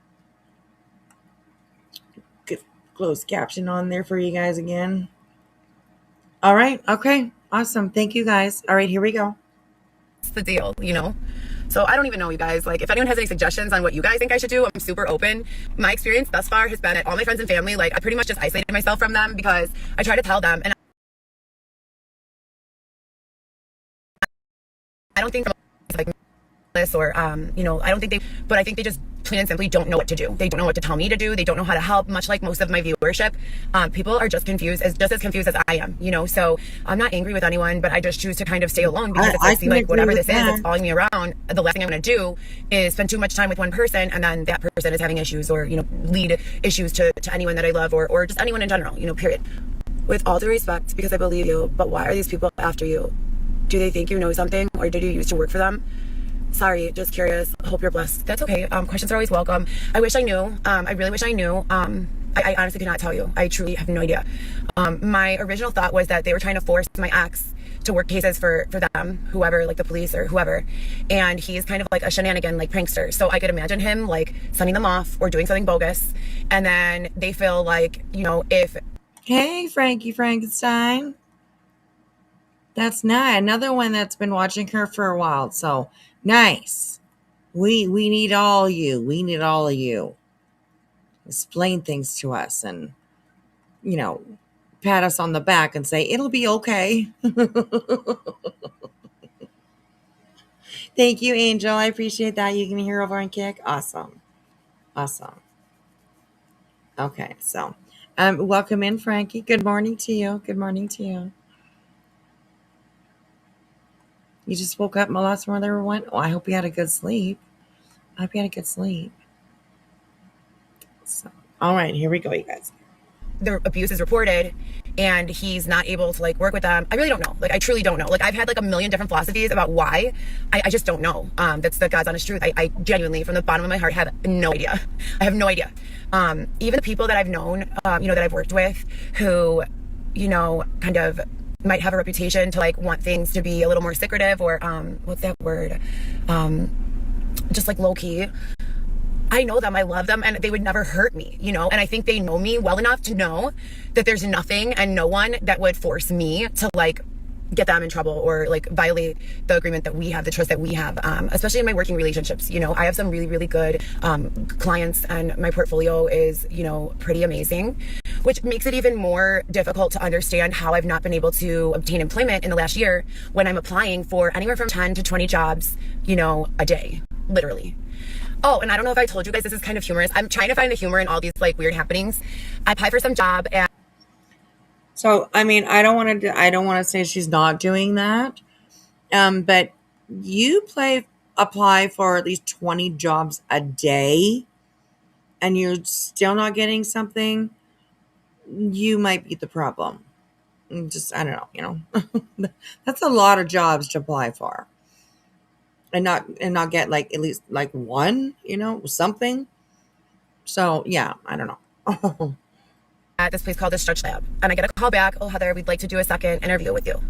closed caption on there for you guys again. All right. Okay. Awesome. Thank you, guys. All right, here we go. What's the deal, you know? So I don't even know, you guys. Like, if anyone has any suggestions on what you guys think I should do, I'm super open. My experience thus far has been at all my friends and family. Like, I pretty much just isolated myself from them because I try to tell them, and I don't think like this or you know, I don't think they, but I think they just plain and simply don't know what to do. They don't know what to tell me to do. They don't know how to help, much like most of my viewership. People are just confused, just as confused as I am, you know? So I'm not angry with anyone, but I just choose to kind of stay alone because I see like whatever this is that's following me around, the last thing I'm going to do is spend too much time with one person and then that person is having issues or, you know, lead issues to anyone that I love or just anyone in general, you know, period. With all due respect, because I believe you, but why are these people after you? Do they think you know something, or did you used to work for them? Sorry, just curious. Hope you're blessed. That's okay. Questions are always welcome. I wish I knew. I really wish I knew. I honestly cannot tell you. I truly have no idea. My original thought was that they were trying to force my ex to work cases for them, whoever, like the police or whoever. And he's kind of like a shenanigan, like prankster. So I could imagine him like sending them off or doing something bogus. And then they feel like, you know, if... Hey, Frankie Frankenstein. That's nice. Another one that's been watching her for a while. So nice. We need all you. We need all of you. Explain things to us and, you know, pat us on the back and say, it'll be okay. Thank you, Angel. I appreciate that. You can hear over and kick. Awesome. Awesome. Okay, so welcome in, Frankie. Good morning to you. Good morning to you. You just woke up and lost more than one. Oh, I hope you had a good sleep. I hope you had a good sleep. So, all right, here we go, you guys. The abuse is reported and he's not able to like work with them. I really don't know. Like, I truly don't know. Like, I've had like a million different philosophies about why. I just don't know. That's the God's honest truth. I genuinely, from the bottom of my heart, have no idea. I have no idea. Even the people that I've known, you know, that I've worked with who, you know, kind of might have a reputation to like want things to be a little more secretive or, what's that word? Just like low key. I know them, I love them, and they would never hurt me, you know? And I think they know me well enough to know that there's nothing and no one that would force me to like get them in trouble or like violate the agreement that we have, the trust that we have, especially in my working relationships. You know, I have some really, really good clients and my portfolio is, you know, pretty amazing, which makes it even more difficult to understand how I've not been able to obtain employment in the last year when I'm applying for anywhere from 10 to 20 jobs, you know, a day, literally. Oh, and I don't know if I told you guys, this is kind of humorous. I'm trying to find the humor in all these like weird happenings. I applied for some job and... So, I mean, I don't want to say she's not doing that. But you apply for at least 20 jobs a day and you're still not getting something, you might be the problem. Just, I don't know, you know. That's a lot of jobs to apply for. And not get like at least like one, you know, something. So yeah, I don't know. At this place called the Stretch Lab, and I get a call back. Oh, Heather, we'd like to do a second interview with you,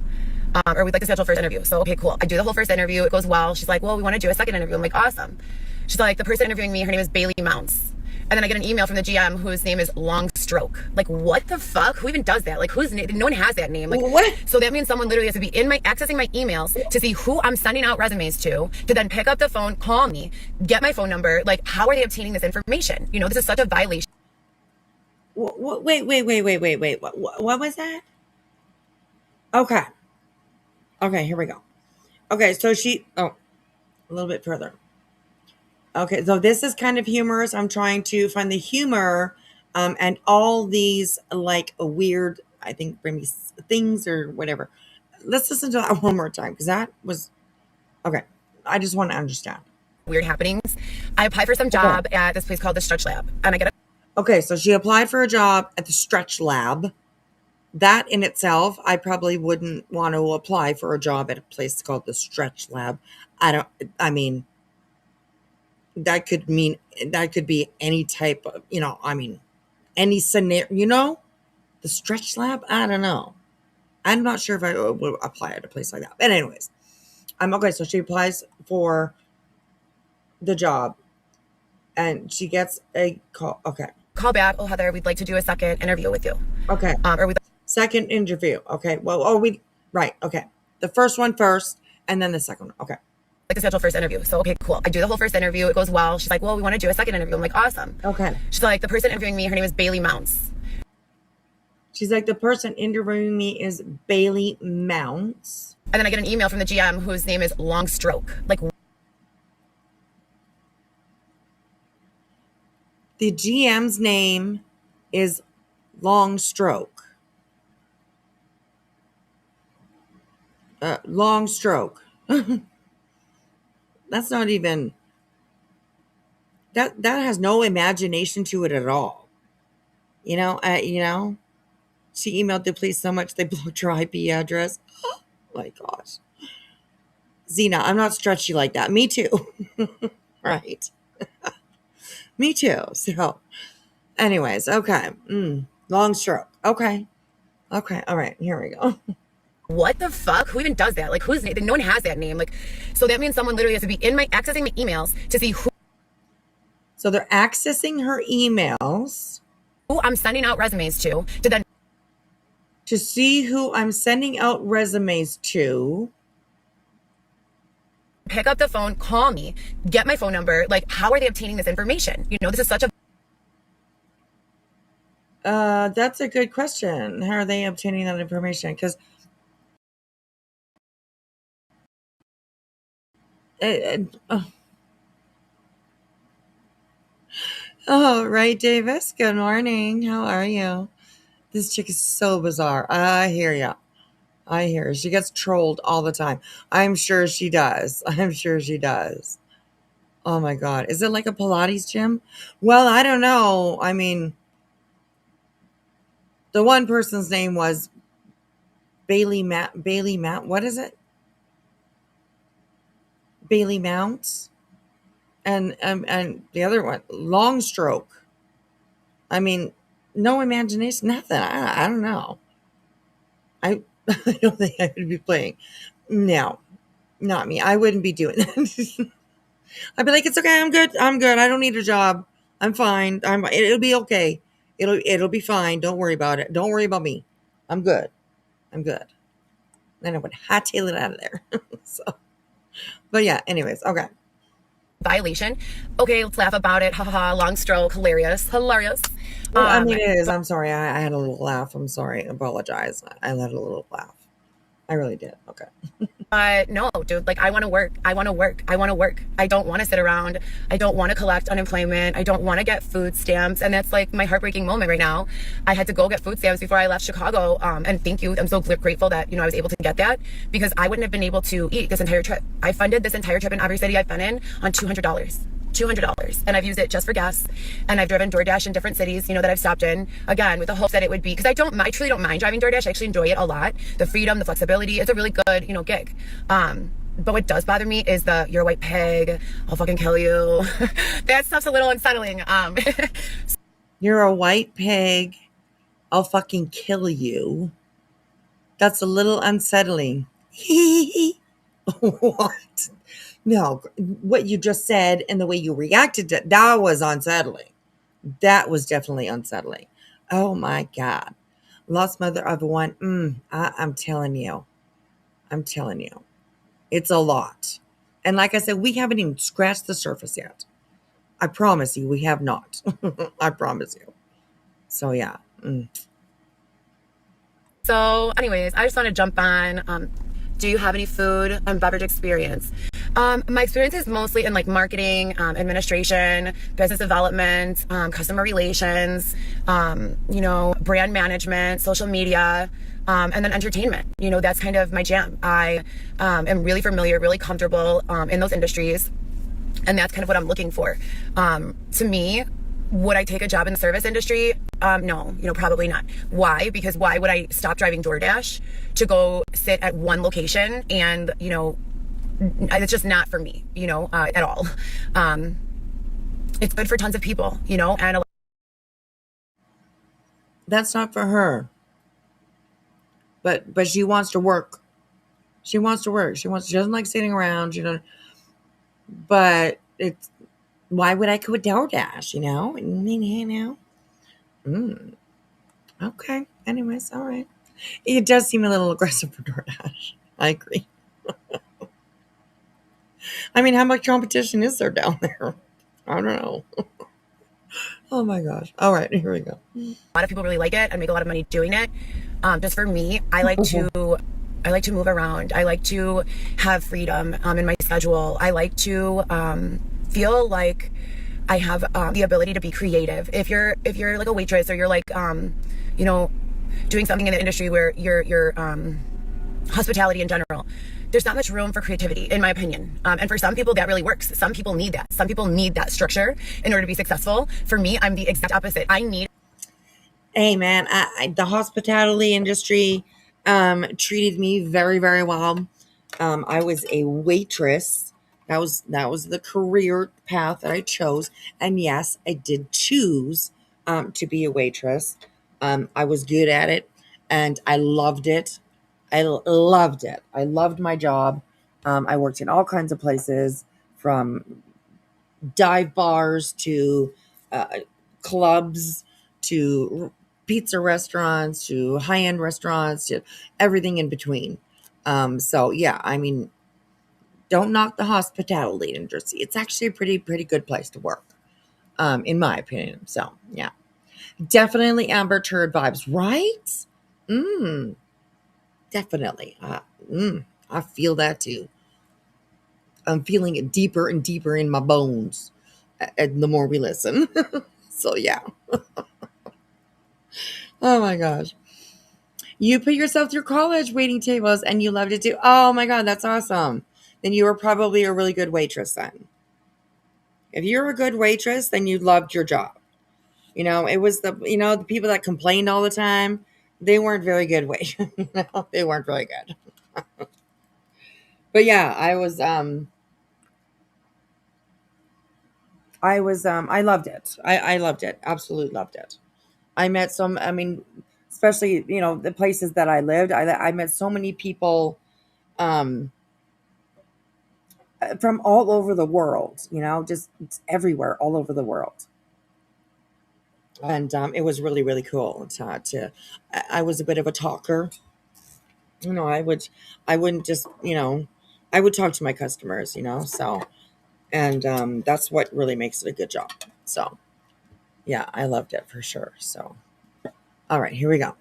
or we'd like to schedule first interview. So okay, cool. I do the whole first interview. It goes well. She's like, well, we want to do a second interview. I'm like, awesome. She's like, the person interviewing me, her name is Bailey Mounts. And then I get an email from the GM whose name is Long Stroke. Like, what the fuck? Who even does that? Like, no one has that name. Like, what? So that means someone literally has to be accessing my emails to see who I'm sending out resumes to then pick up the phone, call me, get my phone number. Like, how are they obtaining this information? You know, this is such a violation. Wait. What was that? Okay, here we go. Okay, so a little bit further. Okay, so this is kind of humorous. I'm trying to find the humor and all these like weird, I think, things or whatever. Let's listen to that one more time because that was, okay. I just want to understand. Weird happenings. I applied for some job at this place called the Stretch Lab and I get Okay, so she applied for a job at the Stretch Lab. That in itself, I probably wouldn't want to apply for a job at a place called the Stretch Lab. That could be any type of, you know, I mean, any scenario, you know, the Stretch Lab. I don't know. I'm not sure if I would apply at a place like that. But anyways, okay. So she applies for the job and she gets a call. Okay. Call back. Oh, Heather, we'd like to do a second interview with you. Okay. Second interview. Okay. Well, right. Okay. The first one first and then the second one. Okay. Like to schedule first interview. So, okay, cool. I do the whole first interview. It goes well. She's like, well, we want to do a second interview. I'm like, awesome. Okay. She's like, the person interviewing me, her name is Bailey Mounts. She's like, the person interviewing me is Bailey Mounts. And then I get an email from the GM whose name is Long Stroke. Like, the GM's name is Long Stroke. Long Stroke. That's not even, that has no imagination to it at all. You know, she emailed the police so much they blocked her IP address. Oh my gosh. Zena, I'm not stretchy like that. Me too. Right. Me too. So anyways, okay. Long Stroke. Okay. All right. Here we go. what the fuck? Who even does that? Like, whose name? No one has that name. Like, so that means someone literally has to be accessing my emails to see who. So they're accessing her emails. Who I'm sending out resumes to then to see who I'm sending out resumes to. Pick up the phone, call me, get my phone number. Like, how are they obtaining this information? This is such a. That's a good question. How are they obtaining that information? Because right, Davis. Good morning. How are you? This chick is so bizarre. I hear ya. I hear her. She gets trolled all the time. I'm sure she does. I'm sure she does. Oh my God. Is it like a Pilates gym? Well, I don't know. I mean, the one person's name was Bailey Mount. What is it? Bailey Mounts. And the other one, Long Stroke. I mean, no imagination, nothing. I don't know. I don't think I would be playing. No, not me. I wouldn't be doing that. I'd be like, it's okay. I'm good. I don't need a job. I'm fine. It'll be okay. It'll be fine. Don't worry about it. Don't worry about me. I'm good. Then I would hightail it out of there. So, but yeah. Anyways, okay. Violation. Okay, let's laugh about it. Ha ha ha. Long stroke. Hilarious. Well, I mean, it is. I'm sorry. I had a little laugh. I'm sorry. I apologize. I let a little laugh. I really did. Okay. No, dude, like I want to work. I don't want to sit around. I don't want to collect unemployment. I don't want to get food stamps. And that's like my heartbreaking moment right now. I had to go get food stamps before I left Chicago. And thank you. I'm so grateful that, I was able to get that because I wouldn't have been able to eat this entire trip. I funded this entire trip in every city I've been in on $200. And I've used it just for gas, and I've driven DoorDash in different cities that I've stopped in, again with the hope that it would be, because I truly don't mind driving DoorDash. I actually enjoy it a lot. The freedom, the flexibility, it's a really good gig. But what does bother me is you're a white pig, I'll fucking kill you. That stuff's a little unsettling. You're a white pig, I'll fucking kill you. That's a little unsettling. What? No, what you just said and the way you reacted to that was unsettling. That was definitely unsettling. Oh my God. Lost mother of one. I'm telling you. It's a lot. And like I said, we haven't even scratched the surface yet. I promise you, we have not. I promise you. So yeah. So anyways, I just want to jump on. Do you have any food and beverage experience? My experience is mostly in like marketing, administration, business development, customer relations, brand management, social media, and then entertainment. That's kind of my jam. I am really familiar, really comfortable in those industries. And that's kind of what I'm looking for. To me, would I take a job in the service industry? No, probably not. Why? Because why would I stop driving DoorDash to go sit at one location and, it's just not for me, at all. It's good for tons of people, and that's not for her. But she wants to work. She doesn't like sitting around, but it's, why would I go with DoorDash, Okay. Anyways, all right. It does seem a little aggressive for DoorDash. I agree. I mean, how much competition is there down there? I don't know. Oh my gosh. All right, here we go. A lot of people really like it and make a lot of money doing it. Just for me, I like to move around. I like to have freedom in my schedule. I like to feel like I have the ability to be creative. If you're like a waitress, or you're like doing something in the industry where you're hospitality in general, there's not much room for creativity, in my opinion. And for some people that really works. Some people need that. Some people need that structure in order to be successful. For me, I'm the exact opposite. Hey man, the hospitality industry treated me very, very well. I was a waitress. That was the career path that I chose. And yes, I did choose to be a waitress. I was good at it and I loved it. loved it. I loved my job. I worked in all kinds of places, from dive bars to clubs to pizza restaurants to high-end restaurants to everything in between. So yeah, I mean, don't knock the hospitality industry. It's actually a pretty good place to work, in my opinion. So yeah, definitely Amber Turd vibes, right? Definitely. I feel that too. I'm feeling it deeper and deeper in my bones, the more we listen. So yeah. Oh my gosh. You put yourself through college waiting tables and you loved it too. Oh my God, that's awesome. Then you were probably a really good waitress then. If you're a good waitress, then you loved your job. It was the people that complained all the time, they weren't very good waitresses. They weren't very good. But yeah, I loved it. I loved it. Absolutely loved it. I met especially, the places that I lived, I met so many people um, from all over the world, just everywhere, all over the world. And it was really, really cool I was a bit of a talker. I wouldn't just, I would talk to my customers, so, and that's what really makes it a good job. So yeah, I loved it for sure. So, all right, here we go.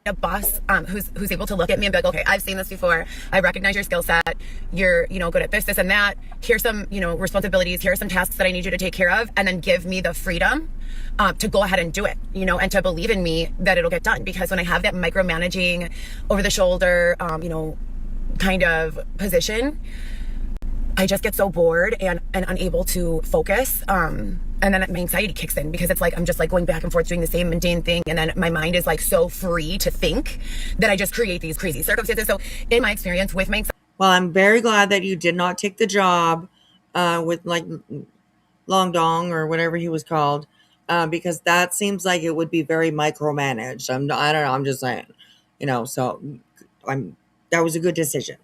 A boss who's able to look at me and be like, okay, I've seen this before. I recognize your skill set. You're, good at this, and that. Here's some, responsibilities. Here are some tasks that I need you to take care of, and then give me the freedom to go ahead and do it, and to believe in me that it'll get done. Because when I have that micromanaging, over the shoulder, kind of position, I just get so bored and unable to focus. And then my anxiety kicks in, because it's like I'm just like going back and forth doing the same mundane thing, and then my mind is like so free to think that I just create these crazy circumstances. So in my experience with my anxiety, well, I'm very glad that you did not take the job with like Long Dong or whatever he was called, because that seems like it would be very micromanaged. I don't know. I'm just saying, So that was a good decision.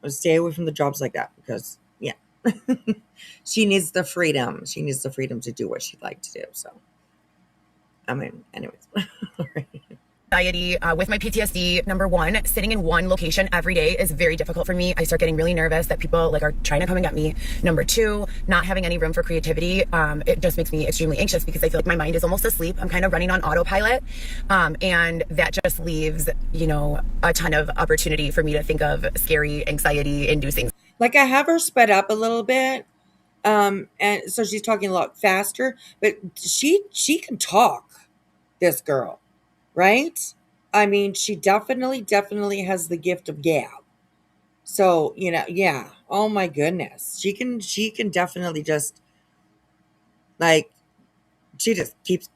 Stay away from the jobs like that, because yeah, she needs the freedom. She needs the freedom to do what she'd like to do. So, I mean, anyways. anxiety with my PTSD, number one, sitting in one location every day is very difficult for me. I start getting really nervous that people are trying to come and get me. Number two, not having any room for creativity. It just makes me extremely anxious, because I feel like my mind is almost asleep. I'm kind of running on autopilot. And that just leaves, a ton of opportunity for me to think of scary, anxiety-inducing. Like, I have her sped up a little bit. And so she's talking a lot faster, but she can talk, this girl. Right? I mean, she definitely has the gift of gab. So, yeah. Oh my goodness. She can definitely just, like, she just keeps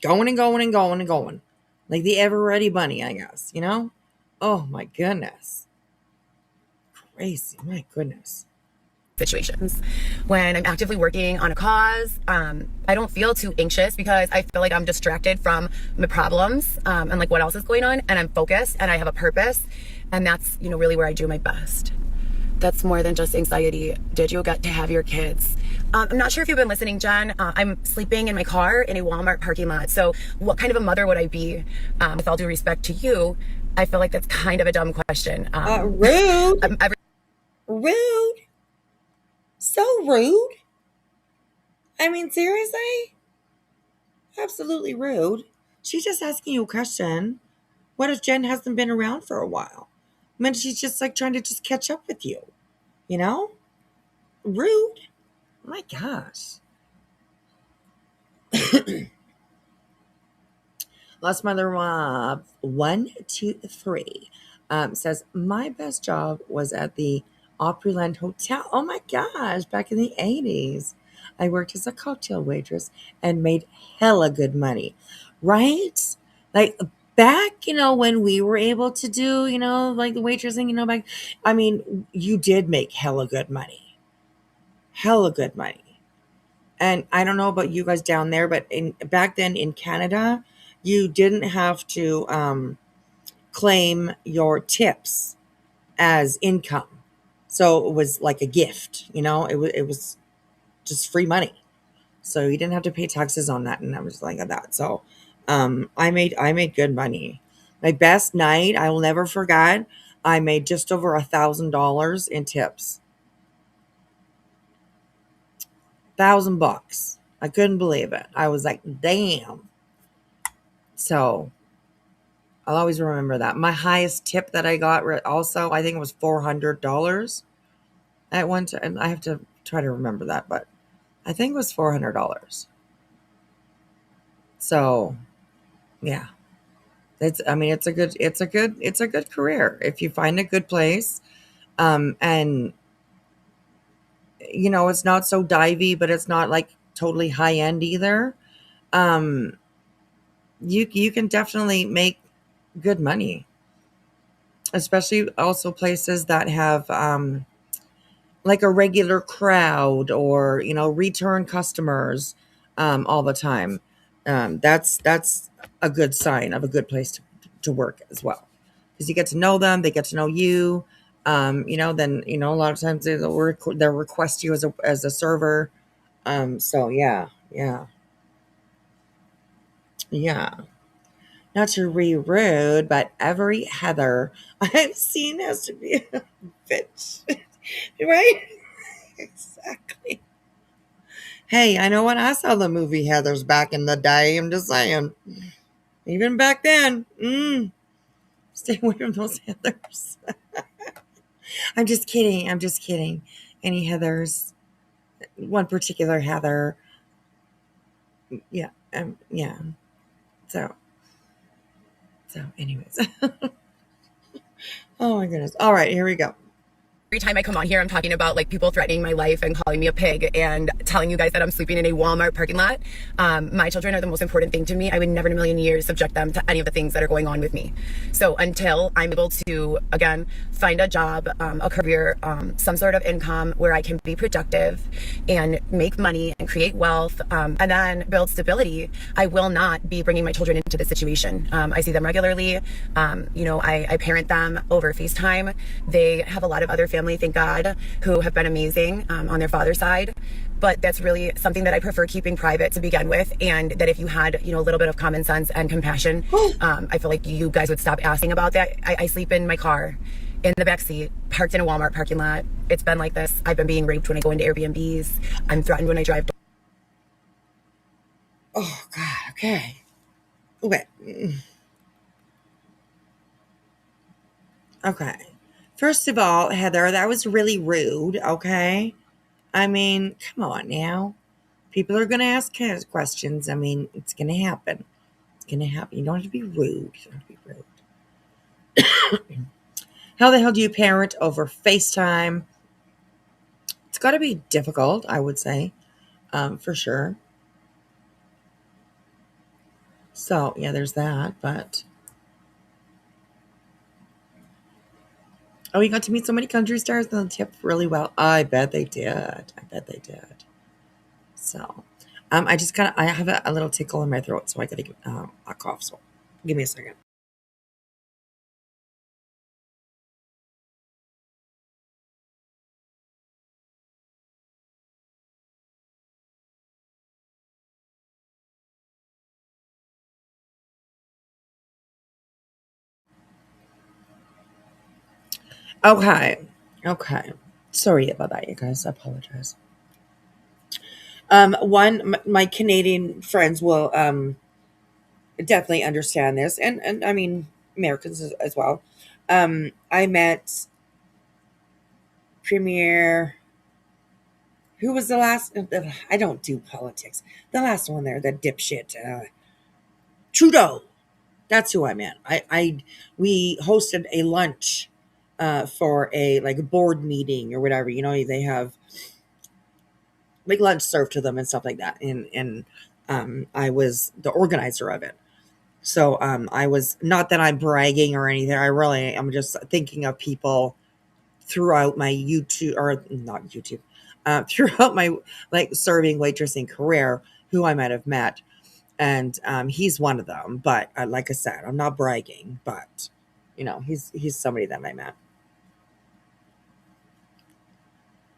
going and going and going and going. Like the ever ready bunny, I guess, Oh my goodness. Crazy. My goodness. Situations. When I'm actively working on a cause, I don't feel too anxious, because I feel like I'm distracted from my problems and like what else is going on, and I'm focused and I have a purpose, and that's really where I do my best. That's more than just anxiety. Did you get to have your kids? I'm not sure if you've been listening, Jen. I'm sleeping in my car in a Walmart parking lot. So what kind of a mother would I be? With all due respect to you, I feel like that's kind of a dumb question. Rude. Rude. So rude. I mean, seriously? Absolutely rude. She's just asking you a question. What if Jen hasn't been around for a while? I mean, she's just like trying to just catch up with you. Rude. My gosh. Lost Mother 123 says, my best job was at the Opryland Hotel. Oh my gosh, back in the 80s. I worked as a cocktail waitress and made hella good money. Right? Like back, when we were able to do, like the waitressing, back, I mean, you did make hella good money. Hella good money. And I don't know about you guys down there, but back then in Canada, you didn't have to claim your tips as income. So it was like a gift, it was just free money. So you didn't have to pay taxes on that and everything like that. So I made good money. My best night, I will never forget, I made just over $1,000 in tips. $1,000. I couldn't believe it. I was like, damn. So I'll always remember that. My highest tip that I got also, I think it was $400 at one time. And I have to try to remember that, but I think it was $400. So yeah, it's a good career if you find a good place. And it's not so divey, but it's not like totally high end either. You can definitely make good money, especially also places that have like a regular crowd or return customers all the time. That's a good sign of a good place to work as well, because you get to know them, they get to know you. Then a lot of times they'll request you as a server. So yeah. Not to be rude, but every Heather I've seen has to be a bitch. Right? Exactly. Hey, I know when I saw the movie Heathers back in the day. I'm just saying. Even back then. Stay away from those Heathers. I'm just kidding. Any Heathers. One particular Heather. Yeah. Yeah. So anyways. Oh my goodness. All right, here we go. Every time I come on here, I'm talking about like people threatening my life and calling me a pig and telling you guys that I'm sleeping in a Walmart parking lot. My children are the most important thing to me. I would never in a million years subject them to any of the things that are going on with me. So until I'm able to, again, find a job, a career, some sort of income where I can be productive and make money and create wealth, and then build stability, I will not be bringing my children into this situation. I see them regularly. I parent them over FaceTime. They have a lot of other family, thank God, who have been amazing on their father's side. But that's really something that I prefer keeping private to begin with. And that if you had, a little bit of common sense and compassion, I feel like you guys would stop asking about that. I sleep in my car, in the backseat, parked in a Walmart parking lot. It's been like this. I've been being raped when I go into Airbnbs. I'm threatened when I drive. Oh, God. Okay. Okay. First of all, Heather, that was really rude, okay? I mean, come on now. People are going to ask questions. I mean, it's going to happen. You don't have to be rude. How the hell do you parent over FaceTime? It's got to be difficult, I would say, for sure. So, yeah, there's that, but... Oh, you got to meet so many country stars and they tip really well. I bet they did. So, I have a little tickle in my throat, so I gotta get a cough. So, give me a second. Okay. Sorry about that, you guys. I apologize. My Canadian friends will definitely understand this, and I mean Americans as well. I met Premier. Who was the last? I don't do politics. The last one there, that dipshit, Trudeau. That's who I met. We hosted a lunch for a board meeting or whatever. They have like lunch served to them and stuff like that. And I was the organizer of it. So I was, not that I'm bragging or anything. I'm just thinking of people throughout my YouTube, or not YouTube, throughout my serving waitressing career who I might have met. And he's one of them. But like I said, I'm not bragging, but he's somebody that I met.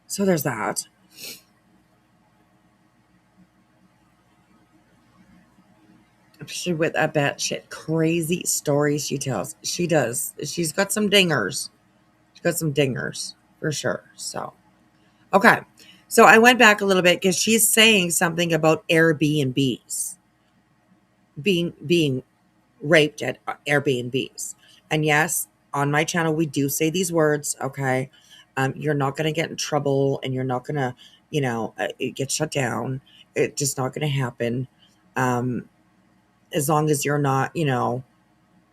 So there's that. She with a batshit crazy stories she tells. She does. She's got some dingers. She's got some dingers for sure. So, okay. So I went back a little bit because she's saying something about Airbnbs being raped at Airbnbs. And yes, on my channel we do say these words. Okay, you're not gonna get in trouble, and you're not gonna, get shut down. It's just not gonna happen. As long as you're not,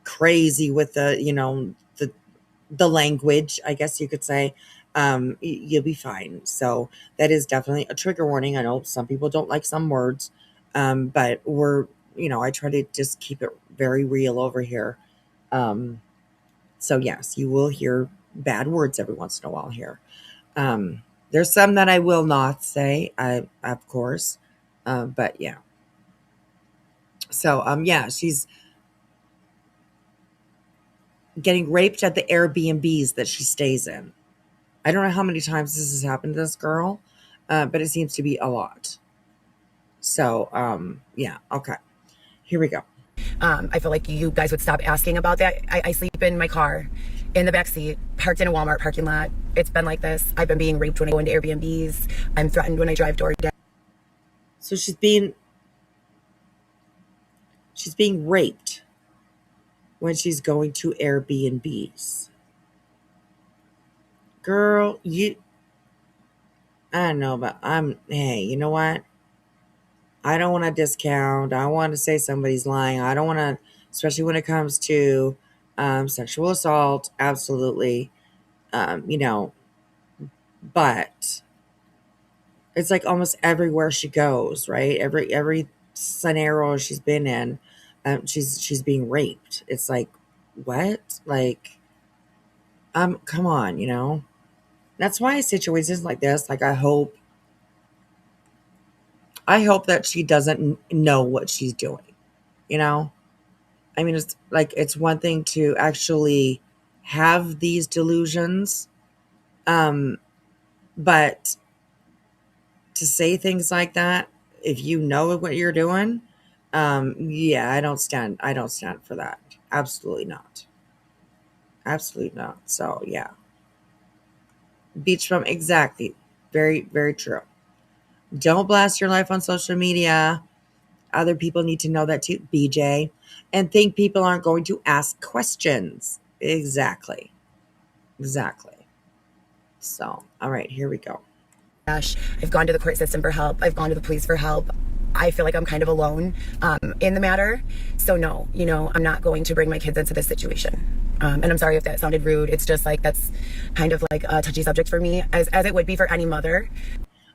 crazy with the language, I guess you could say, you'll be fine. So that is definitely a trigger warning. I know some people don't like some words, but I try to just keep it very real over here. So yes, you will hear bad words every once in a while here. There's some that I will not say, of course, but yeah. So yeah, she's getting raped at the Airbnbs that she stays in. I don't know how many times this has happened to this girl, but it seems to be a lot. So, yeah, okay. Here we go. I feel like you guys would stop asking about that. I sleep in my car, in the back seat, parked in a Walmart parking lot. It's been like this. I've been being raped when I go into Airbnbs. I'm threatened when I drive DoorDash. So she's being raped when she's going to Airbnbs. Girl, I don't know, but hey, you know what? I don't want to discount. I want to say somebody's lying. I don't want to, especially when it comes to sexual assault. Absolutely. But it's like almost everywhere she goes, right? Every scenario she's been in, she's being raped. It's like, what? Like, come on. That's why situations like this, like I hope that she doesn't know what she's doing. I mean, it's like, it's one thing to actually have these delusions, but to say things like that, if you know what you're doing, yeah, I don't stand for that. Absolutely not. Absolutely not. So yeah. Beach from, exactly. Very, very true. Don't blast your life on social media. Other people need to know that too, BJ. And think people aren't going to ask questions. Exactly. So, all right, here we go. I've gone to the court system for help. I've gone to the police for help. I feel like I'm kind of alone in the matter. So no, I'm not going to bring my kids into this situation. And I'm sorry if that sounded rude. It's just like, that's kind of like a touchy subject for me, as it would be for any mother.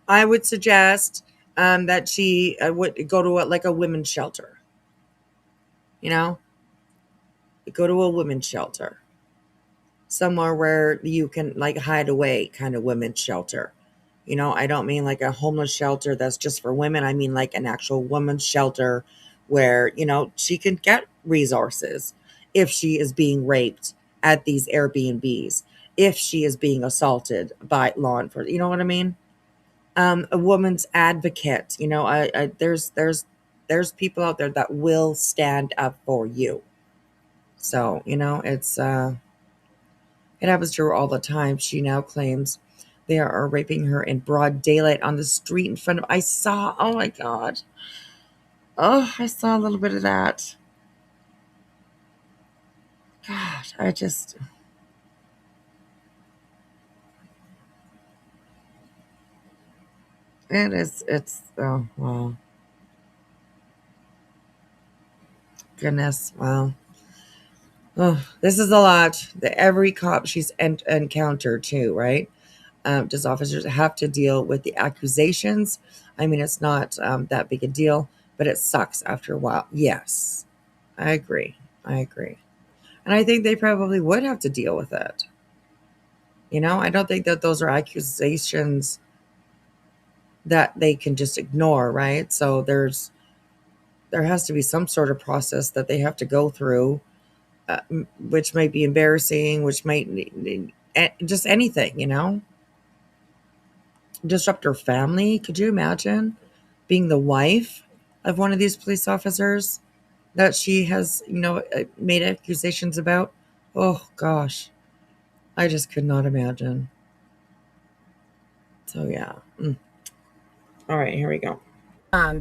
I would suggest that she would go to a women's shelter. Go to a women's shelter. Somewhere where you can like hide away, kind of women's shelter. I don't mean like a homeless shelter that's just for women. I mean like an actual women's shelter where, she can get resources if she is being raped at these Airbnbs, if she is being assaulted by law enforcement. You know what I mean? A woman's advocate. There's people out there that will stand up for you. So, it's it happens to her all the time. She now claims they are raping her in broad daylight on the street in front of. Oh my God. Oh, I saw a little bit of that. God, oh, wow. Goodness, wow. Oh, this is a lot. Every cop she's encountered too, right? Does officers have to deal with the accusations? I mean, it's not that big a deal, but it sucks after a while. Yes, I agree. And I think they probably would have to deal with it. I don't think that those are accusations that they can just ignore, right? So there has to be some sort of process that they have to go through which might be embarrassing, which might just anything, disrupt her family. Could you imagine being the wife of one of these police officers that she has, made accusations about? Oh gosh, I just could not imagine. So yeah. All right, here we go.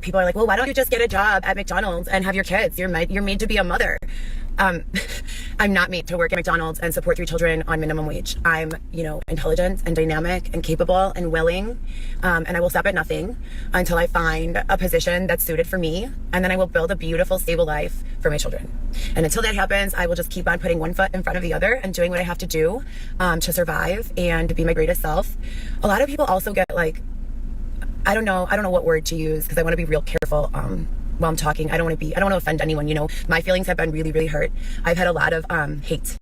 People are like, well, why don't you just get a job at McDonald's and have your kids? You're made to be a mother. I'm not made to work at McDonald's and support 3 children on minimum wage. I'm, intelligent and dynamic and capable and willing. And I will stop at nothing until I find a position that's suited for me. And then I will build a beautiful, stable life for my children. And until that happens, I will just keep on putting one foot in front of the other and doing what I have to do to survive and to be my greatest self. A lot of people also get like, I don't know what word to use because I want to be real careful while I'm talking. I don't want to offend anyone. My feelings have been really, really hurt. I've had a lot of hate.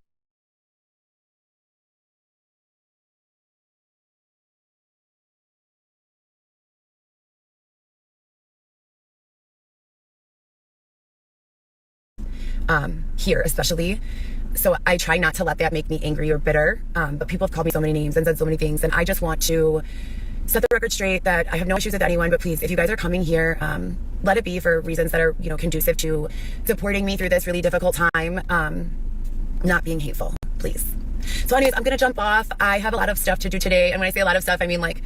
Here especially. So I try not to let that make me angry or bitter. But people have called me so many names and said so many things, and I just want to set the record straight that I have no issues with anyone, but please, if you guys are coming here, let it be for reasons that are, conducive to supporting me through this really difficult time, not being hateful, please. So anyways, I'm going to jump off. I have a lot of stuff to do today. And when I say a lot of stuff, I mean like,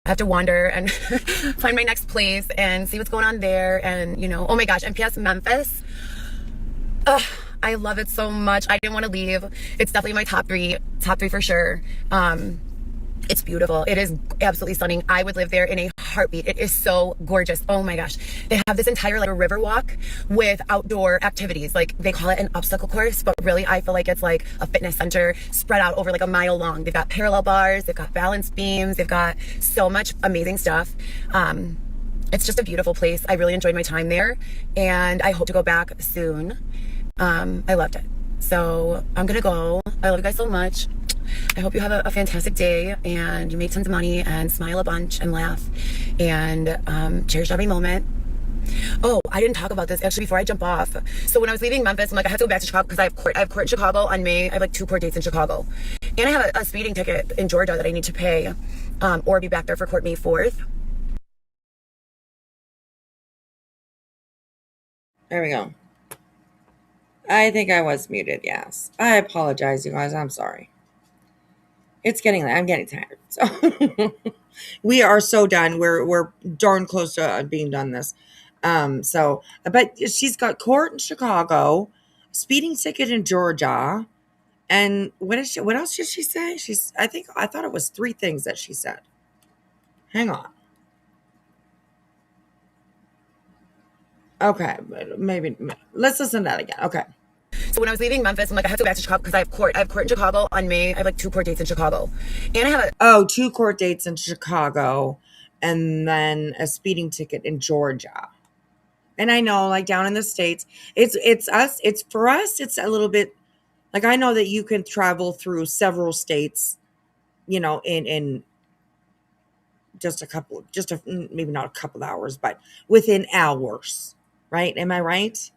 I have to wander and find my next place and see what's going on there. And, oh my gosh, and P.S. Memphis. I love it so much. I didn't want to leave. It's definitely my top three for sure. It's beautiful. It is absolutely stunning. I would live there in a heartbeat. It is so gorgeous. Oh my gosh. They have this entire like a river walk with outdoor activities. Like they call it an obstacle course, but really I feel like it's like a fitness center spread out over like a mile long. They've got parallel bars, they've got balance beams, they've got so much amazing stuff. It's just a beautiful place. I really enjoyed my time there and I hope to go back soon. I loved it. So I'm gonna go. I love you guys so much. I hope you have a fantastic day and you make tons of money and smile a bunch and laugh and cherish every moment. Oh, I didn't talk about this actually before I jump off. So when I was leaving Memphis, I'm like, I have to go back to Chicago because I have court in Chicago on May. I have like 2 court dates in Chicago. And I have a speeding ticket in Georgia that I need to pay or be back there for court May 4th. There we go. I think I was muted, yes. I apologize, you guys. I'm sorry. It's getting late. I'm getting tired. So we are so done. We're darn close to being done this. But she's got court in Chicago, speeding ticket in Georgia, and what else did she say? I thought it was 3 things that she said. Hang on. Okay, maybe let's listen to that again. Okay. So when I was leaving Memphis, I'm like, I have to go back to Chicago because I have court. I have court in Chicago on May. I have like 2 court dates in Chicago. And I have 2 court dates in Chicago and then a speeding ticket in Georgia. And I know like down in the States, it's for us, it's a little bit like, I know that you can travel through several states, in maybe not a couple hours, but within hours, right? Am I right?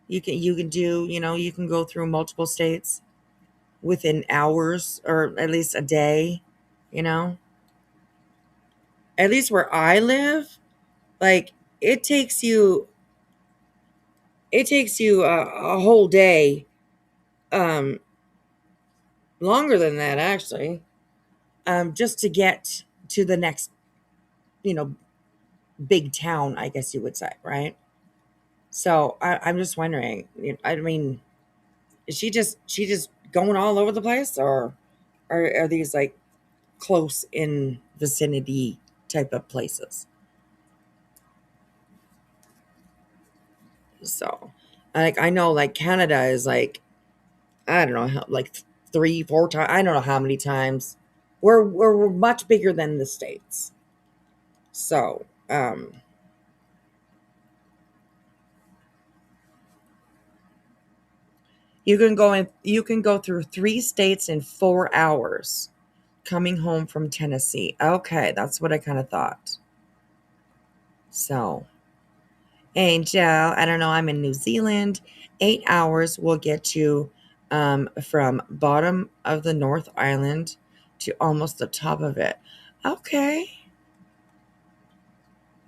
You can do, you can go through multiple states within hours or at least a day, At least where I live, like it takes you a whole day, longer than that actually, just to get to the next, big town, I guess you would say, right? So I'm just wondering, I mean, is she just going all over the place, or are these like close in vicinity type of places? So like, I know like Canada is like, I don't know how, like 3-4 times, I don't know how many times. We're much bigger than the States. So you can go through 3 states in 4 hours coming home from Tennessee. Okay, that's what I kind of thought. So, Angel, I don't know. I'm in New Zealand. 8 hours will get you from bottom of the North Island to almost the top of it. Okay.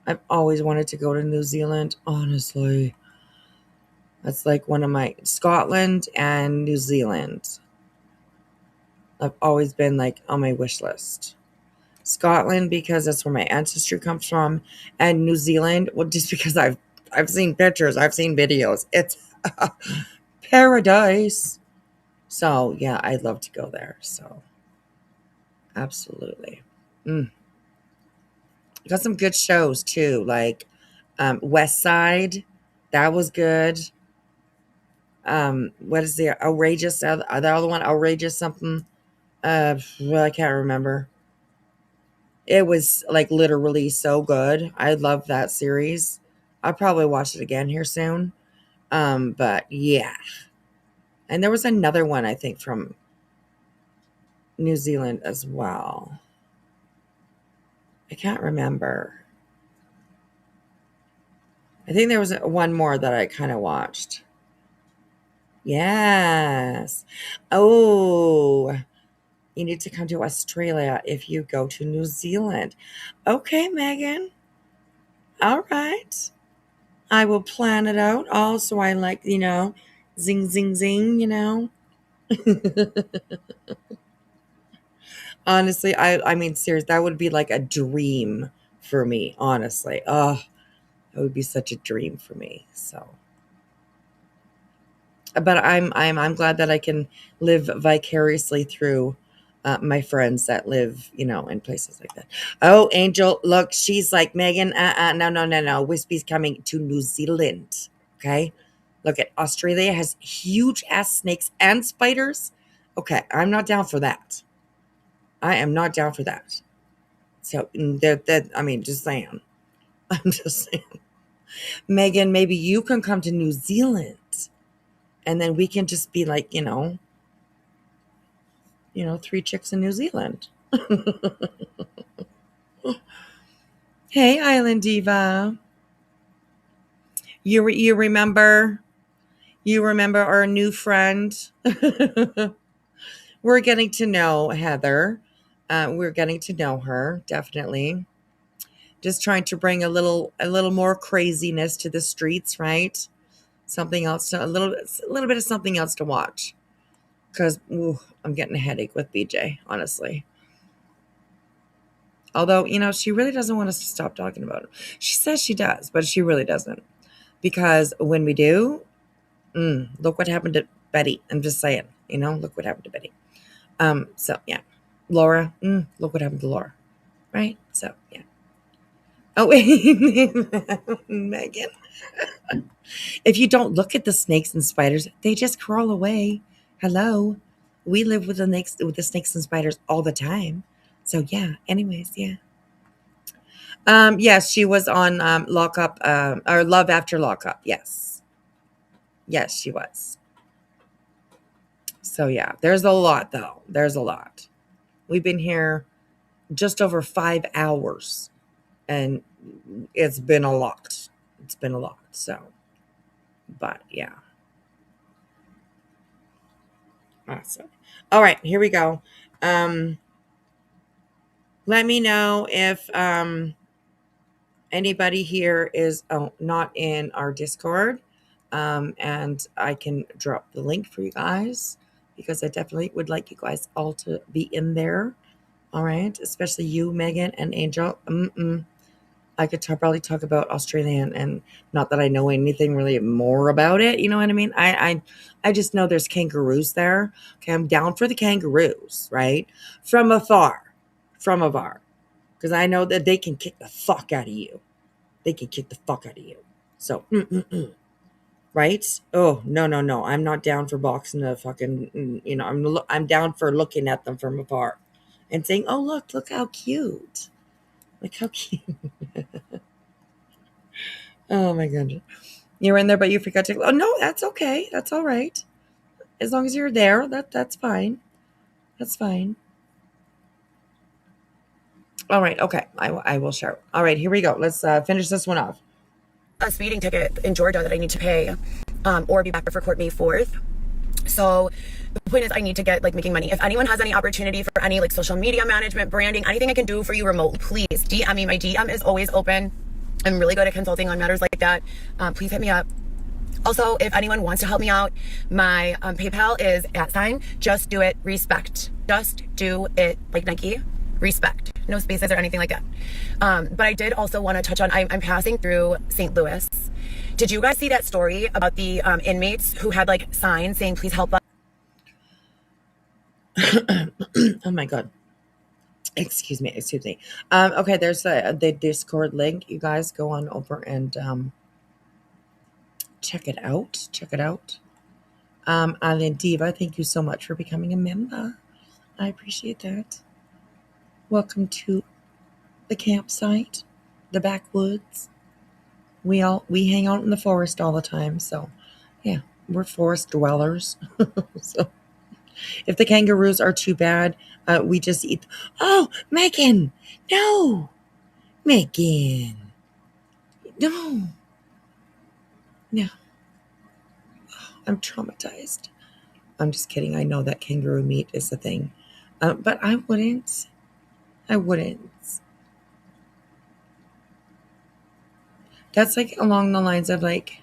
I've always wanted to go to New Zealand, honestly. That's like one of my Scotland and New Zealand. I've always been like on my wish list. Scotland because that's where my ancestry comes from, and New Zealand, well, just because I've seen pictures, I've seen videos. It's paradise. So yeah, I'd love to go there. So absolutely. Got some good shows too, like West Side. That was good. What is the outrageous? The other one, outrageous something. Well, I can't remember. It was like literally so good. I love that series. I'll probably watch it again here soon. But yeah. And there was another one, I think, from New Zealand as well. I can't remember. I think there was one more that I kind of watched. Yes. Oh, you need to come to Australia if you go to New Zealand. Okay, Megan. All right. I will plan it out. Also, I like, zing, zing, zing. Honestly, I mean, serious, that would be like a dream for me, honestly. Oh, it would be such a dream for me. So, but I'm glad that I can live vicariously through my friends that live, in places like that. Oh, Angel, look, she's like, Megan, no. Wispy's coming to New Zealand. Okay. Look at Australia has huge ass snakes and spiders. Okay. I'm not down for that. I am not down for that. So I mean, just saying. I'm just saying. Megan, maybe you can come to New Zealand and then we can just be like, 3 chicks in New Zealand. Hey, Island Diva. You remember our new friend? We're getting to know Heather. We're getting to know her, definitely. Just trying to bring a little more craziness to the streets, right? Something else a little bit of something else to watch. Because I'm getting a headache with BJ, honestly. Although, she really doesn't want us to stop talking about it. She says she does, but she really doesn't. Because when we do, look what happened to Betty. I'm just saying, look what happened to Betty. So yeah. Laura, look what happened to Laura. Right? So yeah. Oh, wait. Megan. If you don't look at the snakes and spiders, they just crawl away. Hello. We live with the snakes and spiders all the time. So yeah, anyways, yeah. Yes, she was on Lockup, or Love After Lockup. Yes. Yes, she was. So yeah, there's a lot though. There's a lot. We've been here just over 5 hours and it's been a lot. It's been a lot. So, but yeah. Awesome. All right, here we go. Let me know if anybody here is not in our Discord, and I can drop the link for you guys because I definitely would like you guys all to be in there. All right, especially you, Megan and Angel. I could probably talk about Australia, and not that I know anything really more about it. You know what I mean? I just know there's kangaroos there. Okay, I'm down for the kangaroos, right? From afar, because I know that they can kick the fuck out of you. They can kick the fuck out of you. So, right? Oh no! I'm not down for boxing the fucking. I'm down for looking at them from afar, and saying, "Oh look how cute! Look how cute." Oh my goodness. You're in there, but you forgot to. Oh no, that's okay. That's all right. As long as you're there, that's fine. That's fine. All right. Okay. I will share. All right. Here we go. Let's finish this one off. A speeding ticket in Georgia that I need to pay, or be back for court May 4th. So the point is I need to get like making money. If anyone has any opportunity for any like social media management, branding, anything I can do for you remotely, please DM me. My DM is always open. I'm really good at consulting on matters like that. Please hit me up. Also, if anyone wants to help me out, my PayPal is just do it respect. Just do it like Nike respect. No spaces or anything like that. But I did also want to touch on, I'm passing through St. Louis. Did you guys see that story about the inmates who had like signs saying, please help us? Oh my God. Excuse me. Okay, there's the Discord link. You guys go on over and check it out. And Diva, thank you so much for becoming a member. I appreciate that. Welcome to the campsite, the backwoods. We hang out in the forest all the time, so yeah, we're forest dwellers. So if the kangaroos are too bad, we just eat. Oh, Megan, no, Megan, no. I'm traumatized. I'm just kidding. I know that kangaroo meat is a thing, but I wouldn't. That's like along the lines of like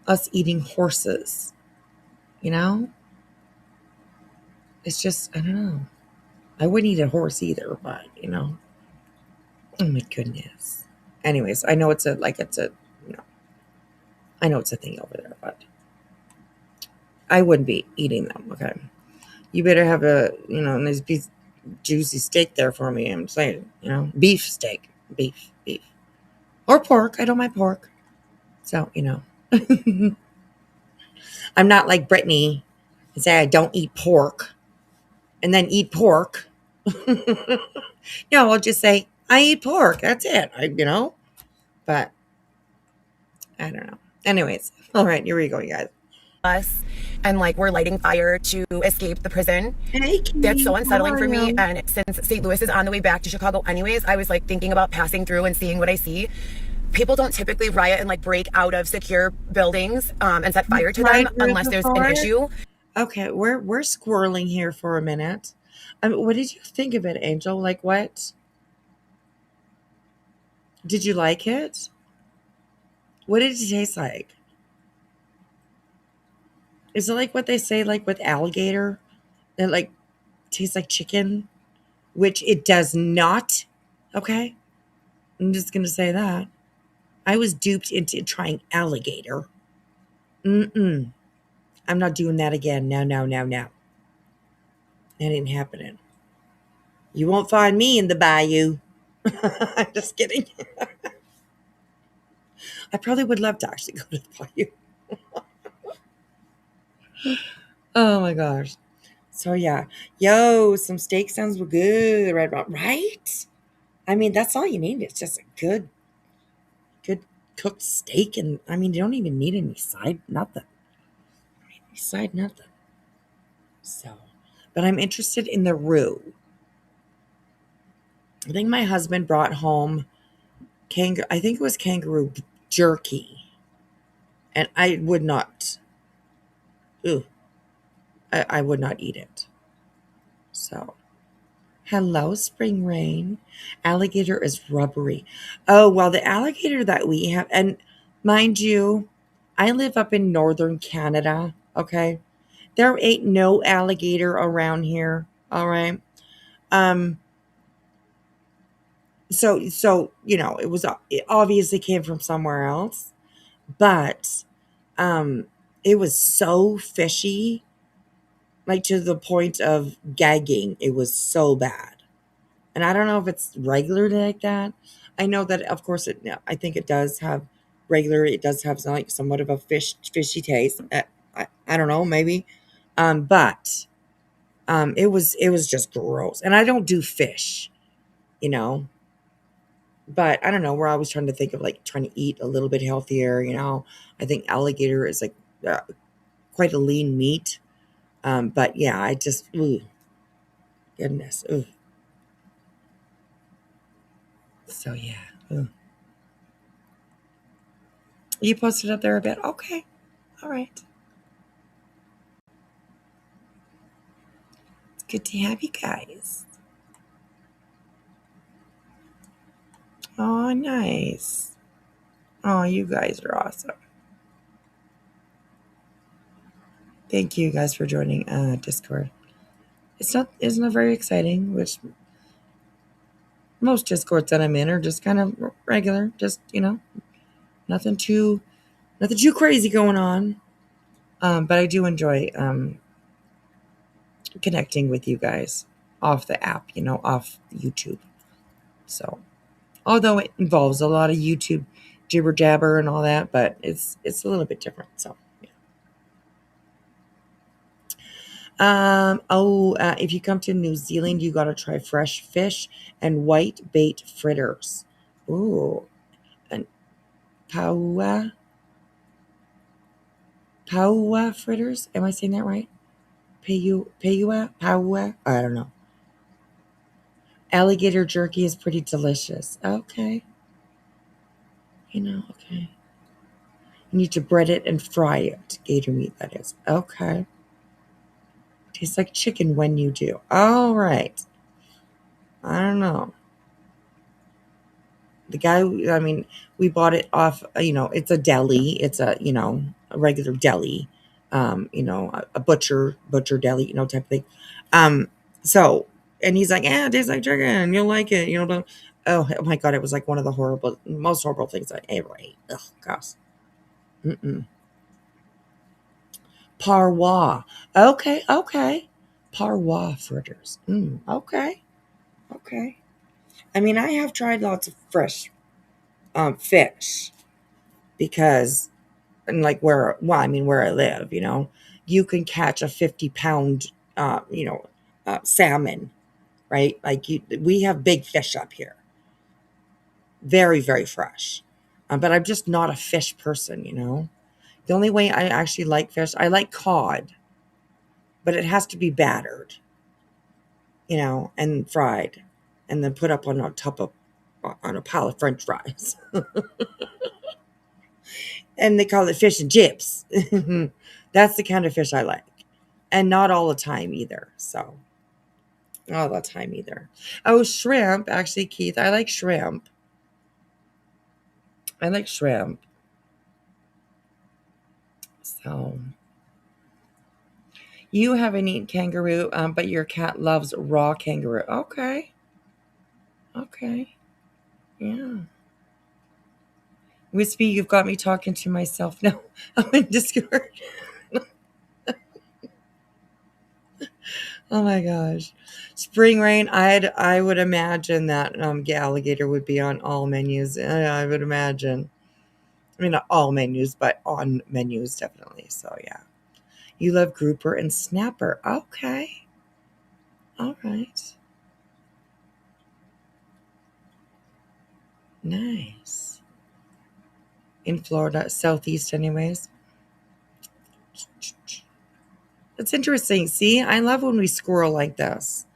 us eating horses, you know? It's just, I don't know. I wouldn't eat a horse either, but you know. Oh my goodness. Anyways, I know it's a I know it's a thing over there, but I wouldn't be eating them, okay? You better have a, nice piece juicy steak there for me. I'm saying, beef steak, beef. Or pork. I don't mind pork. So, I'm not like Brittany and say I don't eat pork and then eat pork. No, I'll just say I eat pork. That's it. But I don't know. Anyways, all right, here we go, you guys. Us and like we're lighting fire to escape the prison. Hey, that's so unsettling for me. And since St. Louis is on the way back to Chicago anyways, I was like thinking about passing through and seeing what I see. People don't typically riot and like break out of secure buildings and set fire to them unless there's an issue. Okay, we're squirreling here for a minute. What did you think of it, Angel? Like what? Did you like it? What did it taste like? Is it like what they say, like with alligator? It like tastes like chicken, which it does not. Okay, I'm just gonna say that. I was duped into trying alligator. I'm not doing that again. No. That ain't happening. You won't find me in the bayou. I'm just kidding. I probably would love to actually go to the bayou. Oh my gosh. So yeah. Yo, some steak sounds good, right? I mean, that's all you need. It's just a good cooked steak. And I mean, you don't even need any side nothing. So, but I'm interested in the roux. I think my husband brought home I think it was kangaroo jerky. And I would not. I would not eat it. So, hello, spring rain. Alligator is rubbery. Oh, well, the alligator that we have, and mind you, I live up in northern Canada, okay? There ain't no alligator around here, all right? So it obviously came from somewhere else, but it was so fishy, like to the point of gagging. It was so bad. And I don't know if it's regularly like that. I know that, of course, I think it does have it does have like somewhat of a fishy taste. I don't know, maybe. But it was just gross. And I don't do fish, but I don't know. We're always trying to think of like trying to eat a little bit healthier, I think alligator is like quite a lean meat. But yeah, I just, goodness. Ooh. So yeah. Ugh. You posted up there a bit. Okay. All right. It's good to have you guys. Oh, nice. Oh, you guys are awesome. Thank you guys for joining Discord. It's not very exciting, which most Discords that I'm in are just kind of regular, just nothing too crazy going on. But I do enjoy connecting with you guys off the app, off YouTube. So, although it involves a lot of YouTube jibber jabber and all that, but it's a little bit different. So, yeah. If you come to New Zealand, you got to try fresh fish and white bait fritters. Ooh, and paua fritters. Am I saying that right? Paua. I don't know. Alligator jerky is pretty delicious. Okay. Okay. You need to bread it and fry it. Gator meat, that is. Okay. Tastes like chicken when you do. All right. I don't know. The guy, we bought it off, it's a deli. It's a regular deli, a butcher deli, type of thing. So, and he's like, yeah, it tastes like chicken. You'll like it, But, oh my God, it was like one of the most horrible things I ever ate. Oh, gosh. Mm-mm. Parwa. Okay. Parwa fritters. Okay. I have tried lots of fresh fish because, and like where I live, you can catch a 50-pound, salmon, right? We have big fish up here, very, very fresh. But I'm just not a fish person, The only way I actually like fish, I like cod, but it has to be battered, and fried, and then put up on a pile of French fries. And they call it fish and chips. That's the kind of fish I like. And not all the time either. So, not all the time either. Oh, shrimp. Actually, Keith, I like shrimp. So, you haven't eaten kangaroo, but your cat loves raw kangaroo. Okay. Yeah. Wispy, you've got me talking to myself now. I'm in Discord. Oh my gosh. Spring rain, I would imagine that alligator would be on all menus. I would imagine. Not all menus, but on menus definitely. So yeah. You love grouper and snapper. Okay. All right. Nice. In Florida, southeast anyways. It's interesting. See, I love when we squirrel like this.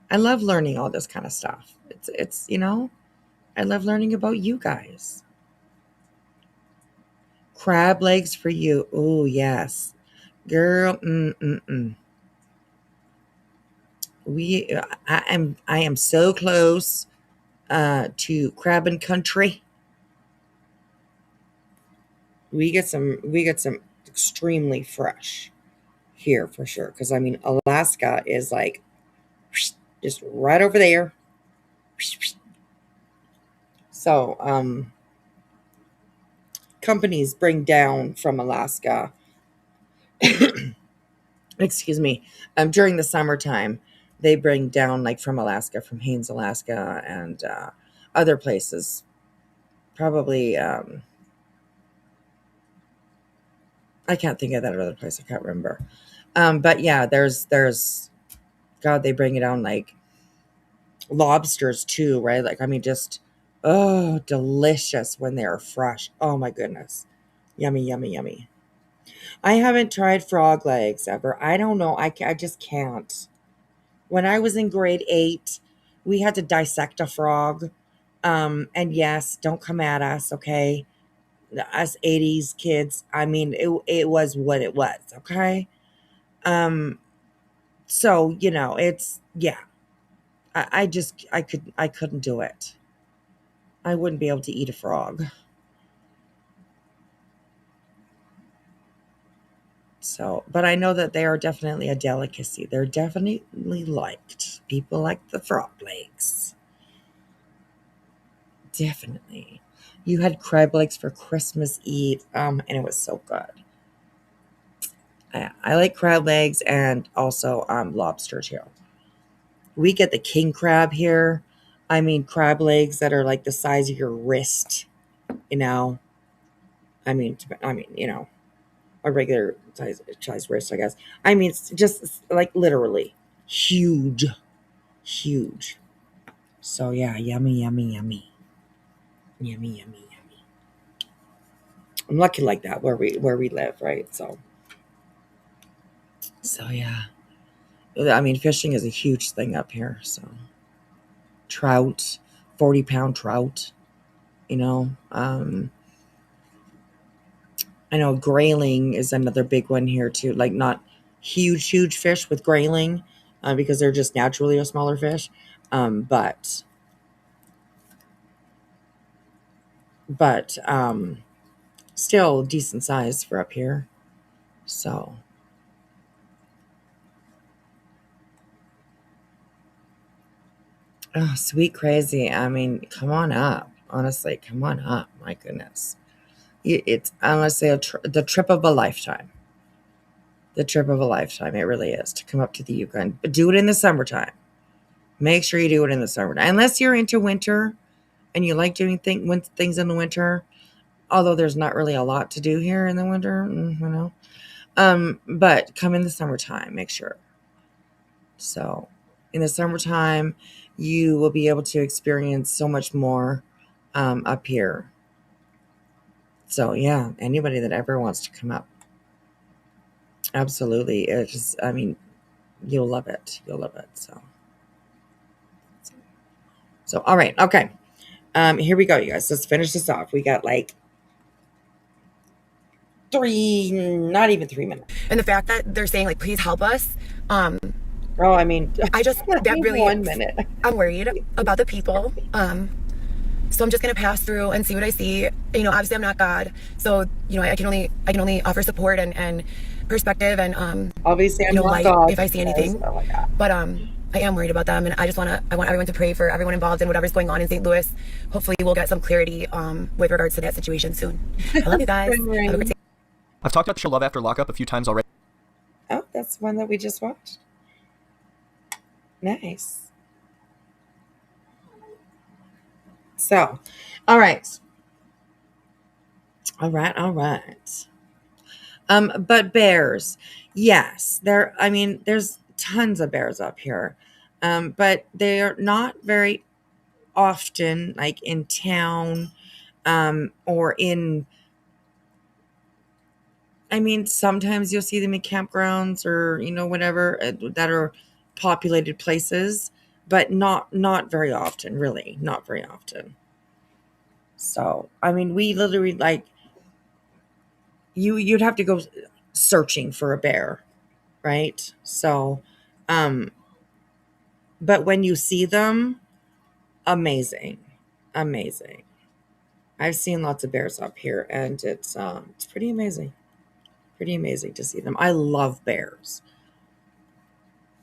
I love learning all this kind of stuff. It's I love learning about you guys. Crab legs for you. Oh, yes. Girl, I am so close to crabbing country. We get some extremely fresh here for sure. Because Alaska is like just right over there. So companies bring down from Alaska. Excuse me. During the summertime, they bring down like from Alaska, from Haines, Alaska, and other places. Probably, I can't think of that other place. I can't remember. But yeah, there's, God, they bring it down like lobsters too, right? Just, oh, delicious when they are fresh. Oh my goodness. Yummy, yummy, yummy. I haven't tried frog legs ever. I don't know. I just can't. When I was in grade 8, we had to dissect a frog And yes, don't come at us, okay? Us 80s kids, I mean, it was what it was, okay? So, it's, yeah. I couldn't do it. I wouldn't be able to eat a frog. So, but I know that they are definitely a delicacy. They're definitely liked. People like the frog legs. Definitely. You had crab legs for Christmas Eve, and it was so good. I like crab legs and also lobster too. We get the king crab here. I mean, crab legs that are like the size of your wrist. You know, a regular size wrist, I guess. I mean, it's just like literally huge, huge. So yeah, yummy, yummy, yummy, yummy, yummy, yummy. I'm lucky like that where we live, right? So yeah. I mean, fishing is a huge thing up here. So trout, 40-pound trout. You know, I know grayling is another big one here too. Like not huge fish with grayling, because they're just naturally a smaller fish, but still decent size for up here. So oh, sweet crazy. I mean, come on up. Honestly, come on up. My goodness, it's honestly the trip of a lifetime. The trip of a lifetime. It really is to come up to the Yukon. But do it in the summertime. Make sure you do it in the summertime. Unless you're into winter and you like doing things in the winter, although there's not really a lot to do here in the winter, but come in the summertime, make sure. So in the summertime, you will be able to experience so much more up here. So yeah, anybody that ever wants to come up, absolutely. It's just, I mean, you'll love it. You'll love it. So all right, okay. Here we go, you guys. Let's finish this off. We got like not even 3 minutes. And the fact that they're saying like, please help us. Oh, I mean, I just, that really, 1 minute. I'm worried about the people. So I'm just going to pass through and see what I see. You know, obviously I'm not God. So, I can only offer support and perspective and, obviously I'm not light God if I see anything. Oh my God. But, I am worried about them, and I want everyone to pray for everyone involved in whatever's going on in St. Louis. Hopefully we'll get some clarity, with regards to that situation soon. I love you guys. Have a great day. I've talked about the show Love After Lockup a few times already. Oh, that's one that we just watched. Nice. So, all right. But bears, yes, there's tons of bears up here. But they are not very often like in town, or sometimes you'll see them in campgrounds or, whatever, that are populated places, but not very often, really, not very often. So, we literally like you'd have to go searching for a bear, right? So, but when you see them, amazing. I've seen lots of bears up here, and it's pretty amazing. Pretty amazing to see them. I love bears.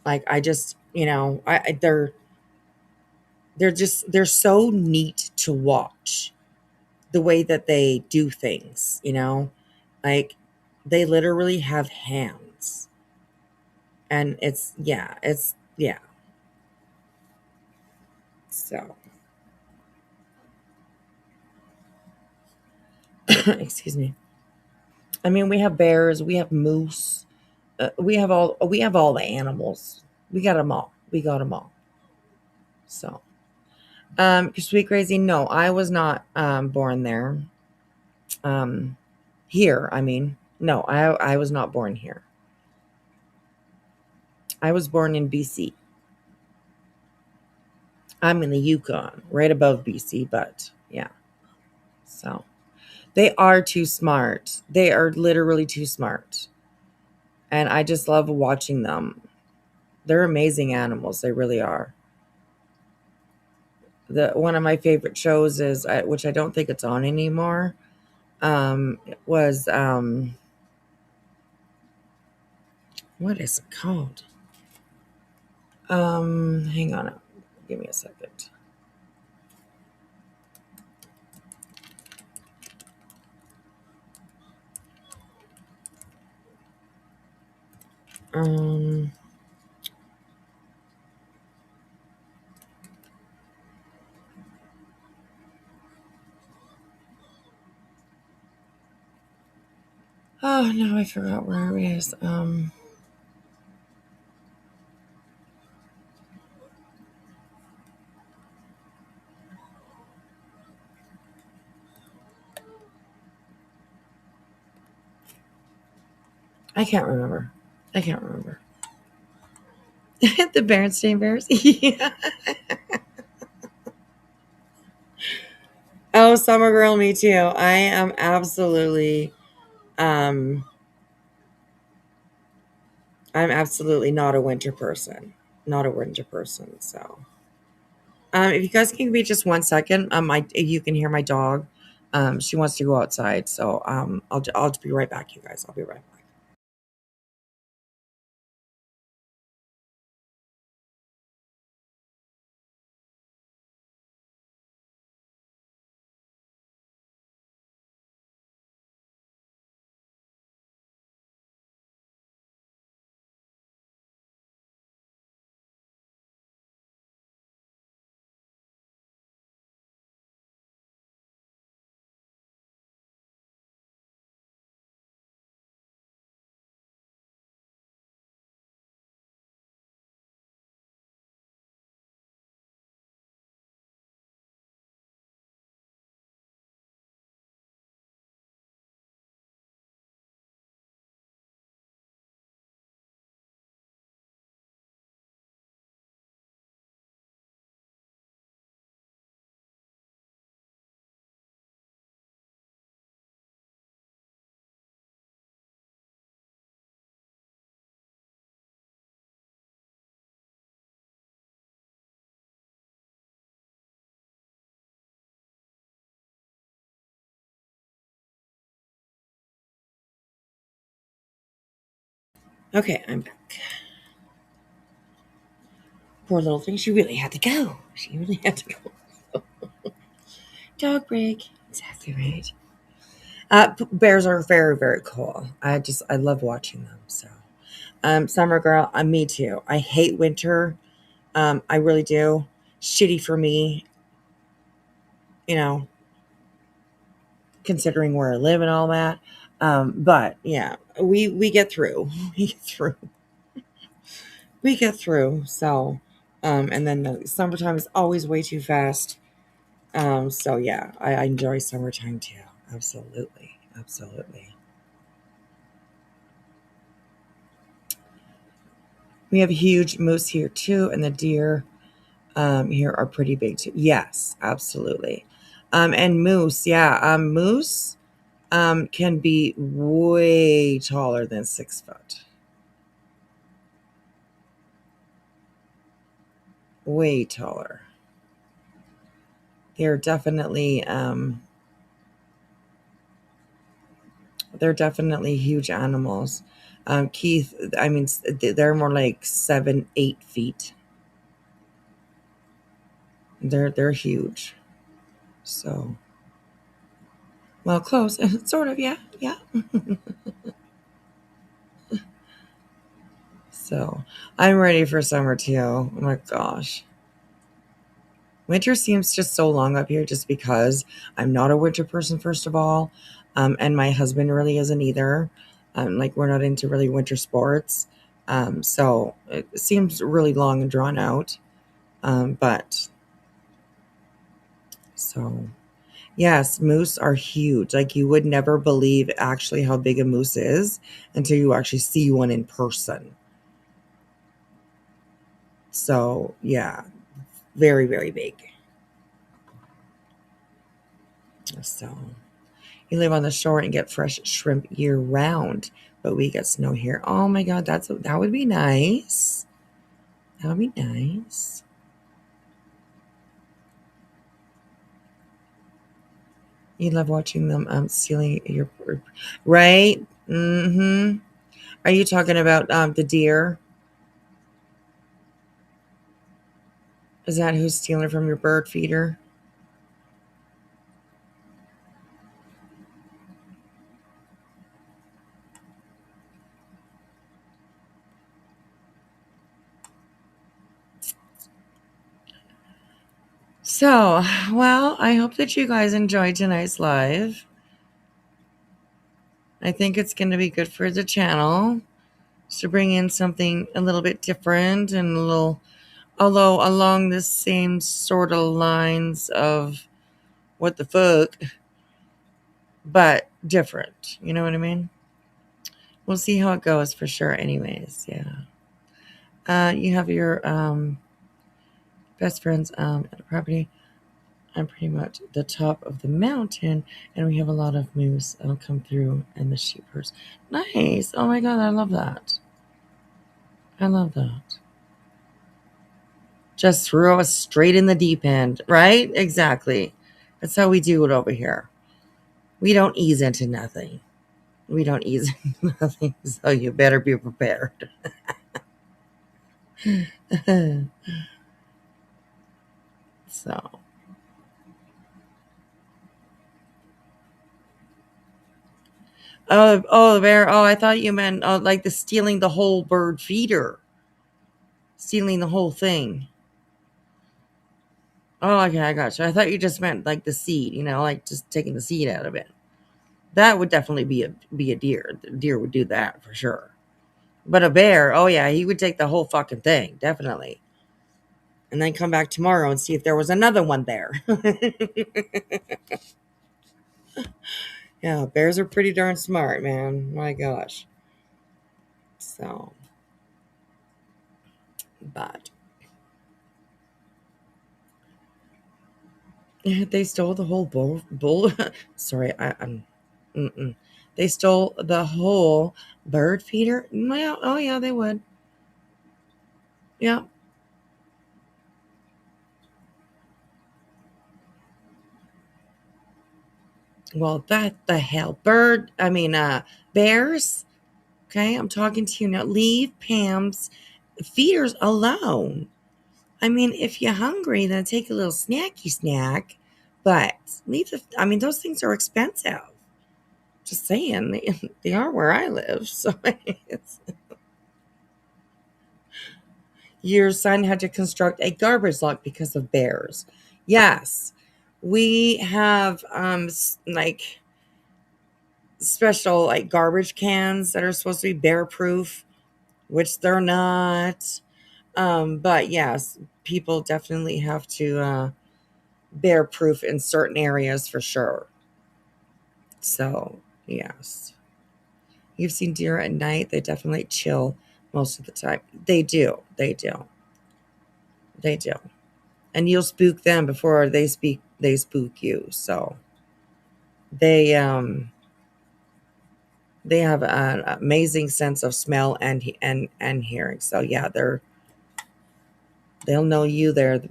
Like I just, they're so neat to watch the way that they do things, like they literally have hands, and it's yeah. So excuse me. We have bears, we have moose, we have all the animals. We got them all. So, sweet crazy. No, I was not born there. Here, no, I was not born here. I was born in BC. I'm in the Yukon, right above BC, but yeah. So they are too smart. They are literally too smart. And I just love watching them. They're amazing animals. They really are. One of my favorite shows is, which I don't think it's on anymore, was what is it called? Hang on, give me a second. Oh no, I forgot where it is. I can't remember. The Berenstain Bears. Yeah. Oh, summer girl, me too. I am absolutely, I'm absolutely not a winter person. So, if you guys can give me just 1 second, you can hear my dog. She wants to go outside, so I'll be right back, you guys. I'll be right back. Okay, I'm back. Poor little thing. She really had to go. Dog break. Exactly right. Bears are very, very cool. I love watching them. So, summer girl, me too. I hate winter. I really do. Shitty for me, you know, considering where I live and all that. But yeah, we get through. We get through. So, and then the summertime is always way too fast. So yeah, I enjoy summertime too. Absolutely. We have a huge moose here too, and the deer here are pretty big too. Yes, absolutely. And moose, yeah, moose can be way taller than 6 foot. Way taller. They're definitely huge animals. Keith, I mean, they're more like 7, 8 feet. They're huge. So, well, close, sort of, yeah. So, I'm ready for summer too. Oh my gosh. Winter seems just so long up here just because I'm not a winter person, first of all. And my husband really isn't either. Like, we're not into really winter sports. So it seems really long and drawn out. But so, yes, moose are huge. Like, you would never believe actually how big a moose is until you actually see one in person. So, yeah, very, very big. So you live on the shore and get fresh shrimp year round, but we get snow here. Oh my God, that would be nice. That would be nice. You love watching them stealing your right. Mm-hmm. Are you talking about the deer? Is that who's stealing from your bird feeder? So, well, I hope that you guys enjoyed tonight's live. I think it's going to be good for the channel to bring in something a little bit different and a little, although along the same sort of lines of what the fuck, but different. You know what I mean? We'll see how it goes for sure. Anyways, yeah. You have your best friends at a property. I'm pretty much the top of the mountain, and we have a lot of moose that'll come through, and the sheep herds. Nice. Oh my God, I love that. I love that. Just throw us straight in the deep end, right? Exactly. That's how we do it over here. We don't ease into nothing. We don't ease into nothing, so you better be prepared. So. Oh, the bear. Oh, I thought you meant like the stealing the whole bird feeder. Stealing the whole thing. Oh, okay, I got you. I thought you just meant like the seed, like just taking the seed out of it. That would definitely be a deer. The deer would do that for sure. But a bear, oh yeah, he would take the whole fucking thing, definitely. And then come back tomorrow and see if there was another one there. Yeah, bears are pretty darn smart, man. My gosh. So, but they stole the whole bull. Sorry, I'm. They stole the whole bird feeder. Well, oh yeah, they would. Yeah. Well, that the hell, bears. Okay, I'm talking to you now. Leave Pam's feeders alone. I mean, if you're hungry, then take a little snacky snack. But those things are expensive. Just saying, they are where I live. So your son had to construct a garbage lot because of bears. Yes, we have like special like garbage cans that are supposed to be bear proof, which they're not. But yes, people definitely have to bear proof in certain areas for sure. So yes, you've seen deer at night. They definitely chill most of the time. They do. And you'll spook them before they spook you. So they have an amazing sense of smell and hearing. So yeah, they'll know you there.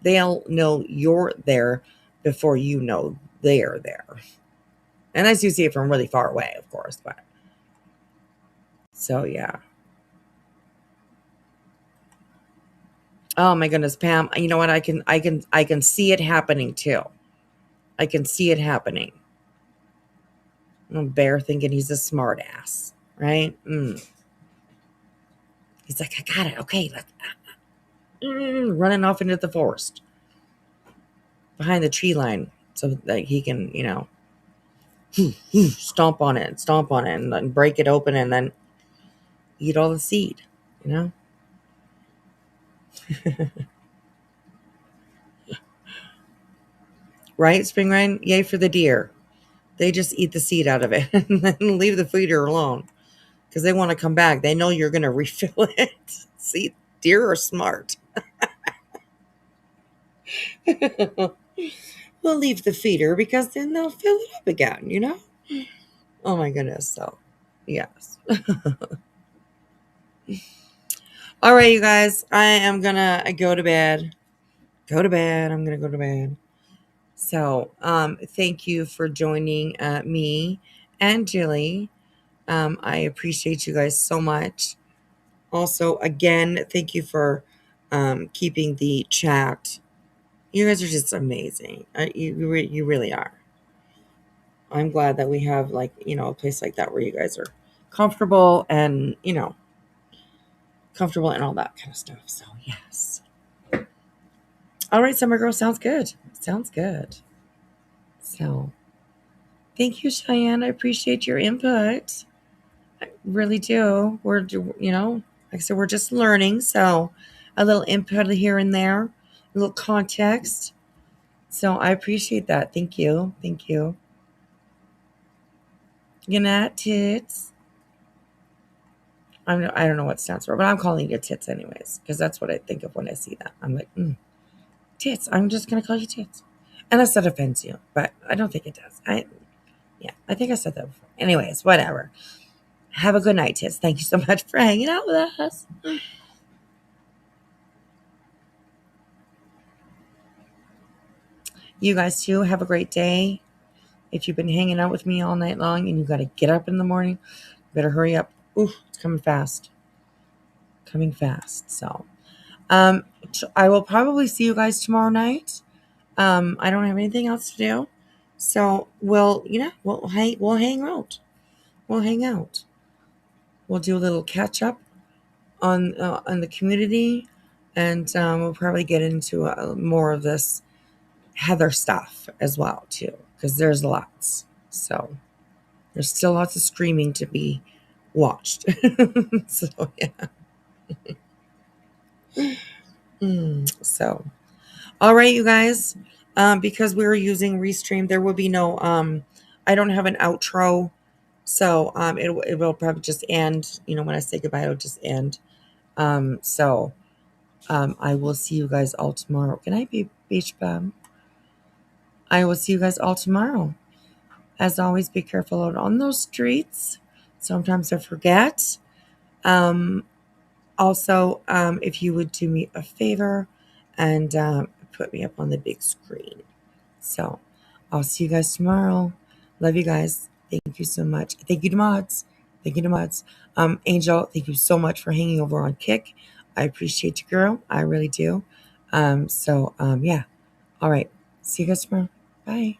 They'll know you're there before you know they're there. Unless you see it from really far away, of course, but so yeah. Oh my goodness, Pam, you know what? I can see it happening too. I can see it happening. Bear thinking he's a smart ass, right? He's like, I got it. Okay, running off into the forest behind the tree line so that he can, stomp on it and then break it open and then eat all the seed, Right, Spring Rain? Yay for the deer. They just eat the seed out of it and then leave the feeder alone because they want to come back. They know you're going to refill it. See, deer are smart. We'll leave the feeder because then they'll fill it up again, you know? Oh my goodness. So, yes. All right, you guys. I am going to go to bed. I'm going to go to bed. So, thank you for joining me and Jilly. I appreciate you guys so much. Also, again, thank you for keeping the chat. You guys are just amazing. You really are. I'm glad that we have a place like that where you guys are comfortable and comfortable and all that kind of stuff. So yes. All right, Summer Girl, sounds good. So thank you, Cheyenne. I appreciate your input. I really do. Like I said, we're just learning. So a little input here and there, a little context. So I appreciate that. Thank you. Good night, tits. I don't know what it stands for, but I'm calling you tits anyways, because that's what I think of when I see that. I'm like, tits. I'm just going to call you tits. Unless that offends you, but I don't think it does. I think I said that before. Anyways, whatever. Have a good night, tits. Thank you so much for hanging out with us. You guys too, have a great day. If you've been hanging out with me all night long and you got to get up in the morning, better hurry up. Ooh, it's coming fast. So, I will probably see you guys tomorrow night. I don't have anything else to do. So we'll hang out. We'll do a little catch up on the community, and we'll probably get into more of this Heather stuff as well too, because there's lots. So there's still lots of screaming to be watched. So yeah. So all right, you guys. Because we were using Restream, there will be no I don't have an outro. So it will probably just end. When I say goodbye, it'll just end. So I will see you guys all tomorrow. Good night, beach bum. I will see you guys all tomorrow. As always, be careful out on those streets. Sometimes I forget. Also, if you would do me a favor and put me up on the big screen. So I'll see you guys tomorrow. Love you guys. Thank you so much. Thank you to mods. Angel, thank you so much for hanging over on Kick. I appreciate you, girl. I really do. Yeah. All right. See you guys tomorrow. Bye.